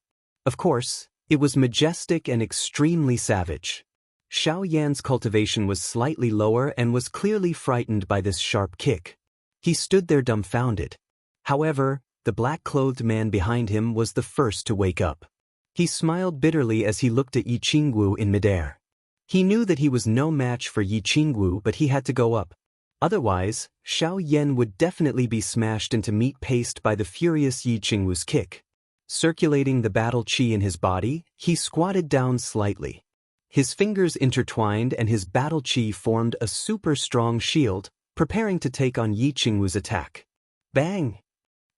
Of course, it was majestic and extremely savage. Xiao Yan's cultivation was slightly lower and was clearly frightened by this sharp kick. He stood there dumbfounded. However, the black-clothed man behind him was the first to wake up. He smiled bitterly as he looked at Yi Qingwu in midair. He knew that he was no match for Yi Qingwu, but he had to go up. Otherwise, Xiao Yan would definitely be smashed into meat paste by the furious Yi Qingwu's kick. Circulating the battle qi in his body, he squatted down slightly. His fingers intertwined and his battle qi formed a super strong shield, preparing to take on Yi Qingwu's attack. Bang!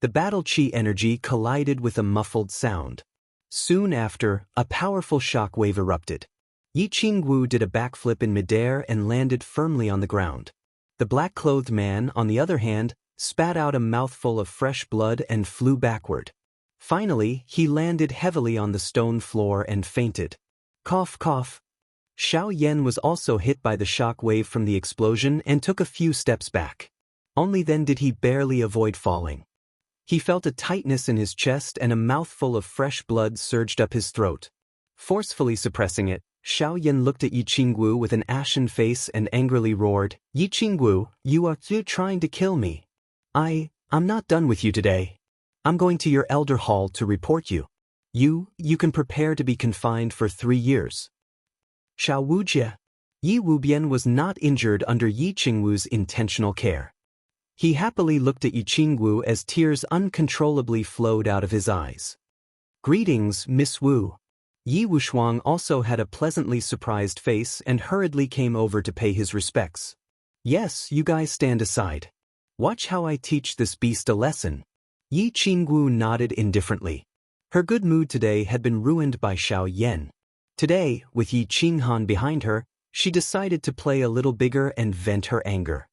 The battle qi energy collided with a muffled sound. Soon after, a powerful shock wave erupted. Yi Qingwu did a backflip in midair and landed firmly on the ground. The black-clothed man, on the other hand, spat out a mouthful of fresh blood and flew backward. Finally, he landed heavily on the stone floor and fainted. Cough, cough. Xiao Yan was also hit by the shock wave from the explosion and took a few steps back. Only then did he barely avoid falling. He felt a tightness in his chest and a mouthful of fresh blood surged up his throat. Forcefully suppressing it, Xiao Yan looked at Yi Qingwu with an ashen face and angrily roared, "Yi Qingwu, you are trying to kill me. I'm not done with you today. I'm going to your elder hall to report you. You can prepare to be confined for 3 years." Xiao Wujia. Yi Wubian was not injured under Yi Qingwu's intentional care. He happily looked at Yi Qingwu as tears uncontrollably flowed out of his eyes. "Greetings, Miss Wu." Yi Wushuang also had a pleasantly surprised face and hurriedly came over to pay his respects. "Yes, you guys stand aside. Watch how I teach this beast a lesson." Yi Qingwu nodded indifferently. Her good mood today had been ruined by Xiao Yan. Today, with Yi Qinghan behind her, she decided to play a little bigger and vent her anger.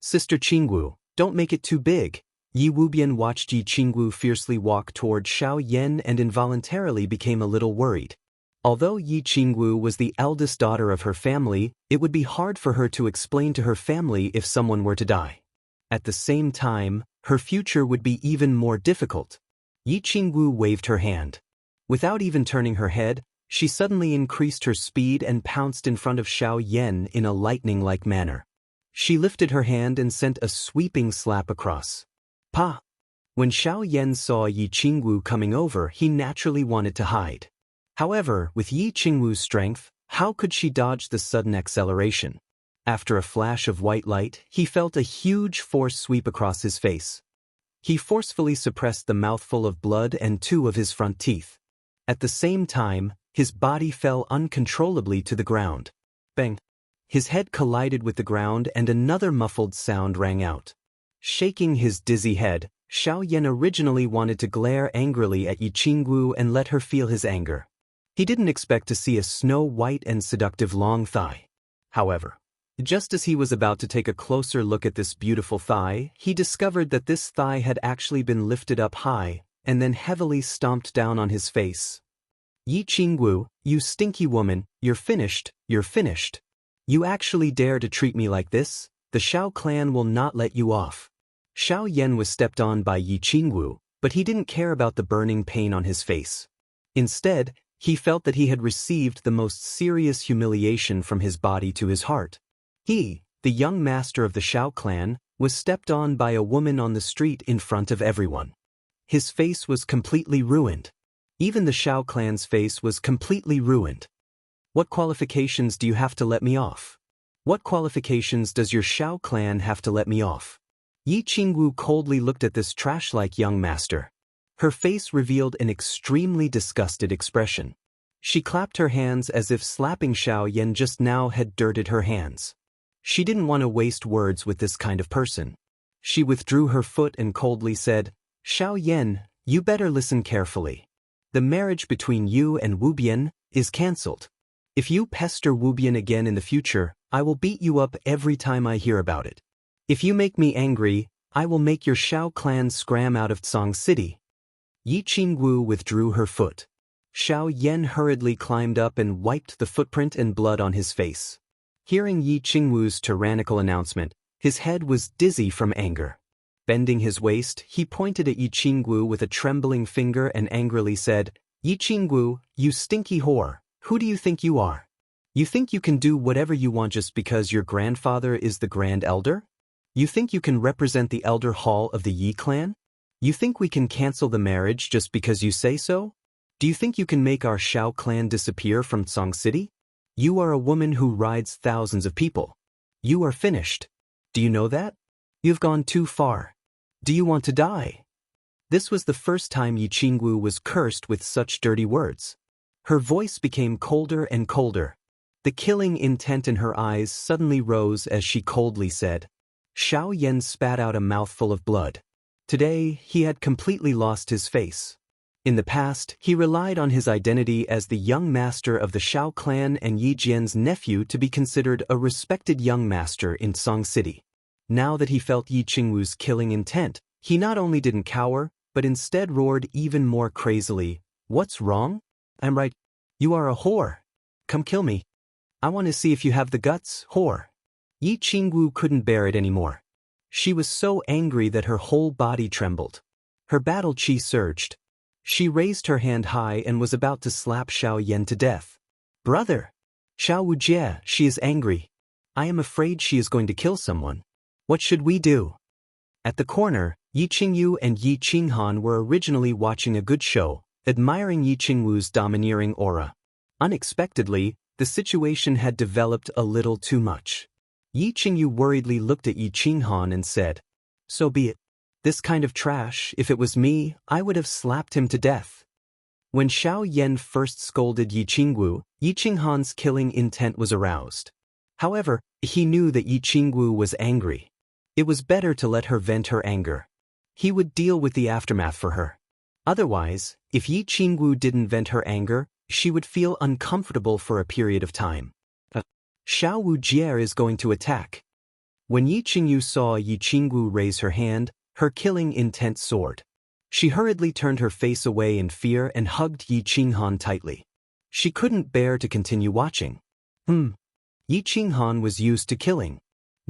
"Sister Qingwu, don't make it too big." Yi Wubian watched Yi Qingwu fiercely walk toward Xiao Yan and involuntarily became a little worried. Although Yi Qingwu was the eldest daughter of her family, it would be hard for her to explain to her family if someone were to die. At the same time, her future would be even more difficult. Yi Qingwu waved her hand. Without even turning her head, she suddenly increased her speed and pounced in front of Xiao Yan in a lightning-like manner. She lifted her hand and sent a sweeping slap across. Pa! When Xiao Yan saw Yi Qingwu coming over, he naturally wanted to hide. However, with Yi Qingwu's strength, how could she dodge the sudden acceleration? After a flash of white light, he felt a huge force sweep across his face. He forcefully suppressed the mouthful of blood and 2 of his front teeth. At the same time, his body fell uncontrollably to the ground. Bang! His head collided with the ground and another muffled sound rang out. Shaking his dizzy head, Xiao Yan originally wanted to glare angrily at Yi Qingwu and let her feel his anger. He didn't expect to see a snow-white and seductive long thigh. However, just as he was about to take a closer look at this beautiful thigh, he discovered that this thigh had actually been lifted up high and then heavily stomped down on his face. "Yi Qingwu, you stinky woman, you're finished, you're finished. You actually dare to treat me like this? The Xiao clan will not let you off." Xiao Yan was stepped on by Yi Qingwu, but he didn't care about the burning pain on his face. Instead, he felt that he had received the most serious humiliation from his body to his heart. He, the young master of the Xiao clan, was stepped on by a woman on the street in front of everyone. His face was completely ruined. Even the Xiao clan's face was completely ruined. "What qualifications do you have to let me off? What qualifications does your Xiao clan have to let me off?" Yi Qingwu coldly looked at this trash-like young master. Her face revealed an extremely disgusted expression. She clapped her hands as if slapping Xiao Yan just now had dirted her hands. She didn't want to waste words with this kind of person. She withdrew her foot and coldly said, "Xiao Yan, you better listen carefully. The marriage between you and Wubian is cancelled. If you pester Wubian again in the future, I will beat you up every time I hear about it. If you make me angry, I will make your Xiao clan scram out of Tsang City." Yi Qingwu withdrew her foot. Xiao Yan hurriedly climbed up and wiped the footprint and blood on his face. Hearing Yi Qingwu's tyrannical announcement, his head was dizzy from anger. Bending his waist, he pointed at Yi Qinggu with a trembling finger and angrily said, "Yi Qinggu, you stinky whore, who do you think you are? You think you can do whatever you want just because your grandfather is the Grand Elder? You think you can represent the Elder Hall of the Yi clan? You think we can cancel the marriage just because you say so? Do you think you can make our Shao clan disappear from Song City? You are a woman who rides thousands of people. You are finished. Do you know that? You've gone too far. Do you want to die?" This was the first time Yi Qinggu was cursed with such dirty words. Her voice became colder and colder. The killing intent in her eyes suddenly rose as she coldly said. Xiao Yan spat out a mouthful of blood. Today, he had completely lost his face. In the past, he relied on his identity as the young master of the Shao clan and Yi Jian's nephew to be considered a respected young master in Song City. Now that he felt Yi Qingwu's killing intent, he not only didn't cower, but instead roared even more crazily, "What's wrong? I'm right. You are a whore. Come kill me. I want to see if you have the guts, whore." Yi Qingwu couldn't bear it anymore. She was so angry that her whole body trembled. Her battle chi surged. She raised her hand high and was about to slap Xiao Yan to death. "Brother! Xiao Wujie, she is angry. I am afraid she is going to kill someone. What should we do?" At the corner, Yi Qingyu and Yi Qinghan were originally watching a good show, admiring Yi Qingwu's domineering aura. Unexpectedly, the situation had developed a little too much. Yi Qingyu worriedly looked at Yi Qinghan and said, "So be it. This kind of trash, if it was me, I would have slapped him to death." When Xiao Yan first scolded Yi Qingwu, Yi Qinghan's killing intent was aroused. However, he knew that Yi Qingwu was angry. It was better to let her vent her anger. He would deal with the aftermath for her. Otherwise, if Yi Qingwu didn't vent her anger, she would feel uncomfortable for a period of time. Xiao Wujie is going to attack. When Yi Qingyu saw Yi Qingwu raise her hand, her killing intent soared. She hurriedly turned her face away in fear and hugged Yi Qinghan tightly. She couldn't bear to continue watching. Yi Qinghan was used to killing.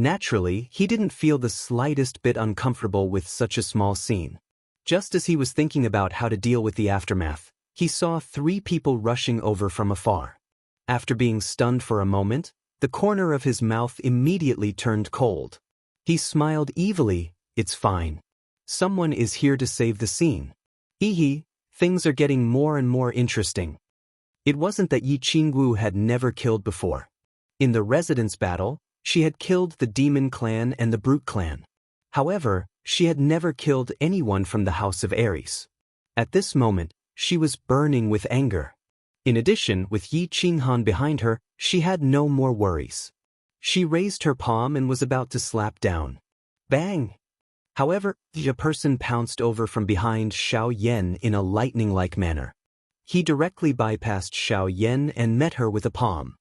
Naturally, he didn't feel the slightest bit uncomfortable with such a small scene. Just as he was thinking about how to deal with the aftermath, he saw 3 people rushing over from afar. After being stunned for a moment, the corner of his mouth immediately turned cold. He smiled evilly. "It's fine. Someone is here to save the scene. Hee, things are getting more and more interesting." It wasn't that Yi Qingwu had never killed before. In the residence battle, she had killed the Demon Clan and the Brute Clan. However, she had never killed anyone from the House of Ares. At this moment, she was burning with anger. In addition, with Yi Qinghan behind her, she had no more worries. She raised her palm and was about to slap down. Bang! However, a person pounced over from behind Xiao Yan in a lightning-like manner. He directly bypassed Xiao Yan and met her with a palm.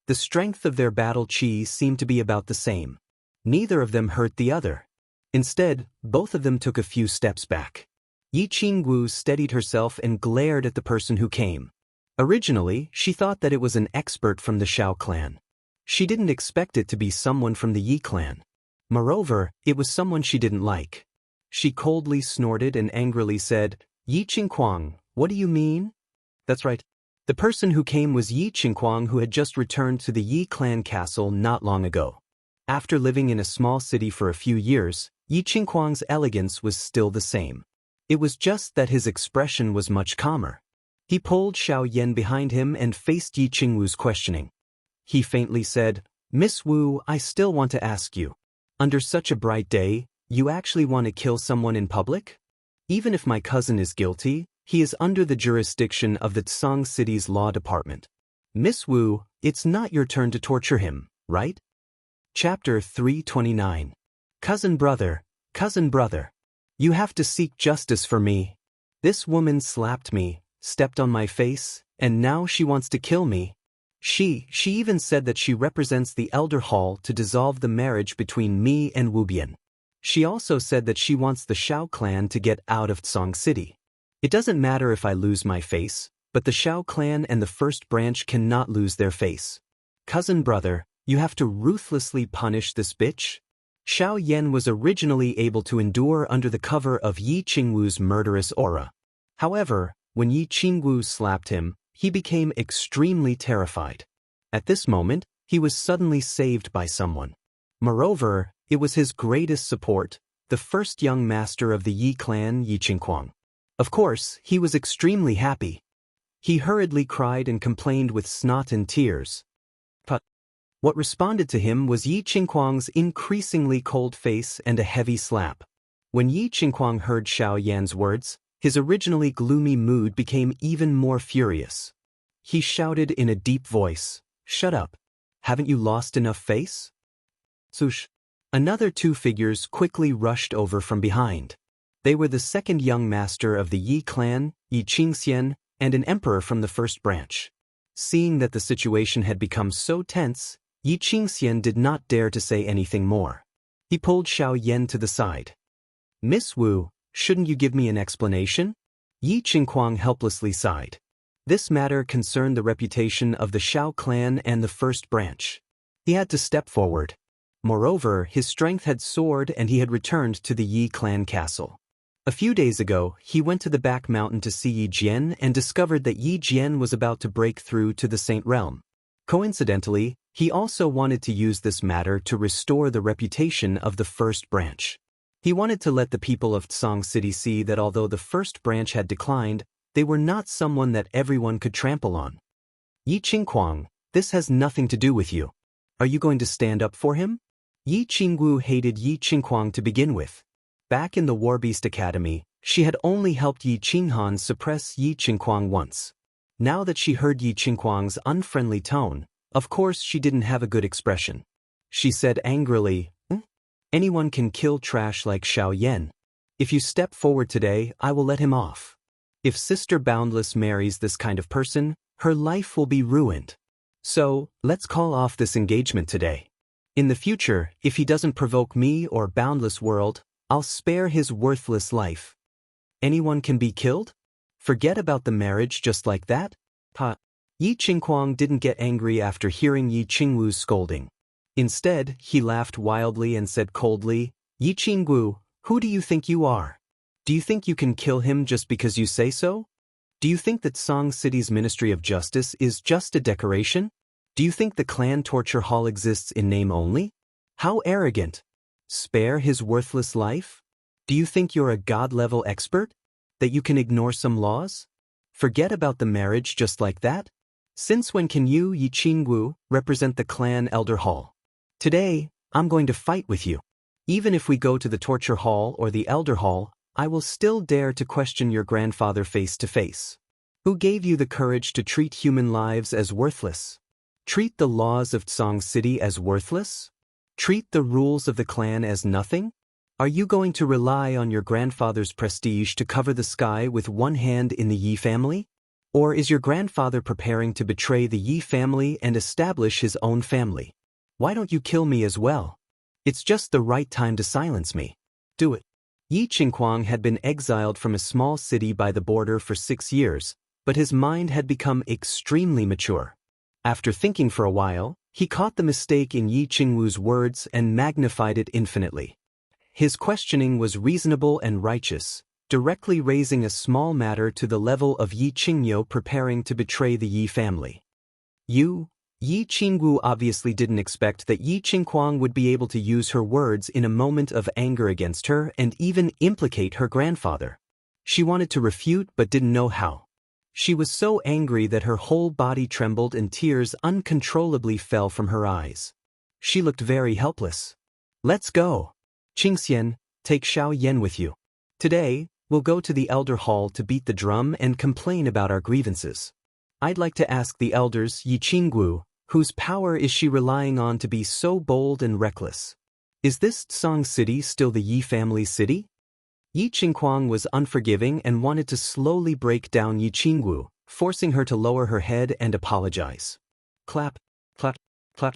The strength of their battle chi seemed to be about the same. Neither of them hurt the other. Instead, both of them took a few steps back. Yi Qingwu steadied herself and glared at the person who came. Originally, she thought that it was an expert from the Shao clan. She didn't expect it to be someone from the Yi clan. Moreover, it was someone she didn't like. She coldly snorted and angrily said, "Yi Qingquang, what do you mean?" That's right. The person who came was Yi Qingquang, who had just returned to the Yi clan castle not long ago. After living in a small city for a few years, Yi Qingquang's elegance was still the same. It was just that his expression was much calmer. He pulled Xiao Yan behind him and faced Yi Qingwu's questioning. He faintly said, "Miss Wu, I still want to ask you. Under such a bright day, you actually want to kill someone in public? Even if my cousin is guilty, he is under the jurisdiction of the Tsang City's law department. Miss Wu, it's not your turn to torture him, right?" Chapter 329. Cousin brother, you have to seek justice for me. This woman slapped me, stepped on my face, and now she wants to kill me. She even said that she represents the Elder Hall to dissolve the marriage between me and Wu Bian. She also said that she wants the Shao clan to get out of Tsang City. It doesn't matter if I lose my face, but the Shao clan and the first branch cannot lose their face. Cousin brother, you have to ruthlessly punish this bitch. Xiao Yan was originally able to endure under the cover of Yi Qingwu's murderous aura. However, when Yi Qingwu slapped him, he became extremely terrified. At this moment, he was suddenly saved by someone. Moreover, it was his greatest support, the first young master of the Yi clan, Yi Qingquang. Of course, he was extremely happy. He hurriedly cried and complained with snot and tears. But what responded to him was Yi Qingquang's increasingly cold face and a heavy slap. When Yi Qingquang heard Xiao Yan's words, his originally gloomy mood became even more furious. He shouted in a deep voice, "Shut up! Haven't you lost enough face?" Swoosh! Another two figures quickly rushed over from behind. They were the second young master of the Yi clan, Yi Qingxian, and an emperor from the first branch. Seeing that the situation had become so tense, Yi Qingxian did not dare to say anything more. He pulled Xiao Yan to the side. "Miss Wu, shouldn't you give me an explanation?" Yi Qingquang helplessly sighed. This matter concerned the reputation of the Xiao clan and the first branch. He had to step forward. Moreover, his strength had soared and he had returned to the Yi clan castle. A few days ago, he went to the back mountain to see Yi Jian and discovered that Yi Jian was about to break through to the Saint Realm. Coincidentally, he also wanted to use this matter to restore the reputation of the first branch. He wanted to let the people of Tsang City see that although the first branch had declined, they were not someone that everyone could trample on. "Yi Qingquang, this has nothing to do with you. Are you going to stand up for him?" Yi Qingwu hated Yi Qingquang to begin with. Back in the Warbeast Academy, she had only helped Yi Qinghan suppress Yi Qingquang once. Now that she heard Yi Qingquang's unfriendly tone, of course she didn't have a good expression. She said angrily, "Anyone can kill trash like Xiao Yan. If you step forward today, I will let him off. If Sister Boundless marries this kind of person, her life will be ruined. So, let's call off this engagement today. In the future, if he doesn't provoke me or Boundless World, I'll spare his worthless life." "Anyone can be killed? Forget about the marriage just like that?" Yi Qingquang didn't get angry after hearing Yi Qingwu's scolding. Instead, he laughed wildly and said coldly, "Yi Qingwu, who do you think you are? Do you think you can kill him just because you say so? Do you think that Song City's Ministry of Justice is just a decoration? Do you think the clan torture hall exists in name only? How arrogant! Spare his worthless life? Do you think you're a god-level expert? That you can ignore some laws? Forget about the marriage just like that? Since when can you, Yi Qingwu, represent the clan elder hall? Today, I'm going to fight with you. Even if we go to the torture hall or the elder hall, I will still dare to question your grandfather face to face. Who gave you the courage to treat human lives as worthless? Treat the laws of Tsang City as worthless? Treat the rules of the clan as nothing? Are you going to rely on your grandfather's prestige to cover the sky with one hand in the Yi family? Or is your grandfather preparing to betray the Yi family and establish his own family? Why don't you kill me as well? It's just the right time to silence me. Do it." Yi Qingquang had been exiled from a small city by the border for 6 years, but his mind had become extremely mature. After thinking for a while, he caught the mistake in Yi Qingwu's words and magnified it infinitely. His questioning was reasonable and righteous, directly raising a small matter to the level of Yi Qingyo preparing to betray the Yi family. Yi Qingwu obviously didn't expect that Yi Qingquang would be able to use her words in a moment of anger against her and even implicate her grandfather. She wanted to refute but didn't know how. She was so angry that her whole body trembled and tears uncontrollably fell from her eyes. She looked very helpless. "Let's go. Qingxian, take Xiao Yan with you. Today, we'll go to the elder hall to beat the drum and complain about our grievances. I'd like to ask the elders, Yi Qingwu, whose power is she relying on to be so bold and reckless? Is this Tsang City still the Yi family's city?" Yi Qingquang was unforgiving and wanted to slowly break down Yi Qingwu, forcing her to lower her head and apologize. Clap, clap, clap.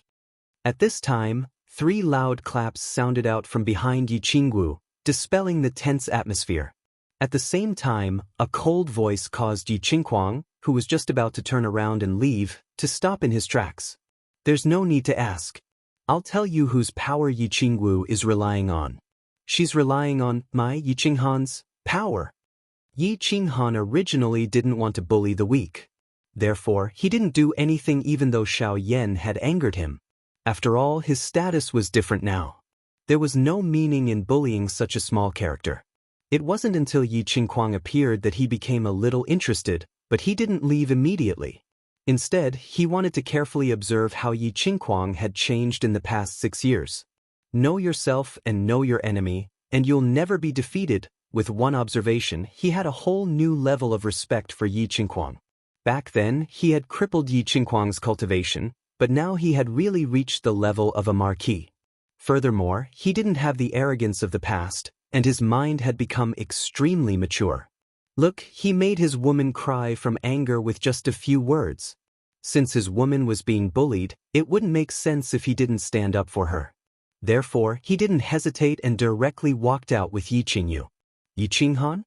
At this time, 3 loud claps sounded out from behind Yi Qingwu, dispelling the tense atmosphere. At the same time, a cold voice caused Yi Qingquang, who was just about to turn around and leave, to stop in his tracks. "There's no need to ask. I'll tell you whose power Yi Qingwu is relying on. She's relying on my Yi Qinghan's power. Yi Qinghan originally didn't want to bully the weak. Therefore, he didn't do anything even though Xiao Yan had angered him. After all, his status was different now. There was no meaning in bullying such a small character. It wasn't until Yi Qingquang appeared that he became a little interested, but he didn't leave immediately. Instead, he wanted to carefully observe how Yi Qingquang had changed in the past 6 years. Know yourself and know your enemy, and you'll never be defeated. With one observation, he had a whole new level of respect for Yi Qingquang. Back then, he had crippled Yi Qingquang's cultivation, but now he had really reached the level of a marquis. Furthermore, he didn't have the arrogance of the past, and his mind had become extremely mature. Look, he made his woman cry from anger with just a few words. Since his woman was being bullied, it wouldn't make sense if he didn't stand up for her. Therefore, he didn't hesitate and directly walked out with Yi Qingyu. Yi Qinghan?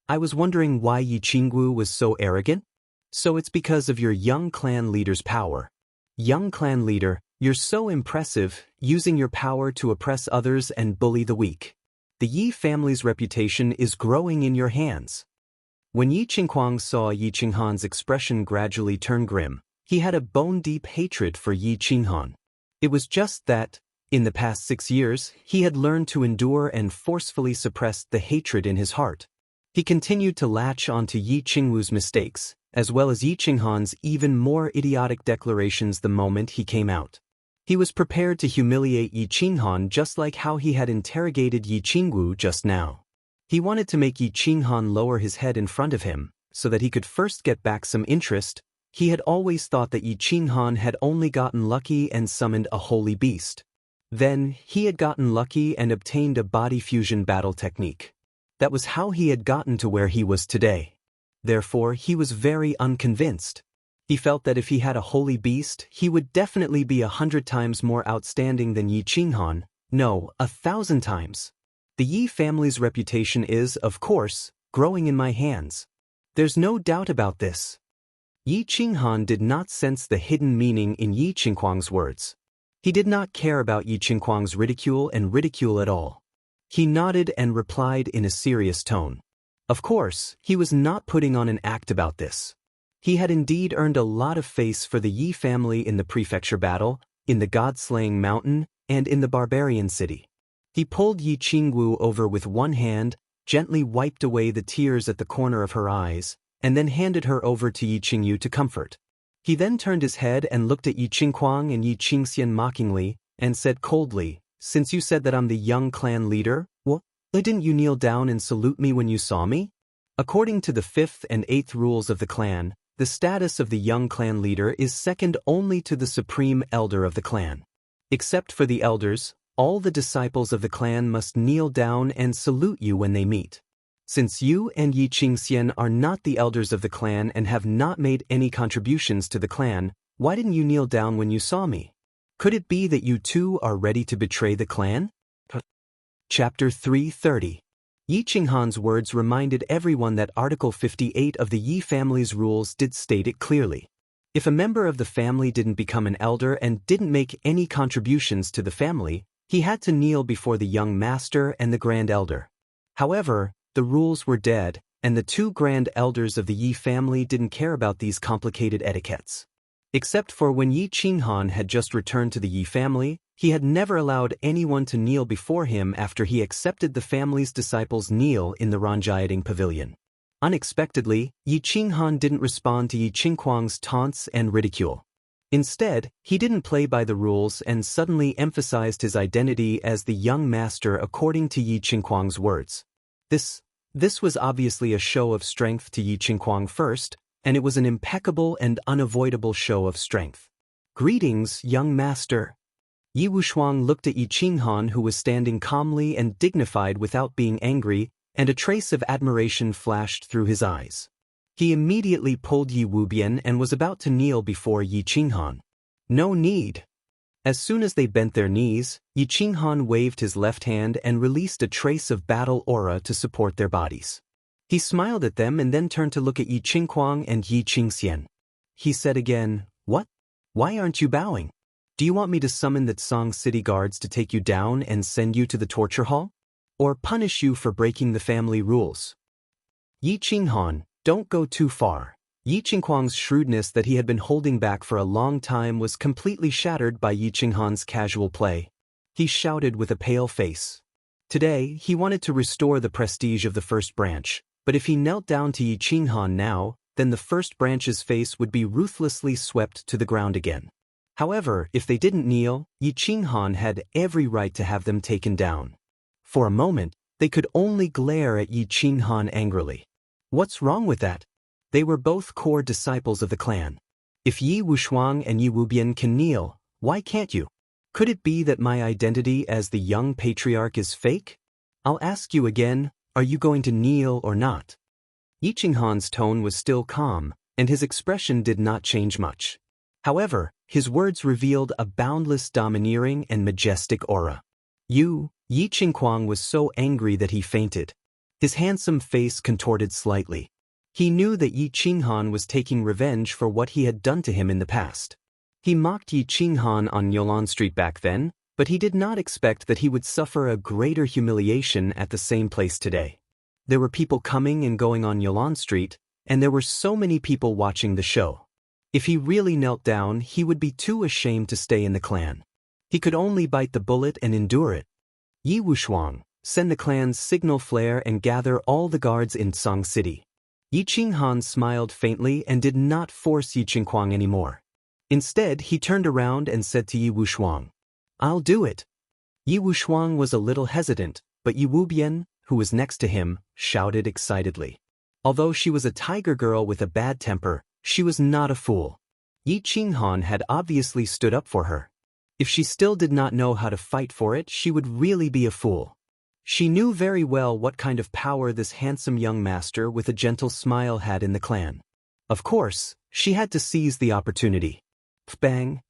I was wondering why Yi Qingwu was so arrogant? So it's because of your young clan leader's power. Young clan leader, you're so impressive, using your power to oppress others and bully the weak. The Yi family's reputation is growing in your hands. When Yi Qingquang saw Yi Qinghan's expression gradually turn grim, he had a bone-deep hatred for Yi Qinghan. It was just that, in the past 6 years, he had learned to endure and forcefully suppress the hatred in his heart. He continued to latch onto Yi Qingwu's mistakes, as well as Yi Qinghan's even more idiotic declarations the moment he came out. He was prepared to humiliate Yi Qinghan just like how he had interrogated Yi Qingwu just now. He wanted to make Yi Qinghan lower his head in front of him, so that he could first get back some interest. He had always thought that Yi Qinghan had only gotten lucky and summoned a holy beast. Then, he had gotten lucky and obtained a body fusion battle technique. That was how he had gotten to where he was today. Therefore, he was very unconvinced. He felt that if he had a holy beast, he would definitely be 100 times more outstanding than Yi Qinghan, no, 1,000 times. The Yi family's reputation is, of course, growing in my hands. There's no doubt about this. Yi Qinghan did not sense the hidden meaning in Yi Qingquang's words. He did not care about Yi Qingquang's ridicule at all. He nodded and replied in a serious tone. Of course, he was not putting on an act about this. He had indeed earned a lot of face for the Yi family in the prefecture battle, in the god-slaying mountain, and in the barbarian city. He pulled Yi Qingwu over with one hand, gently wiped away the tears at the corner of her eyes, and then handed her over to Yi Qingyu to comfort. He then turned his head and looked at Yi Qingquang and Yi Qingxian mockingly, and said coldly, "Since you said that I'm the young clan leader, why didn't you kneel down and salute me when you saw me?" According to the 5th and 8th rules of the clan, the status of the young clan leader is second only to the supreme elder of the clan. Except for the elders, all the disciples of the clan must kneel down and salute you when they meet. Since you and Yi Qingxian are not the elders of the clan and have not made any contributions to the clan, why didn't you kneel down when you saw me? Could it be that you too are ready to betray the clan? Chapter 330. Yi Qinghan's words reminded everyone that Article 58 of the Yi family's rules did state it clearly. If a member of the family didn't become an elder and didn't make any contributions to the family, he had to kneel before the young master and the grand elder. However, the rules were dead, and the 2 grand elders of the Yi family didn't care about these complicated etiquettes. Except for when Yi Qinghan had just returned to the Yi family, he had never allowed anyone to kneel before him after he accepted the family's disciples kneel in the Ranjiating pavilion. Unexpectedly, Yi Qinghan didn't respond to Yi Qingquang's taunts and ridicule. Instead, he didn't play by the rules and suddenly emphasized his identity as the young master according to Yi Qingquang's words. This was obviously a show of strength to Yi Qingquang first, and it was an impeccable and unavoidable show of strength. "Greetings, young master." Yi Wushuang looked at Yi Qinghan, who was standing calmly and dignified without being angry, and a trace of admiration flashed through his eyes. He immediately pulled Yi Wubian and was about to kneel before Yi Qinghan. No need. As soon as they bent their knees, Yi Qinghan waved his left hand and released a trace of battle aura to support their bodies. He smiled at them and then turned to look at Yi Qingquang and Yi Qingxian. He said again, "What? Why aren't you bowing? Do you want me to summon the Tsang City guards to take you down and send you to the torture hall? Or punish you for breaking the family rules? Yi Qinghan, don't go too far. Yi Qinghuang's shrewdness that he had been holding back for a long time was completely shattered by Yi Qinghan's casual play. He shouted with a pale face. Today, he wanted to restore the prestige of the first branch, but if he knelt down to Yi Qinghan now, then the first branch's face would be ruthlessly swept to the ground again. However, if they didn't kneel, Yi Qinghan had every right to have them taken down. For a moment, they could only glare at Yi Qinghan angrily. What's wrong with that? They were both core disciples of the clan. If Yi Wushuang and Yi Wubian can kneel, why can't you? Could it be that my identity as the young patriarch is fake? I'll ask you again, are you going to kneel or not? Yi Qinghan's tone was still calm, and his expression did not change much. However, his words revealed a boundless domineering and majestic aura. Yi Qinghuang was so angry that he fainted. His handsome face contorted slightly. He knew that Yi Qinghan was taking revenge for what he had done to him in the past. He mocked Yi Qinghan on Yolan Street back then, but he did not expect that he would suffer a greater humiliation at the same place today. There were people coming and going on Yolan Street, and there were so many people watching the show. If he really knelt down, he would be too ashamed to stay in the clan. He could only bite the bullet and endure it. Yi Wushuang, send the clan's signal flare and gather all the guards in Tsang City. Yi Qinghan smiled faintly and did not force Yi Qinghuang anymore. Instead, he turned around and said to Yi Wushuang, I'll do it. Yi Wushuang was a little hesitant, but Yi Wubian, who was next to him, shouted excitedly. Although she was a tiger girl with a bad temper, she was not a fool. Yi Qinghan had obviously stood up for her. If she still did not know how to fight for it, she would really be a fool. She knew very well what kind of power this handsome young master with a gentle smile had in the clan. Of course, she had to seize the opportunity. Bang!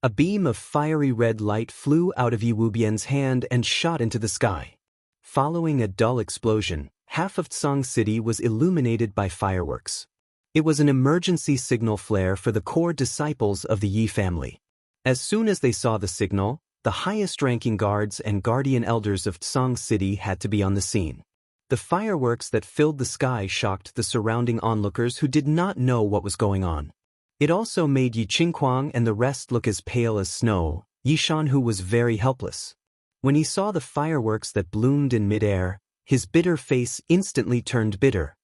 A beam of fiery red light flew out of Yi Wubian's hand and shot into the sky. Following a dull explosion, half of Tsang City was illuminated by fireworks. It was an emergency signal flare for the core disciples of the Yi family. As soon as they saw the signal, the highest-ranking guards and guardian elders of Tsang City had to be on the scene. The fireworks that filled the sky shocked the surrounding onlookers who did not know what was going on. It also made Yi Qinghuang and the rest look as pale as snow. Yi Shanhu was very helpless. When he saw the fireworks that bloomed in midair, his bitter face instantly turned bitter.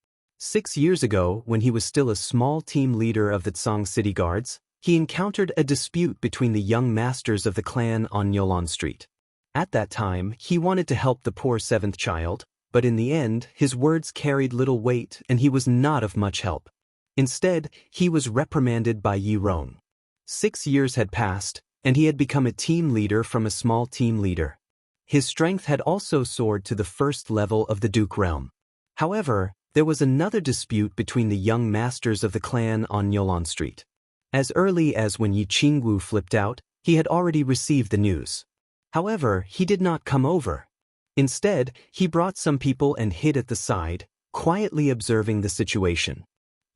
6 years ago, when he was still a small team leader of the Tsang City Guards, he encountered a dispute between the young masters of the clan on Yolan Street. At that time, he wanted to help the poor seventh child, but in the end, his words carried little weight and he was not of much help. Instead, he was reprimanded by Yi Rong. 6 years had passed, and he had become a team leader from a small team leader. His strength had also soared to the first level of the Duke realm. However, there was another dispute between the young masters of the clan on Yolan Street. As early as when Yi Qingwu flipped out, he had already received the news. However, he did not come over. Instead, he brought some people and hid at the side, quietly observing the situation.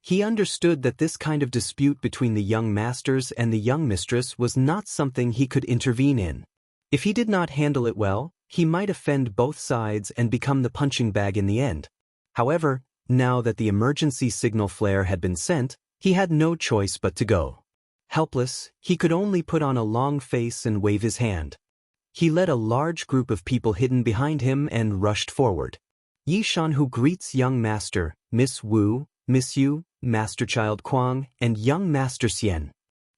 He understood that this kind of dispute between the young masters and the young mistress was not something he could intervene in. If he did not handle it well, he might offend both sides and become the punching bag in the end. However, now that the emergency signal flare had been sent, he had no choice but to go. Helpless, he could only put on a long face and wave his hand. He led a large group of people hidden behind him and rushed forward. Yi Shanhu greets young master, Miss Wu, Miss Yu, Master Child Kuang, and young Master Xian.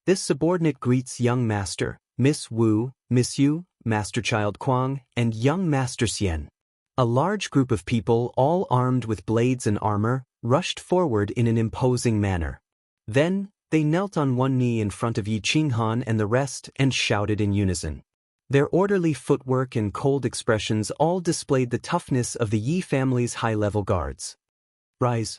This subordinate greets young master, Miss Wu, Miss Yu, Master Child Kuang, and young Master Xian. A large group of people, all armed with blades and armor, rushed forward in an imposing manner. Then, they knelt on one knee in front of Yi Qinghan and the rest and shouted in unison. Their orderly footwork and cold expressions all displayed the toughness of the Yi family's high-level guards. Rise!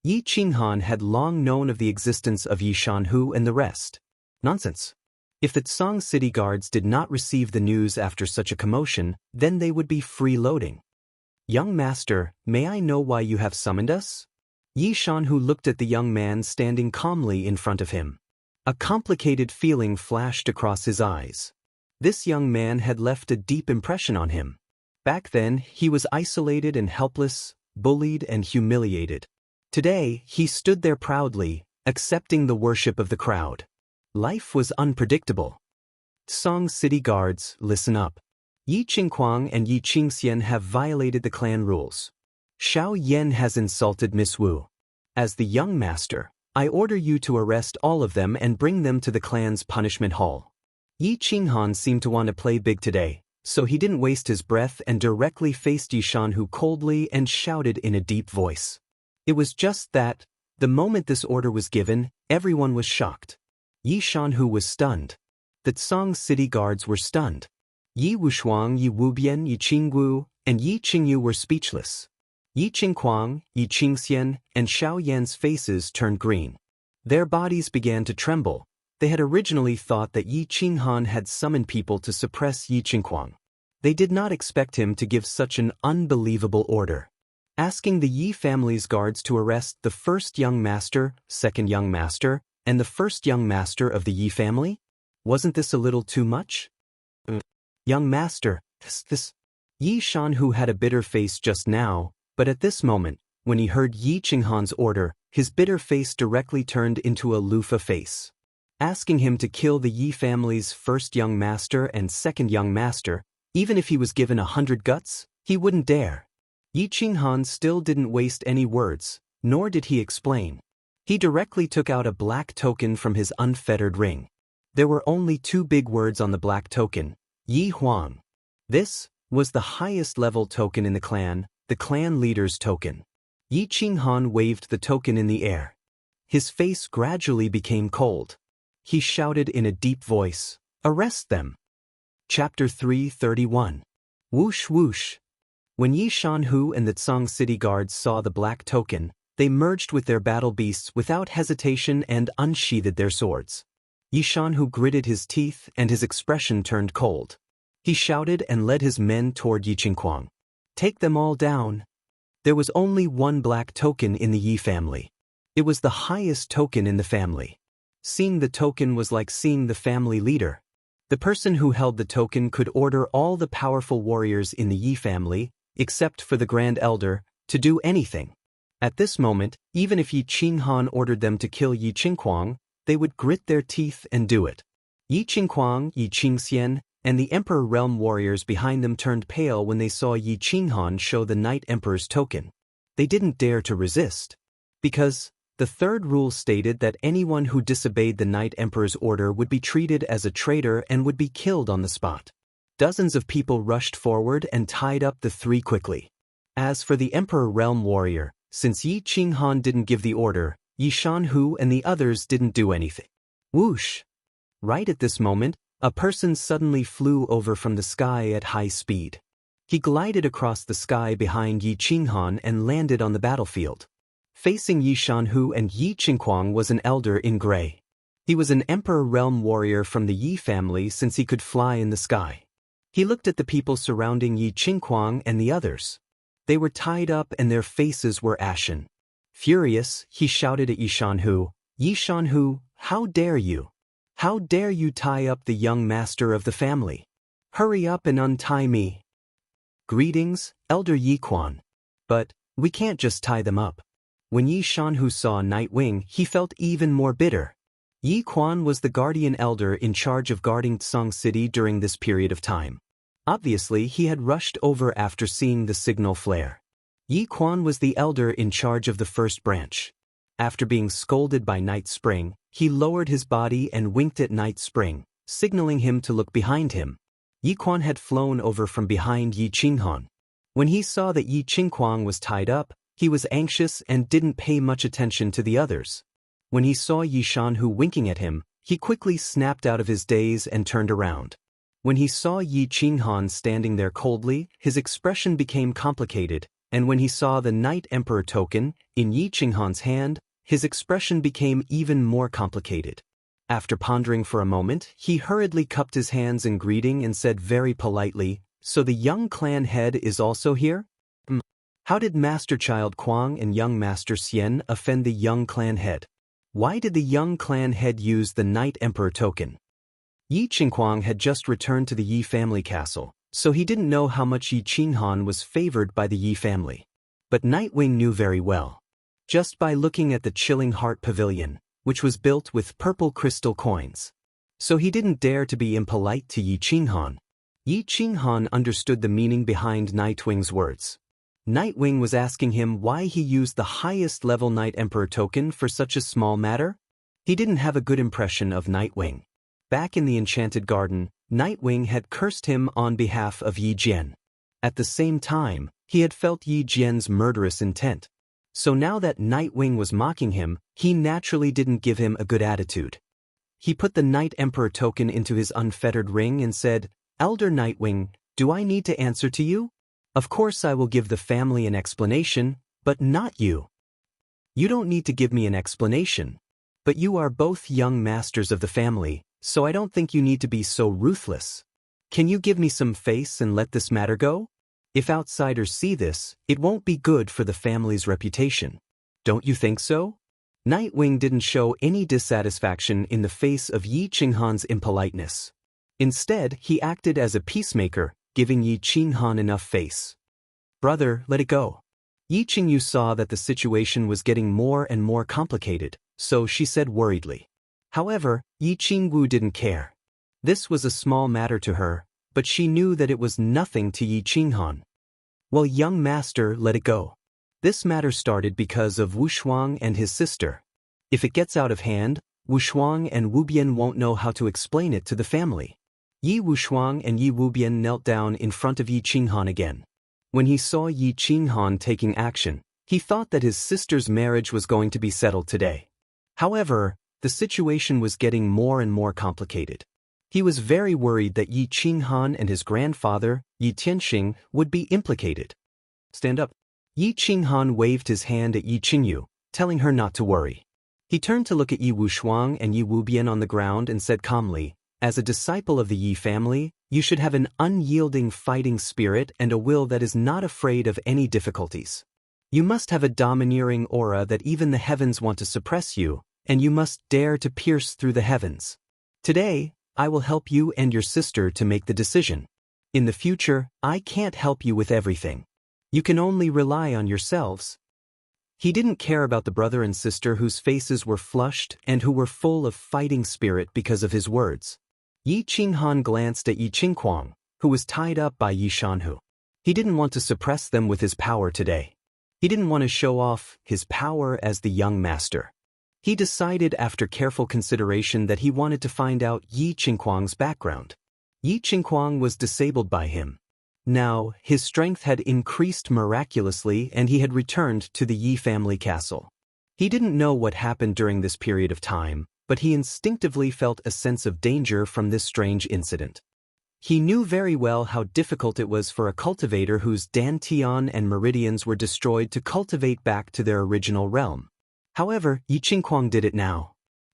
Yi Qinghan had long known of the existence of Yi Shanhu and the rest. Nonsense! If the Tsang City Guards did not receive the news after such a commotion, then they would be freeloading. Young master, may I know why you have summoned us? Yi Shanhu looked at the young man standing calmly in front of him. A complicated feeling flashed across his eyes. This young man had left a deep impression on him. Back then, he was isolated and helpless, bullied and humiliated. Today, he stood there proudly, accepting the worship of the crowd. Life was unpredictable. Song City Guards, listen up. Yi Qingquang and Yi Qingxian have violated the clan rules. Xiao Yan has insulted Miss Wu. As the young master, I order you to arrest all of them and bring them to the clan's punishment hall. Yi Qinghan seemed to want to play big today, so he didn't waste his breath and directly faced Yi Shanhu coldly and shouted in a deep voice. It was just that, the moment this order was given, everyone was shocked. Yi Shanhu was stunned. The Song City Guards were stunned. Yi Wushuang, Yi Wubian, Yi Qinggu, and Yi Qingyu were speechless. Yi Qingquang, Yi Qingxian, and Xiao Yan's faces turned green. Their bodies began to tremble. They had originally thought that Yi Qinghan had summoned people to suppress Yi Qingquang. They did not expect him to give such an unbelievable order. Asking the Yi family's guards to arrest the first young master, second young master, and the first young master of the Yi family? Wasn't this a little too much? Young master, this. Yi Shanhu had a bitter face just now, but at this moment, when he heard Yi Qinghan's order, his bitter face directly turned into a loofah face. Asking him to kill the Yi family's first young master and second young master, even if he was given 100 guts, he wouldn't dare. Yi Qinghan still didn't waste any words, nor did he explain. He directly took out a black token from his unfettered ring. There were only 2 big words on the black token, Yi Huang. This was the highest level token in the clan leader's token. Yi Qinghan waved the token in the air. His face gradually became cold. He shouted in a deep voice, "Arrest them!" Chapter 331. Whoosh whoosh. When Yi Shanhu and the Song City Guards saw the black token, they merged with their battle beasts without hesitation and unsheathed their swords. Yi Shanhu gritted his teeth and his expression turned cold. He shouted and led his men toward Yi Qingquang. Take them all down. There was only one black token in the Yi family. It was the highest token in the family. Seeing the token was like seeing the family leader. The person who held the token could order all the powerful warriors in the Yi family, except for the Grand Elder, to do anything. At this moment, even if Yi Qinghan ordered them to kill Yi Qingquang, they would grit their teeth and do it. Yi Qingquang, Yi Qingxian, and the Emperor Realm warriors behind them turned pale when they saw Yi Qinghan show the Night Emperor's token. They didn't dare to resist. Because the third rule stated that anyone who disobeyed the Night Emperor's order would be treated as a traitor and would be killed on the spot. Dozens of people rushed forward and tied up the 3 quickly. As for the Emperor Realm warrior, since Yi Qinghan didn't give the order, Yi Shanhu and the others didn't do anything. Whoosh! Right at this moment, a person suddenly flew over from the sky at high speed. He glided across the sky behind Yi Qinghan and landed on the battlefield. Facing Yi Shanhu and Yi Qingquang was an elder in gray. He was an Emperor Realm warrior from the Yi family since he could fly in the sky. He looked at the people surrounding Yi Qingquang and the others. They were tied up and their faces were ashen. Furious, he shouted at Yi Shanhu, how dare you? How dare you tie up the young master of the family? Hurry up and untie me. Greetings, Elder Yi Quan. But we can't just tie them up. When Yi Shanhu saw Nightwing, he felt even more bitter. Yi Quan was the guardian elder in charge of guarding Tsong City during this period of time. Obviously, he had rushed over after seeing the signal flare. Yi Quan was the elder in charge of the first branch. After being scolded by Night Spring, he lowered his body and winked at Night Spring, signaling him to look behind him. Yi Quan had flown over from behind Yi Qinghan. When he saw that Yi Qingquang was tied up, he was anxious and didn't pay much attention to the others. When he saw Yi Shanhu winking at him, he quickly snapped out of his daze and turned around. When he saw Yi Qinghan standing there coldly, his expression became complicated, and when he saw the Night Emperor token in Yi Qinghan's hand, his expression became even more complicated. After pondering for a moment, he hurriedly cupped his hands in greeting and said very politely, "So the young clan head is also here? How did Master Child Quang and young Master Xian offend the young clan head?" Why did the young clan head use the Night Emperor token? Yi Qinghuang had just returned to the Yi family castle, so he didn't know how much Yi Qinghan was favored by the Yi family. But Nightwing knew very well. Just by looking at the Chilling Heart Pavilion, which was built with purple crystal coins. So he didn't dare to be impolite to Yi Qinghan. Yi Qinghan understood the meaning behind Nightwing's words. Nightwing was asking him why he used the highest level Night Emperor token for such a small matter. He didn't have a good impression of Nightwing. Back in the Enchanted Garden, Nightwing had cursed him on behalf of Yi Jian. At the same time, he had felt Yi Jian's murderous intent. So now that Nightwing was mocking him, he naturally didn't give him a good attitude. He put the Night Emperor token into his unfettered ring and said, "Elder Nightwing, do I need to answer to you? Of course I will give the family an explanation, but not you. You don't need to give me an explanation. But you are both young masters of the family, so I don't think you need to be so ruthless. Can you give me some face and let this matter go? If outsiders see this, it won't be good for the family's reputation. Don't you think so?" Nightwing didn't show any dissatisfaction in the face of Yi Qinghan's impoliteness. Instead, he acted as a peacemaker, giving Yi Qinghan enough face. "Brother, let it go." Yi Qingyu saw that the situation was getting more and more complicated, so she said worriedly. However, Yi Qingwu didn't care. This was a small matter to her, but she knew that it was nothing to Yi Qinghan. "Well, young master, let it go. This matter started because of Wu Shuang and his sister. If it gets out of hand, Wu Shuang and Wu Bian won't know how to explain it to the family." Yi Wu Shuang and Yi Wu Bian knelt down in front of Yi Qinghan again. When he saw Yi Qinghan taking action, he thought that his sister's marriage was going to be settled today. However, the situation was getting more and more complicated. He was very worried that Yi Qinghan and his grandfather, Yi Tianxing, would be implicated. "Stand up." Yi Qinghan waved his hand at Yi Qingyu, telling her not to worry. He turned to look at Yi Wu Shuang and Yi Wu Bian on the ground and said calmly, "As a disciple of the Yi family, you should have an unyielding fighting spirit and a will that is not afraid of any difficulties. You must have a domineering aura that even the heavens want to suppress you, and you must dare to pierce through the heavens. Today, I will help you and your sister to make the decision. In the future, I can't help you with everything. You can only rely on yourselves." He didn't care about the brother and sister whose faces were flushed and who were full of fighting spirit because of his words. Yi Qinghan glanced at Yi Qinghuang, who was tied up by Yi Shanhu. He didn't want to suppress them with his power today. He didn't want to show off his power as the young master. He decided after careful consideration that he wanted to find out Yi Qinghuang's background. Yi Qinghuang was disabled by him. Now, his strength had increased miraculously and he had returned to the Yi family castle. He didn't know what happened during this period of time, but he instinctively felt a sense of danger from this strange incident. He knew very well how difficult it was for a cultivator whose dantian and meridians were destroyed to cultivate back to their original realm. However, Yi Qinghuang did it now.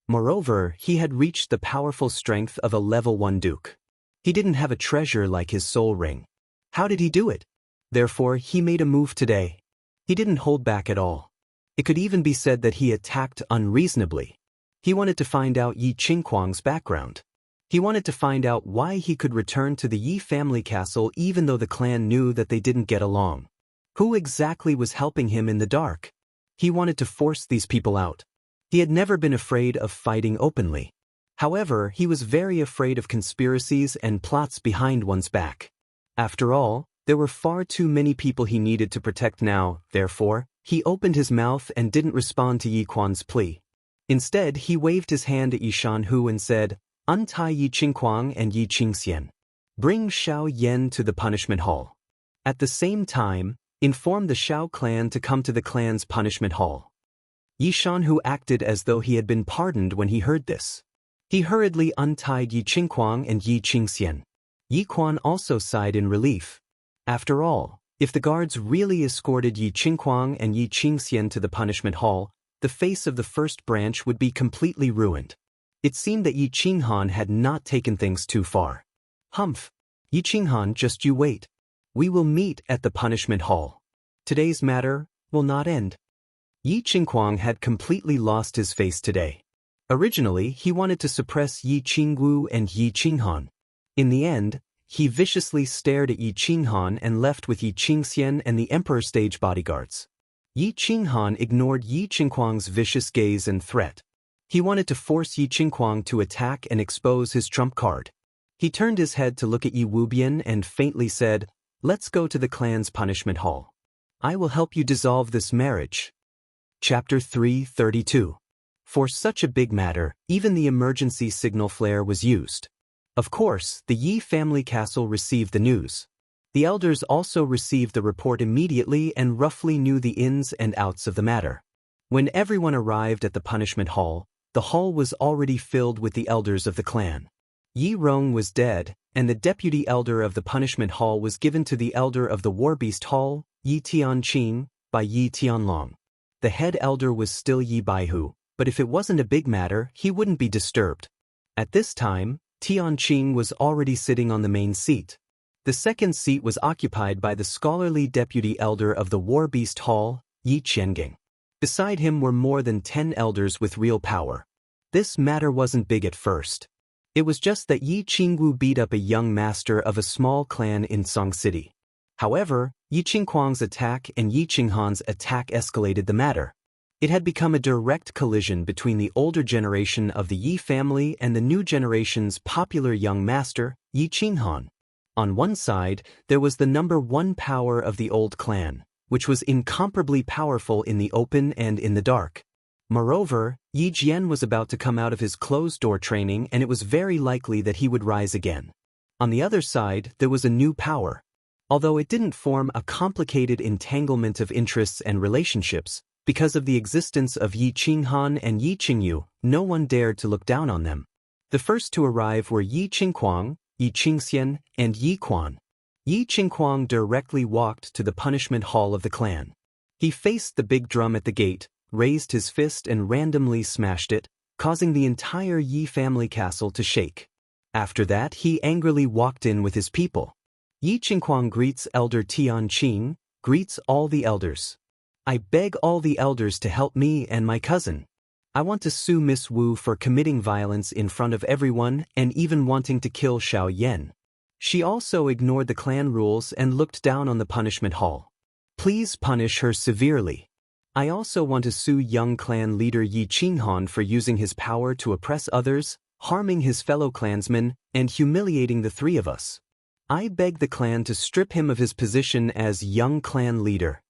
Moreover, he had reached the powerful strength of a level 1 duke. He didn't have a treasure like his soul ring. How did he do it? Therefore, he made a move today. He didn't hold back at all. It could even be said that he attacked unreasonably. He wanted to find out Yi Qinghuang's background. He wanted to find out why he could return to the Yi family castle even though the clan knew that they didn't get along. Who exactly was helping him in the dark? He wanted to force these people out. He had never been afraid of fighting openly. However, he was very afraid of conspiracies and plots behind one's back. After all, there were far too many people he needed to protect now, therefore, he opened his mouth and didn't respond to Yi Quan's plea. Instead, he waved his hand at Yi Shanhu and said, "Untie Yi Qinghuang and Yi Qingxian. Bring Xiao Yan to the punishment hall. At the same time, inform the Xiao clan to come to the clan's punishment hall." Yi Shanhu acted as though he had been pardoned when he heard this. He hurriedly untied Yi Qinghuang and Yi Qingxian. Yi Quan also sighed in relief. After all, if the guards really escorted Yi Qinghuang and Yi Qingxian to the punishment hall, the face of the first branch would be completely ruined. It seemed that Yi Qinghan had not taken things too far. "Humph! Yi Qinghan, just you wait. We will meet at the punishment hall. Today's matter will not end." Yi Qingguang had completely lost his face today. Originally, he wanted to suppress Yi Qingwu and Yi Qinghan. In the end, he viciously stared at Yi Qinghan and left with Yi Qingxian and the Emperor stage bodyguards. Yi Qinghan ignored Yi Qingguang's vicious gaze and threat. He wanted to force Yi Qingguang to attack and expose his trump card. He turned his head to look at Yi Wubian and faintly said, "Let's go to the clan's punishment hall. I will help you dissolve this marriage." Chapter 332. For such a big matter, even the emergency signal flare was used. Of course, the Yi family castle received the news. The elders also received the report immediately and roughly knew the ins and outs of the matter. When everyone arrived at the punishment hall, the hall was already filled with the elders of the clan. Yi Rong was dead, and the deputy elder of the punishment hall was given to the elder of the Warbeast Hall, Yi Tianqing, by Yi Tianlong. The head elder was still Yi Baihu, but if it wasn't a big matter, he wouldn't be disturbed. At this time, Tianqing was already sitting on the main seat. The second seat was occupied by the scholarly deputy elder of the Warbeast Hall, Yi Qianging. Beside him were more than 10 elders with real power. This matter wasn't big at first. It was just that Yi Qingwu beat up a young master of a small clan in Song City. However, Yi Qingguang's attack and Yi Qinghan's attack escalated the matter. It had become a direct collision between the older generation of the Yi family and the new generation's popular young master, Yi Qinghan. On one side, there was the #1 power of the old clan, which was incomparably powerful in the open and in the dark. Moreover, Yi Jian was about to come out of his closed-door training and it was very likely that he would rise again. On the other side, there was a new power. Although it didn't form a complicated entanglement of interests and relationships, because of the existence of Yi Qinghan and Yi Qingyu, no one dared to look down on them. The first to arrive were Yi Qingguang, Yi Qingxian, and Yi Quan. Yi Qingguang directly walked to the punishment hall of the clan. He faced the big drum at the gate, raised his fist and randomly smashed it, causing the entire Yi family castle to shake. After that, he angrily walked in with his people. Yi Qingguang greets Elder Tianqing, greets all the elders. "I beg all the elders to help me and my cousin. I want to sue Miss Wu for committing violence in front of everyone and even wanting to kill Xiao Yan." She also ignored the clan rules and looked down on the punishment hall. "Please punish her severely. I also want to sue young clan leader Yi Qinghan for using his power to oppress others, harming his fellow clansmen, and humiliating the three of us. I beg the clan to strip him of his position as young clan leader."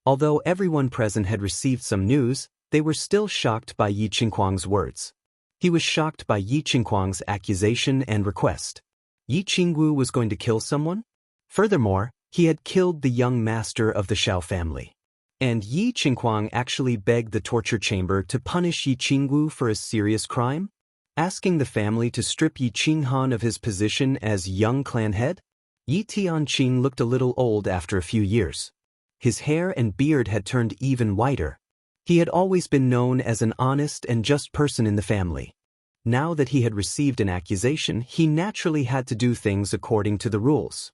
Although everyone present had received some news, they were still shocked by Yi Qingguang's words. He was shocked by Yi Qingguang's accusation and request. Yi Qingwu was going to kill someone? Furthermore, he had killed the young master of the Xiao family. And Yi Qingguang actually begged the torture chamber to punish Yi Qingwu for a serious crime? Asking the family to strip Yi Qinghan of his position as young clan head? Yi Tianqing looked a little old after a few years. His hair and beard had turned even whiter. He had always been known as an honest and just person in the family. Now that he had received an accusation, he naturally had to do things according to the rules.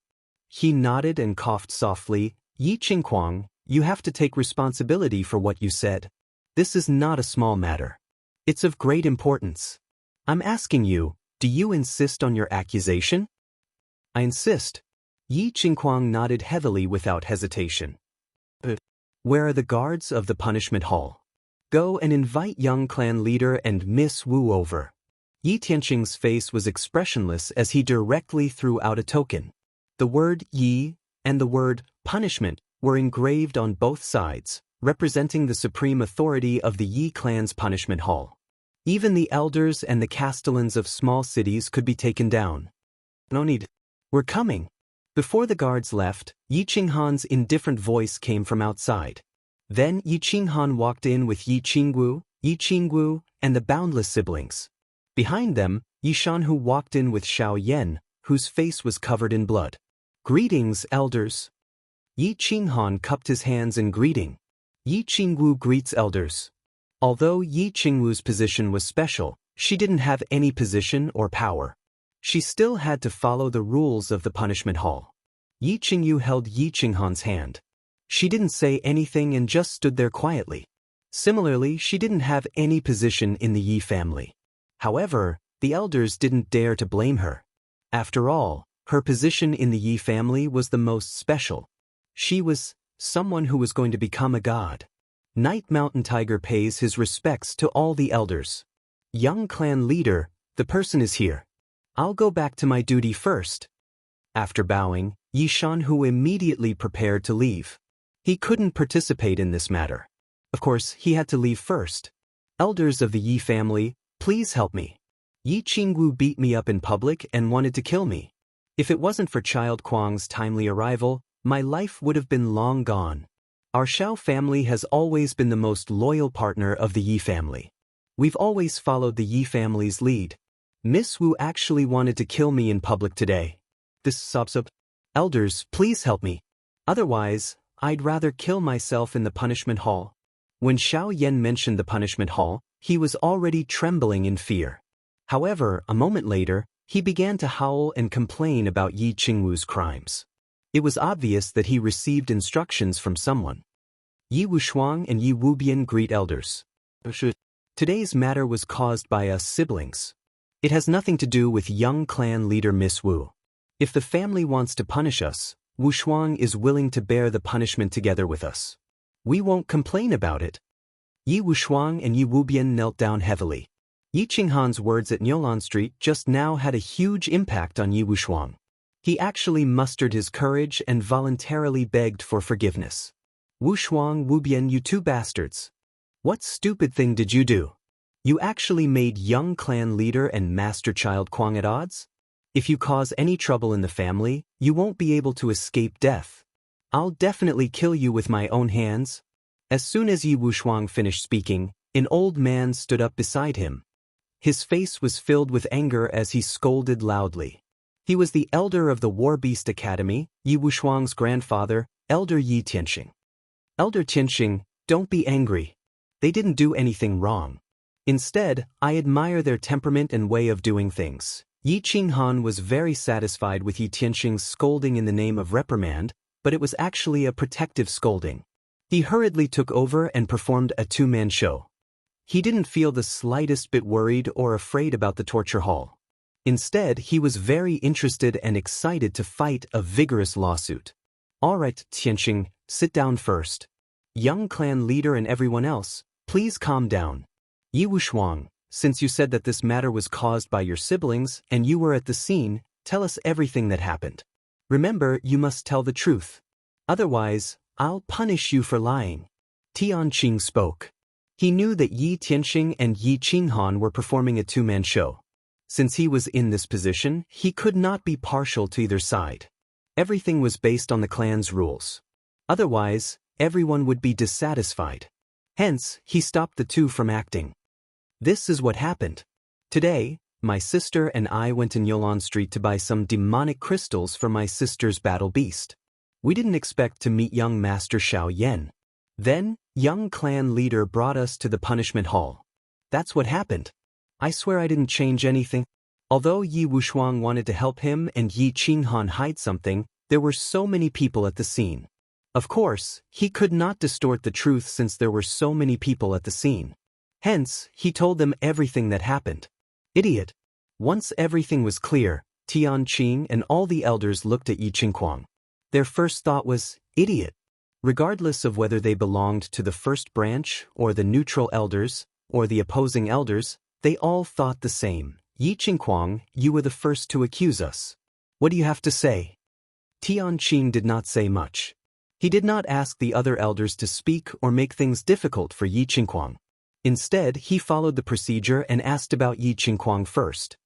He nodded and coughed softly. "Yi Qingguang, you have to take responsibility for what you said. This is not a small matter. It's of great importance. I'm asking you, do you insist on your accusation?" "I insist." Yi Qingguang nodded heavily without hesitation. "Where are the guards of the punishment hall? Go and invite young clan leader and Miss Wu over." Yi Tianqing's face was expressionless as he directly threw out a token. The word Yi and the word punishment were engraved on both sides, representing the supreme authority of the Yi clan's punishment hall. Even the elders and the castellans of small cities could be taken down. "No need. We're coming." Before the guards left, Yi Qinghan's indifferent voice came from outside. Then Yi Qinghan walked in with Yi Qingwu, and the boundless siblings. Behind them, Yi Shanhu walked in with Xiao Yan, whose face was covered in blood. "Greetings, elders." Yi Qinghan cupped his hands in greeting. Yi Qingwu greets elders. Although Yi Qingwu's position was special, she didn't have any position or power. She still had to follow the rules of the punishment hall. Yi Qingyu held Yi Qinghan's hand. She didn't say anything and just stood there quietly. Similarly, she didn't have any position in the Yi family. However, the elders didn't dare to blame her. After all, her position in the Yi family was the most special. She was someone who was going to become a god. Night Mountain Tiger pays his respects to all the elders. Young clan leader, the person is here. I'll go back to my duty first. After bowing, Yi Shanhu immediately prepared to leave. He couldn't participate in this matter. Of course, he had to leave first. Elders of the Yi family, please help me. Yi Qingwu beat me up in public and wanted to kill me. If it wasn't for Child Kuang's timely arrival, my life would have been long gone. Our Xiao family has always been the most loyal partner of the Yi family. We've always followed the Yi family's lead. Miss Wu actually wanted to kill me in public today. This sub. Elders, please help me. Otherwise, I'd rather kill myself in the punishment hall. When Xiao Yan mentioned the punishment hall, he was already trembling in fear. However, a moment later, he began to howl and complain about Yi Qingwu's crimes. It was obvious that he received instructions from someone. Yi Wushuang and Yi Wubian greet elders. Today's matter was caused by us siblings. It has nothing to do with young clan leader Miss Wu. If the family wants to punish us, Wushuang is willing to bear the punishment together with us. We won't complain about it. Yi Wushuang and Yi Wubian knelt down heavily. Yi Qinghan's words at Nyolan Street just now had a huge impact on Yi Wushuang. He actually mustered his courage and voluntarily begged for forgiveness. Wushuang, Wubian, you two bastards. What stupid thing did you do? You actually made young clan leader and Master Child Kuang at odds? If you cause any trouble in the family, you won't be able to escape death. I'll definitely kill you with my own hands. As soon as Yi Wushuang finished speaking, an old man stood up beside him. His face was filled with anger as he scolded loudly. He was the elder of the War Beast Academy, Yi Wushuang's grandfather, Elder Yi Tianxing. Elder Tianxing, don't be angry. They didn't do anything wrong. Instead, I admire their temperament and way of doing things. Yi Qinghan was very satisfied with Yi Tianxing's scolding in the name of reprimand, but it was actually a protective scolding. He hurriedly took over and performed a two-man show. He didn't feel the slightest bit worried or afraid about the torture hall. Instead, he was very interested and excited to fight a vigorous lawsuit. All right, Tianxing, sit down first. Young clan leader and everyone else, please calm down. Yi Wushuang, since you said that this matter was caused by your siblings and you were at the scene, tell us everything that happened. Remember, you must tell the truth. Otherwise, I'll punish you for lying. Tianqing spoke. He knew that Yi Tianxing and Yi Qinghan were performing a two-man show. Since he was in this position, he could not be partial to either side. Everything was based on the clan's rules. Otherwise, everyone would be dissatisfied. Hence, he stopped the two from acting. This is what happened. Today, my sister and I went to Nyolan Street to buy some demonic crystals for my sister's battle beast. We didn't expect to meet young Master Xiao Yan. Then, young clan leader brought us to the punishment hall. That's what happened. I swear I didn't change anything. Although Yi Wushuang wanted to help him and Yi Qinghan hide something, there were so many people at the scene. Of course, he could not distort the truth since there were so many people at the scene. Hence, he told them everything that happened. Idiot. Once everything was clear, Tianqing and all the elders looked at Yi Qingkuang. Their first thought was, idiot. Regardless of whether they belonged to the first branch, or the neutral elders, or the opposing elders, they all thought the same. Yi Qingkuang, you were the first to accuse us. What do you have to say? Tianqing did not say much. He did not ask the other elders to speak or make things difficult for Yi Qingkuang. Instead, he followed the procedure and asked about Yi Qingkuang first.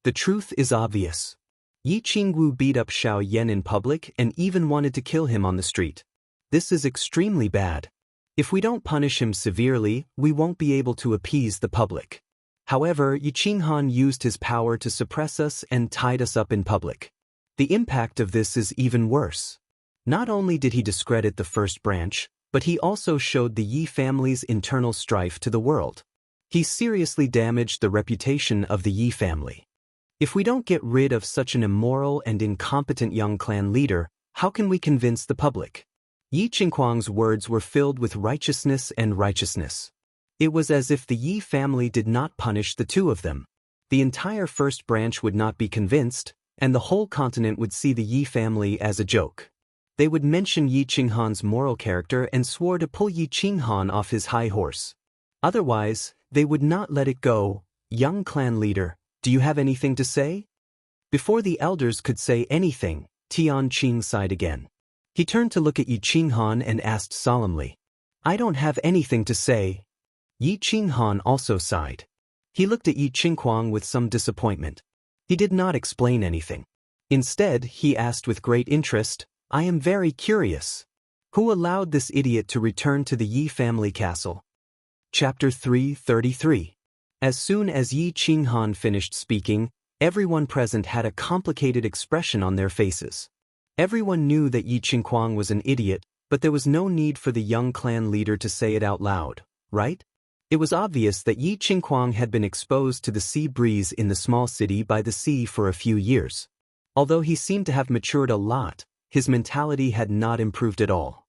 The truth is obvious. Yi Qingwu beat up Xiao Yan in public and even wanted to kill him on the street. This is extremely bad. If we don't punish him severely, we won't be able to appease the public. However, Yi Qinghan used his power to suppress us and tied us up in public. The impact of this is even worse. Not only did he discredit the first branch, but he also showed the Yi family's internal strife to the world. He seriously damaged the reputation of the Yi family. If we don't get rid of such an immoral and incompetent young clan leader, how can we convince the public? Yi Qinghuang's words were filled with righteousness and righteousness. It was as if the Yi family did not punish the two of them. The entire first branch would not be convinced, and the whole continent would see the Yi family as a joke. They would mention Yi Qinghuang's moral character and swore to pull Yi Qinghuang off his high horse. Otherwise, they would not let it go. Young clan leader, do you have anything to say? Before the elders could say anything, Tianqing sighed again. He turned to look at Yi Qinghuang and asked solemnly, I don't have anything to say. Yi Qinghuang also sighed. He looked at Yi Qinghuang with some disappointment. He did not explain anything. Instead, he asked with great interest, I am very curious. Who allowed this idiot to return to the Yi family castle? Chapter 333. As soon as Yi Qinghuang finished speaking, everyone present had a complicated expression on their faces. Everyone knew that Yi Qinghuang was an idiot, but there was no need for the young clan leader to say it out loud, right? It was obvious that Yi Qinghuang had been exposed to the sea breeze in the small city by the sea for a few years. Although he seemed to have matured a lot, his mentality had not improved at all.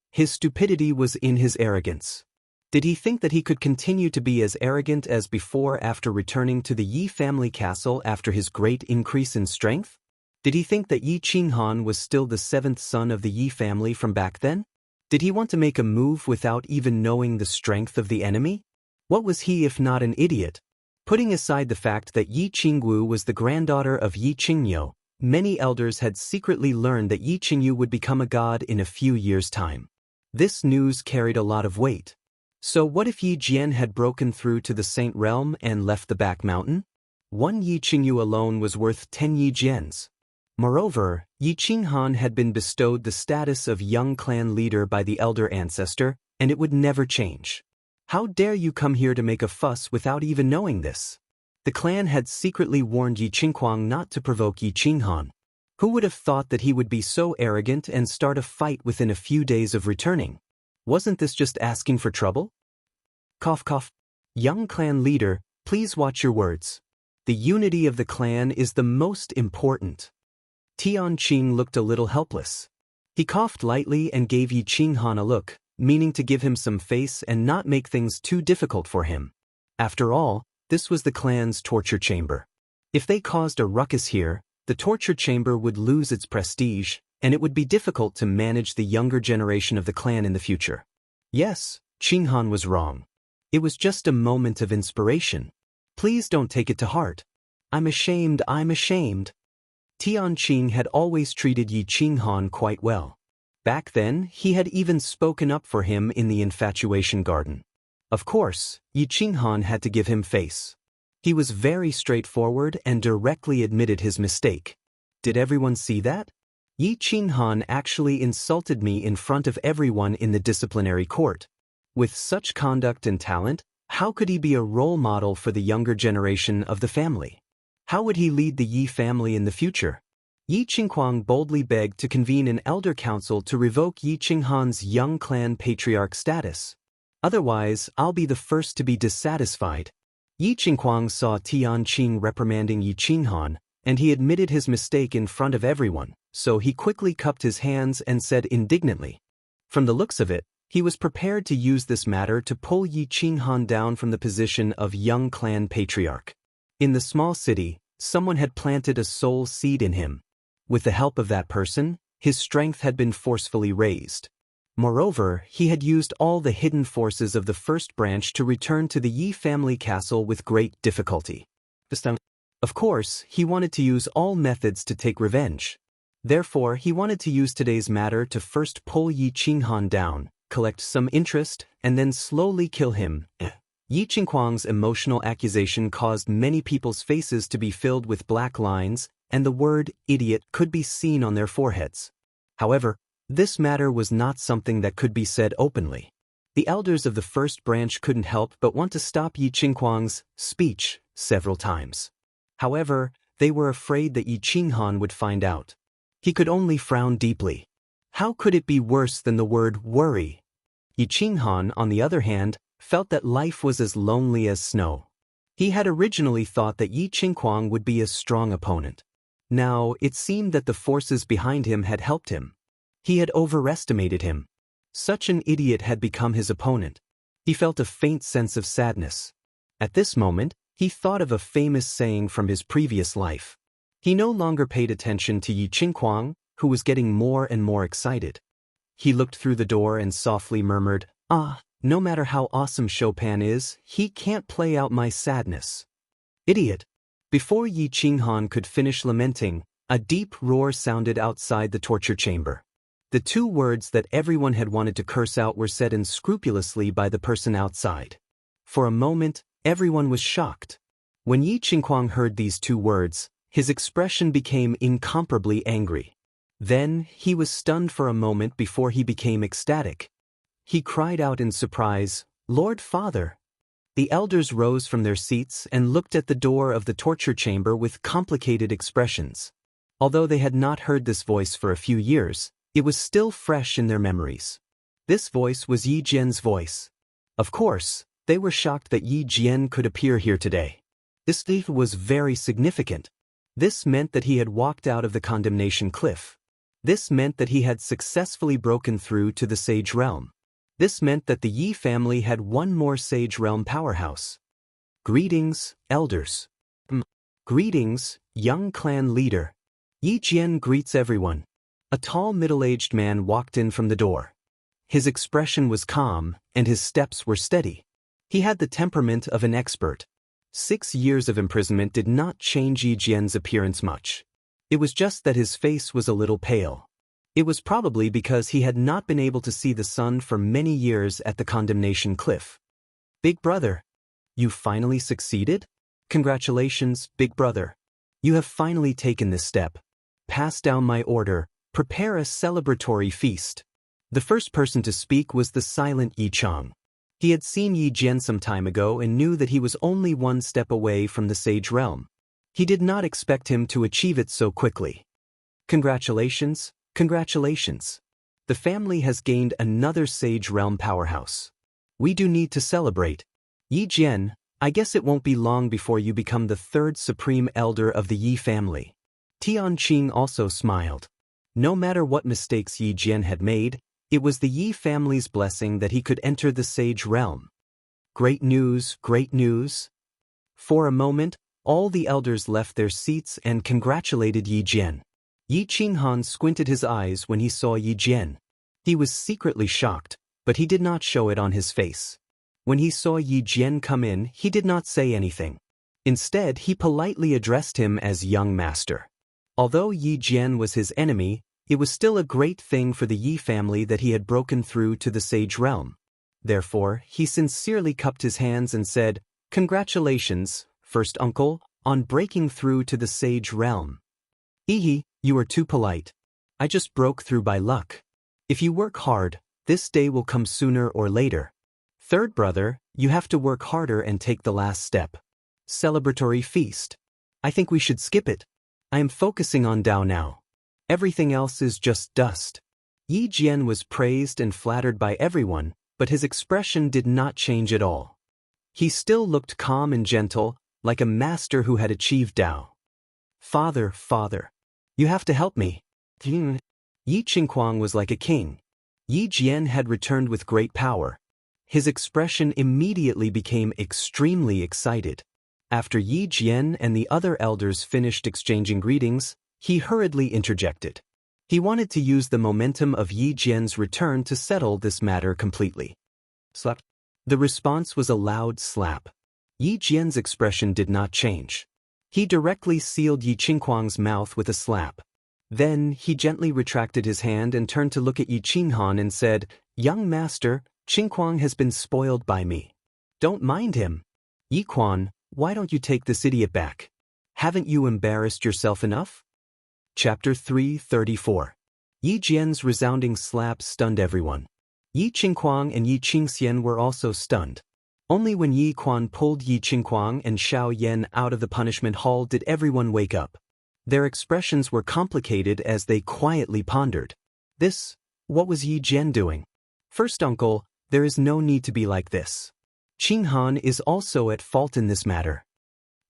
His stupidity was in his arrogance. Did he think that he could continue to be as arrogant as before after returning to the Yi family castle after his great increase in strength? Did he think that Yi Qinghuang was still the seventh son of the Yi family from back then? Did he want to make a move without even knowing the strength of the enemy? What was he if not an idiot? Putting aside the fact that Yi Qingwu was the granddaughter of Yi Qingyu, many elders had secretly learned that Yi Qingyu would become a god in a few years' time. This news carried a lot of weight. So what if Yi Jian had broken through to the Saint Realm and left the back mountain? One Yi Qingyu alone was worth 10 Yi Jians. Moreover, Yi Qinghuang had been bestowed the status of young clan leader by the elder ancestor, and it would never change. How dare you come here to make a fuss without even knowing this? The clan had secretly warned Yi Qinghuang not to provoke Yi Qinghuang. Who would have thought that he would be so arrogant and start a fight within a few days of returning? Wasn't this just asking for trouble? Cough cough. Young clan leader, please watch your words. The unity of the clan is the most important. Tianqing looked a little helpless. He coughed lightly and gave Yi Qinghuang a look, meaning to give him some face and not make things too difficult for him. After all, this was the clan's torture chamber. If they caused a ruckus here, the torture chamber would lose its prestige, and it would be difficult to manage the younger generation of the clan in the future. Yes, Qinghuang was wrong. It was just a moment of inspiration. Please don't take it to heart. I'm ashamed. Tianqing had always treated Yi Qinghuang quite well. Back then, he had even spoken up for him in the infatuation garden. Of course, Yi Qinghuang had to give him face. He was very straightforward and directly admitted his mistake. Did everyone see that? Yi Qinghuang actually insulted me in front of everyone in the disciplinary court. With such conduct and talent, how could he be a role model for the younger generation of the family? How would he lead the Yi family in the future? Yi Qinghuang boldly begged to convene an elder council to revoke Yi Qinghuang's young clan patriarch status. Otherwise, I'll be the first to be dissatisfied. Yi Qinghuang saw Tianqing reprimanding Yi Qinghuang, and he admitted his mistake in front of everyone, so he quickly cupped his hands and said indignantly. From the looks of it, he was prepared to use this matter to pull Yi Qinghuang down from the position of young clan patriarch. In the small city, someone had planted a soul seed in him. With the help of that person, his strength had been forcefully raised. Moreover, he had used all the hidden forces of the first branch to return to the Yi family castle with great difficulty. Of course, he wanted to use all methods to take revenge. Therefore, he wanted to use today's matter to first pull Yi Qinghuang down, collect some interest, and then slowly kill him. Yi Qinghuang's emotional accusation caused many people's faces to be filled with black lines, and the word idiot could be seen on their foreheads. However, this matter was not something that could be said openly. The elders of the first branch couldn't help but want to stop Yi Qinghuang's speech several times. However, they were afraid that Yi Qinghuang would find out. He could only frown deeply. How could it be worse than the word worry? Yi Qinghuang, on the other hand, felt that life was as lonely as snow. He had originally thought that Yi Qinghuang would be a strong opponent. Now, it seemed that the forces behind him had helped him. He had overestimated him. Such an idiot had become his opponent. He felt a faint sense of sadness. At this moment, he thought of a famous saying from his previous life. He no longer paid attention to Yi Qinghuang, who was getting more and more excited. He looked through the door and softly murmured, "Ah, no matter how awesome Chopin is, he can't play out my sadness." Idiot! Before Yi Qinghuang could finish lamenting, a deep roar sounded outside the torture chamber. The two words that everyone had wanted to curse out were said unscrupulously by the person outside. For a moment, everyone was shocked. When Yi Qinghuang heard these two words, his expression became incomparably angry. Then, he was stunned for a moment before he became ecstatic. He cried out in surprise, "Lord Father!" The elders rose from their seats and looked at the door of the torture chamber with complicated expressions. Although they had not heard this voice for a few years, it was still fresh in their memories. This voice was Yi Jian's voice. Of course, they were shocked that Yi Jian could appear here today. This was very significant. This meant that he had walked out of the condemnation cliff. This meant that he had successfully broken through to the Sage Realm. This meant that the Yi family had one more Sage Realm powerhouse. Greetings, elders. Greetings, young clan leader. Yi Jian greets everyone. A tall middle-aged man walked in from the door. His expression was calm, and his steps were steady. He had the temperament of an expert. 6 years of imprisonment did not change Yi Jian's appearance much. It was just that his face was a little pale. It was probably because he had not been able to see the sun for many years at the condemnation cliff. Big brother, you finally succeeded? Congratulations, big brother. You have finally taken this step. Pass down my order, prepare a celebratory feast. The first person to speak was the silent Yi Chang. He had seen Yi Jian some time ago and knew that he was only one step away from the Sage Realm. He did not expect him to achieve it so quickly. Congratulations, congratulations. The family has gained another Sage Realm powerhouse. We do need to celebrate. Yi Jian, I guess it won't be long before you become the third supreme elder of the Yi family. Tianqing also smiled. No matter what mistakes Yi Jian had made, it was the Yi family's blessing that he could enter the Sage Realm. Great news, great news. For a moment, all the elders left their seats and congratulated Yi Jian. Yi Qinghuang squinted his eyes when he saw Yi Jian. He was secretly shocked, but he did not show it on his face. When he saw Yi Jian come in, he did not say anything. Instead, he politely addressed him as young master. Although Yi Jian was his enemy, it was still a great thing for the Yi family that he had broken through to the Sage Realm. Therefore, he sincerely cupped his hands and said, "Congratulations, first uncle, on breaking through to the Sage Realm." "Ehe, you are too polite. I just broke through by luck. If you work hard, this day will come sooner or later. Third brother, you have to work harder and take the last step. Celebratory feast. I think we should skip it. I am focusing on Dao now. Everything else is just dust." Yi Jian was praised and flattered by everyone, but his expression did not change at all. He still looked calm and gentle, like a master who had achieved Dao. "Father, father, you have to help me." Yi Qinghuang was like a king. Yi Jian had returned with great power. His expression immediately became extremely excited. After Yi Jian and the other elders finished exchanging greetings, he hurriedly interjected. He wanted to use the momentum of Yi Jian's return to settle this matter completely. Slap. The response was a loud slap. Yi Jian's expression did not change. He directly sealed Yi Qinghuang's mouth with a slap. Then, he gently retracted his hand and turned to look at Yi Qinghuang and said, "Young master, Qinghuang has been spoiled by me. Don't mind him. Yi Quan, why don't you take this idiot back? Haven't you embarrassed yourself enough?" Chapter 334. Yi Jian's resounding slap stunned everyone. Yi Qinghuang and Yi Xianxia were also stunned. Only when Yi Quan pulled Yi Qinghuang and Xiao Yan out of the punishment hall did everyone wake up. Their expressions were complicated as they quietly pondered. What was Yi Jian doing? First uncle, there is no need to be like this. Qinghan is also at fault in this matter.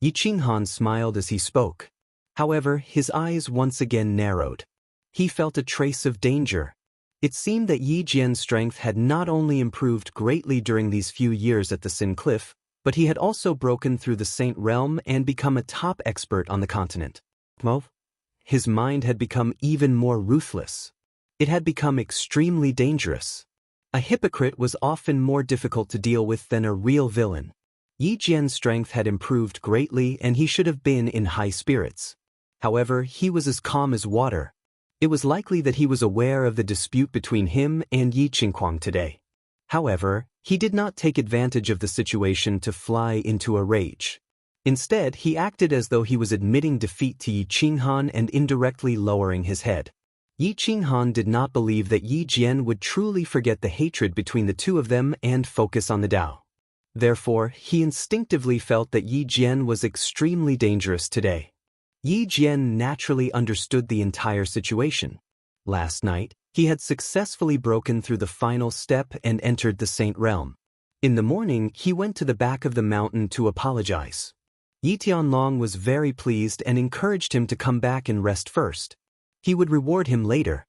Yi Qinghan smiled as he spoke. However, his eyes once again narrowed. He felt a trace of danger. It seemed that Yi Jian's strength had not only improved greatly during these few years at the Sin Cliff, but he had also broken through the Saint Realm and become a top expert on the continent. Well, his mind had become even more ruthless. It had become extremely dangerous. A hypocrite was often more difficult to deal with than a real villain. Yi Jian's strength had improved greatly and he should have been in high spirits. However, he was as calm as water. It was likely that he was aware of the dispute between him and Yi Qingquang today. However, he did not take advantage of the situation to fly into a rage. Instead, he acted as though he was admitting defeat to Yi Qinghan and indirectly lowering his head. Yi Qinghan did not believe that Yi Jian would truly forget the hatred between the two of them and focus on the Tao. Therefore, he instinctively felt that Yi Jian was extremely dangerous today. Yi Jian naturally understood the entire situation. Last night, he had successfully broken through the final step and entered the Saint Realm. In the morning, he went to the back of the mountain to apologize. Yi Tianlong was very pleased and encouraged him to come back and rest first. He would reward him later.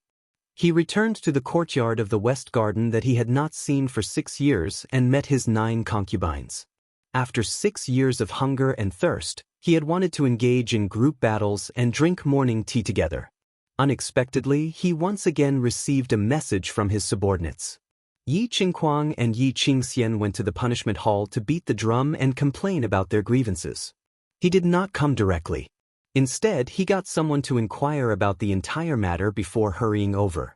He returned to the courtyard of the West Garden that he had not seen for 6 years and met his 9 concubines. After 6 years of hunger and thirst, he had wanted to engage in group battles and drink morning tea together. Unexpectedly, he once again received a message from his subordinates. Yi Qingquang and Yi Qingxian went to the punishment hall to beat the drum and complain about their grievances. He did not come directly. Instead, he got someone to inquire about the entire matter before hurrying over.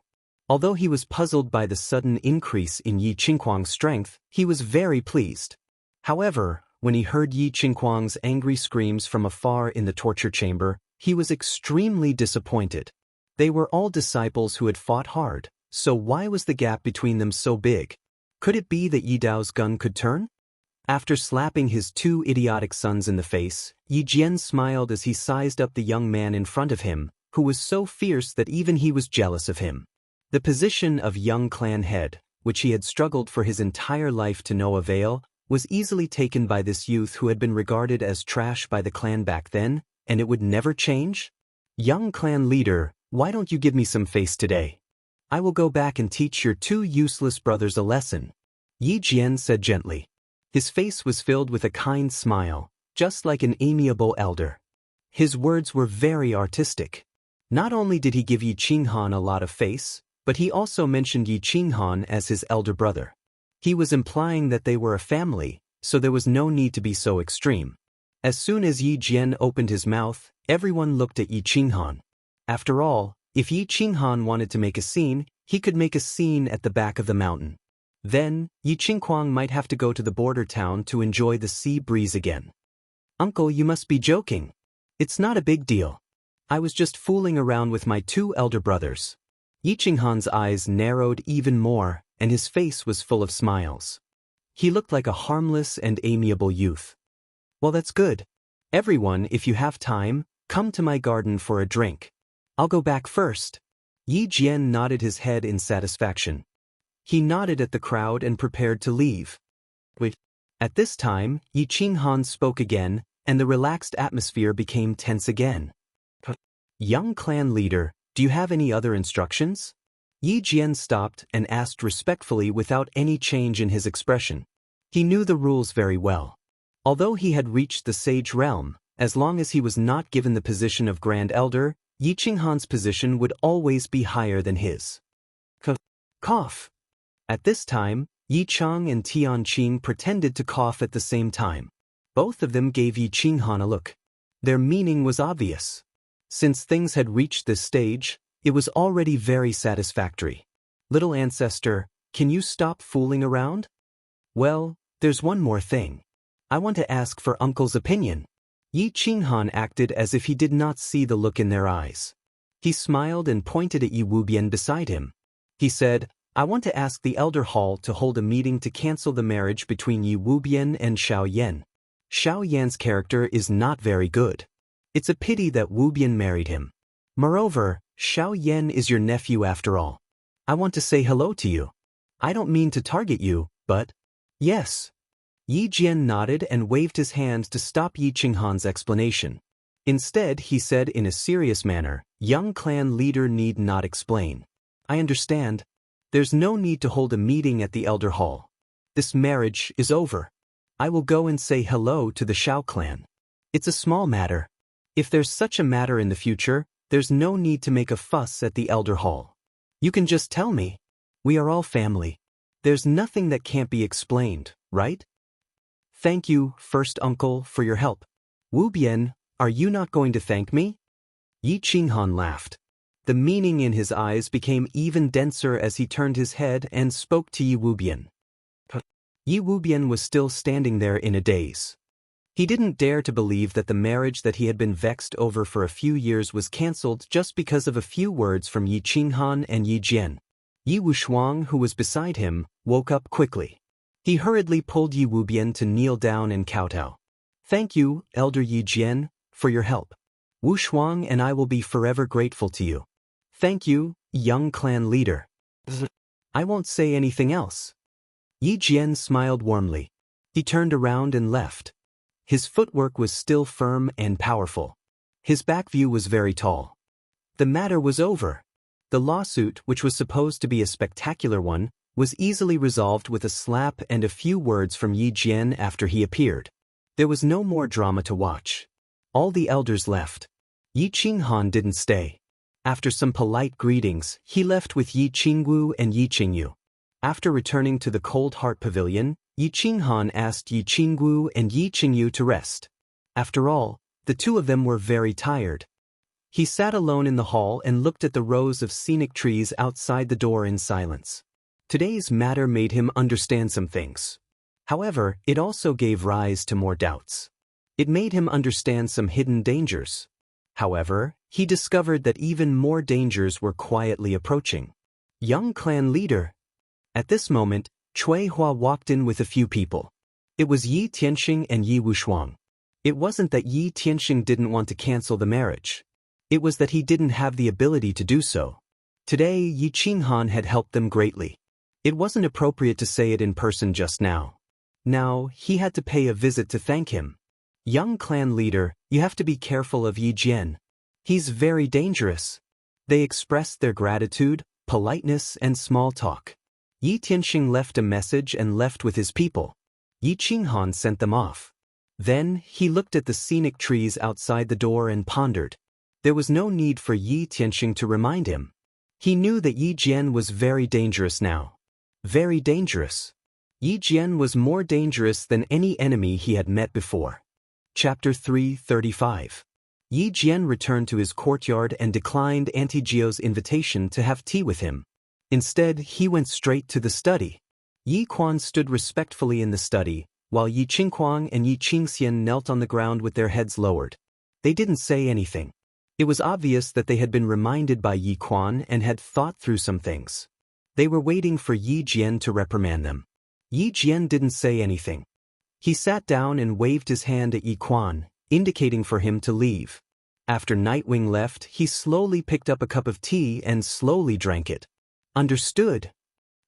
Although he was puzzled by the sudden increase in Yi Qingquang's strength, he was very pleased. However, when he heard Yi Qingquang's angry screams from afar in the torture chamber, he was extremely disappointed. They were all disciples who had fought hard, so why was the gap between them so big? Could it be that Yi Dao's gun could turn? After slapping his 2 idiotic sons in the face, Yi Jian smiled as he sized up the young man in front of him, who was so fierce that even he was jealous of him. The position of young clan head, which he had struggled for his entire life to no avail, was easily taken by this youth who had been regarded as trash by the clan back then, and it would never change? Young clan leader, why don't you give me some face today? I will go back and teach your 2 useless brothers a lesson. Yi Jian said gently. His face was filled with a kind smile, just like an amiable elder. His words were very artistic. Not only did he give Yi Qinghan a lot of face, but he also mentioned Yi Qinghan as his elder brother. He was implying that they were a family, so there was no need to be so extreme. As soon as Yi Jian opened his mouth, everyone looked at Yi Qinghan. After all, if Yi Qinghan wanted to make a scene, he could make a scene at the back of the mountain. Then, Yi Qingquang might have to go to the border town to enjoy the sea breeze again. Uncle, you must be joking. It's not a big deal. I was just fooling around with my 2 elder brothers. Yi Qinghan's eyes narrowed even more, and his face was full of smiles. He looked like a harmless and amiable youth. Well, that's good. Everyone, if you have time, come to my garden for a drink. I'll go back first. Yi Jian nodded his head in satisfaction. He nodded at the crowd and prepared to leave. Wait. At this time, Yi Qinghan spoke again, and the relaxed atmosphere became tense again. Young clan leader, do you have any other instructions? Yi Jian stopped and asked respectfully without any change in his expression. He knew the rules very well. Although he had reached the sage realm, as long as he was not given the position of Grand Elder, Yi Qinghan's position would always be higher than his. Cough. At this time, Yi Chang and Tian Qing pretended to cough at the same time. Both of them gave Yi Qinghan a look. Their meaning was obvious. Since things had reached this stage, it was already very satisfactory. Little ancestor, can you stop fooling around? Well, there's one more thing. I want to ask for Uncle's opinion. Yi Qinghan acted as if he did not see the look in their eyes. He smiled and pointed at Yi Wubian beside him. He said, I want to ask the Elder Hall to hold a meeting to cancel the marriage between Yi Wubian and Xiao Yan. Xiao Yan's character is not very good. It's a pity that Wubian married him. Moreover, Xiao Yan is your nephew after all. I want to say hello to you. I don't mean to target you, but... Yes. Yi Jian nodded and waved his hand to stop Yi Qinghan's explanation. Instead, he said in a serious manner, young clan leader need not explain. I understand. There's no need to hold a meeting at the Elder Hall. This marriage is over. I will go and say hello to the Shao clan. It's a small matter. If there's such a matter in the future, there's no need to make a fuss at the Elder Hall. You can just tell me. We are all family. There's nothing that can't be explained, right? Thank you, first uncle, for your help. Wu Bian, are you not going to thank me? Yi Qinghan laughed. The meaning in his eyes became even denser as he turned his head and spoke to Yi Wubian. Yi Wubian was still standing there in a daze. He didn't dare to believe that the marriage that he had been vexed over for a few years was cancelled just because of a few words from Yi Qinghan and Yi Jian. Yi Wushuang, who was beside him, woke up quickly. He hurriedly pulled Yi Wubian to kneel down and kowtow. Thank you, Elder Yi Jian, for your help. Wushuang and I will be forever grateful to you. Thank you, young clan leader. I won't say anything else. Yi Jian smiled warmly. He turned around and left. His footwork was still firm and powerful. His back view was very tall. The matter was over. The lawsuit, which was supposed to be a spectacular one, was easily resolved with a slap and a few words from Yi Jian after he appeared. There was no more drama to watch. All the elders left. Yi Qinghan didn't stay. After some polite greetings, he left with Yi Qingwu and Yi Qingyu. After returning to the Cold Heart Pavilion, Yi Qinghan asked Yi Qingwu and Yi Qingyu to rest. After all, the two of them were very tired. He sat alone in the hall and looked at the rows of scenic trees outside the door in silence. Today's matter made him understand some things. However, it also gave rise to more doubts. It made him understand some hidden dangers. However, he discovered that even more dangers were quietly approaching. Young clan leader. At this moment, Cui Hua walked in with a few people. It was Yi Tianxing and Yi Wushuang. It wasn't that Yi Tianxing didn't want to cancel the marriage. It was that he didn't have the ability to do so. Today, Yi Qinghan had helped them greatly. It wasn't appropriate to say it in person just now. Now, he had to pay a visit to thank him. Young clan leader, you have to be careful of Yi Jian. He's very dangerous. They expressed their gratitude, politeness, and small talk. Yi Tianxing left a message and left with his people. Yi Qinghan sent them off. Then, he looked at the scenic trees outside the door and pondered. There was no need for Yi Tianxing to remind him. He knew that Yi Jian was very dangerous now. Very dangerous. Yi Jian was more dangerous than any enemy he had met before. Chapter 335. Yi Jian returned to his courtyard and declined Auntie Jio's invitation to have tea with him. Instead, he went straight to the study. Yi Quan stood respectfully in the study, while Yi Qingquang and Yi Qingxian knelt on the ground with their heads lowered. They didn't say anything. It was obvious that they had been reminded by Yi Quan and had thought through some things. They were waiting for Yi Jian to reprimand them. Yi Jian didn't say anything. He sat down and waved his hand at Yi Quan, indicating for him to leave. After Nightwing left, he slowly picked up a cup of tea and slowly drank it. Understood.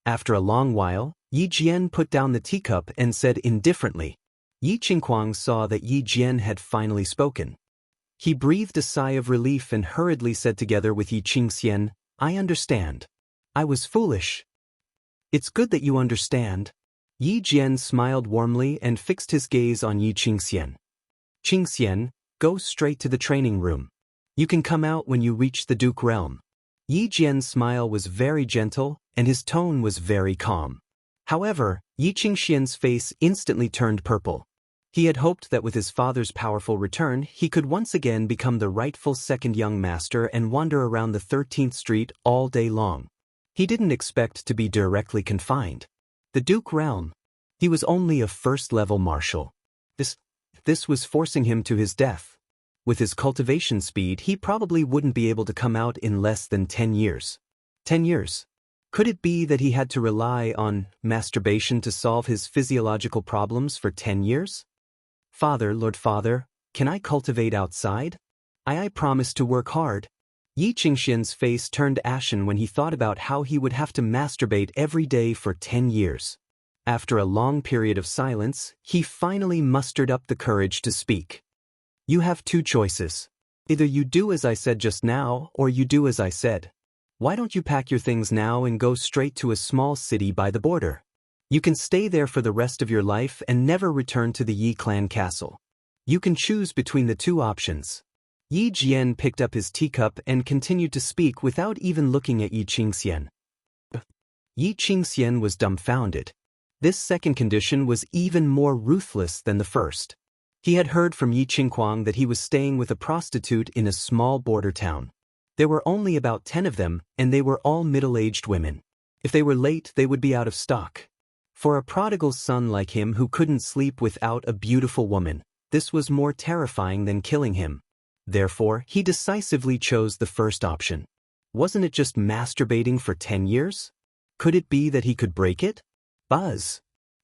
After a long while, Yi Jian put down the teacup and said indifferently. Yi Qingquang saw that Yi Jian had finally spoken. He breathed a sigh of relief and hurriedly said together with Yi Qingxian, I understand. I was foolish. It's good that you understand. Yi Jian smiled warmly and fixed his gaze on Yi Qingxian. Qingxian, go straight to the training room. You can come out when you reach the Duke realm. Yi Jian's smile was very gentle, and his tone was very calm. However, Yi Qingxian's face instantly turned purple. He had hoped that with his father's powerful return, he could once again become the rightful second young master and wander around the 13th Street all day long. He didn't expect to be directly confined. The Duke realm. He was only a first-level marshal. This was forcing him to his death. With his cultivation speed, he probably wouldn't be able to come out in less than 10 years. 10 years. Could it be that he had to rely on masturbation to solve his physiological problems for 10 years? Father, Lord Father, can I cultivate outside? I promise to work hard. Yi Qingxian's face turned ashen when he thought about how he would have to masturbate every day for 10 years. After a long period of silence, he finally mustered up the courage to speak. You have two choices. Either you do as I said just now, or you do as I said. Why don't you pack your things now and go straight to a small city by the border? You can stay there for the rest of your life and never return to the Yi clan castle. You can choose between the two options. Yi Jian picked up his teacup and continued to speak without even looking at Yi Qingxian. Yi Qingxian was dumbfounded. This second condition was even more ruthless than the first. He had heard from Yi Qinghuang that he was staying with a prostitute in a small border town. There were only about 10 of them, and they were all middle-aged women. If they were late, they would be out of stock. For a prodigal son like him who couldn't sleep without a beautiful woman, this was more terrifying than killing him. Therefore, he decisively chose the first option. Wasn't it just masturbating for 10 years? Could it be that he could break it? Buzz!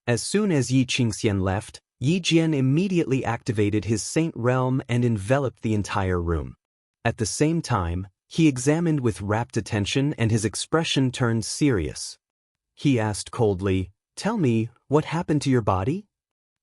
As soon as Yi Qingxian left, Yi Jian immediately activated his Saint Realm and enveloped the entire room. At the same time, he examined with rapt attention and his expression turned serious. He asked coldly, "Tell me, what happened to your body?"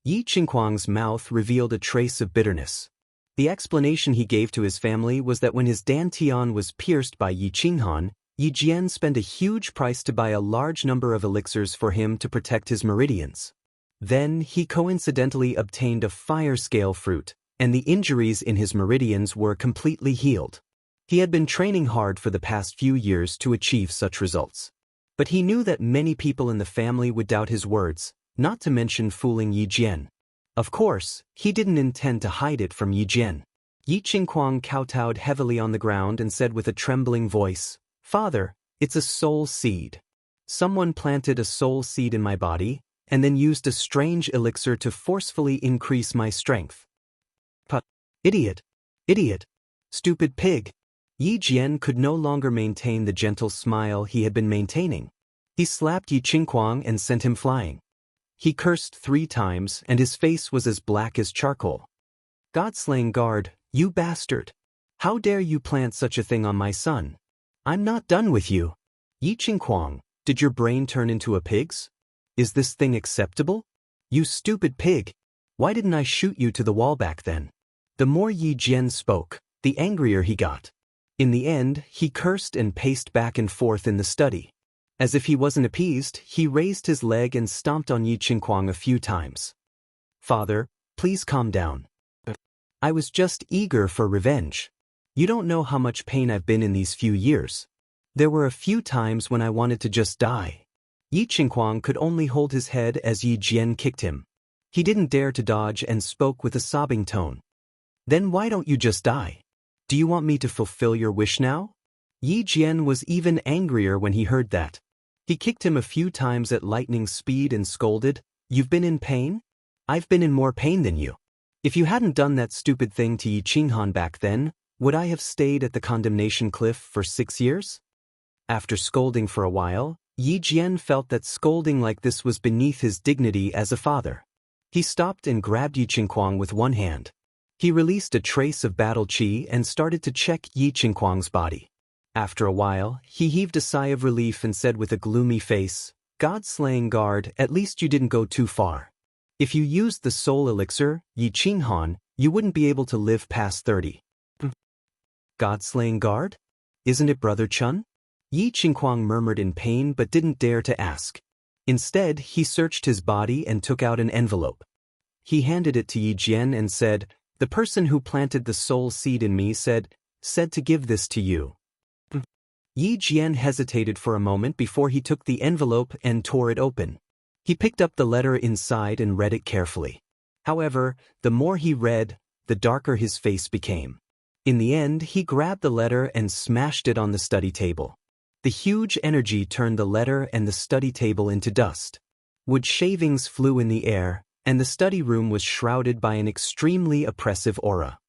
Yi Qinghuang's mouth revealed a trace of bitterness. The explanation he gave to his family was that when his dantian was pierced by Yi Qinghan, Yi Jian spent a huge price to buy a large number of elixirs for him to protect his meridians. Then he coincidentally obtained a fire scale fruit, and the injuries in his meridians were completely healed. He had been training hard for the past few years to achieve such results. But he knew that many people in the family would doubt his words, not to mention fooling Yi Jian. Of course, he didn't intend to hide it from Yi Jian. Yi Qinghuang kowtowed heavily on the ground and said with a trembling voice, "Father, it's a soul seed. Someone planted a soul seed in my body, and then used a strange elixir to forcefully increase my strength." Idiot! Idiot! Stupid pig! Yi Jian could no longer maintain the gentle smile he had been maintaining. He slapped Yi Qinghuang and sent him flying. He cursed 3 times and his face was as black as charcoal. "God-slaying guard, you bastard! How dare you plant such a thing on my son? I'm not done with you. Yi Qinghuang, did your brain turn into a pig's? Is this thing acceptable? You stupid pig! Why didn't I shoot you to the wall back then?" The more Yi Jian spoke, the angrier he got. In the end, he cursed and paced back and forth in the study. As if he wasn't appeased, he raised his leg and stomped on Yi Qinghuang a few times. "Father, please calm down. I was just eager for revenge. You don't know how much pain I've been in these few years. There were a few times when I wanted to just die." Yi Qinghuang could only hold his head as Yi Jian kicked him. He didn't dare to dodge and spoke with a sobbing tone. "Then why don't you just die? Do you want me to fulfill your wish now?" Yi Jian was even angrier when he heard that. He kicked him a few times at lightning speed and scolded, "You've been in pain? I've been in more pain than you. If you hadn't done that stupid thing to Yi Qinghan back then, would I have stayed at the condemnation cliff for 6 years?" After scolding for a while, Yi Jian felt that scolding like this was beneath his dignity as a father. He stopped and grabbed Yi Qinghuang with one hand. He released a trace of battle qi and started to check Yi Qinghuang's body. After a while, he heaved a sigh of relief and said with a gloomy face, "God-slaying guard, at least you didn't go too far. If you used the soul elixir, Yi Qinghan, you wouldn't be able to live past 30. "God-slaying guard? Isn't it Brother Chun?" Yi Qinghuang murmured in pain but didn't dare to ask. Instead, he searched his body and took out an envelope. He handed it to Yi Jian and said, "The person who planted the soul seed in me said to give this to you." Yi Jian hesitated for a moment before he took the envelope and tore it open. He picked up the letter inside and read it carefully. However, the more he read, the darker his face became. In the end, he grabbed the letter and smashed it on the study table. The huge energy turned the letter and the study table into dust. Wood shavings flew in the air, and the study room was shrouded by an extremely oppressive aura.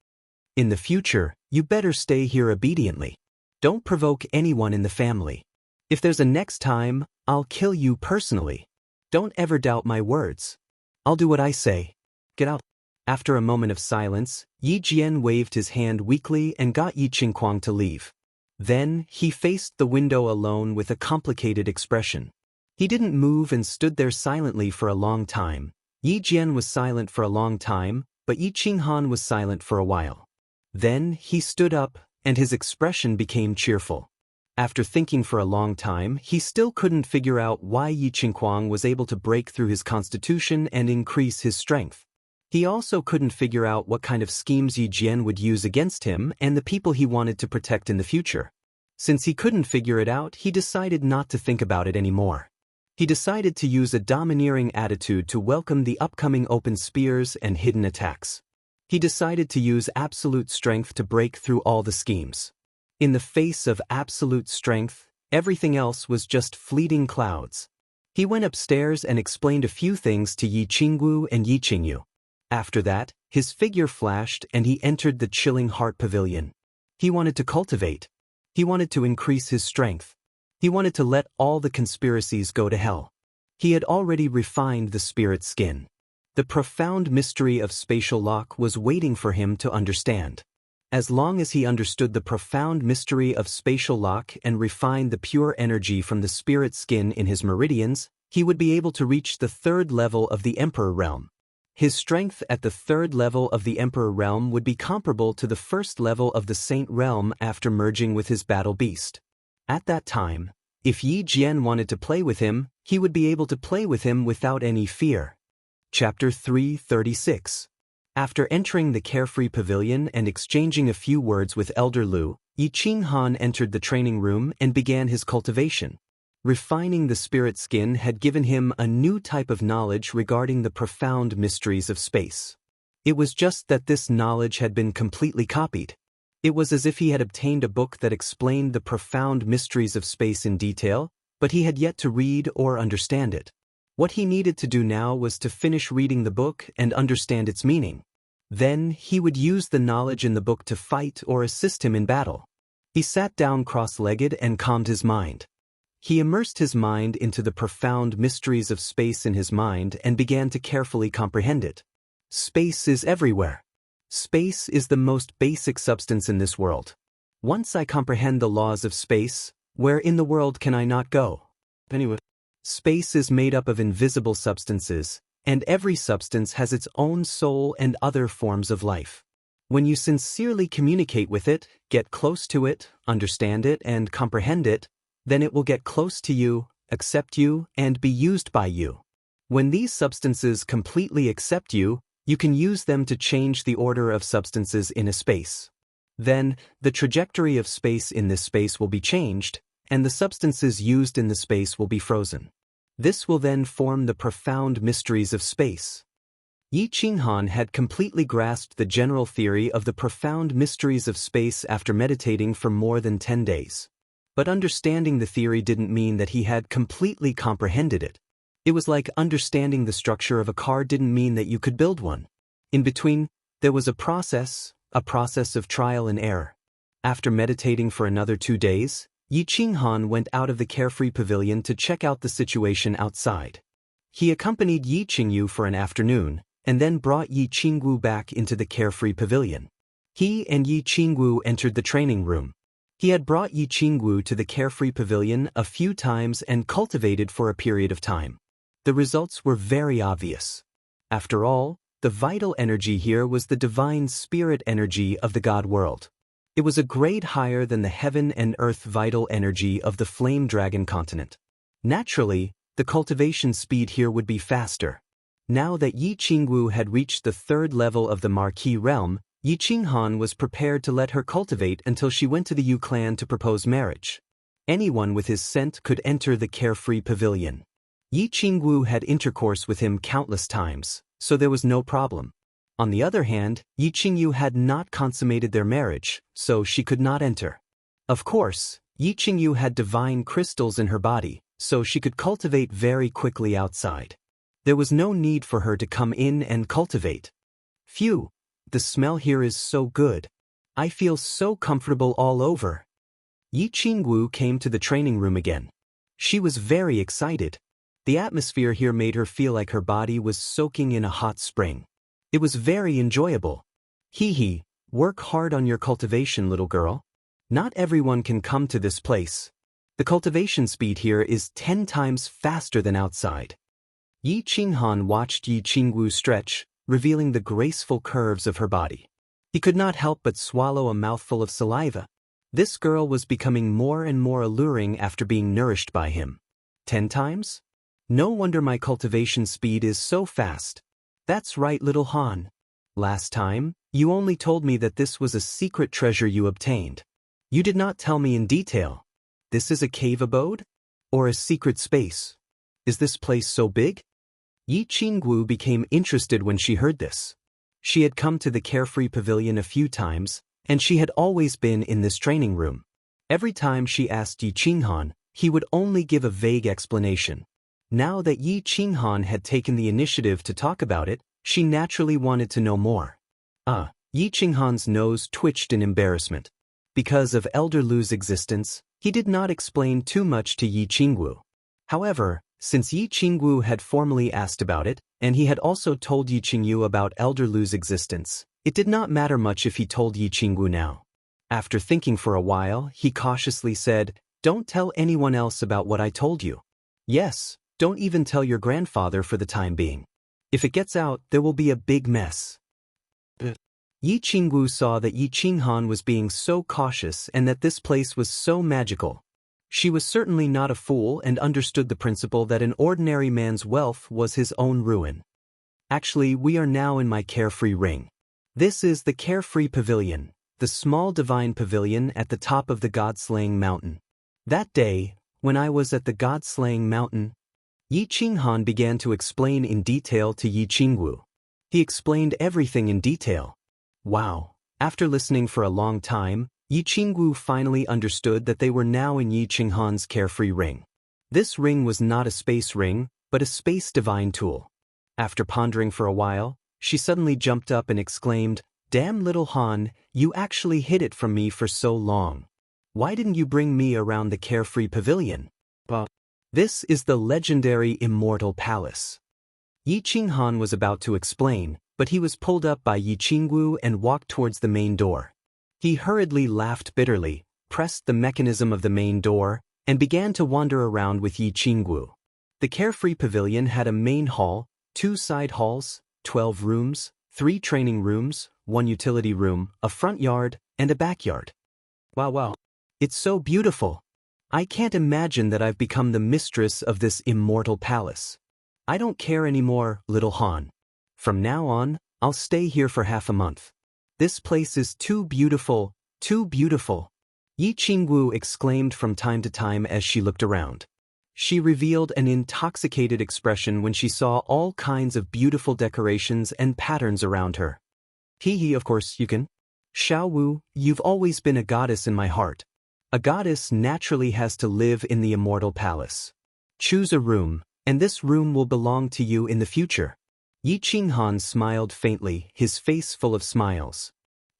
"In the future, you better stay here obediently. Don't provoke anyone in the family. If there's a next time, I'll kill you personally. Don't ever doubt my words. I'll do what I say. Get out." After a moment of silence, Yi Jian waved his hand weakly and got Yi Qinghuang to leave. Then, he faced the window alone with a complicated expression. He didn't move and stood there silently for a long time. Yi Jian was silent for a long time, but Yi Qinghan was silent for a while. Then, he stood up, and his expression became cheerful. After thinking for a long time, he still couldn't figure out why Yi Qinghuang was able to break through his constitution and increase his strength. He also couldn't figure out what kind of schemes Yi Jian would use against him and the people he wanted to protect in the future. Since he couldn't figure it out, he decided not to think about it anymore. He decided to use a domineering attitude to welcome the upcoming open spears and hidden attacks. He decided to use absolute strength to break through all the schemes. In the face of absolute strength, everything else was just fleeting clouds. He went upstairs and explained a few things to Yi Qingwu and Yi Qingyu. After that, his figure flashed and he entered the Chilling Heart Pavilion. He wanted to cultivate. He wanted to increase his strength. He wanted to let all the conspiracies go to hell. He had already refined the spirit skin. The profound mystery of spatial lock was waiting for him to understand. As long as he understood the profound mystery of spatial lock and refined the pure energy from the spirit skin in his meridians, he would be able to reach the third level of the Emperor Realm. His strength at the third level of the Emperor Realm would be comparable to the first level of the Saint Realm after merging with his battle beast. At that time, if Yi Jian wanted to play with him, he would be able to play with him without any fear. Chapter 336. After entering the carefree pavilion and exchanging a few words with Elder Lu, Yi Qinghan entered the training room and began his cultivation. Refining the spirit skin had given him a new type of knowledge regarding the profound mysteries of space. It was just that this knowledge had been completely copied. It was as if he had obtained a book that explained the profound mysteries of space in detail, but he had yet to read or understand it. What he needed to do now was to finish reading the book and understand its meaning. Then he would use the knowledge in the book to fight or assist him in battle. He sat down cross-legged and calmed his mind. He immersed his mind into the profound mysteries of space in his mind and began to carefully comprehend it. Space is everywhere. Space is the most basic substance in this world. Once I comprehend the laws of space, where in the world can I not go? Anyway, space is made up of invisible substances, and every substance has its own soul and other forms of life. When you sincerely communicate with it, get close to it, understand it, and comprehend it, then it will get close to you, accept you, and be used by you. When these substances completely accept you, you can use them to change the order of substances in a space. Then, the trajectory of space in this space will be changed, and the substances used in the space will be frozen. This will then form the profound mysteries of space. Yi Qinghan had completely grasped the general theory of the profound mysteries of space after meditating for more than 10 days. But understanding the theory didn't mean that he had completely comprehended it. It was like understanding the structure of a car didn't mean that you could build one. In between, there was a process of trial and error. After meditating for another 2 days, Yi Qinghan went out of the carefree pavilion to check out the situation outside. He accompanied Yi Qingyu for an afternoon, and then brought Yi Qingwu back into the carefree pavilion. He and Yi Qingwu entered the training room. He had brought Yi Qingwu to the carefree pavilion a few times and cultivated for a period of time. The results were very obvious. After all, the vital energy here was the divine spirit energy of the God world. It was a grade higher than the heaven and earth vital energy of the flame dragon continent. Naturally, the cultivation speed here would be faster. Now that Yi Qingwu had reached the third level of the Marquis realm, Yi Qinghan was prepared to let her cultivate until she went to the Yu clan to propose marriage. Anyone with his scent could enter the carefree pavilion. Yi Qingwu had intercourse with him countless times, so there was no problem. On the other hand, Yi Qingyu had not consummated their marriage, so she could not enter. Of course, Yi Qingyu had divine crystals in her body, so she could cultivate very quickly outside. There was no need for her to come in and cultivate. Phew! The smell here is so good. I feel so comfortable all over. Yi Qingwu came to the training room again. She was very excited. The atmosphere here made her feel like her body was soaking in a hot spring. It was very enjoyable. Hee, work hard on your cultivation, little girl. Not everyone can come to this place. The cultivation speed here is 10 times faster than outside. Yi Qinghan watched Yi Qingwu stretch, revealing the graceful curves of her body. He could not help but swallow a mouthful of saliva. This girl was becoming more and more alluring after being nourished by him. 10 times? No wonder my cultivation speed is so fast. That's right, little Han. Last time, you only told me that this was a secret treasure you obtained. You did not tell me in detail. This is a cave abode? Or a secret space? Is this place so big? Yi Qinggu became interested when she heard this. She had come to the Carefree Pavilion a few times, and she had always been in this training room. Every time she asked Yi Qinghan, he would only give a vague explanation. Now that Yi Qinghan had taken the initiative to talk about it, she naturally wanted to know more. Yi Qinghan's nose twitched in embarrassment. Because of Elder Lu's existence, he did not explain too much to Yi Qinggu. However, since Yi Qinggu had formally asked about it, and he had also told Yi Qingyu about Elder Lu's existence, it did not matter much if he told Yi Qinggu now. After thinking for a while, he cautiously said, "Don't tell anyone else about what I told you. Yes, don't even tell your grandfather for the time being. If it gets out, there will be a big mess." Yi Qinggu saw that Yi Qinghan was being so cautious and that this place was so magical. She was certainly not a fool and understood the principle that an ordinary man's wealth was his own ruin. Actually, we are now in my Carefree Ring. This is the Carefree Pavilion, the small divine pavilion at the top of the God-slaying mountain. That day, when I was at the God-slaying mountain, Yi Qinghan began to explain in detail to Yi Qinggu. He explained everything in detail. Wow. After listening for a long time, Yi Qinggu finally understood that they were now in Yi Qinghan's Carefree Ring. This ring was not a space ring, but a space divine tool. After pondering for a while, she suddenly jumped up and exclaimed, "Damn little Han, you actually hid it from me for so long. Why didn't you bring me around the Carefree Pavilion?" This is the legendary Immortal Palace. Yi Qinghan was about to explain, but he was pulled up by Yi Qinggu and walked towards the main door. He hurriedly laughed bitterly, pressed the mechanism of the main door, and began to wander around with Yi Qinggu. The Carefree Pavilion had a main hall, 2 side halls, 12 rooms, 3 training rooms, 1 utility room, a front yard, and a backyard. Wow. It's so beautiful. I can't imagine that I've become the mistress of this immortal palace. I don't care anymore, little Han. From now on, I'll stay here for half a month. This place is too beautiful, too beautiful. Yi Qinggu exclaimed from time to time as she looked around. She revealed an intoxicated expression when she saw all kinds of beautiful decorations and patterns around her. Hee, of course you can. Xiao Wu, you've always been a goddess in my heart. A goddess naturally has to live in the immortal palace. Choose a room, and this room will belong to you in the future. Yi Qinghan smiled faintly, his face full of smiles.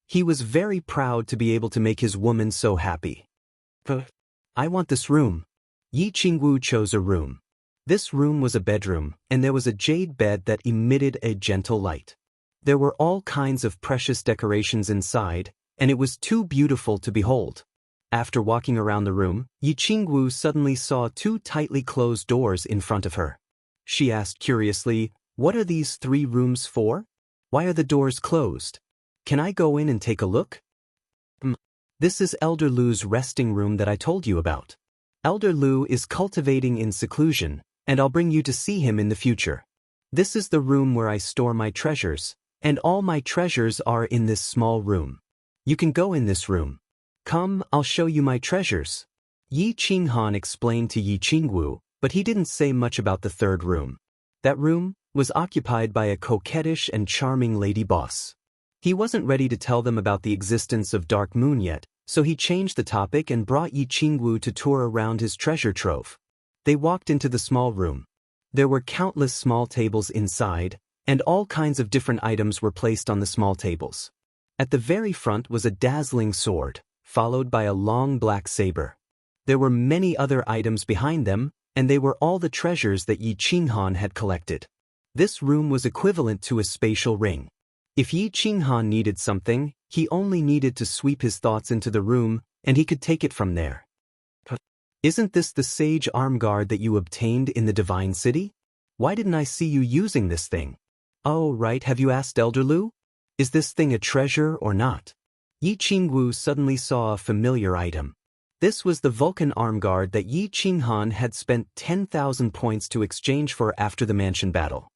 He was very proud to be able to make his woman so happy. I want this room. Yi Qinggu chose a room. This room was a bedroom, and there was a jade bed that emitted a gentle light. There were all kinds of precious decorations inside, and it was too beautiful to behold. After walking around the room, Yi Qinggu suddenly saw 2 tightly closed doors in front of her. She asked curiously, "What are these 3 rooms for? Why are the doors closed? Can I go in and take a look?" This is Elder Lu's resting room that I told you about. Elder Lu is cultivating in seclusion, and I'll bring you to see him in the future. This is the room where I store my treasures, and all my treasures are in this small room. You can go in this room. Come, I'll show you my treasures. Yi Qinghan explained to Yi Qinggu, but he didn't say much about the 3rd room. That room was occupied by a coquettish and charming lady boss. He wasn't ready to tell them about the existence of Dark Moon yet, so he changed the topic and brought Yi Qinggu to tour around his treasure trove. They walked into the small room. There were countless small tables inside, and all kinds of different items were placed on the small tables. At the very front was a dazzling sword, followed by a long black saber. There were many other items behind them, and they were all the treasures that Yi Qinghan had collected. This room was equivalent to a spatial ring. If Yi Qinghan needed something, he only needed to sweep his thoughts into the room, and he could take it from there. Isn't this the sage arm guard that you obtained in the Divine City? Why didn't I see you using this thing? Oh, right, have you asked Elder Lu? Is this thing a treasure or not? Yi Qingwu suddenly saw a familiar item. This was the Vulcan arm guard that Yi Qinghan had spent 10,000 points to exchange for after the mansion battle.